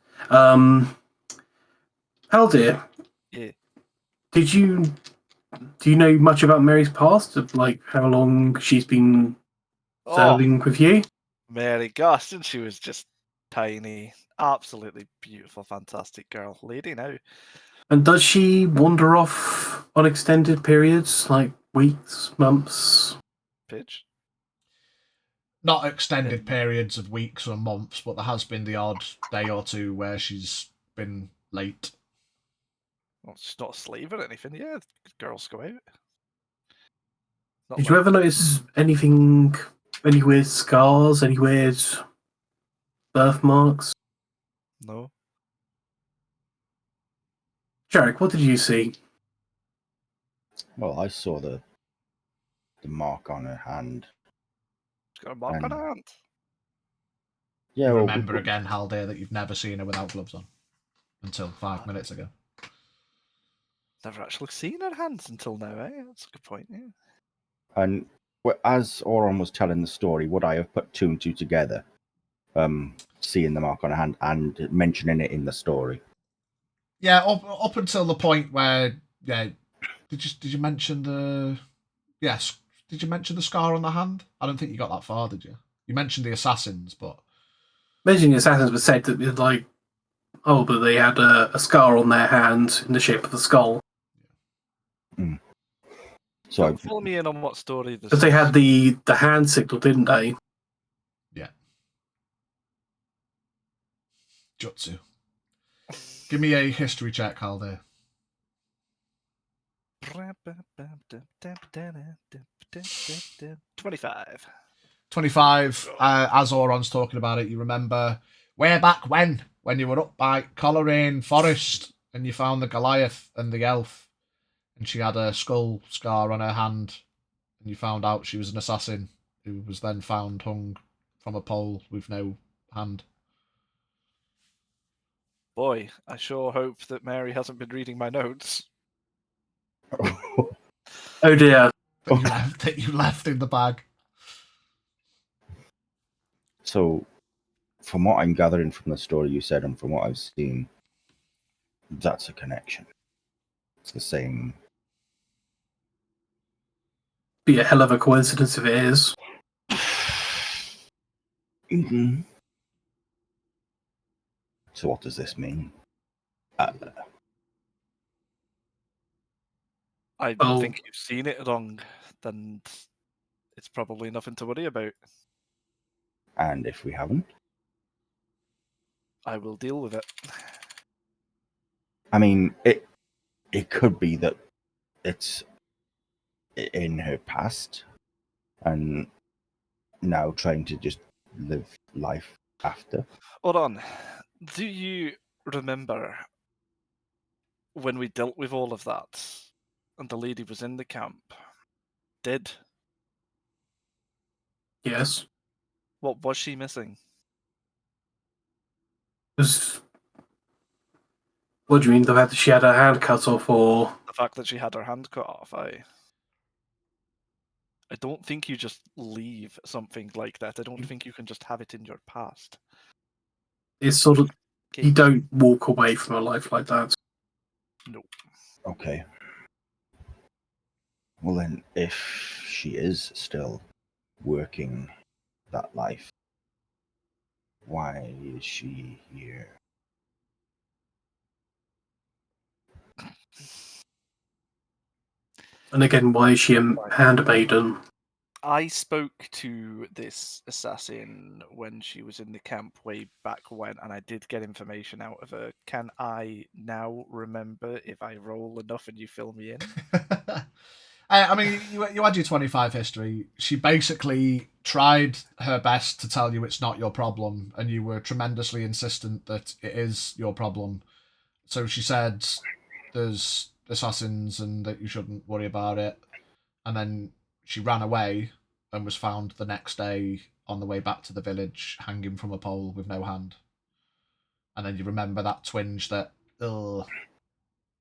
Haldir. Yeah. Do you know much about Mary's past? Of like how long she's been serving with you? Mary, gosh, since she was just tiny, absolutely beautiful, fantastic girl, lady now. And does she wander off on extended periods, like weeks, months? Pidge? Not extended periods of weeks or months, but there has been the odd day or two where she's been late. Well, she's not a slave or anything. Yeah, girls go out. Did you ever notice any weird scars, any weird birthmarks? No. Jarek, what did you see? Well, I saw the mark on her hand. She's got a mark on her hand. Yeah, well, remember again, Haldir, that you've never seen her without gloves on until 5 minutes ago. Never actually seen her hands until now, eh? That's a good point, yeah. And as Auron was telling the story, would I have put 2 and 2 together? Seeing the mark on her hand and mentioning it in the story. Yeah, up until the point where did you mention the did you mention the scar on the hand? I don't think you got that far, did you? You mentioned the assassins, but mentioning the assassins was said that but they had a scar on their hand in the shape of a skull. Mm. So fill me in on what story this. Because they had the hand signal, didn't they? Yeah. Jutsu. Give me a history check, Haldir. 25. 25. As Auron's talking about it, you remember way back when you were up by Coleraine Forest and you found the Goliath and the elf, and she had a skull scar on her hand, and you found out she was an assassin who was then found hung from a pole with no hand. Boy, I sure hope that Mary hasn't been reading my notes. Oh dear. That you left in the bag. So, from what I'm gathering from the story you said and from what I've seen, that's a connection. It's the same. Be a hell of a coincidence if it is. Mm-hmm. So what does this mean? I think you've seen it wrong, then it's probably nothing to worry about. And if we haven't? I will deal with it. I mean, it could be that it's in her past and now trying to just live life after. Hold on. Do you remember when we dealt with all of that and the lady was in the camp? Dead? Yes. What was she missing? What do you mean, the fact that she had her hand cut off, or the fact that she had her hand cut off? I don't think you just leave something like that. I don't think you can just have it in your past. It's sort of you don't walk away from a life like that. No. Okay. Well then, if she is still working that life, why is she here? And again, why is she a handmaiden? I spoke to this assassin when she was in the camp way back when, and I did get information out of her. Can I now remember if I roll enough and you fill me in? I mean, you had your 25 history. She basically tried her best to tell you it's not your problem, and you were tremendously insistent that it is your problem. So she said there's assassins and that you shouldn't worry about it. And then she ran away and was found the next day on the way back to the village, hanging from a pole with no hand. And then you remember that twinge that,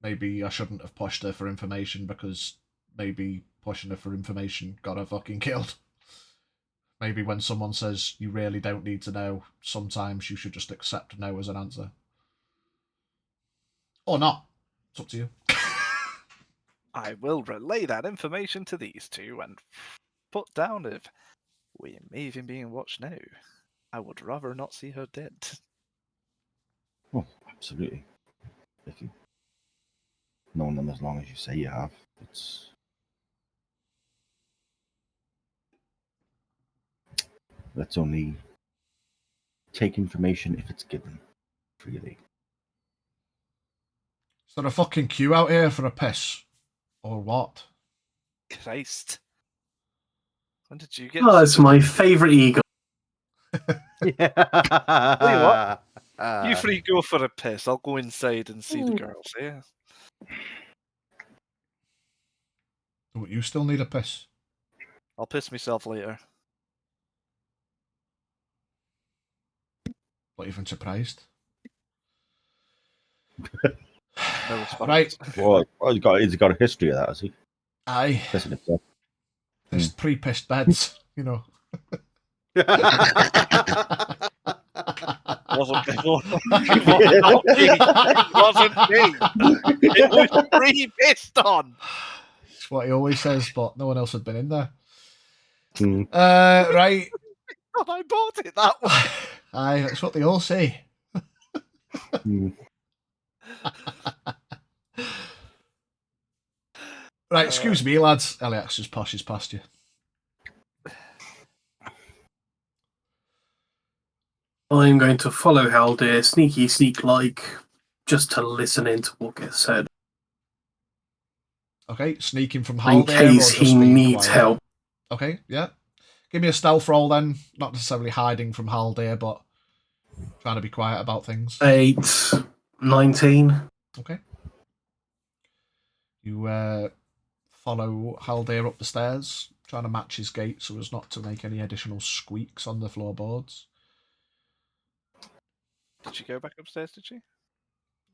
maybe I shouldn't have pushed her for information because maybe pushing her for information got her fucking killed. Maybe when someone says you really don't need to know, sometimes you should just accept no as an answer. Or not. It's up to you. I will relay that information to these two and put down if we may even being watched now. I would rather not see her dead. Oh, absolutely. If you've known them as long as you say you have, let's only take information if it's given freely. Is there a fucking queue out here for a piss? Or what? Christ. When did you get... Oh, it's my favourite eagle. Yeah. Tell you what, you three go for a piss. I'll go inside and see the girls, yeah? You still need a piss? I'll piss myself later. Not even surprised. No right. Well, he's got a history of that, has he? Aye. Pissing himself. There's 3 pissed beds, you know. Wasn't me. It was 3 pissed on. It's what he always says, but no one else had been in there. Right. God, I bought it that way. Aye, that's what they all say. Right, excuse me, lads. Eliax just poshes past you. I'm going to follow Haldir, sneak-like, just to listen into what gets said. Okay, sneaking from In Haldir. case he needs help. Okay, yeah. Give me a stealth roll then. Not necessarily hiding from Haldir, but trying to be quiet about things. 8, 19. Okay. You follow Haldir up the stairs, trying to match his gait so as not to make any additional squeaks on the floorboards. Did she go back upstairs, did she?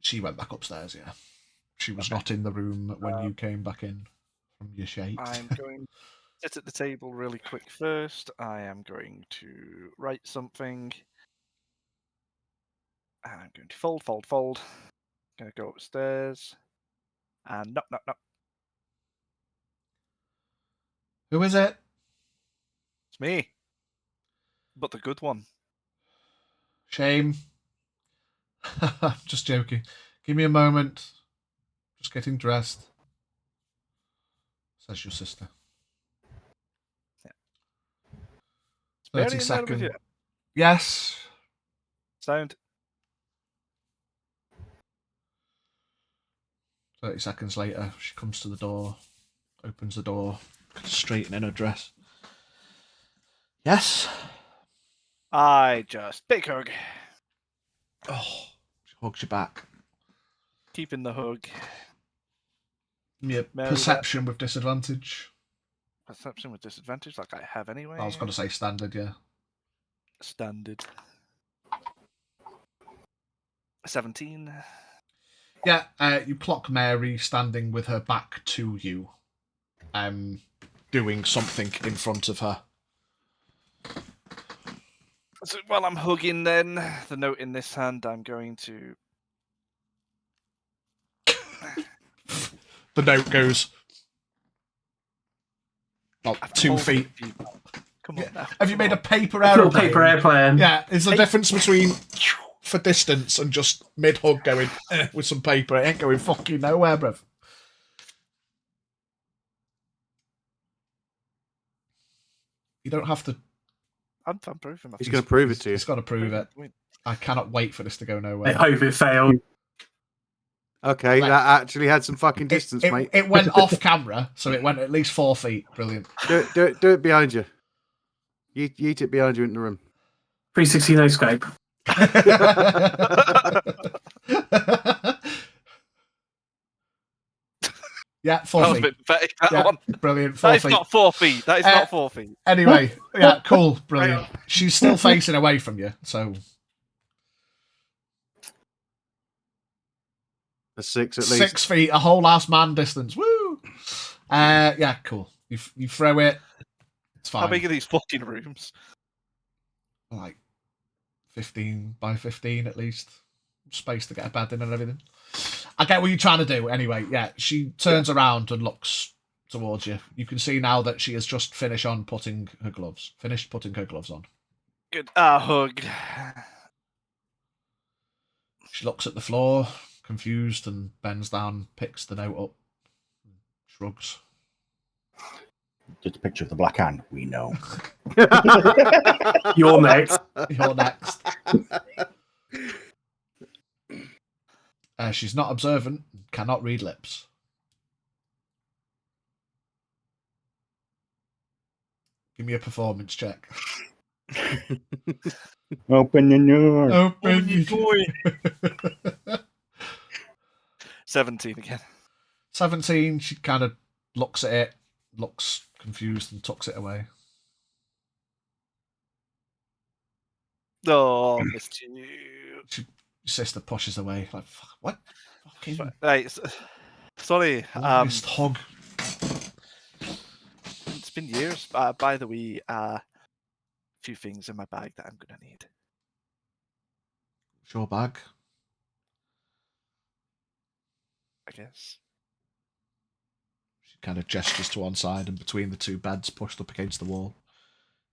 She went back upstairs, yeah. She was not in the room when you came back in from your shade. I'm going to sit at the table really quick first. I am going to write something. I'm going to fold. Going to go upstairs. And knock. Who is it? It's me. But the good one. Shame. Just joking. Give me a moment. Just getting dressed. Says your sister. Yeah. 30 seconds. Yes. Sound. 30 seconds later, she comes to the door, opens the door, straightening her dress. Yes? Big hug. Oh, she hugs you back. Keeping the hug. Yeah, perception with disadvantage. Perception with disadvantage, like I have anyway. I was going to say standard, yeah. Standard. 17. Yeah, you clock Mary standing with her back to you, doing something in front of her. So while I'm hugging then, the note in this hand, I'm going to... The note goes about 2 feet. Come on now. Have you made a paper Little aeroplane? paper airplane. Yeah, is the difference between for distance and just mid-hug going with some paper. It ain't going fucking nowhere, bruv. You don't have to... I'm proving myself. He's going to prove it to you. He's got to prove it. I cannot wait for this to go I nowhere. hope it failed. Okay, Right. that actually had some fucking distance, mate. It went off camera, so it went at least 4 feet. Brilliant. Do it behind you. Yeet it behind you in the room. 360 no scope. Yeah, 4 That was a feet. bit pathetic, that one. Brilliant. 4 That is feet. not 4 feet. That is not 4 feet. Anyway, yeah, cool. Brilliant. She's still facing away from you, so... A 6 at least. 6 feet, a whole ass man distance. Woo! Yeah, cool. You throw it. It's fine. How big are these fucking rooms? Like 15 by 15 at least. Space to get a bed in and everything. I get what you're trying to do. Anyway, yeah, she turns around and looks towards you. You can see now that she has just finished putting her gloves on. Good. Hug. She looks at the floor, confused, and bends down, picks the note up, shrugs. Just a picture of the black hand. We know. You're next. You're next. She's not observant, cannot read lips. Give me a performance check. Open your door. Open your door. 17 again. 17, she kind of looks at it, looks confused and tucks it away. Oh, missed you. Your sister pushes away, like, fuck, what? Fucking Right, sorry. longest hug. It's been years. By the way, a few things in my bag that I'm gonna need. It's your bag. I guess. She kind of gestures to one side, and between the two beds pushed up against the wall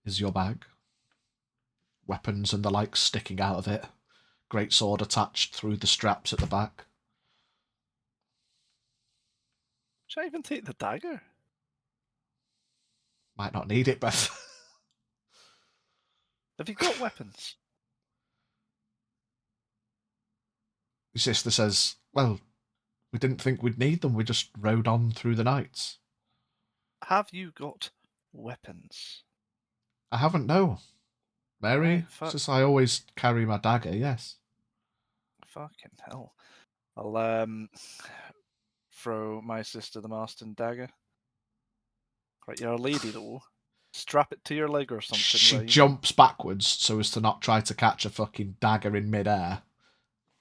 is your bag. Weapons and the like sticking out of it. Great sword attached through the straps at the back. Should I even take the dagger? Might not need it, Beth. Have you got weapons? Your sister says, well, we didn't think we'd need them. We just rode on through the nights. Have you got weapons? I haven't, no. Mary Right, says I always carry my dagger, yes. Fucking hell. I'll throw my sister the Marston dagger. Right, you're a lady though. Strap it to your leg or something. She jumps backwards so as to not try to catch a fucking dagger in midair.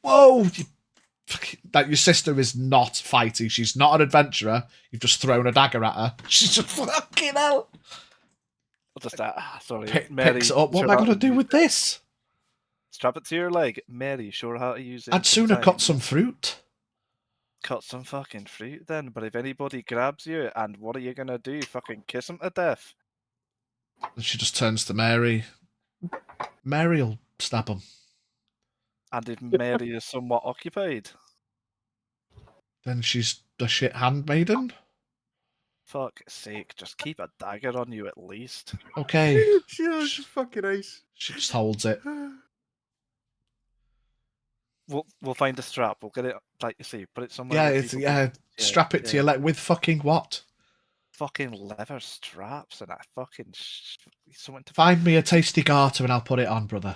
Whoa! That your sister is not fighting. She's not an adventurer. You've just thrown a dagger at her. She's just fucking hell. I'll just sorry. Picks it up. What am I going to do with this? Strap it to your leg. Mary, show her how to use it. I'd sooner cut some fruit. Cut some fucking fruit then. But if anybody grabs you, and what are you going to do? Fucking kiss him to death? And she just turns to Mary. Mary'll stab him. And if Mary is somewhat occupied? Then she's the shit handmaiden? Fuck's sake, just keep a dagger on you at least. Okay. She's fucking ace. She just holds it. We'll find a strap. We'll get it, like you see, put it somewhere. Yeah, strap it to your leg with fucking what? Fucking leather straps and a fucking something to Find me a tasty garter and I'll put it on, brother.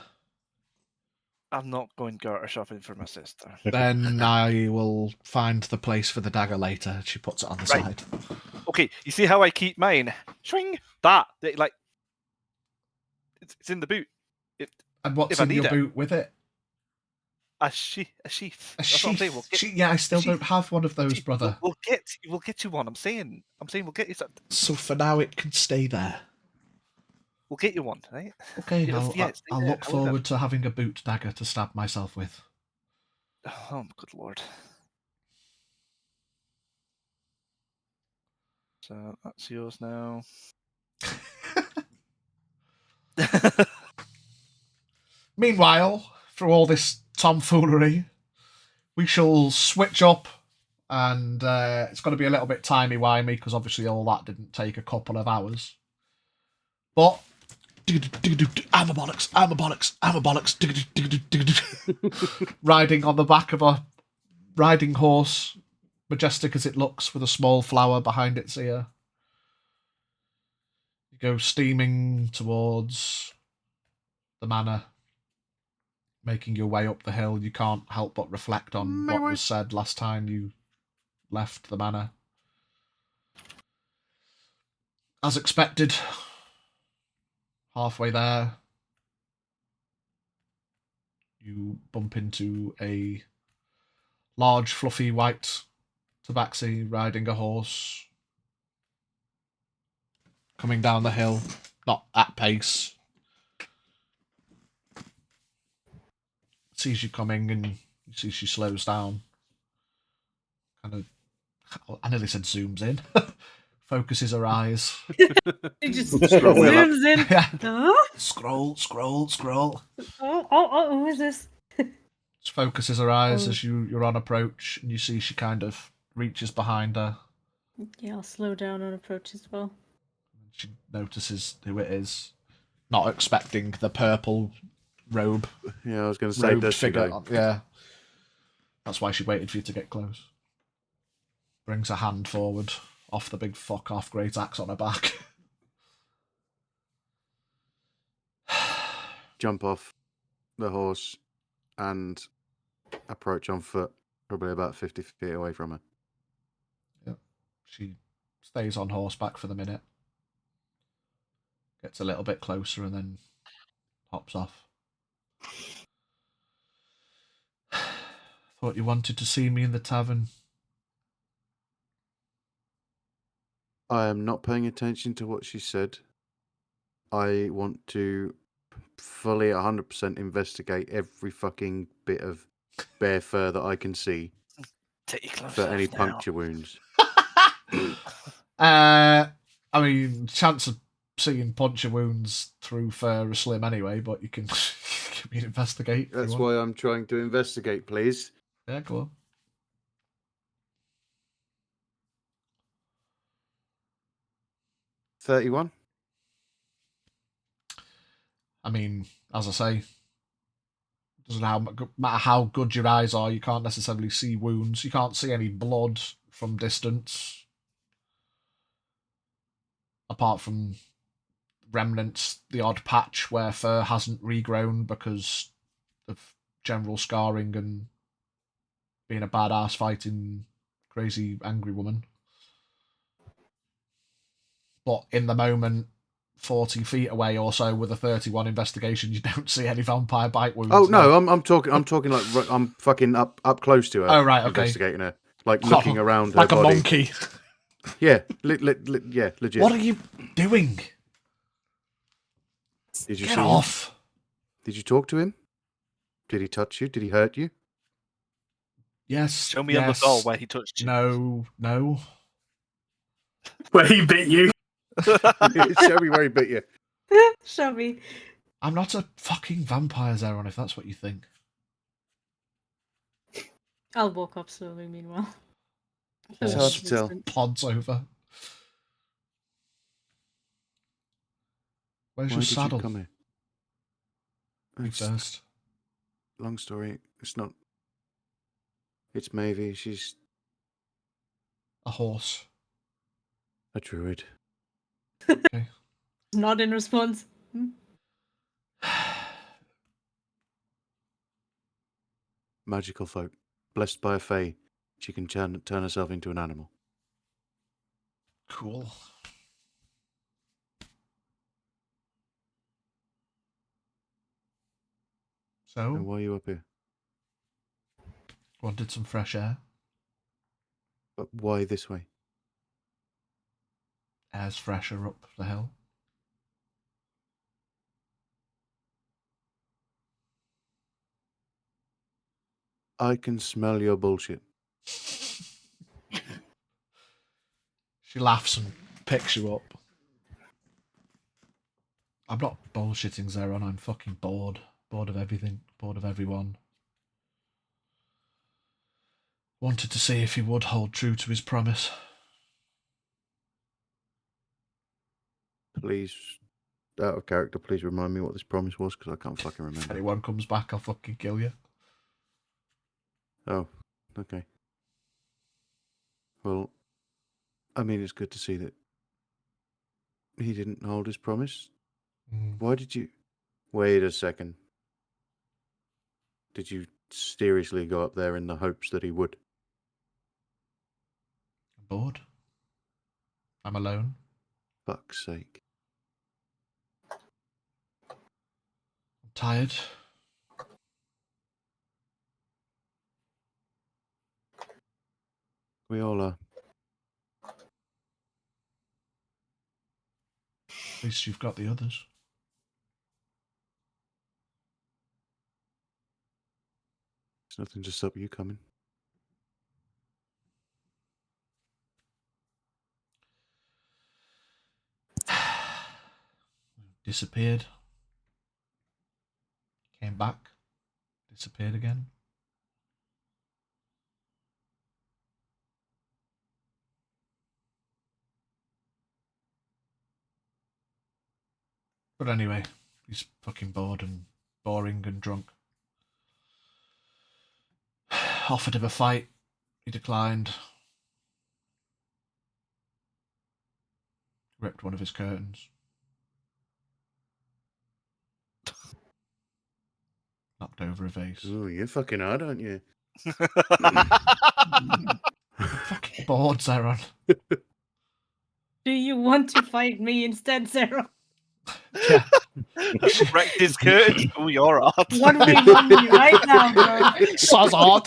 I'm not going garter shopping for my sister. Then I will find the place for the dagger later. She puts it on the side. Okay, you see how I keep mine? Swing that. Like it's in the boot. And what's in your boot with it? A sheath. A That's what I'm sheath. saying. Yeah, I still don't have one of those, brother. We'll get you one. I'm saying we'll get you something. So for now, it can stay there. We'll get you one, right? Okay, I'll look forward to having a boot dagger to stab myself with. Oh, good lord. So that's yours now. Meanwhile, through all this tomfoolery, we shall switch up, and it's going to be a little bit timey-wimey because obviously all that didn't take a couple of hours. But I'm a bollocks, riding on the back of a riding horse, majestic as it looks, with a small flower behind its ear. You go steaming towards the manor, making your way up the hill. You can't help but reflect on what was said last time you left the manor. As expected, halfway there, you bump into a large, fluffy, white tabaxi riding a horse, coming down the hill, not at pace. Sees you coming and you see she slows down. Kind of, I nearly said zooms in. Focuses her eyes. It just zooms in. Yeah. Huh? Scroll. Oh, who is this? Just focuses her eyes as you're on approach, and you see she kind of reaches behind her. Yeah, I'll slow down on approach as well. She notices who it is, not expecting the purple robe. Yeah, I was going to say, does figure. she? Yeah, that's why she waited for you to get close. Brings a hand forward, off the big fuck off great axe on her back. Jump off the horse and approach on foot, probably about 50 feet away from her. Yep. She stays on horseback for the minute, gets a little bit closer, and then hops off. Thought you wanted to see me in the tavern. I am not paying attention to what she said. I want to fully 100% investigate every fucking bit of bear fur that I can see for any puncture wounds. I mean, chance of seeing puncture wounds through fur are slim anyway, but you can give me an investigate. That's why I'm trying to investigate, please. Yeah, go on. 31. I mean, as I say, doesn't matter how good your eyes are, you can't necessarily see wounds. You can't see any blood from distance, apart from remnants, the odd patch where fur hasn't regrown because of general scarring and being a badass fighting crazy angry woman. But in the moment, 40 feet away or so with a 31 investigation, you don't see any vampire bite wounds. Oh no, I'm talking like I'm fucking up close to her. Oh right, okay. Investigating her, like looking around her like body. a monkey. Yeah, yeah, legit. What are you doing? Did you Get see off. him? Did you talk to him? Did he touch you? Did he hurt you? Yes. Show me on the doll where he touched you. No. Where he bit you. Show me where he bit you. Show me. I'm not a fucking vampire, Zeron, if that's what you think. I'll walk up slowly, meanwhile. It's hard to tell. Pods over. Where's Why your did saddle? you come here? First. Long story. It's not. It's Mavie. She's a horse. A druid. Okay. Not in response. Magical folk. Blessed by a fae. She can turn herself into an animal. Cool. So? And why are you up here? Wanted some fresh air. But why this way? Air's fresher up the hill. I can smell your bullshit. She laughs and picks you up. I'm not bullshitting, Zeron. I'm fucking bored. Bored of everything. Bored of everyone. Wanted to see if he would hold true to his promise. Please, out of character, please remind me what this promise was, because I can't fucking remember. If anyone comes back, I'll fucking kill you. Oh, okay. Well, I mean, it's good to see that he didn't hold his promise. Why did you... Wait a second. Did you seriously go up there in the hopes that he would? I'm bored. I'm alone. Fuck's sake. I'm tired. We all are. At least you've got the others. There's nothing to stop you coming. Disappeared. Came back. Disappeared again. But anyway, he's fucking bored and boring and drunk. Offered him a fight. He declined. Ripped one of his curtains. Knocked over a vase. Oh, you're fucking hard, aren't you? Fucking bored, Zeron. Do you want to fight me instead, Sarah? Yeah. Wrecked his curtains. Oh, you're hard. 1v1 me right now, bro. Sounds hard.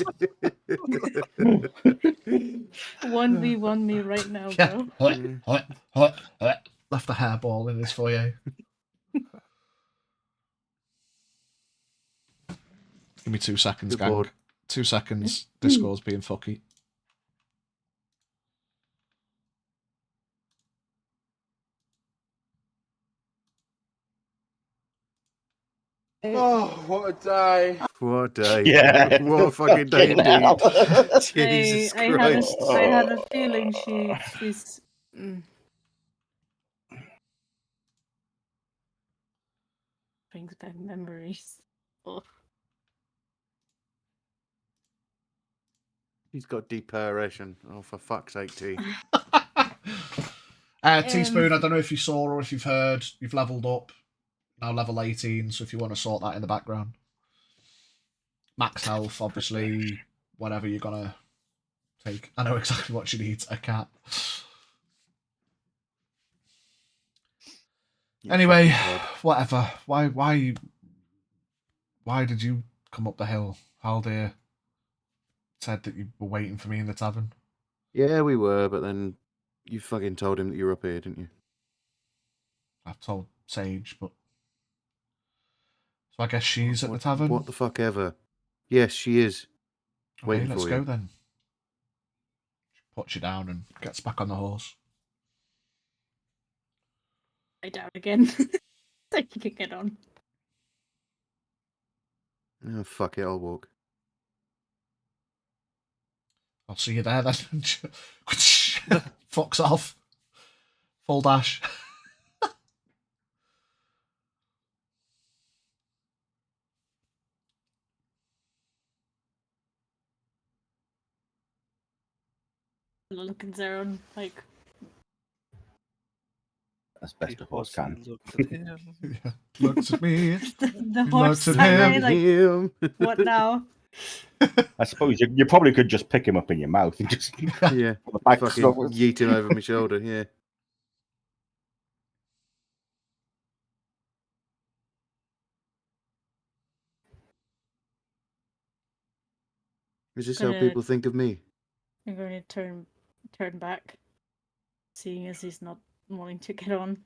1v1 me right now, Yeah. bro. Left a hairball in his foyer. Give me 2 seconds, You're gang. bored. 2 seconds. Discord's being fucky. Oh, what a day. What a day. Yeah. What a fucking day indeed. Jesus I Christ. had a feeling she's. Brings back memories. Oh. He's got deperation. Oh, for fuck's sake, T. Teaspoon, I don't know if you saw or if you've heard, you've leveled up. Now level 18, so if you want to sort that in the background. Max health, obviously, whatever you're going to take. I know exactly what you need, a cat. Anyway, whatever. Why did you come up the hill? Haldir said that you were waiting for me in the tavern. Yeah, we were, but then you fucking told him that you were up here, didn't you? I've told Sage, but... So I guess she's at the tavern? What the fuck ever. Yes, she is. Okay, Waiting let's for go you. then. She puts you down and gets back on the horse. I doubt again. I can get on. Oh, fuck it, I'll walk. I'll see you there then. Fucks off. Full dash. Looking Zeron like. As best a horse can. Yeah. Looks at me. The horse looks at him. like, what now? I suppose you probably could just pick him up in your mouth and just Yeah, back fucking yeet him over my shoulder, yeah. Is this how people think of me? I'm going to turn back, seeing as he's not wanting to get on.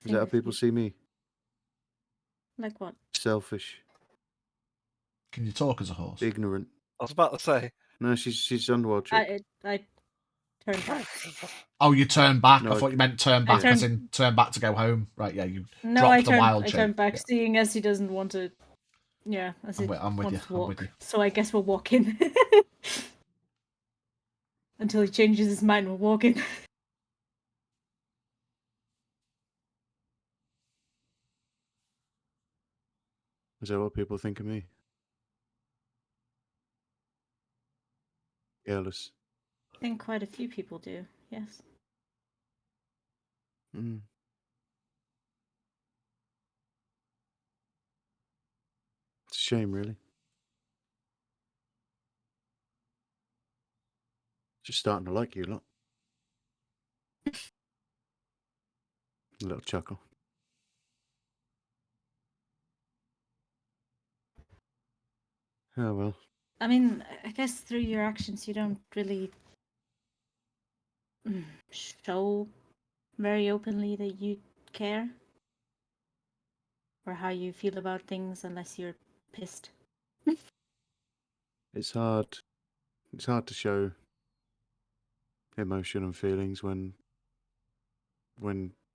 Is that how people see me? Like what? Selfish. Can you talk as a horse? Ignorant. I was about to say. No, she's underworld chick. I turned back. Oh, you turn back? No, I thought you meant turn back as in turn back to go home. Right, yeah, you dropped the wild chick. I turned back, seeing as he doesn't want to... Yeah, as he I'm with you. wants to walk. I'm with you. So I guess we're walking. Until he changes his mind, we're walking. Is that what people think of me? Careless. I think quite a few people do, yes. Mm. It's a shame, really. Just starting to like you a lot. A little chuckle. Oh well. I mean, I guess through your actions you don't really show very openly that you care or how you feel about things unless you're pissed. It's hard. It's hard to show emotion and feelings when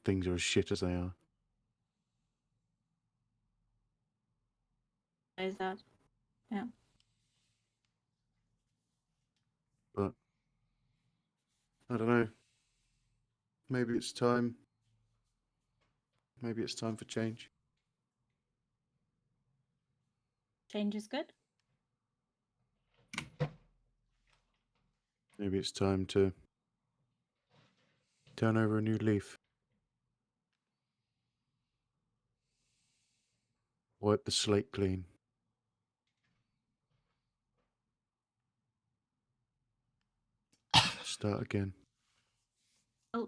things are as shit as they are. Is that? Yeah. But I don't know. Maybe it's time. Maybe it's time for change. Change is good. Maybe it's time to turn over a new leaf. Wipe the slate clean. Start again. Oh,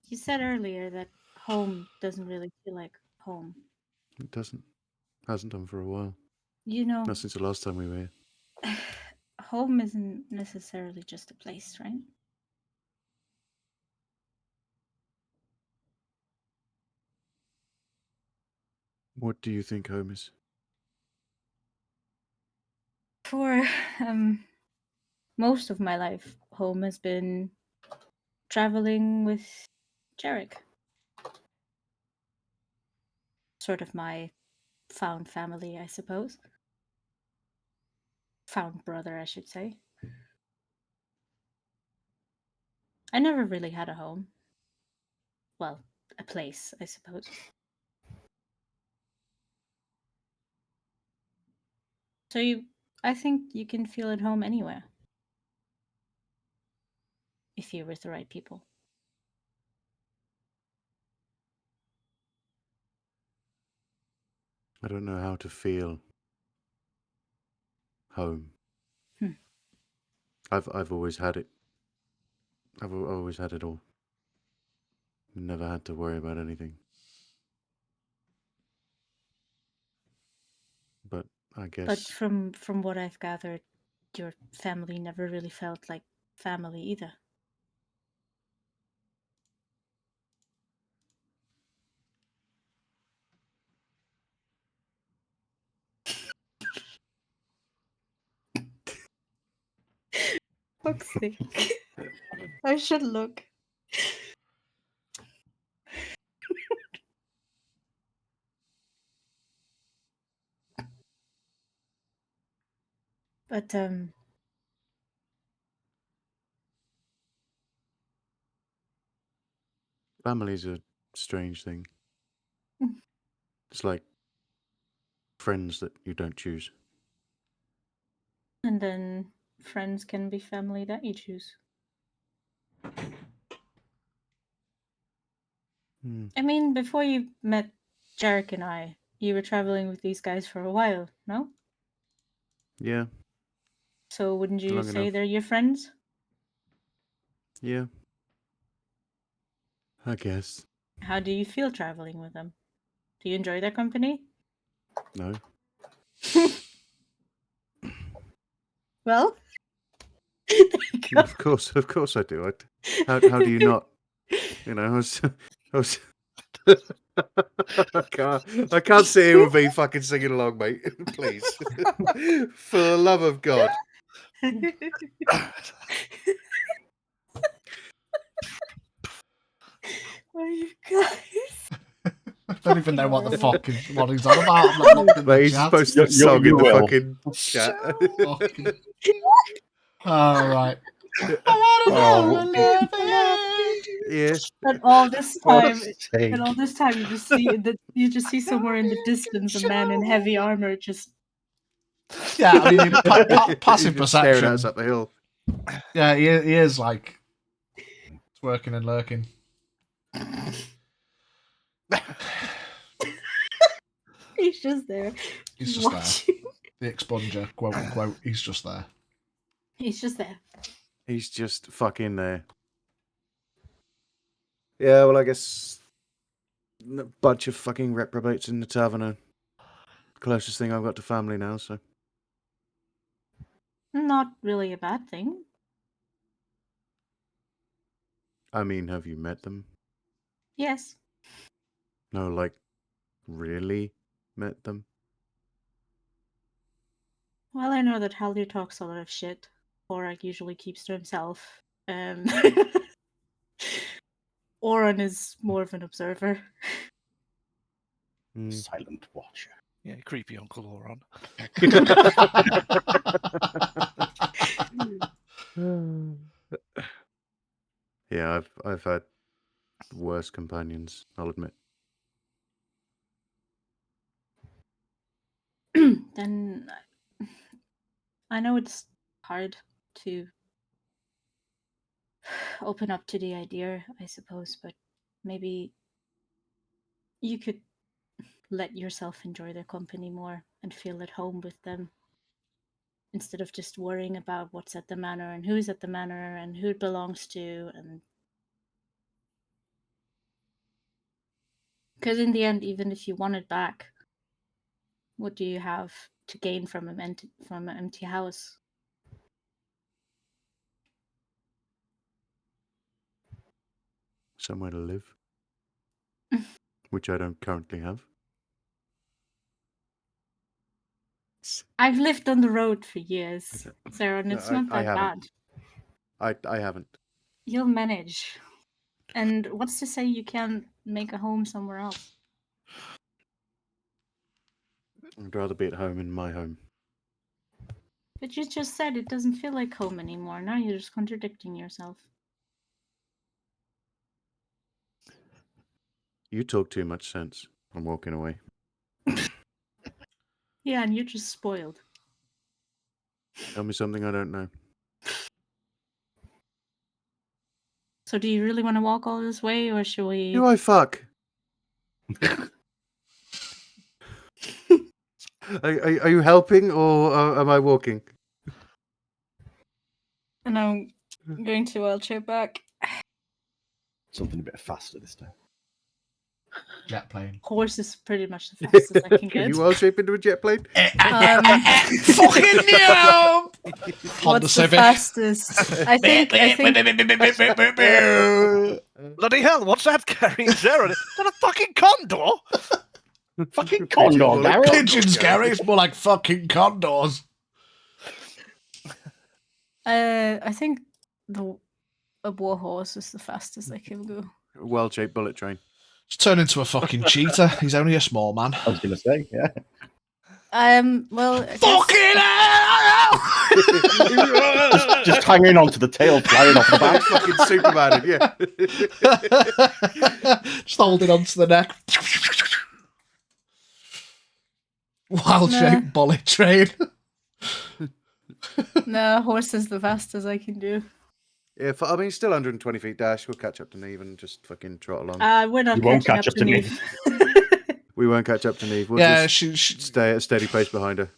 you said earlier that home doesn't really feel like home. It doesn't. Hasn't done for a while. You know, Not since the last time we were here. home isn't necessarily just a place, right? What do you think home is? For most of my life, home has been traveling with Jarek. Sort of my found family, I suppose. Found brother, I should say. I never really had a home. Well, a place, I suppose. So I think you can feel at home anywhere. If you're with the right people. I don't know how to feel home. I've always had it. I've always had it all. Never had to worry about anything. But I guess. But from what I've gathered, your family never really felt like family either. Fuck's sake. I should look. But Family's a strange thing. It's like friends that you don't choose. And then friends can be family that you choose. I mean, before you met Jarek and I, you were traveling with these guys for a while, no? Yeah. So wouldn't you Long say enough. they're your friends? Yeah. I guess. How do you feel traveling with them? Do you enjoy their company? No. Well, Of course I do. How do you not? You know, I was I can't sit here with me fucking singing along, mate. Please. For the love of God. What are you guys? I don't even know what he's on about. I'm not looked in the He's chat. supposed to song in the fucking chat. All right. Yeah. And all this time, you just see somewhere in the distance a man in heavy armor just. Yeah, I mean, passive perception. Staring at us up the hill. Yeah, he is like working and lurking. He's just there. He's just there. The expunger, quote unquote. He's just there. He's just there. He's just fucking there. Yeah, well, I guess a bunch of fucking reprobates in the tavern. Closest thing I've got to family now, so. Not really a bad thing. I mean, have you met them? Yes. No, like, really met them? Well, I know that Haldir talks a lot of shit. Orak usually keeps to himself. Oran is more of an observer. Silent watcher. Yeah, creepy Uncle Oran. Yeah, I've had worse companions, I'll admit. Then I know it's hard to open up to the idea, I suppose, but maybe you could let yourself enjoy their company more and feel at home with them instead of just worrying about what's at the manor and who's at the manor and who it belongs to. And because in the end, even if you want it back, what do you have to gain from an empty house? Somewhere to live, which I don't currently have. I've lived on the road for years, Sarah, and it's not that bad. I haven't. You'll manage. And what's to say you can't make a home somewhere else? I'd rather be at home in my home. But you just said it doesn't feel like home anymore. Now you're just contradicting yourself. You talk too much sense. I'm walking away. Yeah, and you're just spoiled. Tell me something I don't know. So do you really want to walk all this way, or should we... Do I fuck? Are you helping, or am I walking? And I'm going to wheelchair back. Something a bit faster this time. Jet plane. Horse is pretty much the fastest I can get. Can you well shape into a jet plane? Fucking no! What's the fastest? I think... Bloody hell, what's that carrying there? Is that a fucking condor? Fucking condor, Gary. Pigeons, Gary. It's more like fucking condors. I think a war horse is the fastest I can go. Well-shaped bullet train. Just turn into a fucking cheetah. He's only a small man. I was going to say, yeah. Well... Fucking hell! just hanging onto the tail, flying off the back. Fucking Superman, yeah. Just holding onto the neck. Wild-shaped bullet train. No, horse is the fastest I can do. Yeah, I mean, still 120 feet dash. We'll catch up to Neve and just fucking trot along. We're not. You won't catch up to Neve. We won't catch up to Neve. We'll just stay at a steady pace behind her.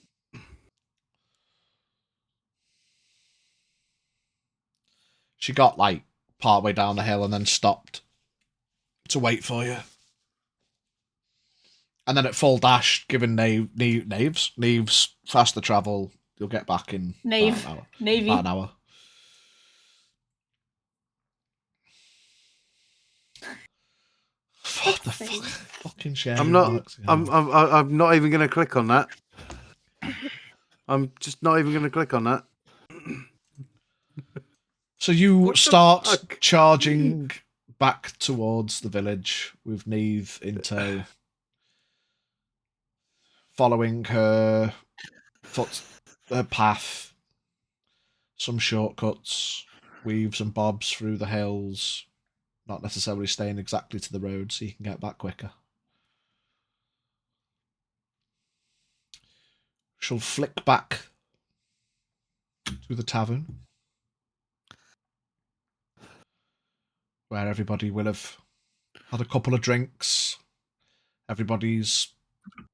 She got like partway down the hill and then stopped to wait for you. And then at full dash, given Neve's faster travel, you'll get back in Navy. about an hour. What the fuck? Fucking shit. I'm not even going to click on that. I'm just not even going to click on that. So you start charging back towards the village with Neve in tow, following her path, some shortcuts, weaves and bobs through the hills, not necessarily staying exactly to the road so you can get back quicker. She'll flick back to the tavern, where everybody will have had a couple of drinks. Everybody's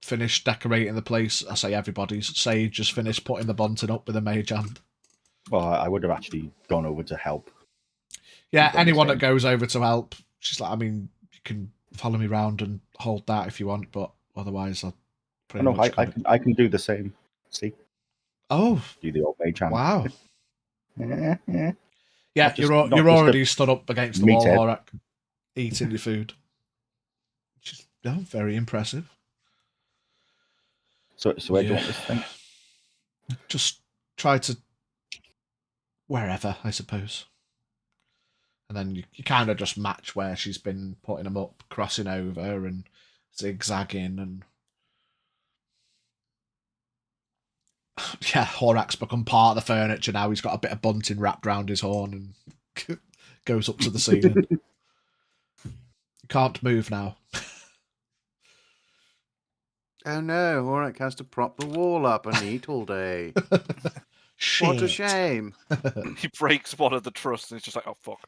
finished decorating the place. I say everybody's. Sage just finished putting the bunting up with a mage hand. Well, I would have actually gone over to help. Yeah, anyone that goes over to help, she's like, I mean, you can follow me round and hold that if you want, but otherwise I'll pretty No, much I can do the same. See? Oh, Do the old mage hand. wow. Yeah. Yeah, you're already stood up against the wall, Horak, eating your food. Which is very impressive. So where do you want this thing? Just try to wherever, I suppose. And then you kind of just match where she's been putting them up, crossing over and zigzagging. And yeah, Horak's become part of the furniture now. He's got a bit of bunting wrapped round his horn and goes up to the ceiling. You can't move now. Oh no, Horak has to prop the wall up and eat all day. What a shame. He breaks one of the trusts and he's just like, oh, fuck.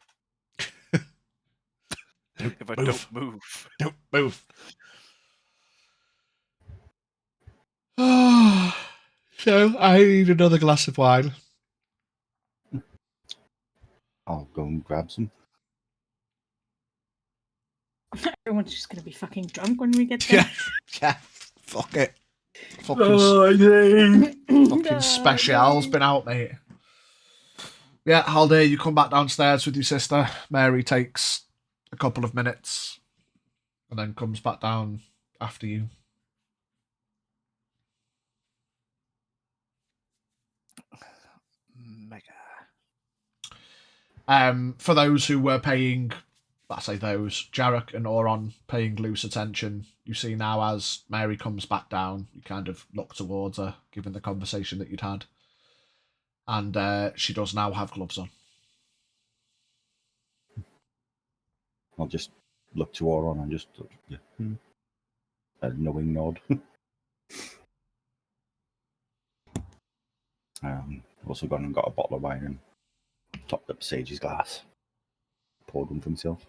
If I don't move. Don't move. So, I need another glass of wine. I'll go and grab some. Everyone's just going to be fucking drunk when we get there. Yeah. Fuck it. Fucking special's been out, mate. Yeah, Haldir, you come back downstairs with your sister. Mary takes a couple of minutes and then comes back down after you. For those who were paying, I say those, Jarek and Oron paying loose attention, you see now as Mary comes back down, you kind of look towards her, given the conversation that you'd had. And she does now have gloves on. I'll just look to Oron and just a knowing nod. Also gone and got a bottle of wine and topped up Sage's glass. Poured one for himself.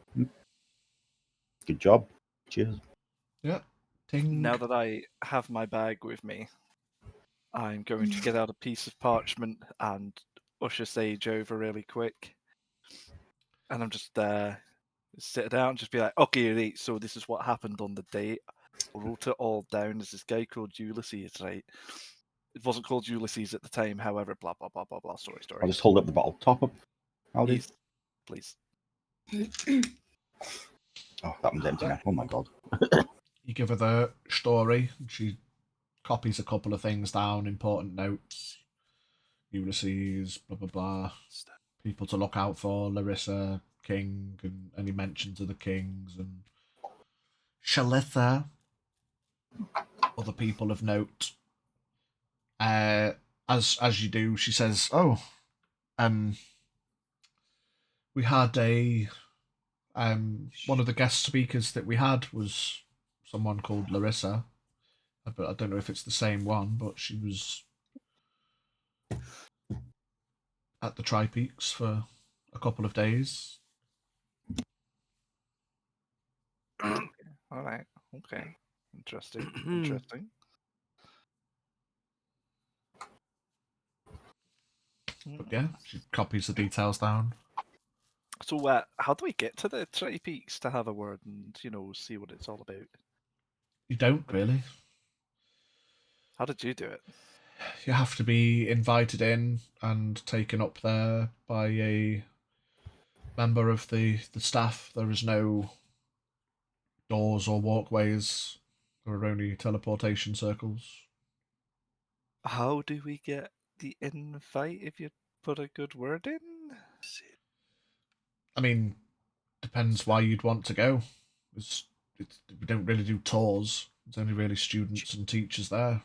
Good job. Cheers. Yeah. Ting. Now that I have my bag with me, I'm going to get out a piece of parchment and usher Sage over really quick. And I'm just sit down and just be like, okay, so this is what happened on the date. I wrote it all down. There's this guy called Ulysses, right? It wasn't called Ulysses at the time, however, blah, blah, blah, blah, blah, story. I'll just hold up the bottle. Top up. Please. Oh, that one's empty now. Oh my god. You give her the story. She copies a couple of things down, important notes. Ulysses, blah, blah, blah. People to look out for, Larissa, King, and any mentions of the Kings, and Shalitha, other people of note. As you do, she says, we had one of the guest speakers that we had was someone called Larissa, but I don't know if it's the same one, but she was at the Tri-Peaks for a couple of days. All right. Okay. Interesting. But yeah, she copies the details down. So, how do we get to the Tri-Peaks to have a word and, see what it's all about? You don't really. How did you do it? You have to be invited in and taken up there by a member of the staff. There is no doors or walkways. There are only teleportation circles. How do we get the invite if you put a good word in? I mean, depends why you'd want to go. We don't really do tours. It's only really students and teachers there.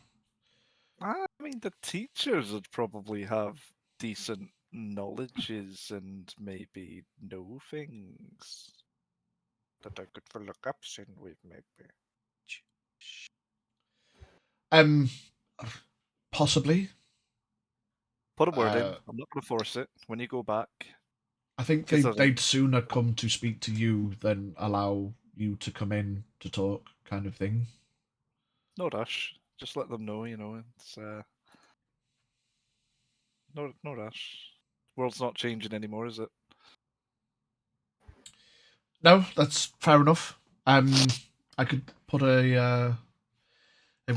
I mean, the teachers would probably have decent knowledges and maybe know things that are good for lookups in with, maybe. Possibly. Put a word in. I'm not going to force it. When you go back, I think they'd sooner come to speak to you than allow you to come in to talk, kind of thing. No rush. Just let them know, it's no rush. World's not changing anymore, is it? No, that's fair enough. I could put a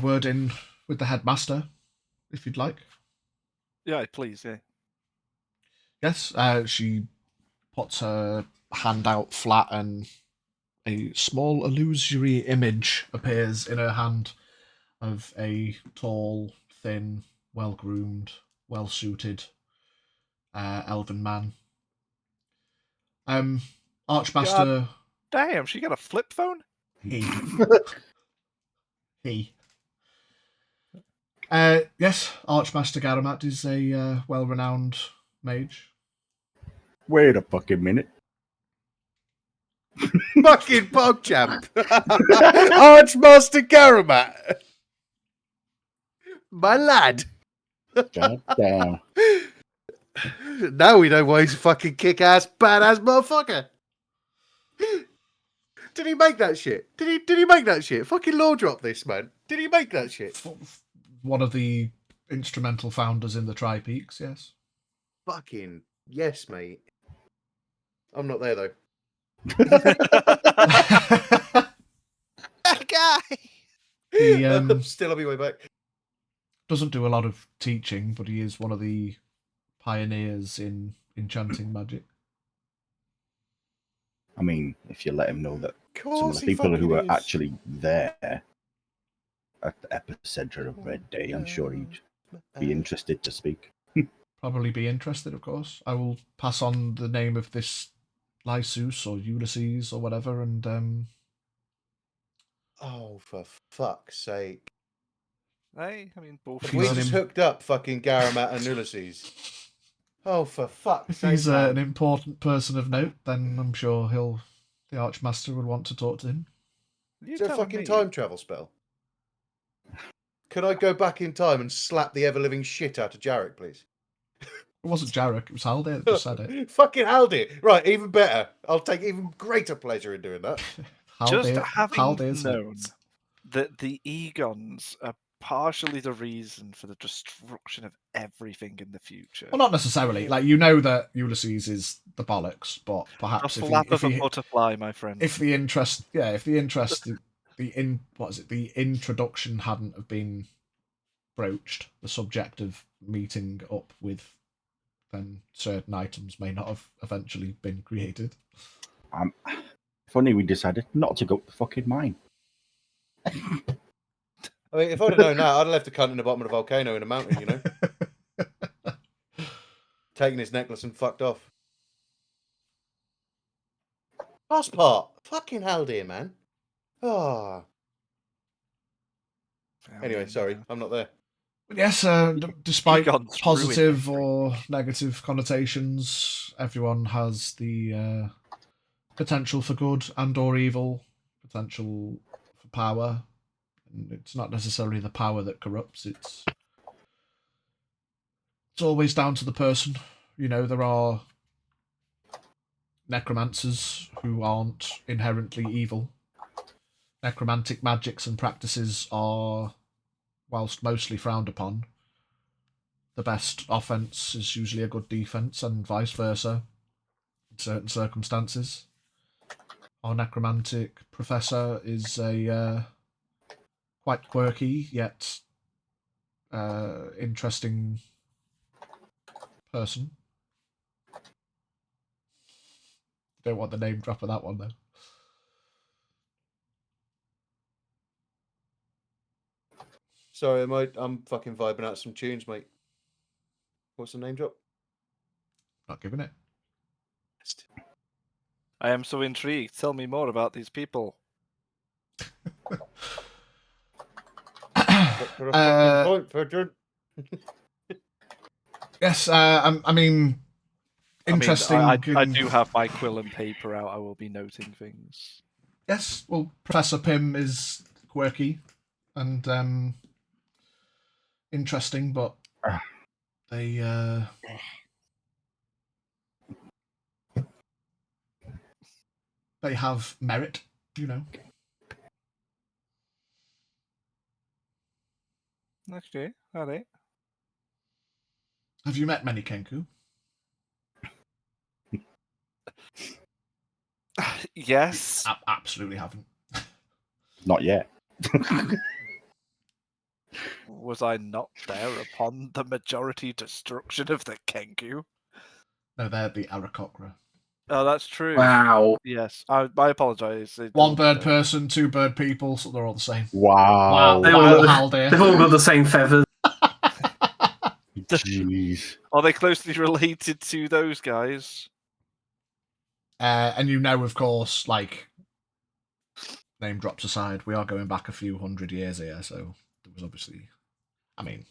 word in with the headmaster, if you'd like. Yeah, please, yeah. Yes, she puts her hand out flat and a small illusory image appears in her hand of a tall, thin, well-groomed, well-suited elven man. Archmaster... Damn, she got a flip phone? He. Yes, Archmaster Garamat is a well-renowned mage. Wait a fucking minute. Fucking PogChamp! Archmaster Garamat! My lad! God damn. Now we know why he's a fucking kick-ass, badass motherfucker! Did he make that shit? Did he make that shit? Fucking law drop this, man. Did he make that shit? One of the instrumental founders in the Tri-Peaks, yes. Fucking yes, mate. I'm not there, though. That guy! He I'm still on my way back. doesn't do a lot of teaching, but he is one of the pioneers in enchanting magic. I mean, if you let him know that Of some of the people who are actually there at the epicenter of Red Day, I'm sure he'd be interested to speak. Probably be interested, of course. I will pass on the name of this Lysus or Ulysses or whatever, and Oh, for fuck's sake. Hey, I mean, both. Have we just hooked up fucking Garamat and Ulysses? Oh, for fuck's if sake. he's an important person of note, then I'm sure the Archmaster would want to talk to him. Is there a fucking time travel spell? Could I go back in time and slap the ever-living shit out of Jarek, please? It wasn't Jarek, it was Haldir that just said it. Fucking Haldir. Right, even better. I'll take even greater pleasure in doing that. Just having Haldir's known that the Egons are partially the reason for the destruction of everything in the future. Well, not necessarily. Like, you know that Ulysses is the bollocks, but perhaps a flap of a butterfly, my friend. If the introduction hadn't have been broached, the subject of meeting up with, then certain items may not have eventually been created. If only we decided not to go to the fucking mine. I mean, if I'd have known that, I'd have left the cunt in the bottom of the volcano in a mountain, you know? Taking his necklace and fucked off. Last part. Fucking Haldir, man. Ah. Anyway, sorry, I'm not there. But yes, despite positive or negative connotations, everyone has the potential for good and or evil, potential for power. And it's not necessarily the power that corrupts, it's always down to the person. You know, there are necromancers who aren't inherently evil. Necromantic magics and practices are, whilst mostly frowned upon, the best offense is usually a good defense, and vice versa in certain circumstances. Our necromantic professor is a quite quirky yet interesting person. Don't want the name drop of that one though. Sorry, I'm fucking vibing out some tunes, mate. What's the name drop? Not giving it. I am so intrigued. Tell me more about these people. Yes, I mean, interesting. I do have my quill and paper out. I will be noting things. Yes, well, Professor Pym is quirky and interesting, but they have merit, you know. Okay, all right. Have you met many Kenku? Yes. Absolutely haven't. Not yet. Was I not there upon the majority destruction of the Kenku? No, they're the Arakocra. Oh, that's true. Wow. Yes, I apologise. One bird person, two bird people, so they're all the same. Wow. Haldir. They've all got the same feathers. Jeez. Are they closely related to those guys? And you know, of course, like, name drops aside, we are going back a few hundred years here, so there was obviously, I mean,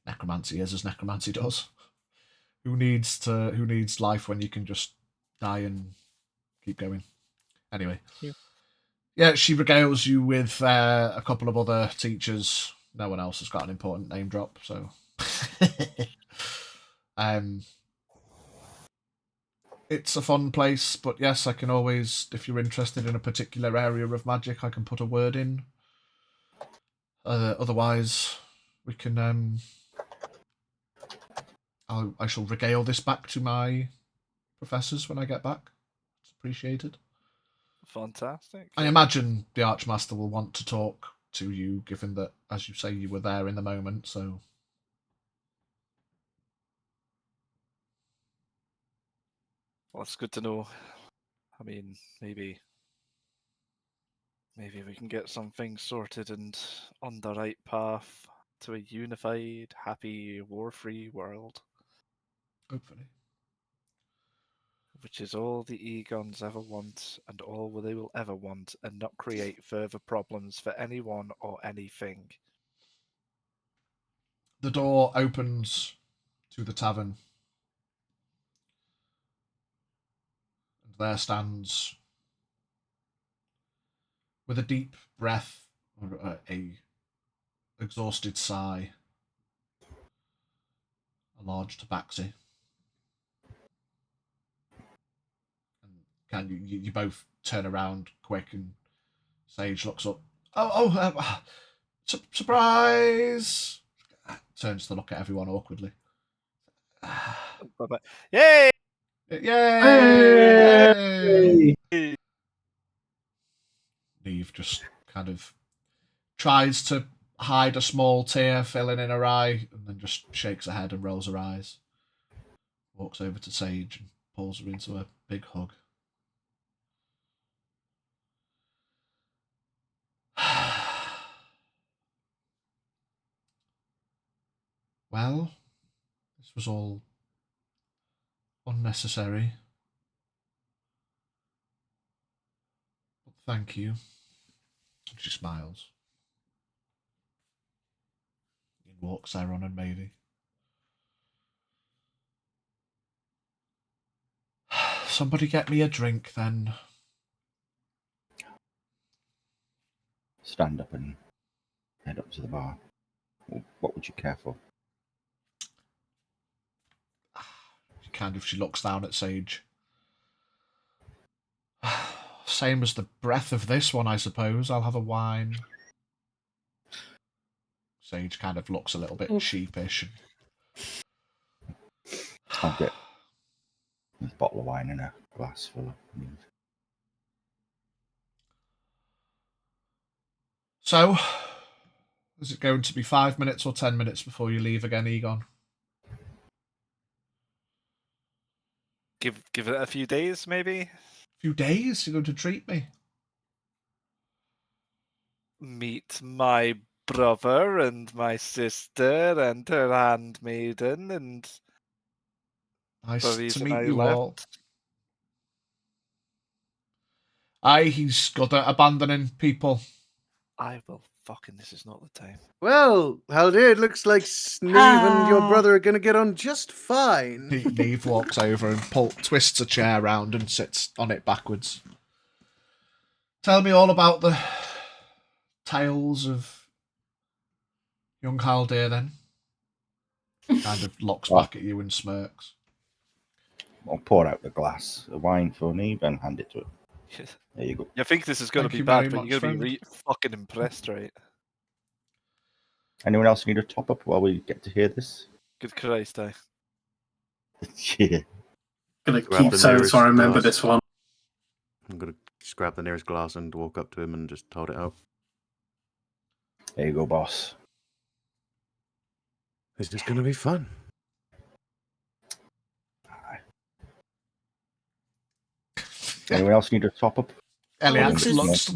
necromancy is as necromancy does. Who needs life when you can just die and keep going? Anyway. Yeah, she regales you with a couple of other teachers. No one else has got an important name drop, so it's a fun place, but yes, I can always, if you're interested in a particular area of magic, I can put a word in. Otherwise, we can. I shall regale this back to my professors when I get back. It's appreciated. Fantastic. I imagine the Archmaster will want to talk to you, given that, as you say, you were there in the moment, so... Well, it's good to know. I mean, maybe we can get some things sorted and on the right path to a unified, happy, war-free world. Hopefully. Which is all the Egons ever want, and all they will ever want, and not create further problems for anyone or anything. The door opens to the tavern. And there stands, with a deep breath, or a exhausted sigh, a large tabaxi. And you both turn around quick, and Sage looks up. Surprise! Turns to look at everyone awkwardly. Yay! Yay! Neve just kind of tries to hide a small tear filling in her eye, and then just shakes her head and rolls her eyes. Walks over to Sage and pulls her into a big hug. Well, this was all unnecessary. But thank you. She smiles. And walks Aaron and Mavie. Somebody get me a drink then. Stand up and head up to the bar. What would you care for? She looks down at Sage. Same as the breath of this one, I suppose. I'll have a wine. Sage kind of looks a little bit sheepish. I'll get a bottle of wine in a glass full of news. So, is it going to be 5 minutes or 10 minutes before you leave again, Egon? Give it a few days, maybe? A few days? You're going to treat me? Meet my brother and my sister and her handmaiden and... Nice to meet you all. Aye, he's good at abandoning people. I will fucking... This is not the time. Well, Haldir, it looks like Neve and your brother are going to get on just fine. Neve walks over and twists a chair round and sits on it backwards. Tell me all about the tales of young Haldir then. Kind of looks back at you and smirks. I'll pour out the glass of wine for Neve and hand it to her. There you go. You think this is going to be bad, but you're going to be fucking impressed, right? Anyone else need a top up while we get to hear this? Good Christ, Yeah. Gonna keep so I remember this one. I'm gonna just grab the nearest glass and walk up to him and just hold it out. There you go, boss. This is going to be fun. Anyone else need a top up? Eliax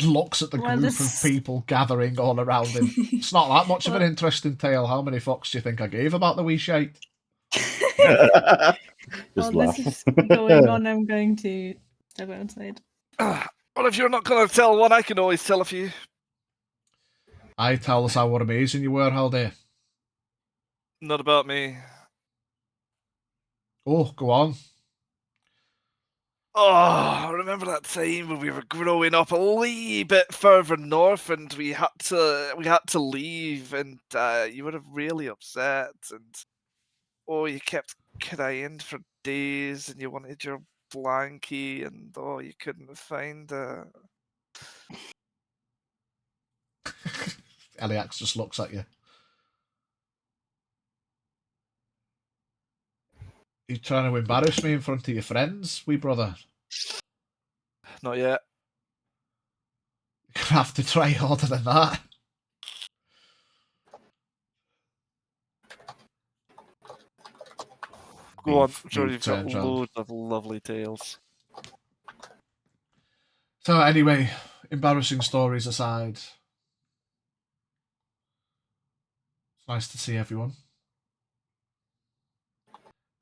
looks at the group of people gathering all around him. It's not that much of an interesting tale. How many fucks do you think I gave about the wee shite? While this is going on, I'm going to step outside. Well, if you're not going to tell one, I can always tell a few. I tell us how amazing you were, Haldir. Not about me. Oh, go on. Oh, remember that time when we were growing up a wee bit further north, and we had to leave, and you were really upset, and you kept crying for days, and you wanted your blankie, and you couldn't find it. Eliax just looks at you. You trying to embarrass me in front of your friends, wee brother? Not yet. You have to try harder than that. Go on, I'm sure you've got loads of lovely tales. So anyway, embarrassing stories aside, it's nice to see everyone.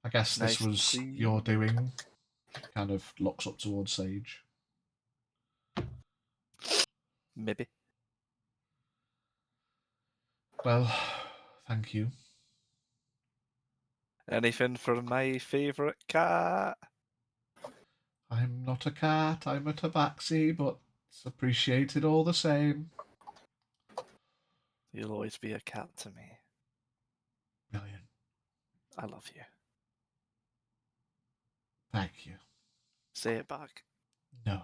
I guess this was your doing. Kind of looks up towards Sage. Maybe. Well, thank you. Anything for my favourite cat? I'm not a cat, I'm a tabaxi, but it's appreciated all the same. You'll always be a cat to me. Brilliant. I love you. Thank you. Say it back. No.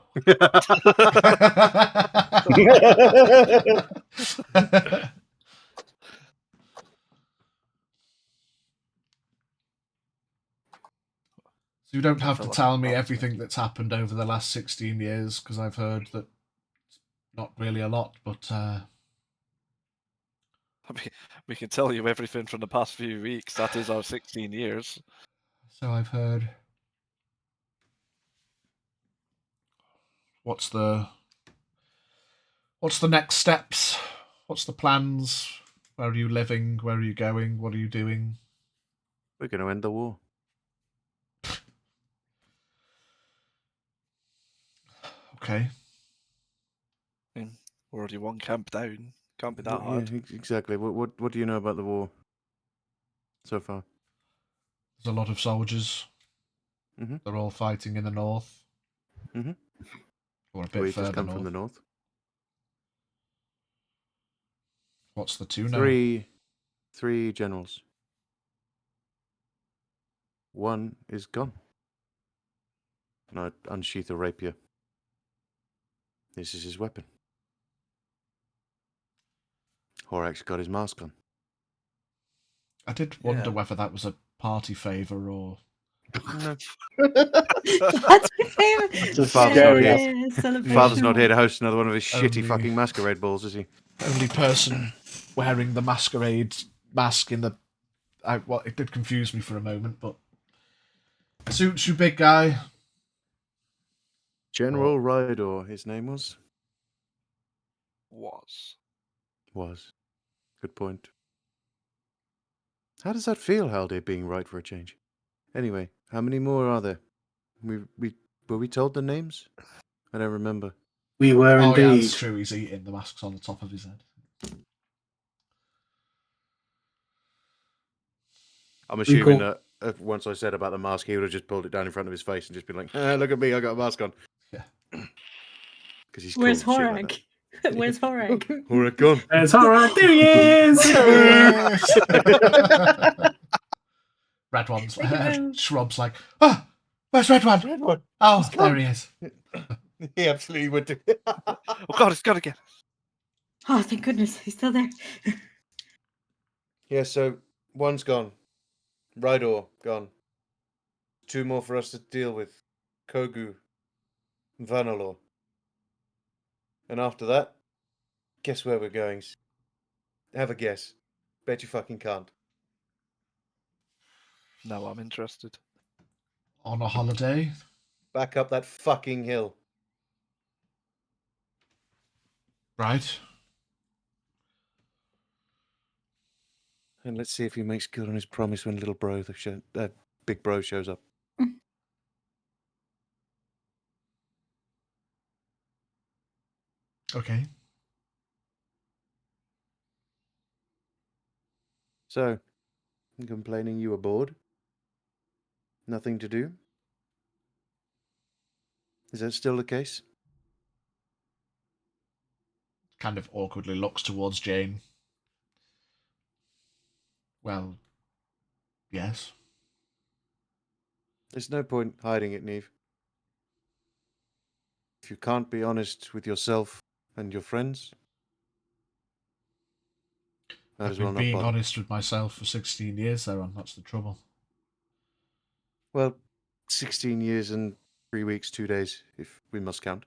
So you don't have to tell me everything that's happened over the last 16 years, because I've heard that it's not really a lot, but... we can tell you everything from the past few weeks. That is our 16 years. So I've heard. What's the next steps? What's the plans? Where are you living? Where are you going? What are you doing? We're going to end the war. Okay. We're already one camp down. Can't be that hard. Yeah, exactly. What do you know about the war so far? There's a lot of soldiers. Mm-hmm. They're all fighting in the north. Mm-hmm. Or a bit we further just come north. from the north. What's the two now? Three generals. One is gone. And I unsheath a rapier. This is his weapon. Horax got his mask on. I did wonder whether that was a party favour or... No. That's my favourite. Father's not here to host another one of his shitty fucking masquerade balls, is he? Only person wearing the masquerade mask in the... Well, it did confuse me for a moment, but... Suits you, big guy. General Rydaw, his name was? Was. Good point. How does that feel, Haldir, being right for a change? Anyway, how many more are there? Were we told the names? I don't remember. We were indeed. Yeah, that's true. He's eating. The mask's on the top of his head. I'm assuming that once I said about the mask, he would have just pulled it down in front of his face and just been like, look at me, I got a mask on. Yeah. Because he's Where's cool Horag? like Where's Horag? Horag gone. It's Horag. There he is. Red One's Shrub's like, where's Red One? Red One. Oh, there he is. He absolutely would do. Oh God, it's got again. Oh, thank goodness, he's still there. Yeah, so one's gone. Rydaw gone. Two more for us to deal with. Kogu. Vanalor. And after that, guess where we're going? Have a guess. Bet you fucking can't. No, I'm interested. On a holiday? Back up that fucking hill. Right. And let's see if he makes good on his promise when little bro, big bro shows up. Okay. So, I'm complaining you were bored? Nothing to do? Is that still the case? Kind of awkwardly looks towards Jane. Well, yes. There's no point hiding it, Neve. If you can't be honest with yourself and your friends, I've been being honest with myself for 16 years, though, and that's the trouble. Well, 16 years and 3 weeks, 2 days, if we must count.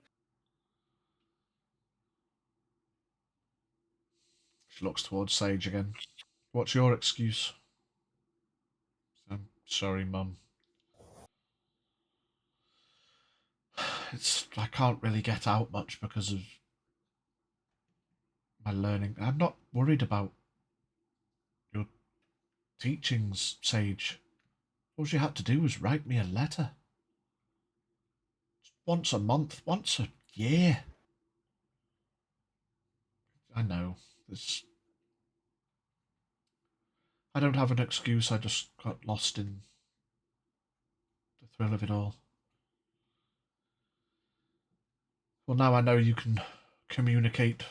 She looks towards Sage again. What's your excuse? I'm sorry, Mum. I can't really get out much because of my learning. I'm not worried about your teachings, Sage. All you had to do was write me a letter. Once a month, once a year. I know. I don't have an excuse, I just got lost in the thrill of it all. Well, now I know you can communicate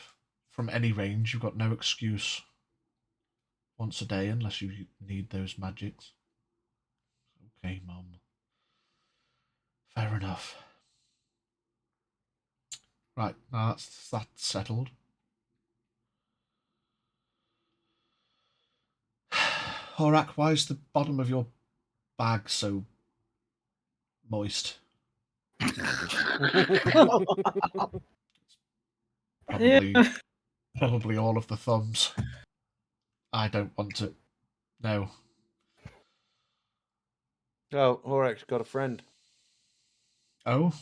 from any range. You've got no excuse once a day unless you need those magics. Okay, Mum. Fair enough. Right, now that's settled. Horak, why is the bottom of your bag so moist? Probably all of the thumbs. I don't want to know. Oh, Horak's got a friend. Oh?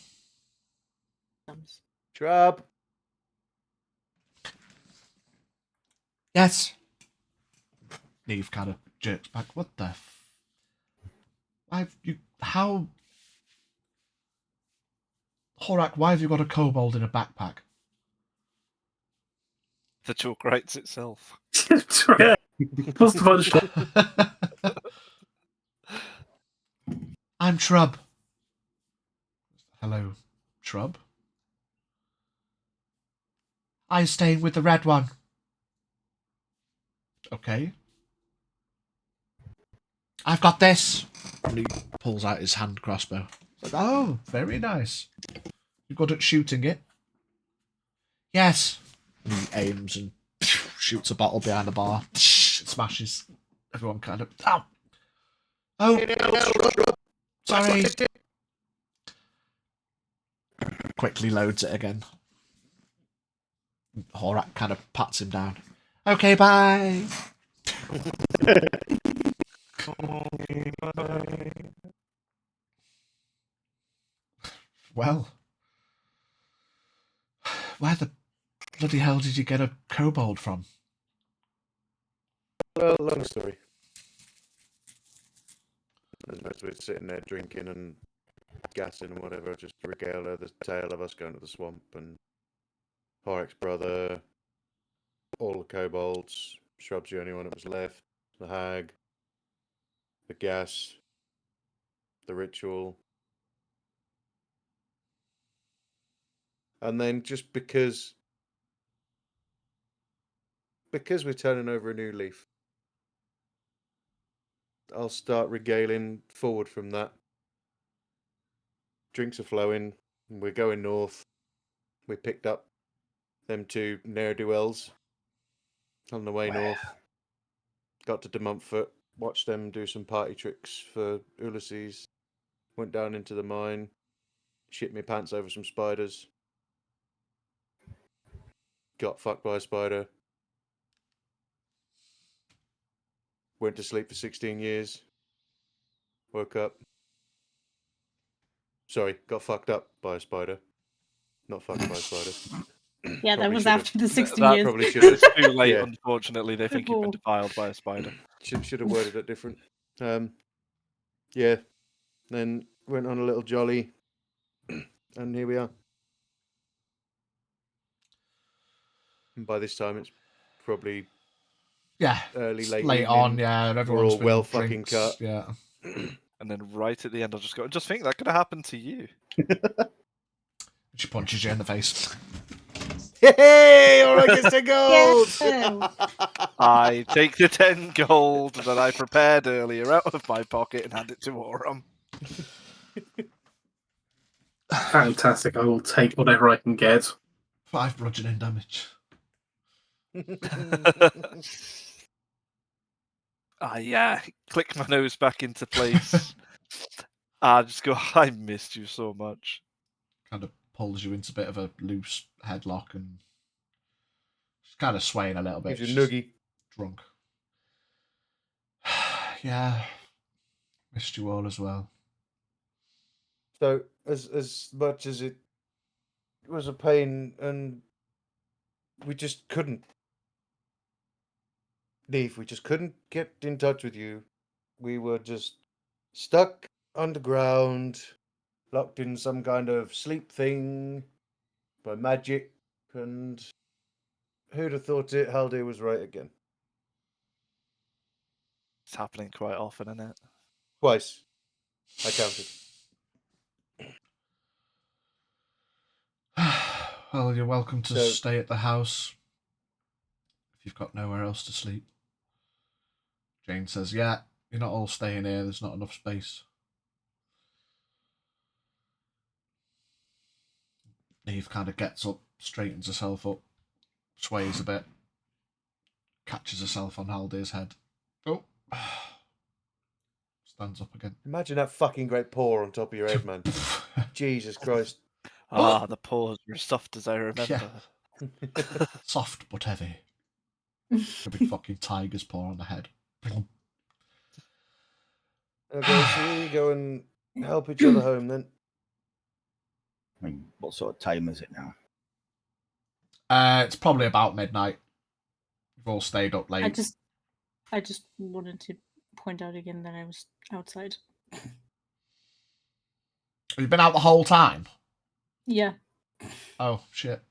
Shrub. Yes. Neve kind of jerks back. What the how... Horak, why have you got a kobold in a backpack? The talk writes itself. What's the fun? I'm Shrub. Hello, Shrub. I'm staying with the red one. Okay. I've got this. And he pulls out his hand crossbow. Like, oh, very nice. You're good at shooting it? Yes. And he aims and shoots a bottle behind the bar. It smashes. Everyone kind of... Ow! Oh! Sorry. Quickly loads it again. Horak kind of pats him down. Okay, bye. Well, where the bloody hell did you get a kobold from? Well, long story. As we're sitting there drinking and gassing and whatever, just regale her the tale of us going to the swamp and Horak's brother, all the kobolds, Shrub's the only one that was left, the hag, the gas, the ritual. And then just because we're turning over a new leaf, I'll start regaling forward from that. Drinks are flowing, and we're going north. We picked up them two ne'er-do-wells on the way north. Got to De Montfort, watched them do some party tricks for Ulysses. Went down into the mine, shit me pants over some spiders. Got fucked by a spider. went to sleep for 16 years. Woke up. Sorry, got fucked up by a spider. Not fucked by a spider. Yeah, that was after the 16 That years. Probably should It's have. too late, Yeah. unfortunately. They think you've been defiled by a spider. Should have worded it different. Yeah. Then went on a little jolly, and here we are. And by this time, it's probably early, late late evening. on. Yeah, We're everyone's all been well fucking drinks, cut. Yeah. And then right at the end, I'll just go, just think that could have happened to you. She punches you in the face. Hey, all right, gets 10 gold. Yeah. I take the 10 gold that I prepared earlier out of my pocket and hand it to Oram. Fantastic. I will take whatever I can get. 5 bludgeoning damage. Yeah, click my nose back into place. I just go, I missed you so much. Kind of pulls you into a bit of a loose headlock and she's kind of swaying a little bit. Gives you a noogie. Drunk. Yeah. Missed you all as well. So, as much as it was a pain, and we just couldn't leave, we just couldn't get in touch with you. We were just stuck underground, locked in some kind of sleep thing by magic, and who'd have thought it? Haldir was right again. It's happening quite often, isn't it? Twice. I counted. Well, you're welcome to So- stay at the house if you've got nowhere else to sleep. Jane says, yeah, you're not all staying here. There's not enough space. Eve kind of gets up, straightens herself up, sways a bit, catches herself on Haldir's head. Oh. Stands up again. Imagine that fucking great paw on top of your head, man. Jesus Christ. Ah, the paws were soft as I remember. Yeah. Soft but heavy. A big fucking tiger's paw on the head. Okay, so we go and help each other home then. I mean, what sort of time is it now? It's probably about midnight. We've all stayed up late. I just wanted to point out again that I was outside. You've been out the whole time? Yeah. Oh, shit.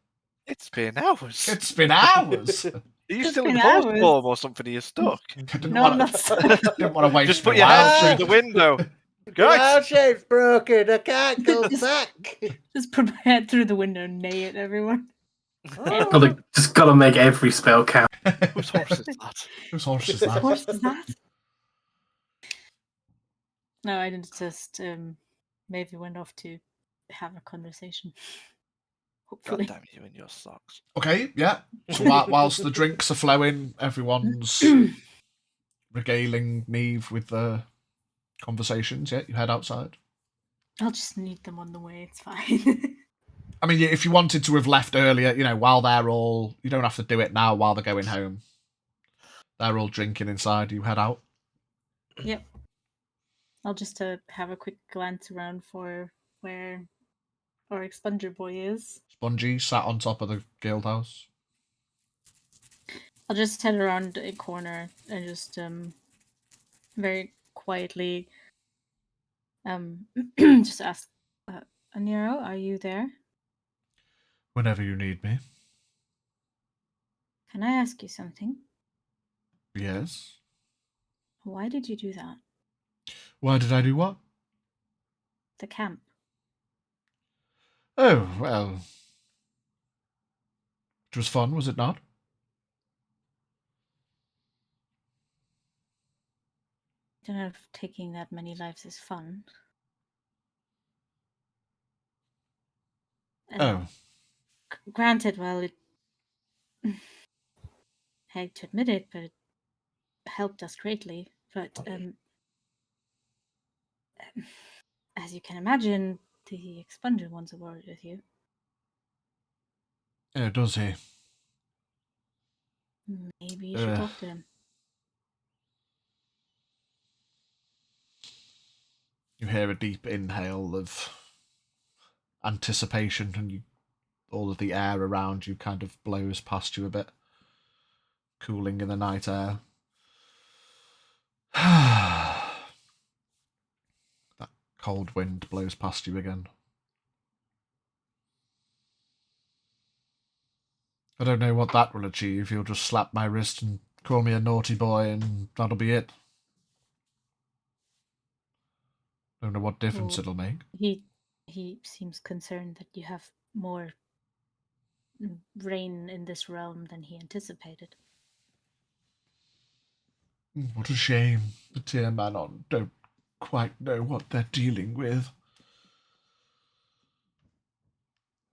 It's been hours. It's been hours. Are you It's still in been horse hours. form or something? Are you stuck? No, I'm not stuck. Didn't want to waste Just put my your while. hand through the window. Guys, shape's broken. I can't go back. Just put my head through the window and neigh at everyone. Just gotta make every spell count. whose horse is that? Whose horse is What that? horse is that? No, I didn't just maybe went off to have a conversation. God Hopefully. damn you in your socks. Okay, yeah. So whilst the drinks are flowing, everyone's regaling Neve with the conversations. Yeah, you head outside. I'll just need them on the way, it's fine. I mean, if you wanted to have left earlier, while they're all... You don't have to do it now while they're going home. They're all drinking inside. You head out. Yep. I'll just have a quick glance around for where our expunger boy is. Spongy sat on top of the guild house. I'll just head around a corner and just very quietly just ask, Aniro, are you there? Whenever you need me. Can I ask you something? Yes. Why did you do that? Why did I do what? The camp. Oh, well... It was fun, was it not? I don't know if taking that many lives is fun. Oh. Granted, well, it... I hate to admit it, but it helped us greatly. But, as you can imagine, the expunger wants a word with you. Oh, does he? Maybe you should talk to him. You hear a deep inhale of anticipation, and all of the air around you kind of blows past you a bit, cooling in the night air. That cold wind blows past you again. I don't know what that will achieve. You'll just slap my wrist and call me a naughty boy, and that'll be it. Don't know what difference it'll make. He seems concerned that you have more rain in this realm than he anticipated. What a shame. The Tier Manon don't quite know what they're dealing with.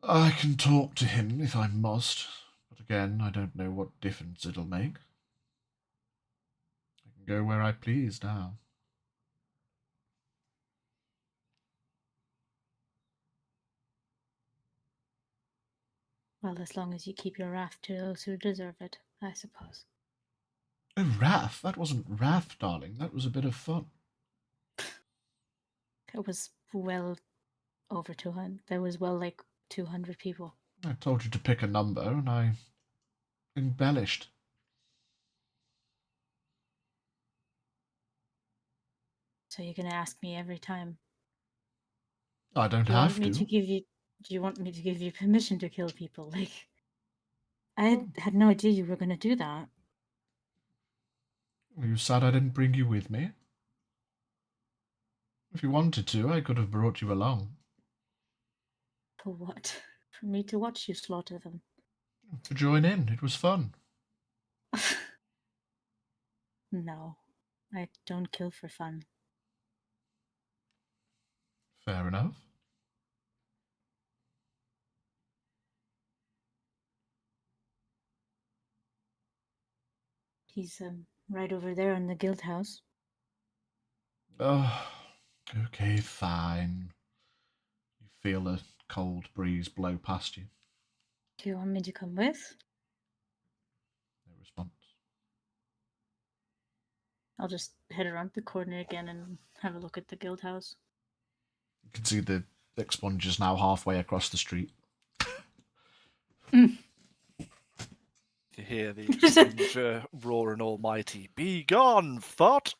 I can talk to him if I must, but again, I don't know what difference it'll make. I can go where I please now. Well, as long as you keep your wrath to those who deserve it, I suppose. Oh, wrath? That wasn't wrath, darling. That was a bit of fun. It was well over 200. There was like 200 people. I told you to pick a number, and I embellished. So you're gonna ask me every time? I don't have to. Do you want me to give you permission to kill people? Like, I had no idea you were gonna do that. Were you sad I didn't bring you with me? If you wanted to, I could have brought you along. For what? For me to watch you slaughter them? To join in. It was fun. No, I don't kill for fun. Fair enough. He's right over there in the guild house. Oh, okay, fine. You feel a cold breeze blow past you. Do you want me to come with? No response. I'll just head around the corner again and have a look at the guild house. You can see the expungers now halfway across the street. You hear the expunger roar an almighty, "Be gone, thought!"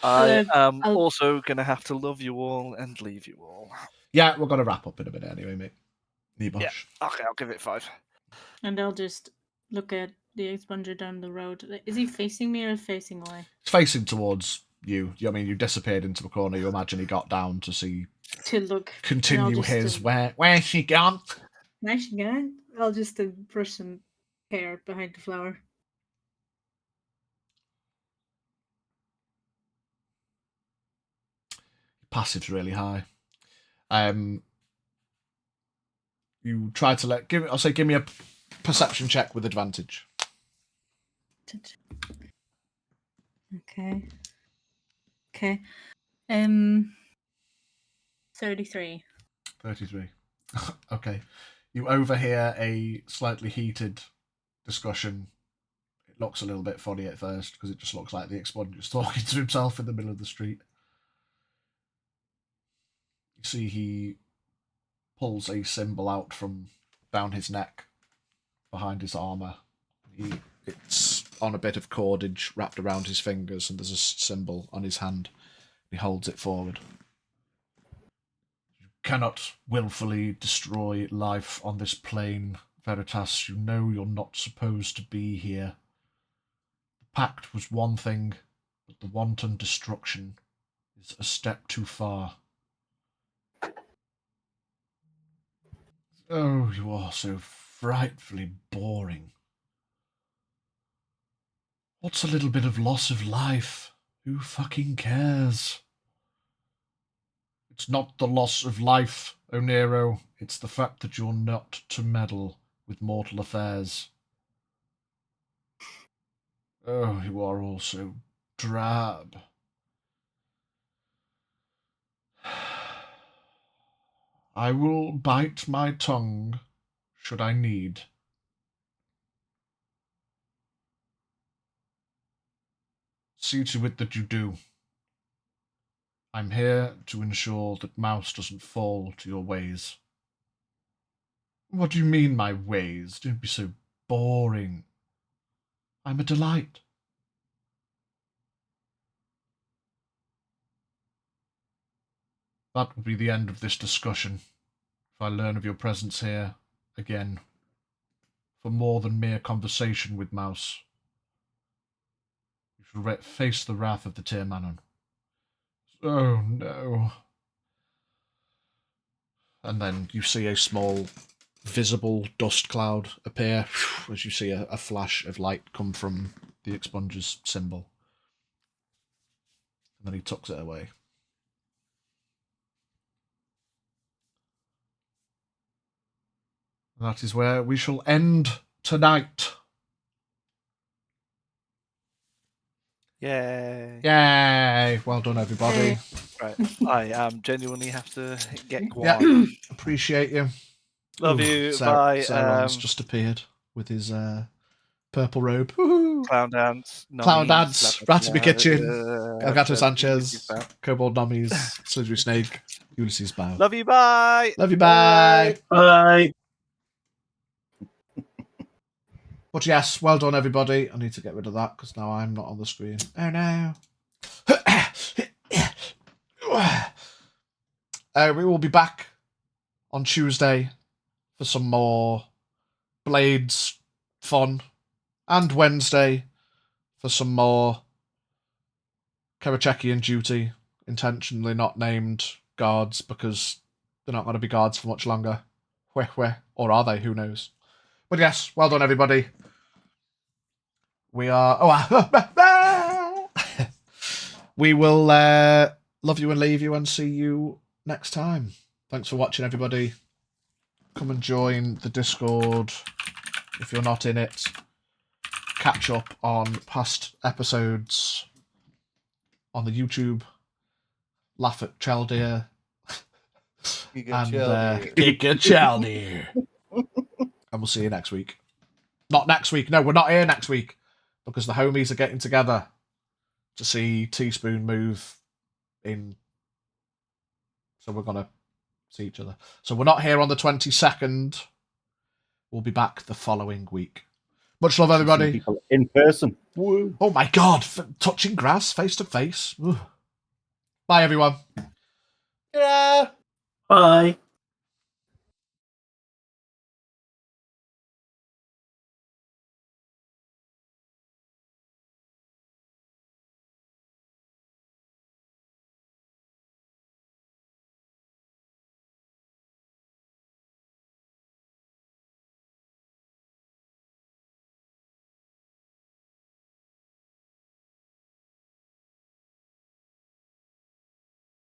I am also going to have to love you all and leave you all. Yeah, we're going to wrap up in a minute anyway, mate. Nibosh. Yeah, okay, I'll give it 5. And I'll just look at the expunger down the road. Is he facing me or facing away? It's facing towards you. I mean, you disappeared into the corner. You imagine he got down to see... To look. Continue his... Where's she gone? Where's she gone? I'll just brush some hair behind the flower. Passive's really high. You try to give me a perception check with advantage. Okay. 33. 33. Okay. You overhear a slightly heated discussion. It looks a little bit funny at first because it just looks like the expunger's talking to himself in the middle of the street. You see he pulls a symbol out from down his neck behind his armour. It's on a bit of cordage wrapped around his fingers, and there's a symbol on his hand. He holds it forward. You cannot willfully destroy life on this plane, Veritas. You know you're not supposed to be here. The pact was one thing, but the wanton destruction is a step too far. Oh, you are so frightfully boring. What's a little bit of loss of life? Who fucking cares? It's not the loss of life, Onero. It's the fact that you're not to meddle with mortal affairs. Oh, you are all so drab. I will bite my tongue, should I need. see to it that you do. I'm here to ensure that Mouse doesn't fall to your ways. What do you mean, my ways? Don't be so boring. I'm a delight. That will be the end of this discussion. If I learn of your presence here again, for more than mere conversation with Mouse, you shall face the wrath of the Tirmanon. Oh no. And then you see a small visible dust cloud appear as you see a flash of light come from the expunger's symbol. And then he tucks it away. That is where we shall end tonight. Yay. Yay. Well done, everybody. Right. I genuinely have to get going. Yeah. Appreciate you. Love you. Bye. Sauron's just appeared with his purple robe. Woo-hoo. Clown dance. Clown dance. Ratty Kitchen. Elgato Sanchez. Ulysses Kobold Nommies. Slithery Snake. Ulysses Bow. Love you. Bye. Love you. Bye. Bye. But yes, well done, everybody. I need to get rid of that because now I'm not on the screen. Oh no. We will be back on Tuesday for some more Blades fun, and Wednesday for some more Karachekian duty, intentionally not named guards because they're not going to be guards for much longer. Or are they? Who knows? But yes, well done, everybody. We are... we will love you and leave you and see you next time. Thanks for watching, everybody. Come and join the Discord if you're not in it. Catch up on past episodes on the YouTube. Laugh at Chaldeer. Giga Chaldeer. And we'll see you next week. Not next week. No, we're not here next week because the homies are getting together to see Teaspoon move in. So we're going to see each other. So we're not here on the 22nd. We'll be back the following week. Much love, everybody. People in person. Woo. Oh my God. Touching grass face to face. Bye, everyone. Yeah. Bye.